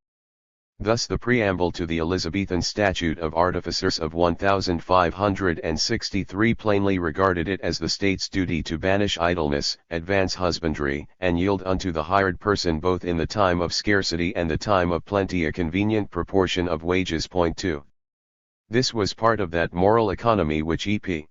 Thus the preamble to the Elizabethan Statute of Artificers of 1563 plainly regarded it as the state's duty to banish idleness, advance husbandry, and yield unto the hired person both in the time of scarcity and the time of plenty a convenient proportion of wages. Point 2. This was part of that moral economy which E.P.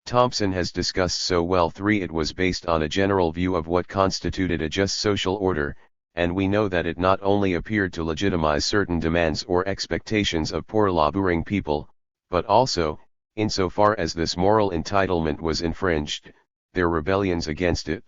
Thompson has discussed so well. 3. It was based on a general view of what constituted a just social order, and we know that it not only appeared to legitimize certain demands or expectations of poor laboring people, but also, insofar as this moral entitlement was infringed, their rebellions against it.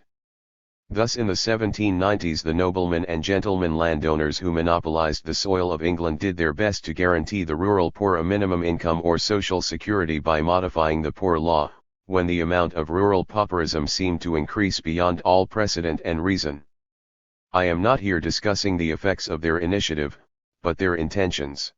Thus in the 1790s the noblemen and gentlemen landowners who monopolized the soil of England did their best to guarantee the rural poor a minimum income or social security by modifying the Poor Law, when the amount of rural pauperism seemed to increase beyond all precedent and reason. I am not here discussing the effects of their initiative, but their intentions.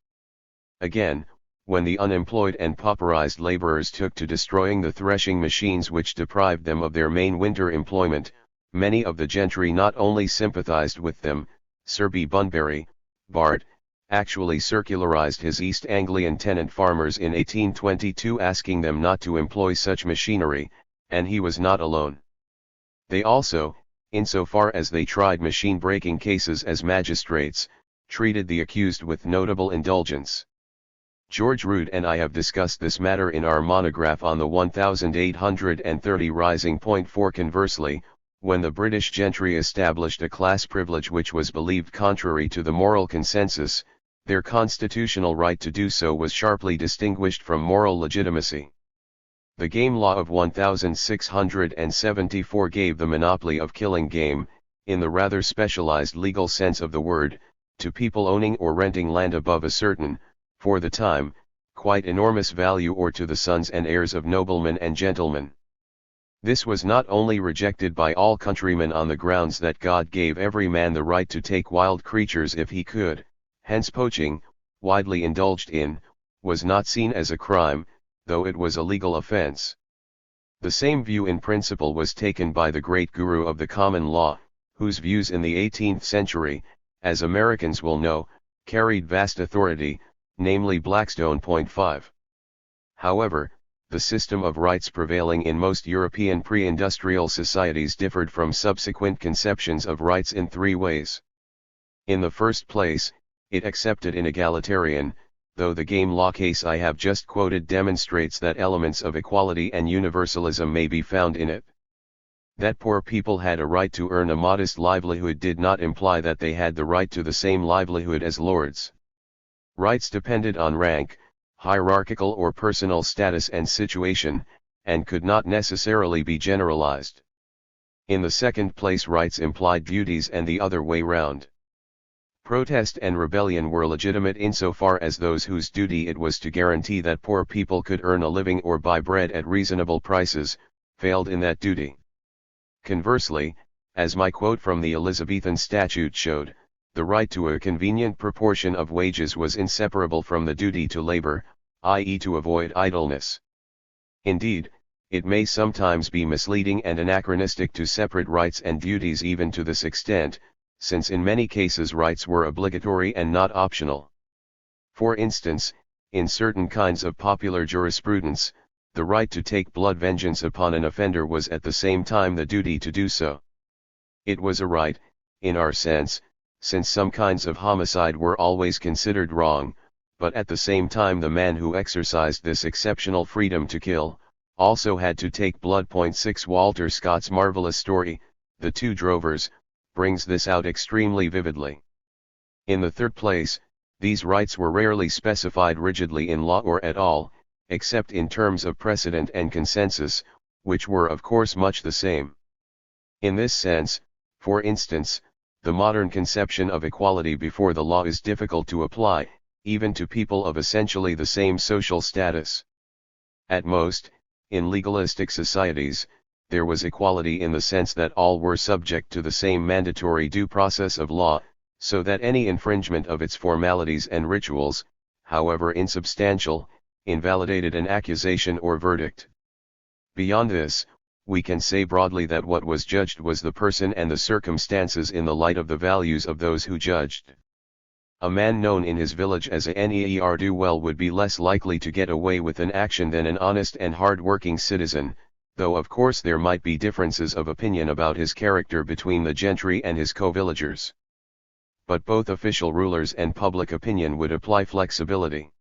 Again, when the unemployed and pauperized laborers took to destroying the threshing machines which deprived them of their main winter employment, many of the gentry not only sympathized with them. Sir B. Bunbury, Bart., actually circularized his East Anglian tenant farmers in 1822 asking them not to employ such machinery, and he was not alone. They also, insofar as they tried machine-breaking cases as magistrates, treated the accused with notable indulgence. George Root and I have discussed this matter in our monograph on the 1830 Rising. Point 4. Conversely, when the British gentry established a class privilege which was believed contrary to the moral consensus, their constitutional right to do so was sharply distinguished from moral legitimacy. The Game Law of 1674 gave the monopoly of killing game, in the rather specialized legal sense of the word, to people owning or renting land above a certain, for the time, quite enormous value, or to the sons and heirs of noblemen and gentlemen. This was not only rejected by all countrymen on the grounds that God gave every man the right to take wild creatures if he could, hence poaching, widely indulged in, was not seen as a crime, though it was a legal offense. The same view in principle was taken by the great guru of the common law, whose views in the 18th century, as Americans will know, carried vast authority, namely Blackstone. Point 5. However, the system of rights prevailing in most European pre-industrial societies differed from subsequent conceptions of rights in 3 ways. In the first place, it accepted in egalitarian, though the game law case I have just quoted demonstrates that elements of equality and universalism may be found in it. That poor people had a right to earn a modest livelihood did not imply that they had the right to the same livelihood as lords. Rights depended on rank, hierarchical or personal status and situation, and could not necessarily be generalized. In the second place, rights implied duties and the other way round. Protest and rebellion were legitimate insofar as those whose duty it was to guarantee that poor people could earn a living or buy bread at reasonable prices, failed in that duty. Conversely, as my quote from the Elizabethan statute showed, the right to a convenient proportion of wages was inseparable from the duty to labor, i.e. to avoid idleness. Indeed, it may sometimes be misleading and anachronistic to separate rights and duties even to this extent, since in many cases rights were obligatory and not optional. For instance, in certain kinds of popular jurisprudence, the right to take blood vengeance upon an offender was at the same time the duty to do so. It was a right, in our sense, since some kinds of homicide were always considered wrong, but at the same time the man who exercised this exceptional freedom to kill, also had to take blood. 6 Walter Scott's marvelous story, The Two Drovers, brings this out extremely vividly. In the third place, these rights were rarely specified rigidly in law or at all, except in terms of precedent and consensus, which were of course much the same. In this sense, for instance, the modern conception of equality before the law is difficult to apply, even to people of essentially the same social status. At most, in legalistic societies, there was equality in the sense that all were subject to the same mandatory due process of law, so that any infringement of its formalities and rituals, however insubstantial, invalidated an accusation or verdict. Beyond this, we can say broadly that what was judged was the person and the circumstances in the light of the values of those who judged. A man known in his village as a ne'er-do-well would be less likely to get away with an action than an honest and hard-working citizen, though of course there might be differences of opinion about his character between the gentry and his co-villagers. But both official rulers and public opinion would apply flexibility.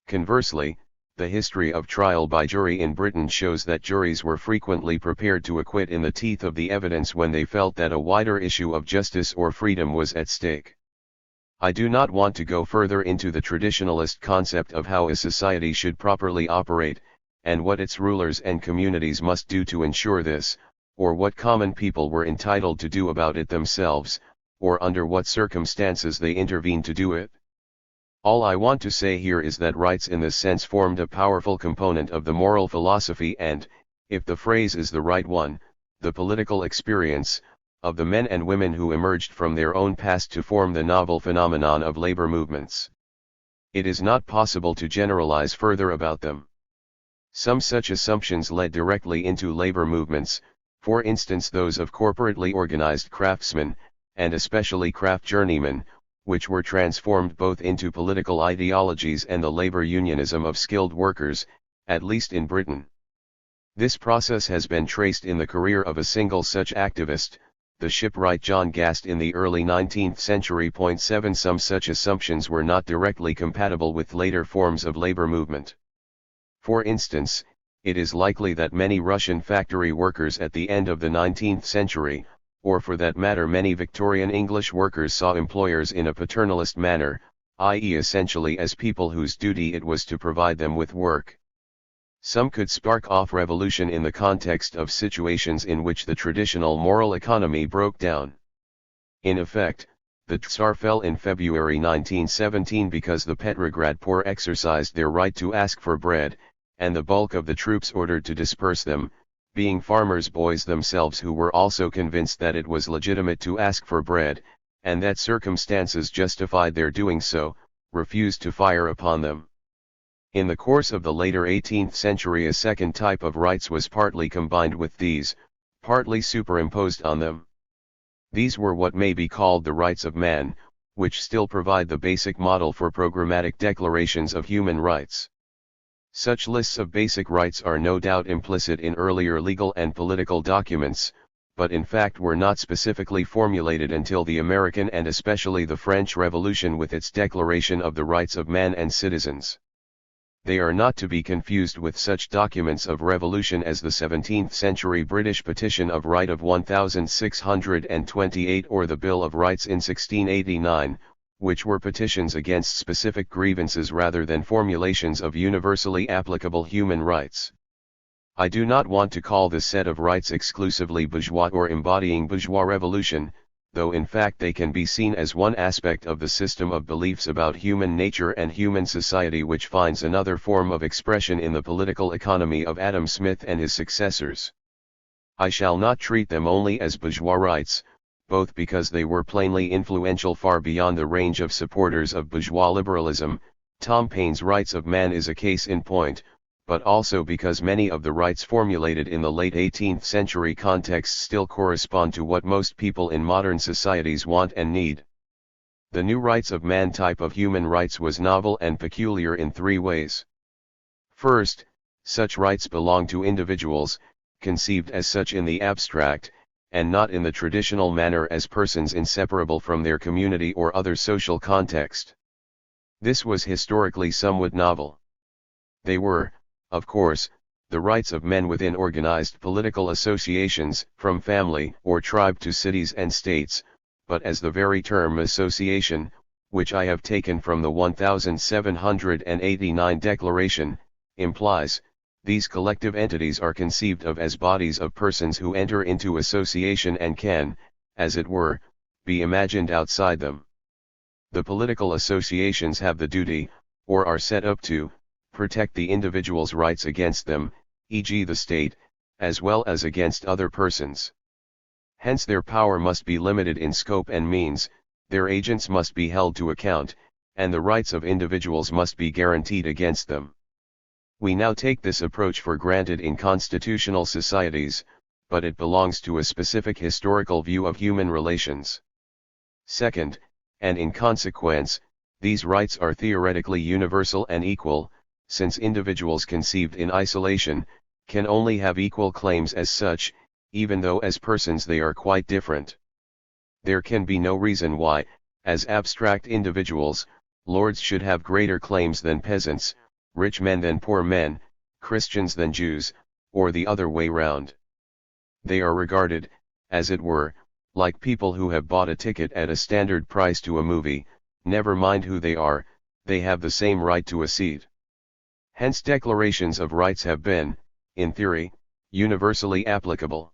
Conversely, the history of trial by jury in Britain shows that juries were frequently prepared to acquit in the teeth of the evidence when they felt that a wider issue of justice or freedom was at stake. I do not want to go further into the traditionalist concept of how a society should properly operate, and what its rulers and communities must do to ensure this, or what common people were entitled to do about it themselves, or under what circumstances they intervened to do it. All I want to say here is that rights in this sense formed a powerful component of the moral philosophy and, if the phrase is the right one, the political experience, of the men and women who emerged from their own past to form the novel phenomenon of labor movements. It is not possible to generalize further about them. Some such assumptions led directly into labor movements, for instance those of corporately organized craftsmen, and especially craft journeymen, which were transformed both into political ideologies and the labor unionism of skilled workers, at least in Britain. This process has been traced in the career of a single such activist, the shipwright John Gast in the early 19th century. 7 Some such assumptions were not directly compatible with later forms of labor movement. For instance, it is likely that many Russian factory workers at the end of the 19th century, or for that matter many Victorian English workers saw employers in a paternalist manner, i.e. essentially as people whose duty it was to provide them with work. Some could spark off revolution in the context of situations in which the traditional moral economy broke down. In effect, the Tsar fell in February 1917 because the Petrograd poor exercised their right to ask for bread, and the bulk of the troops ordered to disperse them, being farmers' boys themselves who were also convinced that it was legitimate to ask for bread, and that circumstances justified their doing so, refused to fire upon them. In the course of the later 18th century a second type of rights was partly combined with these, partly superimposed on them. These were what may be called the rights of man, which still provide the basic model for programmatic declarations of human rights. Such lists of basic rights are no doubt implicit in earlier legal and political documents, but in fact were not specifically formulated until the American and especially the French Revolution with its Declaration of the Rights of Man and Citizens. They are not to be confused with such documents of revolution as the 17th-century British Petition of Right of 1628 or the Bill of Rights in 1689, which were petitions against specific grievances rather than formulations of universally applicable human rights. I do not want to call this set of rights exclusively bourgeois or embodying bourgeois revolution, though in fact they can be seen as one aspect of the system of beliefs about human nature and human society which finds another form of expression in the political economy of Adam Smith and his successors. I shall not treat them only as bourgeois rights, both because they were plainly influential far beyond the range of supporters of bourgeois liberalism. Tom Paine's Rights of Man is a case in point, but also because many of the rights formulated in the late 18th century context still correspond to what most people in modern societies want and need. The new rights of man type of human rights was novel and peculiar in three ways. First, such rights belong to individuals, conceived as such in the abstract, and not in the traditional manner as persons inseparable from their community or other social context. This was historically somewhat novel. They were, of course, the rights of men within organized political associations, from family or tribe to cities and states, but as the very term association, which I have taken from the 1789 Declaration, implies, these collective entities are conceived of as bodies of persons who enter into association and can, as it were, be imagined outside them. The political associations have the duty, or are set up to, protect the individual's rights against them, e.g. the state, as well as against other persons. Hence their power must be limited in scope and means, their agents must be held to account, and the rights of individuals must be guaranteed against them. We now take this approach for granted in constitutional societies, but it belongs to a specific historical view of human relations. Second, and in consequence, these rights are theoretically universal and equal, since individuals conceived in isolation, can only have equal claims as such, even though as persons they are quite different. There can be no reason why, as abstract individuals, lords should have greater claims than peasants, rich men than poor men, Christians than Jews, or the other way round. They are regarded, as it were, like people who have bought a ticket at a standard price to a movie, never mind who they are, they have the same right to a seat. Hence declarations of rights have been, in theory, universally applicable.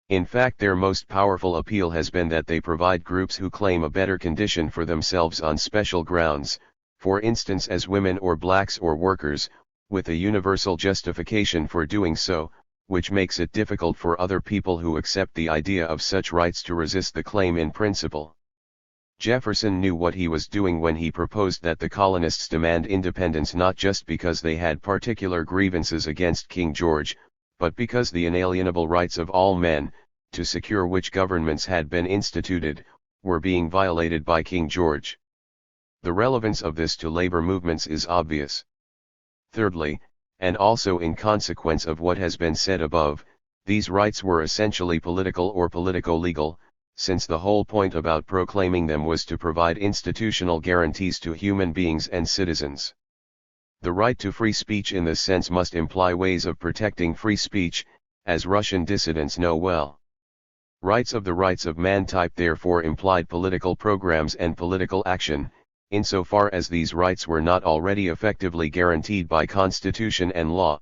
In fact, their most powerful appeal has been that they provide groups who claim a better condition for themselves on special grounds, for instance as women or blacks or workers, with a universal justification for doing so, which makes it difficult for other people who accept the idea of such rights to resist the claim in principle. Jefferson knew what he was doing when he proposed that the colonists demand independence not just because they had particular grievances against King George, but because the inalienable rights of all men, to secure which governments had been instituted, were being violated by King George. The relevance of this to labor movements is obvious. Thirdly, and also in consequence of what has been said above, these rights were essentially political or politico-legal, since the whole point about proclaiming them was to provide institutional guarantees to human beings and citizens. The right to free speech in this sense must imply ways of protecting free speech, as Russian dissidents know well. Rights of man type therefore implied political programs and political action, insofar as these rights were not already effectively guaranteed by constitution and law.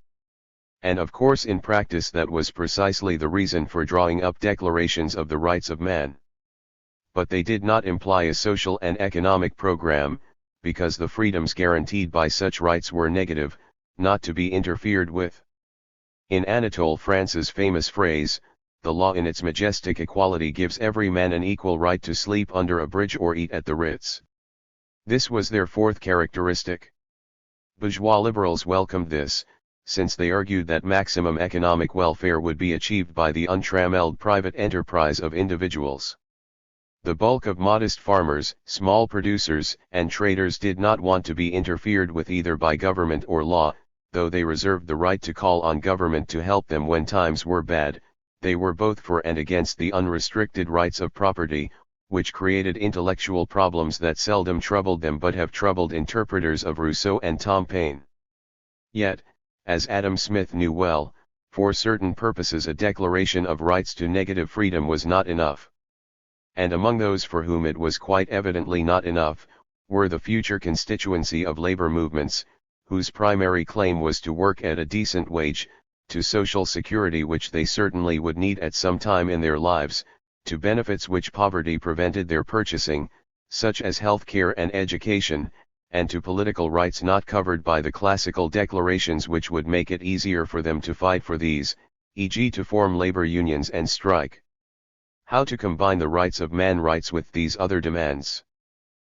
And of course in practice that was precisely the reason for drawing up declarations of the rights of man. But they did not imply a social and economic program, because the freedoms guaranteed by such rights were negative, not to be interfered with. In Anatole France's famous phrase, "The law in its majestic equality gives every man an equal right to sleep under a bridge or eat at the Ritz." This was their fourth characteristic. Bourgeois liberals welcomed this, since they argued that maximum economic welfare would be achieved by the untrammeled private enterprise of individuals. The bulk of modest farmers, small producers, and traders did not want to be interfered with either by government or law, though they reserved the right to call on government to help them when times were bad. They were both for and against the unrestricted rights of property, which created intellectual problems that seldom troubled them but have troubled interpreters of Rousseau and Tom Paine. Yet, as Adam Smith knew well, for certain purposes a declaration of rights to negative freedom was not enough. And among those for whom it was quite evidently not enough, were the future constituency of labor movements, whose primary claim was to work at a decent wage, to social security which they certainly would need at some time in their lives, to benefits which poverty prevented their purchasing, such as health care and education, and to political rights not covered by the classical declarations which would make it easier for them to fight for these, e.g. to form labor unions and strike. How to combine the rights of man rights with these other demands?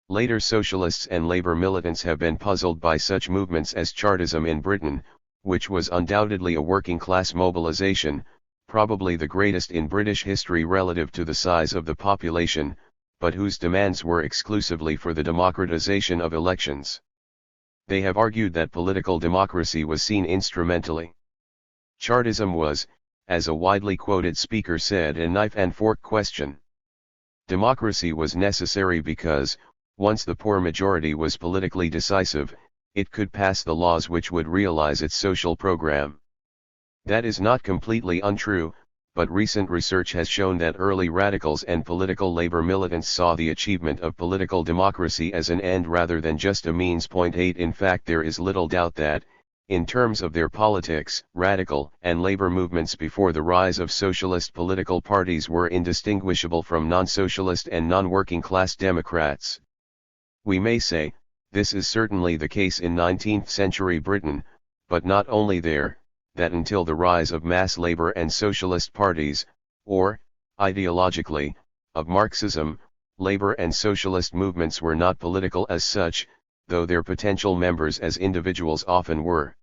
Later socialists and labor militants have been puzzled by such movements as Chartism in Britain, which was undoubtedly a working-class mobilization, probably the greatest in British history relative to the size of the population, but whose demands were exclusively for the democratization of elections. They have argued that political democracy was seen instrumentally. Chartism was, as a widely quoted speaker said, a knife and fork question. Democracy was necessary because, once the poor majority was politically decisive, it could pass the laws which would realize its social program. That is not completely untrue, but recent research has shown that early radicals and political labor militants saw the achievement of political democracy as an end rather than just a means. 8 In fact, there is little doubt that, in terms of their politics, radical and labor movements before the rise of socialist political parties were indistinguishable from non-socialist and non-working class Democrats. We may say, this is certainly the case in 19th century Britain, but not only there, that until the rise of mass labor and socialist parties, or, ideologically, of Marxism, labor and socialist movements were not political as such, though their potential members as individuals often were.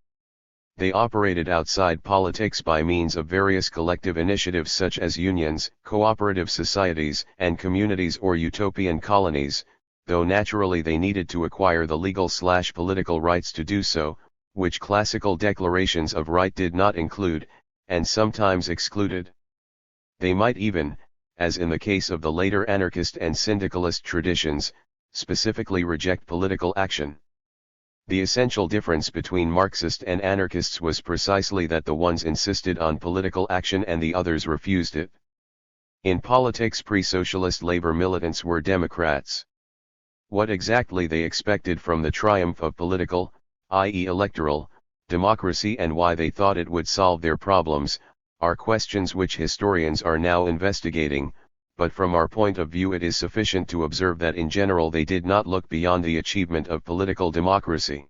They operated outside politics by means of various collective initiatives such as unions, cooperative societies, and communities or utopian colonies, though naturally they needed to acquire the legal/political rights to do so, which classical declarations of right did not include, and sometimes excluded. They might even, as in the case of the later anarchist and syndicalist traditions, specifically reject political action. The essential difference between Marxist and anarchists was precisely that the ones insisted on political action and the others refused it. In politics, pre-socialist labor militants were Democrats. What exactly they expected from the triumph of political, i.e. electoral, democracy and why they thought it would solve their problems, are questions which historians are now investigating, but from our point of view it is sufficient to observe that in general they did not look beyond the achievement of political democracy.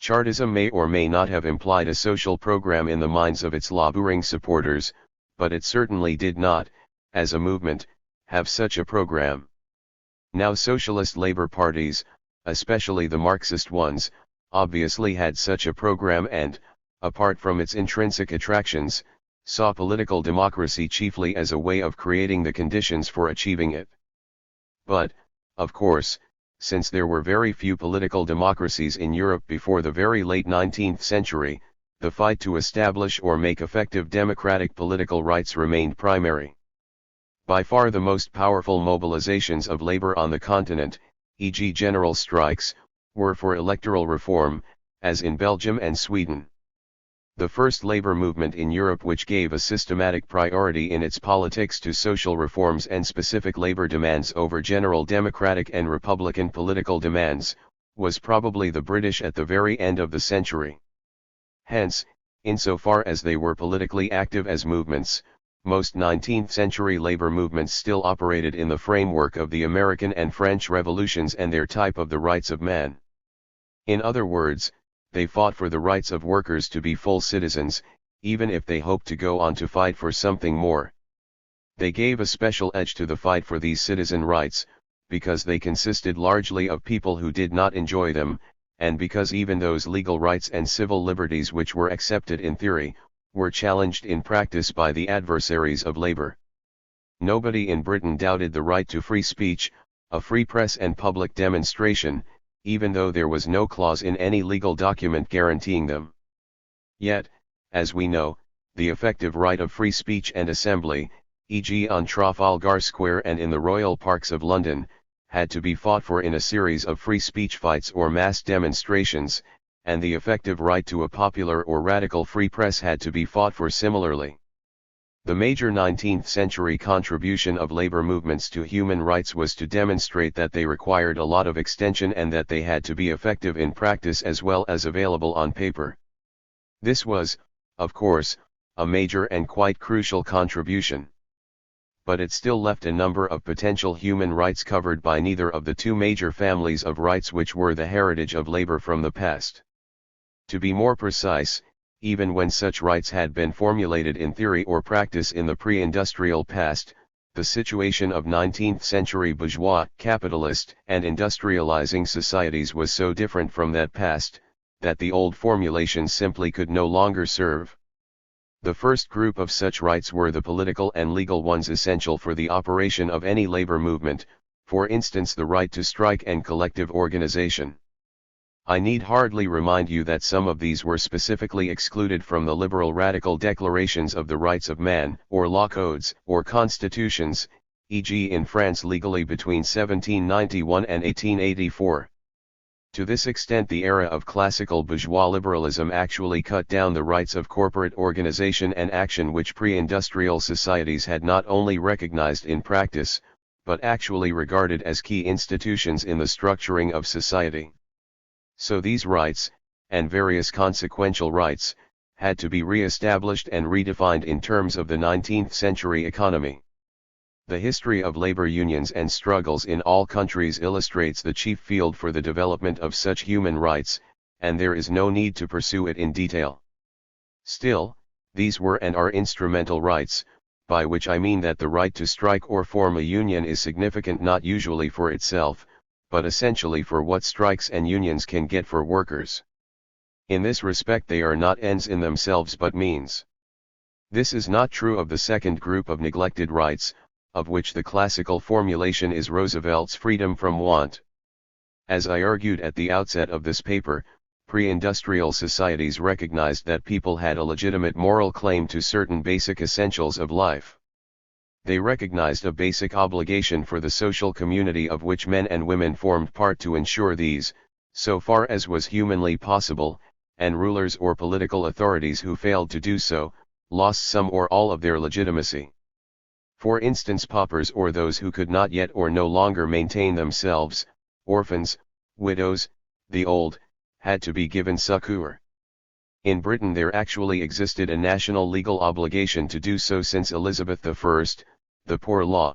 Chartism may or may not have implied a social program in the minds of its laboring supporters, but it certainly did not, as a movement, have such a program. Now socialist labor parties, especially the Marxist ones, obviously had such a program and, apart from its intrinsic attractions, saw political democracy chiefly as a way of creating the conditions for achieving it. But, of course, since there were very few political democracies in Europe before the very late 19th century, the fight to establish or make effective democratic political rights remained primary. By far the most powerful mobilizations of labor on the continent, e.g. general strikes, were for electoral reform, as in Belgium and Sweden. The first labor movement in Europe which gave a systematic priority in its politics to social reforms and specific labor demands over general democratic and republican political demands, was probably the British at the very end of the century. Hence, insofar as they were politically active as movements, most 19th century labor movements still operated in the framework of the American and French revolutions and their type of the rights of man. In other words, they fought for the rights of workers to be full citizens, even if they hoped to go on to fight for something more. They gave a special edge to the fight for these citizen rights, because they consisted largely of people who did not enjoy them, and because even those legal rights and civil liberties which were accepted in theory, were challenged in practice by the adversaries of labor. Nobody in Britain doubted the right to free speech, a free press and public demonstration, even though there was no clause in any legal document guaranteeing them. Yet, as we know, the effective right of free speech and assembly, e.g. on Trafalgar Square and in the royal parks of London, had to be fought for in a series of free speech fights or mass demonstrations, and the effective right to a popular or radical free press had to be fought for similarly. The major 19th century contribution of labor movements to human rights was to demonstrate that they required a lot of extension and that they had to be effective in practice as well as available on paper. This was, of course, a major and quite crucial contribution. But it still left a number of potential human rights covered by neither of the two major families of rights which were the heritage of labor from the past. To be more precise, even when such rights had been formulated in theory or practice in the pre-industrial past, the situation of 19th century bourgeois, capitalist, and industrializing societies was so different from that past, that the old formulations simply could no longer serve. The first group of such rights were the political and legal ones essential for the operation of any labor movement, for instance the right to strike and collective organization. I need hardly remind you that some of these were specifically excluded from the liberal radical declarations of the rights of man, or law codes, or constitutions, e.g. in France legally between 1791 and 1884. To this extent the era of classical bourgeois liberalism actually cut down the rights of corporate organization and action which pre-industrial societies had not only recognized in practice, but actually regarded as key institutions in the structuring of society. So these rights, and various consequential rights, had to be re-established and redefined in terms of the 19th century economy. The history of labor unions and struggles in all countries illustrates the chief field for the development of such human rights, and there is no need to pursue it in detail. Still, these were and are instrumental rights, by which I mean that the right to strike or form a union is significant not usually for itself, but essentially for what strikes and unions can get for workers. In this respect they are not ends in themselves but means. This is not true of the second group of neglected rights, of which the classical formulation is Roosevelt's freedom from want. As I argued at the outset of this paper, pre-industrial societies recognized that people had a legitimate moral claim to certain basic essentials of life. They recognized a basic obligation for the social community of which men and women formed part to ensure these, so far as was humanly possible, and rulers or political authorities who failed to do so, lost some or all of their legitimacy. For instance, paupers or those who could not yet or no longer maintain themselves, orphans, widows, the old, had to be given succour. In Britain there actually existed a national legal obligation to do so since Elizabeth I, the Poor Law.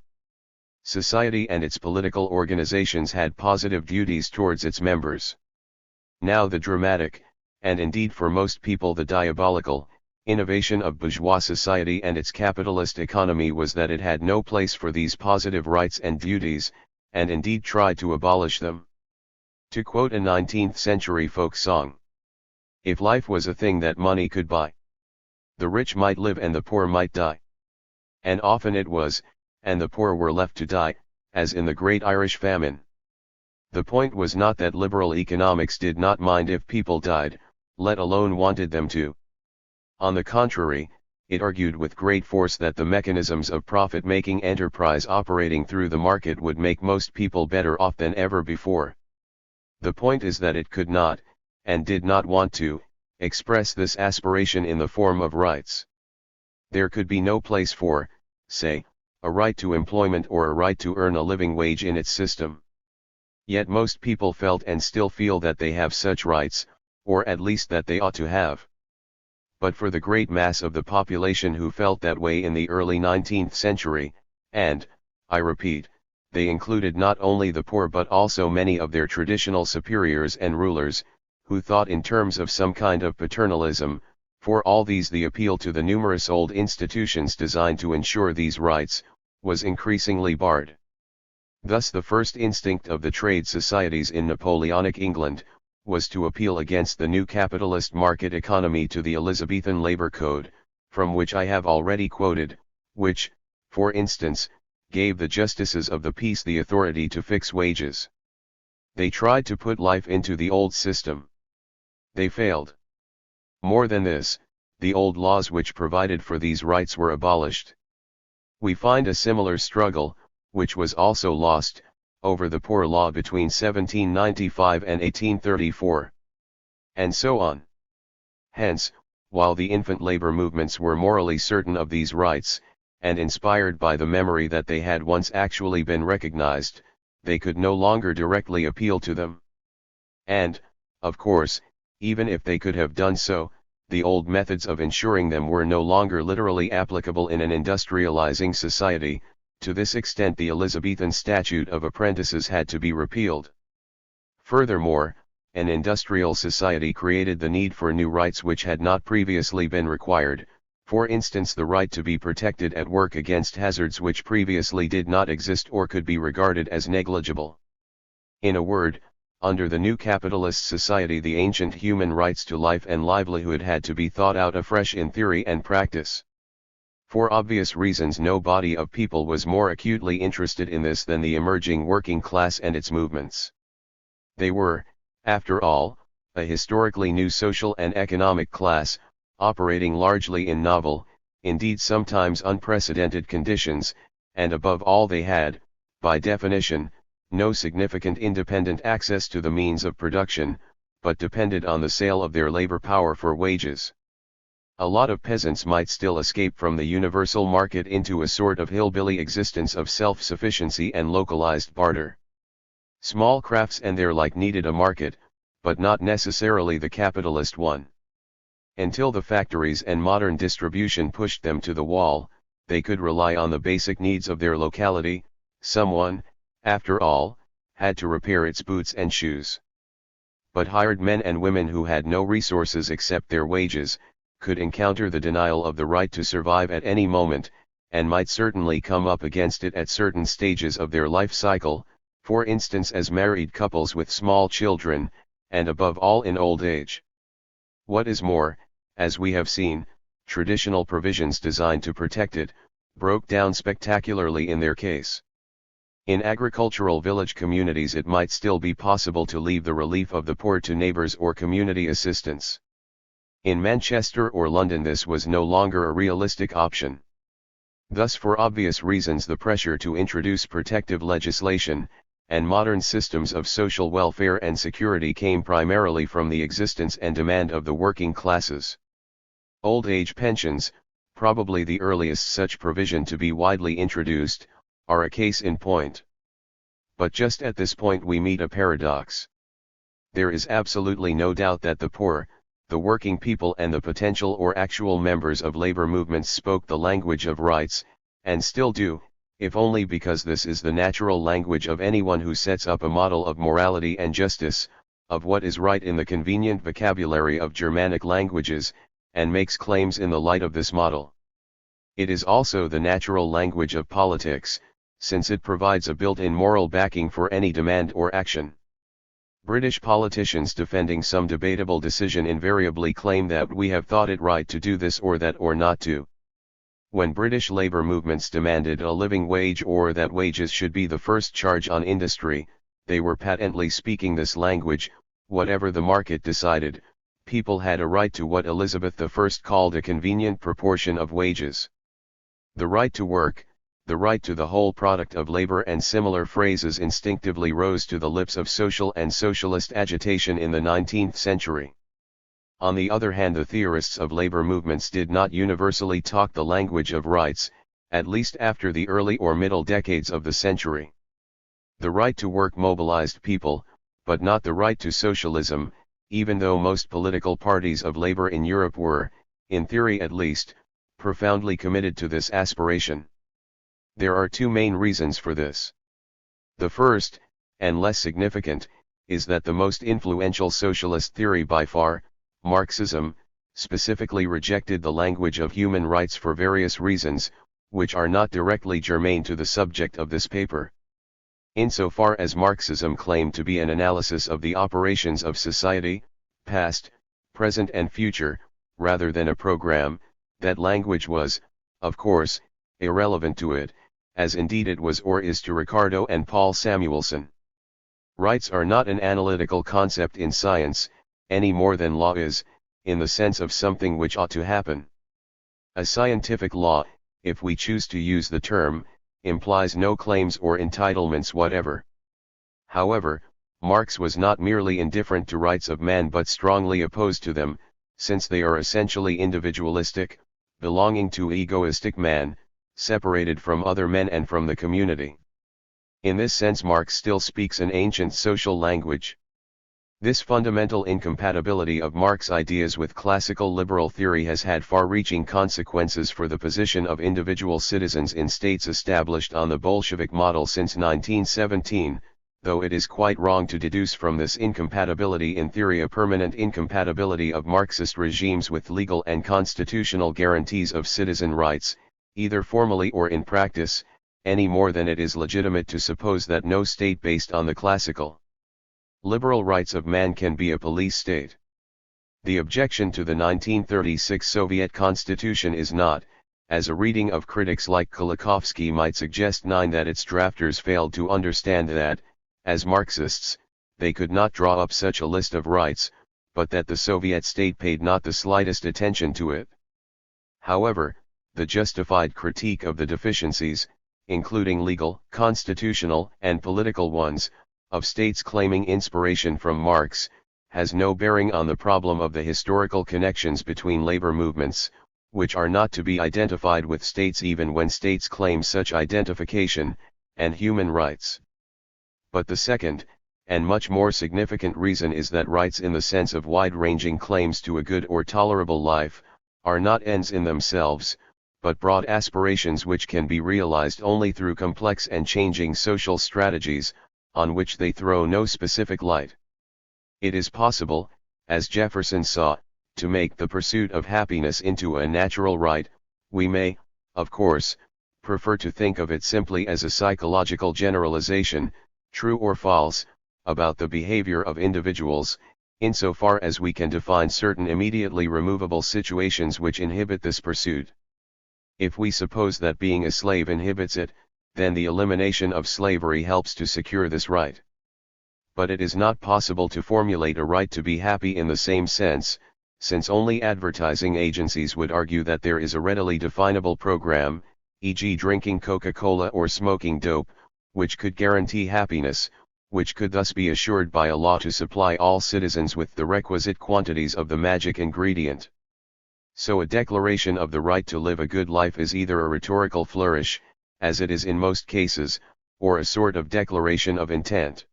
Society and its political organizations had positive duties towards its members. Now the dramatic, and indeed for most people the diabolical, innovation of bourgeois society and its capitalist economy was that it had no place for these positive rights and duties, and indeed tried to abolish them. To quote a 19th century folk song, "If life was a thing that money could buy, the rich might live and the poor might die." And often it was, and the poor were left to die, as in the Great Irish Famine. The point was not that liberal economics did not mind if people died, let alone wanted them to. On the contrary, it argued with great force that the mechanisms of profit-making enterprise operating through the market would make most people better off than ever before. The point is that it could not, and did not want to, express this aspiration in the form of rights. There could be no place for, say, a right to employment or a right to earn a living wage in its system. Yet most people felt and still feel that they have such rights, or at least that they ought to have. But for the great mass of the population who felt that way in the early 19th century, and, I repeat, they included not only the poor but also many of their traditional superiors and rulers, who thought in terms of some kind of paternalism, for all these the appeal to the numerous old institutions designed to ensure these rights, was increasingly barred. Thus the first instinct of the trade societies in Napoleonic England, was to appeal against the new capitalist market economy to the Elizabethan Labor Code, from which I have already quoted, which, for instance, gave the justices of the peace the authority to fix wages. They tried to put life into the old system. They failed. More than this, the old laws which provided for these rights were abolished. We find a similar struggle, which was also lost, over the Poor Law between 1795 and 1834. And so on. Hence, while the infant labor movements were morally certain of these rights, and inspired by the memory that they had once actually been recognized, they could no longer directly appeal to them. And, of course, even if they could have done so, the old methods of ensuring them were no longer literally applicable in an industrializing society. To this extent the Elizabethan statute of apprentices had to be repealed. Furthermore, an industrial society created the need for new rights which had not previously been required, for instance the right to be protected at work against hazards which previously did not exist or could be regarded as negligible. In a word, under the new capitalist society the ancient human rights to life and livelihood had to be thought out afresh in theory and practice. For obvious reasons no body of people was more acutely interested in this than the emerging working class and its movements. They were, after all, a historically new social and economic class, operating largely in novel, indeed sometimes unprecedented conditions, and above all they had, by definition, no significant independent access to the means of production, but depended on the sale of their labor power for wages. A lot of peasants might still escape from the universal market into a sort of hillbilly existence of self-sufficiency and localized barter. Small crafts and their like needed a market, but not necessarily the capitalist one. Until the factories and modern distribution pushed them to the wall, they could rely on the basic needs of their locality. Someone, after all, had to repair its boots and shoes. But hired men and women who had no resources except their wages, could encounter the denial of the right to survive at any moment, and might certainly come up against it at certain stages of their life cycle, for instance as married couples with small children, and above all in old age. What is more, as we have seen, traditional provisions designed to protect it, broke down spectacularly in their case. In agricultural village communities it might still be possible to leave the relief of the poor to neighbors or community assistance. In Manchester or London this was no longer a realistic option. Thus for obvious reasons the pressure to introduce protective legislation, and modern systems of social welfare and security came primarily from the existence and demand of the working classes. Old age pensions, probably the earliest such provision to be widely introduced, are a case in point. But just at this point we meet a paradox. There is absolutely no doubt that the poor, the working people and the potential or actual members of labor movements spoke the language of rights, and still do, if only because this is the natural language of anyone who sets up a model of morality and justice, of what is right in the convenient vocabulary of Germanic languages, and makes claims in the light of this model. It is also the natural language of politics, since it provides a built-in moral backing for any demand or action. British politicians defending some debatable decision invariably claim that we have thought it right to do this or that or not to. When British labour movements demanded a living wage or that wages should be the first charge on industry, they were patently speaking this language. Whatever the market decided, people had a right to what Elizabeth I called a convenient proportion of wages. The right to work, the right to the whole product of labor and similar phrases instinctively rose to the lips of social and socialist agitation in the 19th century. On the other hand, the theorists of labor movements did not universally talk the language of rights, at least after the early or middle decades of the century. The right to work mobilized people, but not the right to socialism, even though most political parties of labor in Europe were, in theory at least, profoundly committed to this aspiration. There are two main reasons for this. The first, and less significant, is that the most influential socialist theory by far, Marxism, specifically rejected the language of human rights for various reasons, which are not directly germane to the subject of this paper. Insofar as Marxism claimed to be an analysis of the operations of society, past, present and future, rather than a program, that language was, of course, irrelevant to it, as indeed it was or is to Ricardo and Paul Samuelson. Rights are not an analytical concept in science, any more than law is, in the sense of something which ought to happen. A scientific law, if we choose to use the term, implies no claims or entitlements whatever. However, Marx was not merely indifferent to rights of man but strongly opposed to them, since they are essentially individualistic, belonging to egoistic man, separated from other men and from the community. In this sense Marx still speaks an ancient social language. This fundamental incompatibility of Marx's ideas with classical liberal theory has had far-reaching consequences for the position of individual citizens in states established on the Bolshevik model since 1917, though it is quite wrong to deduce from this incompatibility in theory a permanent incompatibility of Marxist regimes with legal and constitutional guarantees of citizen rights, either formally or in practice, any more than it is legitimate to suppose that no state based on the classical liberal rights of man can be a police state. The objection to the 1936 Soviet Constitution is not, as a reading of critics like Kolakowski might suggest, that its drafters failed to understand that, as Marxists, they could not draw up such a list of rights, but that the Soviet state paid not the slightest attention to it. However, the justified critique of the deficiencies, including legal, constitutional, and political ones, of states claiming inspiration from Marx, has no bearing on the problem of the historical connections between labor movements, which are not to be identified with states even when states claim such identification, and human rights. But the second, and much more significant reason is that rights in the sense of wide-ranging claims to a good or tolerable life, are not ends in themselves, but broad aspirations which can be realized only through complex and changing social strategies, on which they throw no specific light. It is possible, as Jefferson saw, to make the pursuit of happiness into a natural right. We may, of course, prefer to think of it simply as a psychological generalization, true or false, about the behavior of individuals, insofar as we can define certain immediately removable situations which inhibit this pursuit. If we suppose that being a slave inhibits it, then the elimination of slavery helps to secure this right. But it is not possible to formulate a right to be happy in the same sense, since only advertising agencies would argue that there is a readily definable program, e.g. drinking Coca-Cola or smoking dope, which could guarantee happiness, which could thus be assured by a law to supply all citizens with the requisite quantities of the magic ingredient. So a declaration of the right to live a good life is either a rhetorical flourish, as it is in most cases, or a sort of declaration of intent.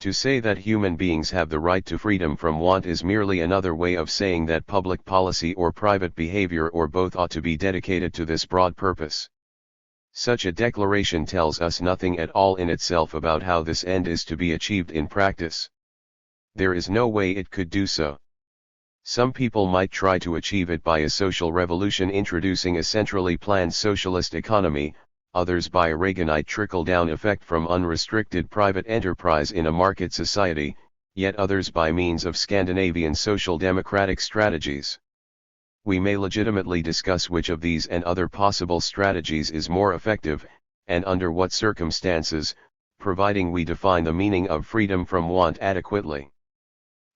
To say that human beings have the right to freedom from want is merely another way of saying that public policy or private behavior or both ought to be dedicated to this broad purpose. Such a declaration tells us nothing at all in itself about how this end is to be achieved in practice. There is no way it could do so. Some people might try to achieve it by a social revolution introducing a centrally planned socialist economy, others by a Reaganite trickle-down effect from unrestricted private enterprise in a market society, yet others by means of Scandinavian social democratic strategies. We may legitimately discuss which of these and other possible strategies is more effective, and under what circumstances, providing we define the meaning of freedom from want adequately.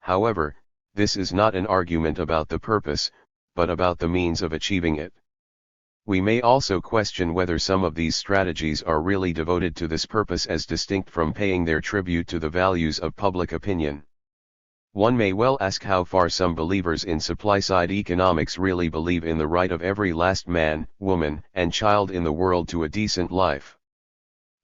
However, this is not an argument about the purpose, but about the means of achieving it. We may also question whether some of these strategies are really devoted to this purpose as distinct from paying their tribute to the values of public opinion. One may well ask how far some believers in supply-side economics really believe in the right of every last man, woman, and child in the world to a decent life.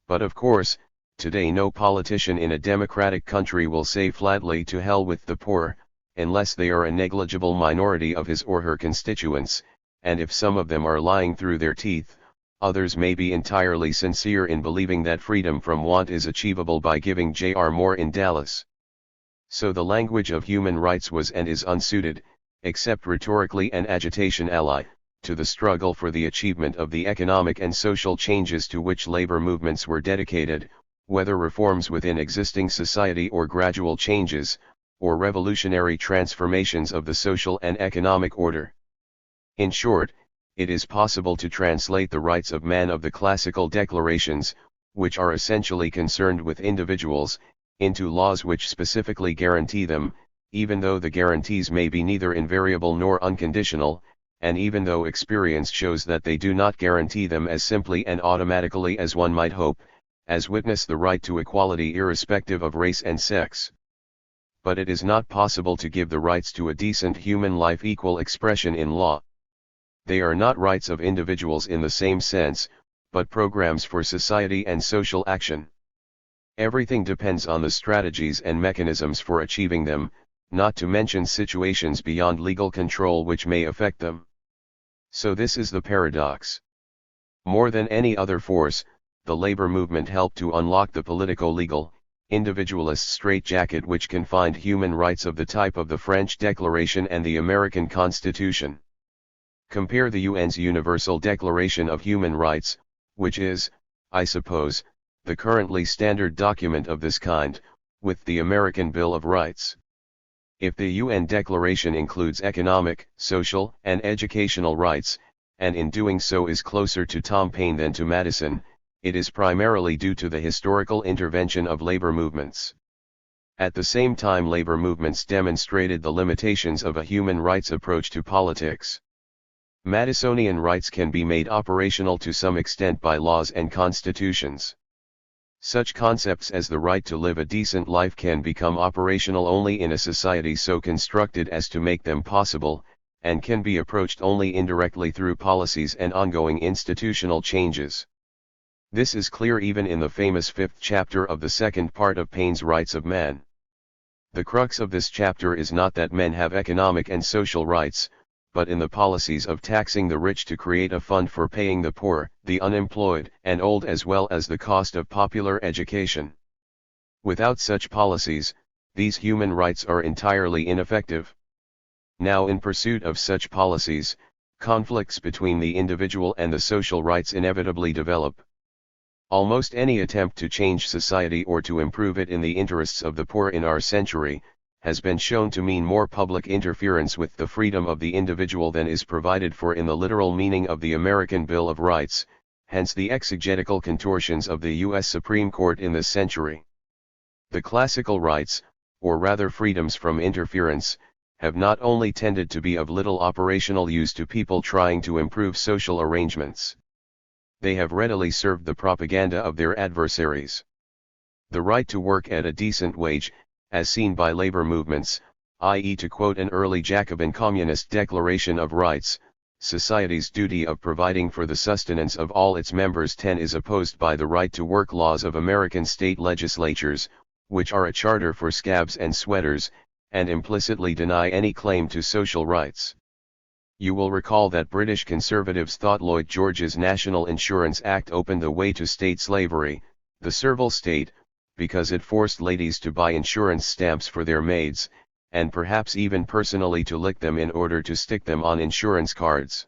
But of course, today no politician in a democratic country will say flatly to hell with the poor, unless they are a negligible minority of his or her constituents, and if some of them are lying through their teeth, others may be entirely sincere in believing that freedom from want is achievable by giving J.R. Moore in Dallas. So the language of human rights was and is unsuited, except rhetorically an agitation ally, to the struggle for the achievement of the economic and social changes to which labor movements were dedicated, whether reforms within existing society or gradual changes, or revolutionary transformations of the social and economic order. In short, it is possible to translate the rights of man of the classical declarations, which are essentially concerned with individuals, into laws which specifically guarantee them, even though the guarantees may be neither invariable nor unconditional, and even though experience shows that they do not guarantee them as simply and automatically as one might hope, as witness the right to equality irrespective of race and sex. But it is not possible to give the rights to a decent human life equal expression in law. They are not rights of individuals in the same sense, but programs for society and social action. Everything depends on the strategies and mechanisms for achieving them, not to mention situations beyond legal control which may affect them. So this is the paradox. More than any other force, the labor movement helped to unlock the politico-legal, individualist straitjacket which confined human rights of the type of the French Declaration and the American Constitution. Compare the UN's Universal Declaration of Human Rights, which is, I suppose, the currently standard document of this kind, with the American Bill of Rights. If the UN Declaration includes economic, social, and educational rights, and in doing so is closer to Tom Paine than to Madison, it is primarily due to the historical intervention of labor movements. At the same time, labor movements demonstrated the limitations of a human rights approach to politics. Madisonian rights can be made operational to some extent by laws and constitutions. Such concepts as the right to live a decent life can become operational only in a society so constructed as to make them possible, and can be approached only indirectly through policies and ongoing institutional changes. This is clear even in the famous fifth chapter of the second part of Paine's Rights of Man. The crux of this chapter is not that men have economic and social rights, but in the policies of taxing the rich to create a fund for paying the poor, the unemployed, and old, as well as the cost of popular education. Without such policies, these human rights are entirely ineffective. Now, in pursuit of such policies, conflicts between the individual and the social rights inevitably develop. Almost any attempt to change society or to improve it in the interests of the poor in our century, has been shown to mean more public interference with the freedom of the individual than is provided for in the literal meaning of the American Bill of Rights, hence the exegetical contortions of the U.S. Supreme Court in this century. The classical rights, or rather freedoms from interference, have not only tended to be of little operational use to people trying to improve social arrangements. They have readily served the propaganda of their adversaries. The right to work at a decent wage, as seen by labor movements, i.e., to quote an early Jacobin communist declaration of rights, society's duty of providing for the sustenance of all its members 10 is opposed by the right to work laws of American state legislatures, which are a charter for scabs and sweaters, and implicitly deny any claim to social rights. You will recall that British conservatives thought Lloyd George's National Insurance Act opened the way to state slavery, the servile state, because it forced ladies to buy insurance stamps for their maids, and perhaps even personally to lick them in order to stick them on insurance cards.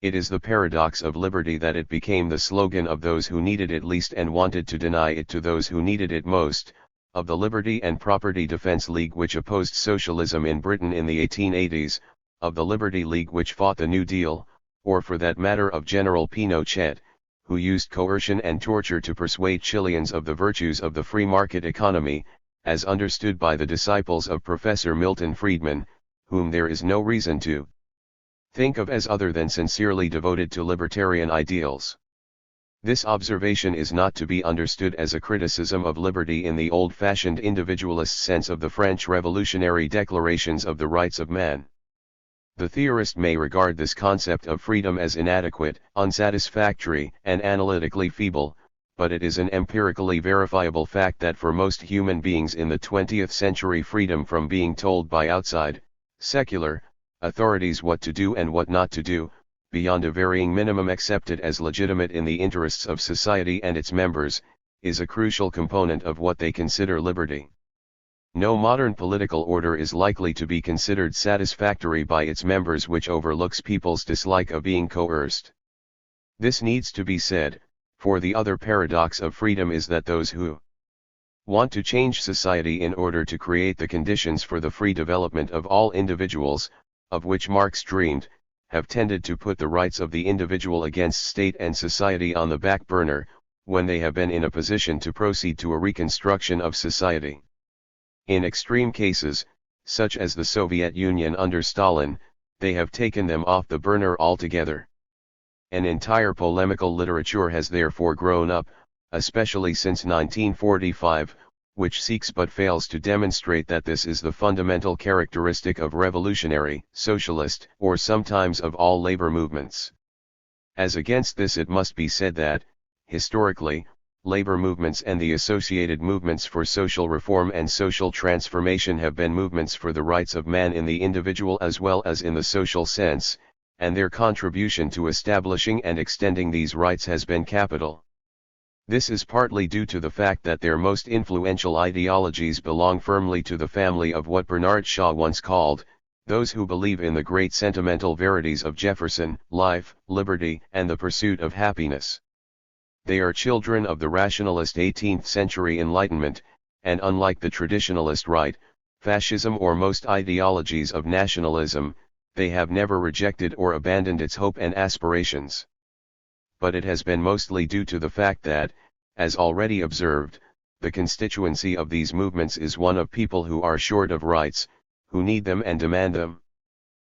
It is the paradox of liberty that it became the slogan of those who needed it least and wanted to deny it to those who needed it most, of the Liberty and Property Defense League which opposed socialism in Britain in the 1880s, of the Liberty League which fought the New Deal, or for that matter of General Pinochet, who used coercion and torture to persuade Chileans of the virtues of the free market economy, as understood by the disciples of Professor Milton Friedman, whom there is no reason to think of as other than sincerely devoted to libertarian ideals. This observation is not to be understood as a criticism of liberty in the old-fashioned individualist sense of the French revolutionary declarations of the rights of man. The theorist may regard this concept of freedom as inadequate, unsatisfactory, and analytically feeble, but it is an empirically verifiable fact that for most human beings in the 20th century freedom from being told by outside, secular, authorities what to do and what not to do, beyond a varying minimum accepted as legitimate in the interests of society and its members, is a crucial component of what they consider liberty. No modern political order is likely to be considered satisfactory by its members which overlooks people's dislike of being coerced. This needs to be said, for the other paradox of freedom is that those who want to change society in order to create the conditions for the free development of all individuals, of which Marx dreamed, have tended to put the rights of the individual against state and society on the back burner, when they have been in a position to proceed to a reconstruction of society. In extreme cases, such as the Soviet Union under Stalin, they have taken them off the burner altogether. An entire polemical literature has therefore grown up, especially since 1945, which seeks but fails to demonstrate that this is the fundamental characteristic of revolutionary, socialist, or sometimes of all labor movements. As against this, it must be said that, historically, labor movements and the associated movements for social reform and social transformation have been movements for the rights of man in the individual as well as in the social sense, and their contribution to establishing and extending these rights has been capital. This is partly due to the fact that their most influential ideologies belong firmly to the family of what Bernard Shaw once called, those who believe in the great sentimental verities of Jefferson, life, liberty, and the pursuit of happiness. They are children of the rationalist 18th century Enlightenment, and unlike the traditionalist right, fascism or most ideologies of nationalism, they have never rejected or abandoned its hope and aspirations. But it has been mostly due to the fact that, as already observed, the constituency of these movements is one of people who are short of rights, who need them and demand them.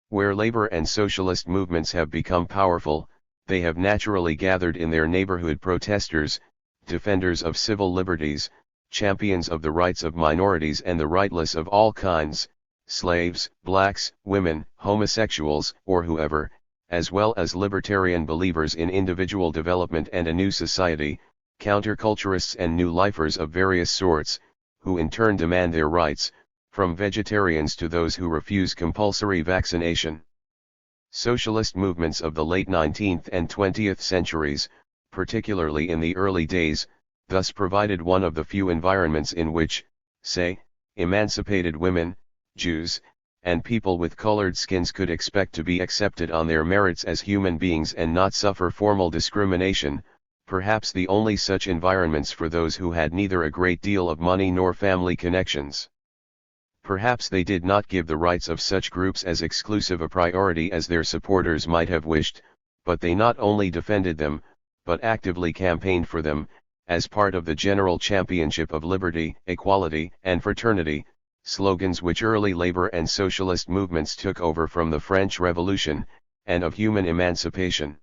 Where labor and socialist movements have become powerful, they have naturally gathered in their neighborhood protesters, defenders of civil liberties, champions of the rights of minorities and the rightless of all kinds, slaves, blacks, women, homosexuals, or whoever, as well as libertarian believers in individual development and a new society, counterculturists and new lifers of various sorts, who in turn demand their rights, from vegetarians to those who refuse compulsory vaccination. Socialist movements of the late 19th and 20th centuries, particularly in the early days, thus provided one of the few environments in which, say, emancipated women, Jews, and people with colored skins could expect to be accepted on their merits as human beings and not suffer formal discrimination, perhaps the only such environments for those who had neither a great deal of money nor family connections. Perhaps they did not give the rights of such groups as exclusive a priority as their supporters might have wished, but they not only defended them, but actively campaigned for them, as part of the general championship of liberty, equality, and fraternity, slogans which early labor and socialist movements took over from the French Revolution, and of human emancipation.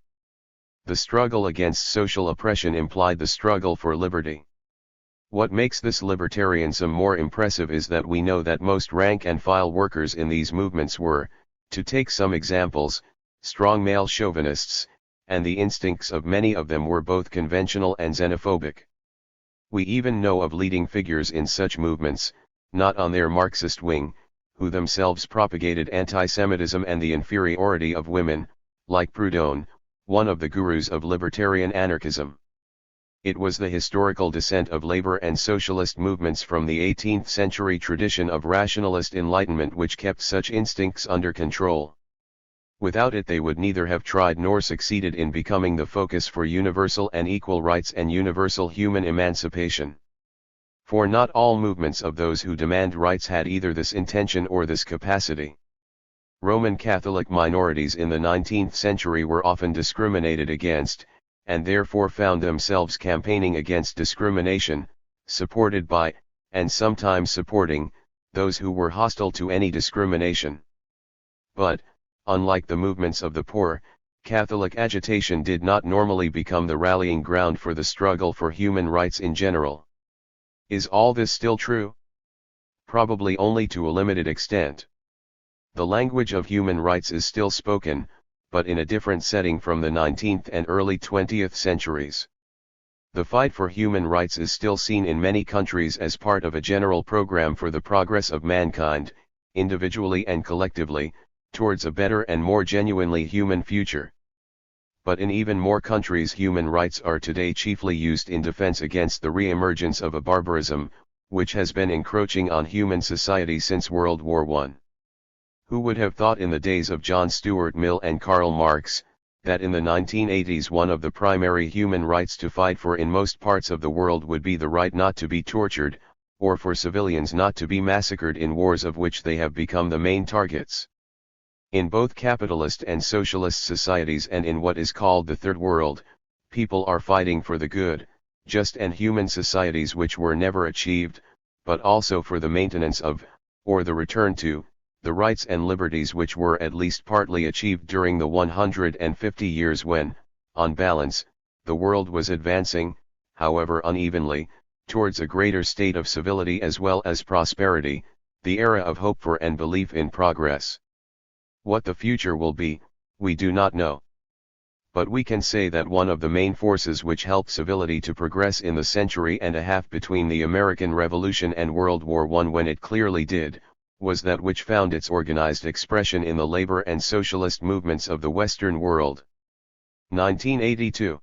The struggle against social oppression implied the struggle for liberty. What makes this libertarianism more impressive is that we know that most rank-and-file workers in these movements were, to take some examples, strong male chauvinists, and the instincts of many of them were both conventional and xenophobic. We even know of leading figures in such movements, not on their Marxist wing, who themselves propagated anti-Semitism and the inferiority of women, like Proudhon, one of the gurus of libertarian anarchism. It was the historical descent of labor and socialist movements from the 18th century tradition of rationalist enlightenment which kept such instincts under control. Without it they would neither have tried nor succeeded in becoming the focus for universal and equal rights and universal human emancipation. For not all movements of those who demand rights had either this intention or this capacity. Roman Catholic minorities in the 19th century were often discriminated against, and therefore found themselves campaigning against discrimination, supported by, and sometimes supporting, those who were hostile to any discrimination. But, unlike the movements of the poor, Catholic agitation did not normally become the rallying ground for the struggle for human rights in general. Is all this still true? Probably only to a limited extent. The language of human rights is still spoken, but in a different setting from the 19th and early 20th centuries. The fight for human rights is still seen in many countries as part of a general program for the progress of mankind, individually and collectively, towards a better and more genuinely human future. But in even more countries human rights are today chiefly used in defense against the re-emergence of a barbarism, which has been encroaching on human society since World War I. Who would have thought in the days of John Stuart Mill and Karl Marx, that in the 1980s one of the primary human rights to fight for in most parts of the world would be the right not to be tortured, or for civilians not to be massacred in wars of which they have become the main targets. In both capitalist and socialist societies and in what is called the Third World, people are fighting for the good, just and human societies which were never achieved, but also for the maintenance of, or the return to, the rights and liberties which were at least partly achieved during the 150 years when, on balance, the world was advancing, however unevenly, towards a greater state of civility as well as prosperity, the era of hope for and belief in progress. What the future will be, we do not know. But we can say that one of the main forces which helped civility to progress in the century and a half between the American Revolution and World War I, when it clearly did, was that which found its organized expression in the labor and socialist movements of the Western world. 1982.